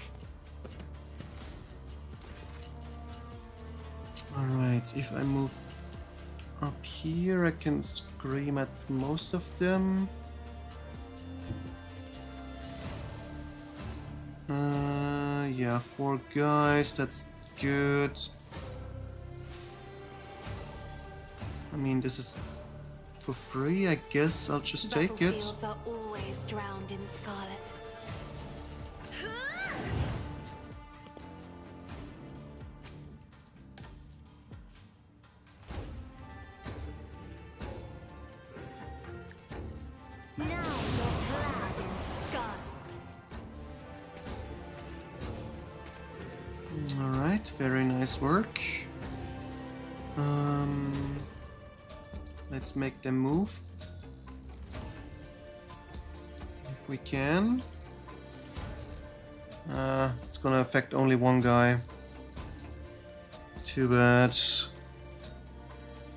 Alright, if I move up here, I can scream at most of them. Yeah, 4 guys, that's good. I mean, this is for free, I guess I'll just take it. Battlefields are always drowned in scarlet. Now you're clad in scarlet. Alright, very nice work. Let's make them move. If we can. It's gonna affect only one guy. Too bad.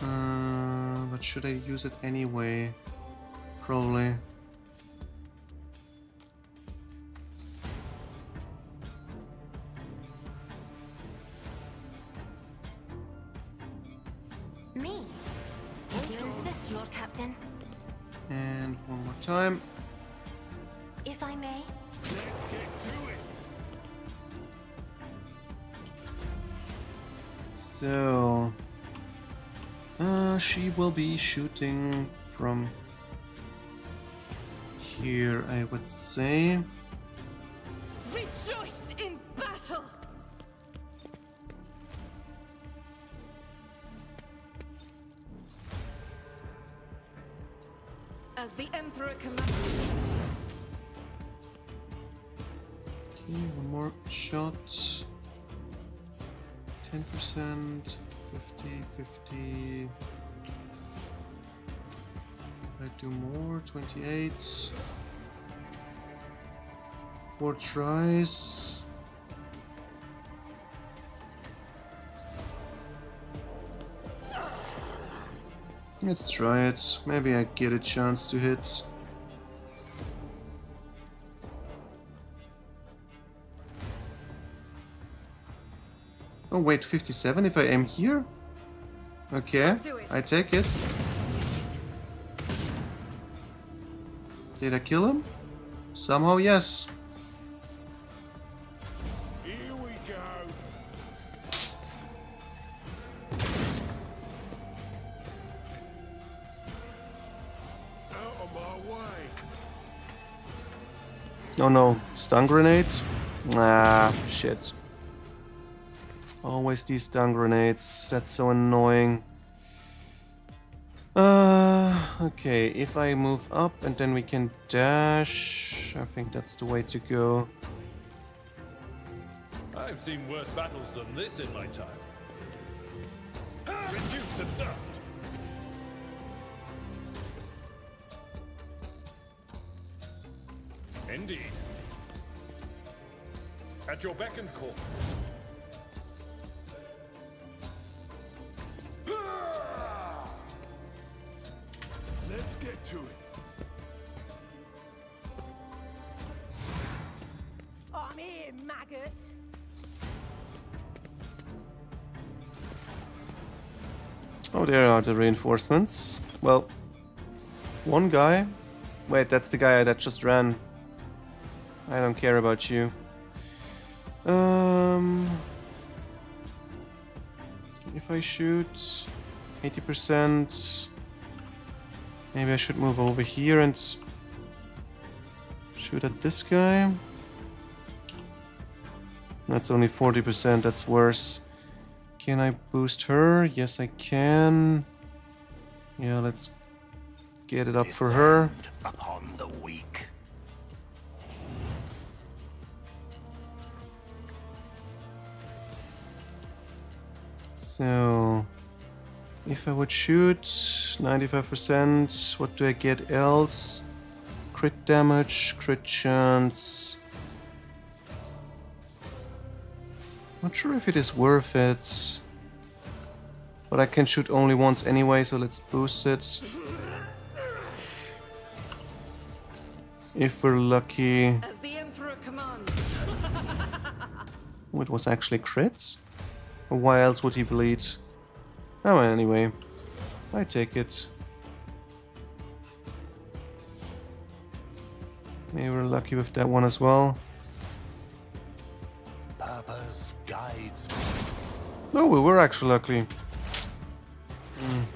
But should I use it anyway? Probably. Me? If you insist, Lord Captain. And one more time. If I may. Let's get to it. So, she will be shooting from here, I would say. Rejoice in battle! As the Emperor commands. One more shot. 10%, 50, 50. I do more, 28. 4 tries. Let's try it. Maybe I get a chance to hit. Oh wait, 57 if I aim here? Okay, I take it. Did I kill him? Somehow, yes. Here we go. Out of my way. Oh no, stun grenades? Ah, shit. Always these stun grenades, that's so annoying. Okay, if I move up and then we can dash, I think that's the way to go. I've seen worse battles than this in my time. Reduced to dust. Indeed. At your beck and call. Let's get to it. I'm here, maggot. Oh, there are the reinforcements. Well, one guy. Wait, that's the guy that just ran. I don't care about you. If I shoot 80%, maybe I should move over here and shoot at this guy. That's only 40%, that's worse. Can I boost her? Yes, I can. Yeah, let's get it up for her. Upon the weak. So, if I would shoot 95%, what do I get else? Crit damage, crit chance. Not sure if it is worth it. But I can shoot only once anyway, so let's boost it. If we're lucky. As the Emperor commands. Oh, it was actually crit? Or why else would he bleed? Oh, well, anyway. I take it. Maybe we're lucky with that one as well. purpose guides me. No, we were actually lucky.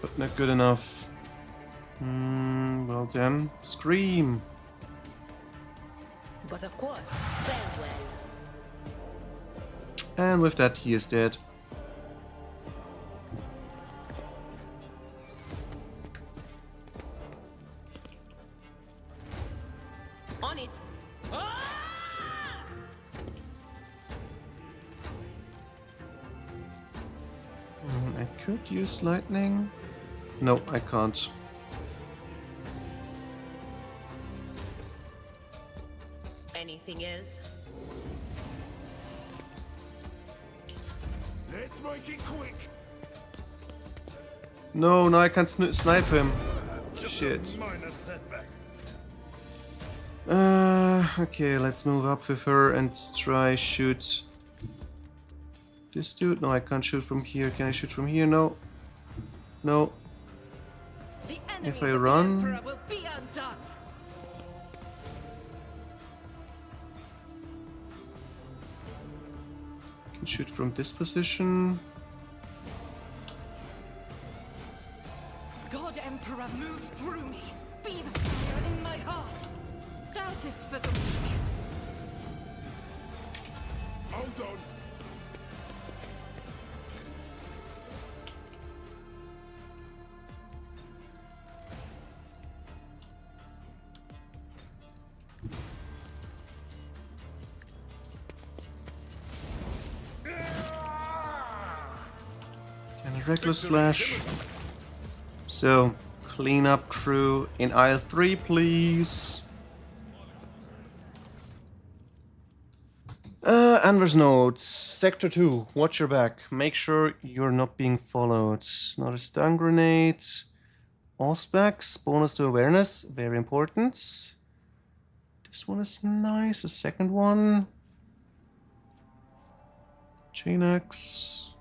But not good enough. Well then, scream. But of course, farewell. And with that, he is dead. On it. I could use lightning. No, I can't. Anything else? Let's make it quick. No, I can't snipe him. Shit. Minor setback. Okay, let's move up with her and try shoot this dude. No, I can't shoot from here. Can I shoot from here? No. No. The If enemies I of the run... Emperor will be undone. Can shoot from this position. God Emperor, move through me. Be the fire in my heart. Doubt is for the weak. Hold on. And a reckless slash. So, clean up crew in aisle 3, please. Anver's note. Sector 2, watch your back. Make sure you're not being followed. Not a stun grenade. Auspex, bonus to awareness, very important. This one is nice, the second one. Chain axe.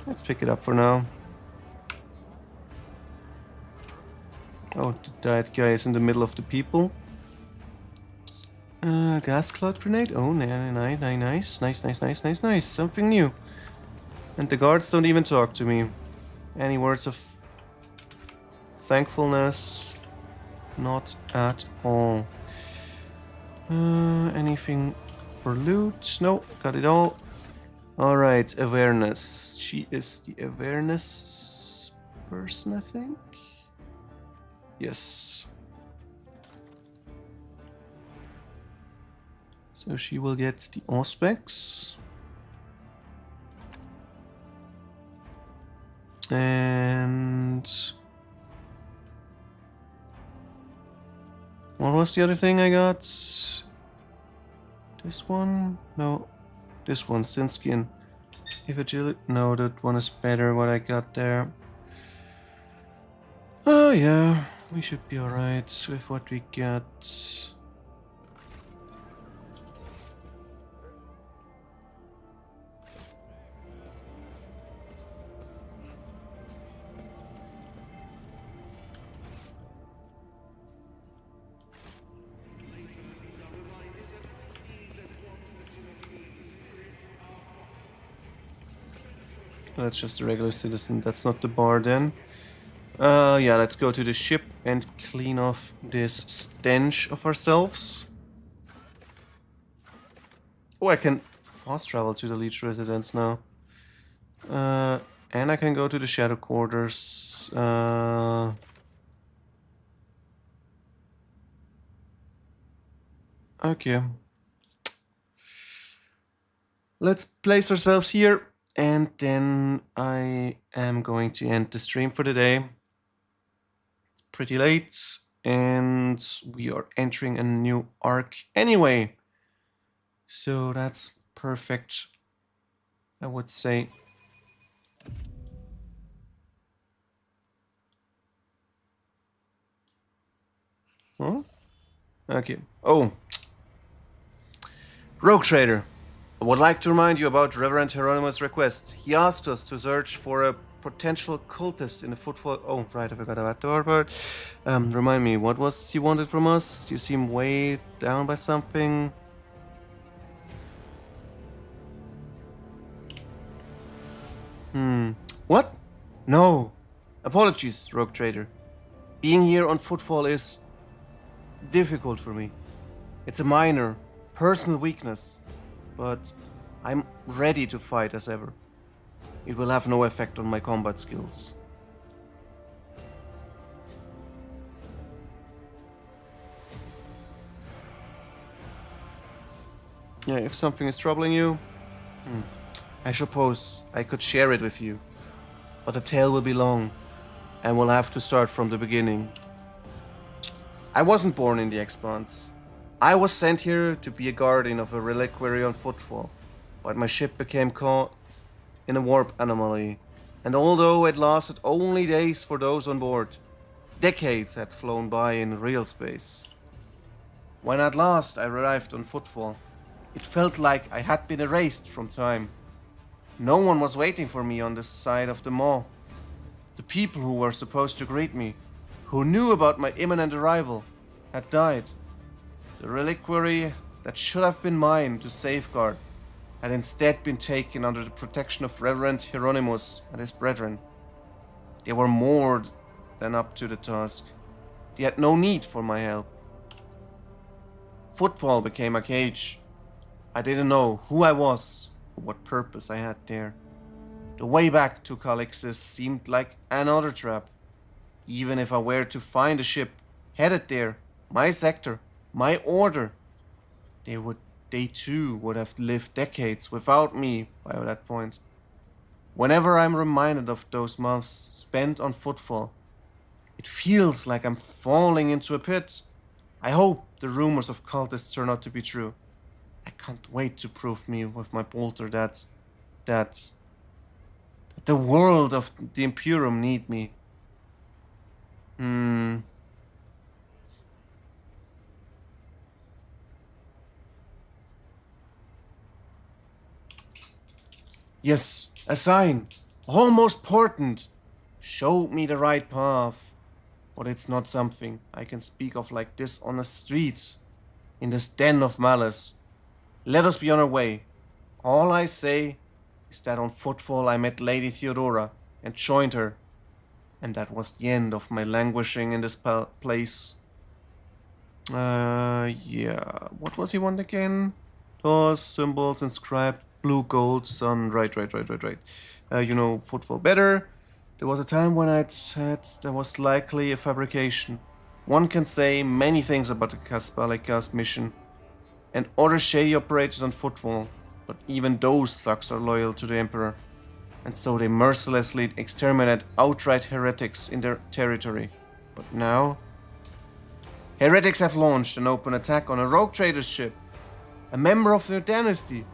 Let's pick it up for now. Oh, that guy is in the middle of the people. Gas cloud grenade. Oh, nice. Nice. Something new. And the guards don't even talk to me. Any words of thankfulness? Not at all. Anything for loot? No, got it all. Alright, awareness. She is the awareness person, I think? Yes. So she will get the Auspex. And... what was the other thing I got? This one? No. This one, Sin Skin. If agility... no, that one is better, what I got there. Oh yeah, we should be alright with what we got. That's just a regular citizen, that's not the bar then. Yeah, let's go to the ship and clean off this stench of ourselves. Oh, I can fast travel to the Leech residence now. And I can go to the Shadow Quarters. Okay. Let's place ourselves here. And then I am going to end the stream for the day. It's pretty late, and we are entering a new arc anyway. So that's perfect, I would say. Huh? Okay. Oh. Rogue Trader. I would like to remind you about Reverend Hieronymus' request. He asked us to search for a potential cultist in the footfall. Oh, right, I forgot about that part. Remind me, what was he wanted from us? Do you seem weighed down by something? What? No. Apologies, Rogue Trader. Being here on footfall is difficult for me. It's a minor, personal weakness, but I'm ready to fight as ever. It will have no effect on my combat skills. Yeah, if something is troubling you, I suppose I could share it with you. But the tale will be long, and we'll have to start from the beginning. I wasn't born in the Expanse. I was sent here to be a guardian of a reliquary on footfall, but my ship became caught in a warp anomaly, and although it lasted only days for those on board, decades had flown by in real space. When at last I arrived on footfall, it felt like I had been erased from time. No one was waiting for me on this side of the mall. The people who were supposed to greet me, who knew about my imminent arrival, had died. The reliquary that should have been mine to safeguard had instead been taken under the protection of Reverend Hieronymus and his brethren. They were more than up to the task. They had no need for my help. Footfall became a cage. I didn't know who I was or what purpose I had there. The way back to Calixis seemed like another trap. Even if I were to find a ship headed there, my sector, my order, they too would have lived decades without me by that point. Whenever I'm reminded of those months spent on footfall, it feels like I'm falling into a pit. I hope the rumors of cultists turn out to be true. I can't wait to prove me with my bolter that the world of the Imperium need me. Yes, a sign. Almost portent. Showed me the right path. But it's not something I can speak of like this on the streets, in this den of malice. Let us be on our way. All I say is that on footfall I met Lady Theodora and joined her. And that was the end of my languishing in this place. Yeah. What was he want again? Doors, symbols, inscribed, blue, gold, sun. Right. You know footfall better. There was a time when I'd said there was likely a fabrication. One can say many things about the Kaspalikast mission and other shady operators on footfall, but even those thugs are loyal to the Emperor, and so they mercilessly exterminate outright heretics in their territory. But now, heretics have launched an open attack on a rogue trader's ship, a member of their dynasty.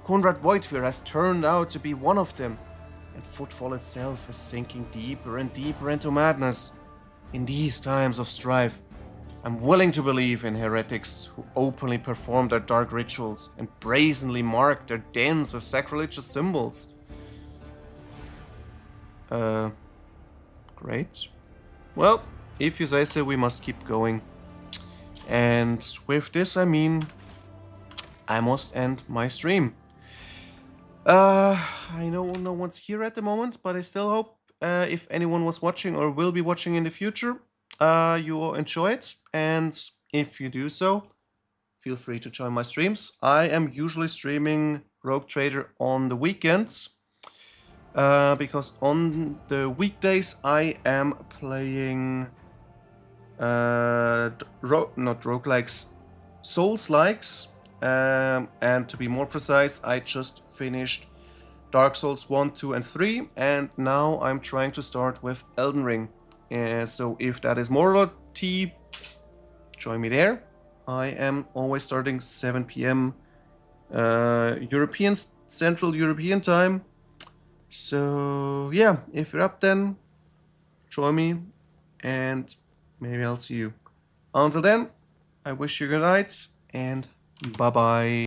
Konrad Voigtfir has turned out to be one of them, and footfall itself is sinking deeper and deeper into madness. In these times of strife, I'm willing to believe in heretics who openly perform their dark rituals and brazenly mark their dens with sacrilegious symbols. Great. Well, if you say so, we must keep going. And with this, I mean, I must end my stream. I know no one's here at the moment, but I still hope if anyone was watching or will be watching in the future, you will enjoy it. And if you do so, feel free to join my streams. I am usually streaming Rogue Trader on the weekends, because on the weekdays I am playing not roguelikes, Souls-likes. And to be more precise, I just finished Dark Souls 1, 2, and 3, and now I'm trying to start with Elden Ring. So if that is more of a tea, join me there. I am always starting 7 p.m. Central European time. So yeah, if you're up then, join me, and maybe I'll see you. Until then, I wish you good night, and bye-bye.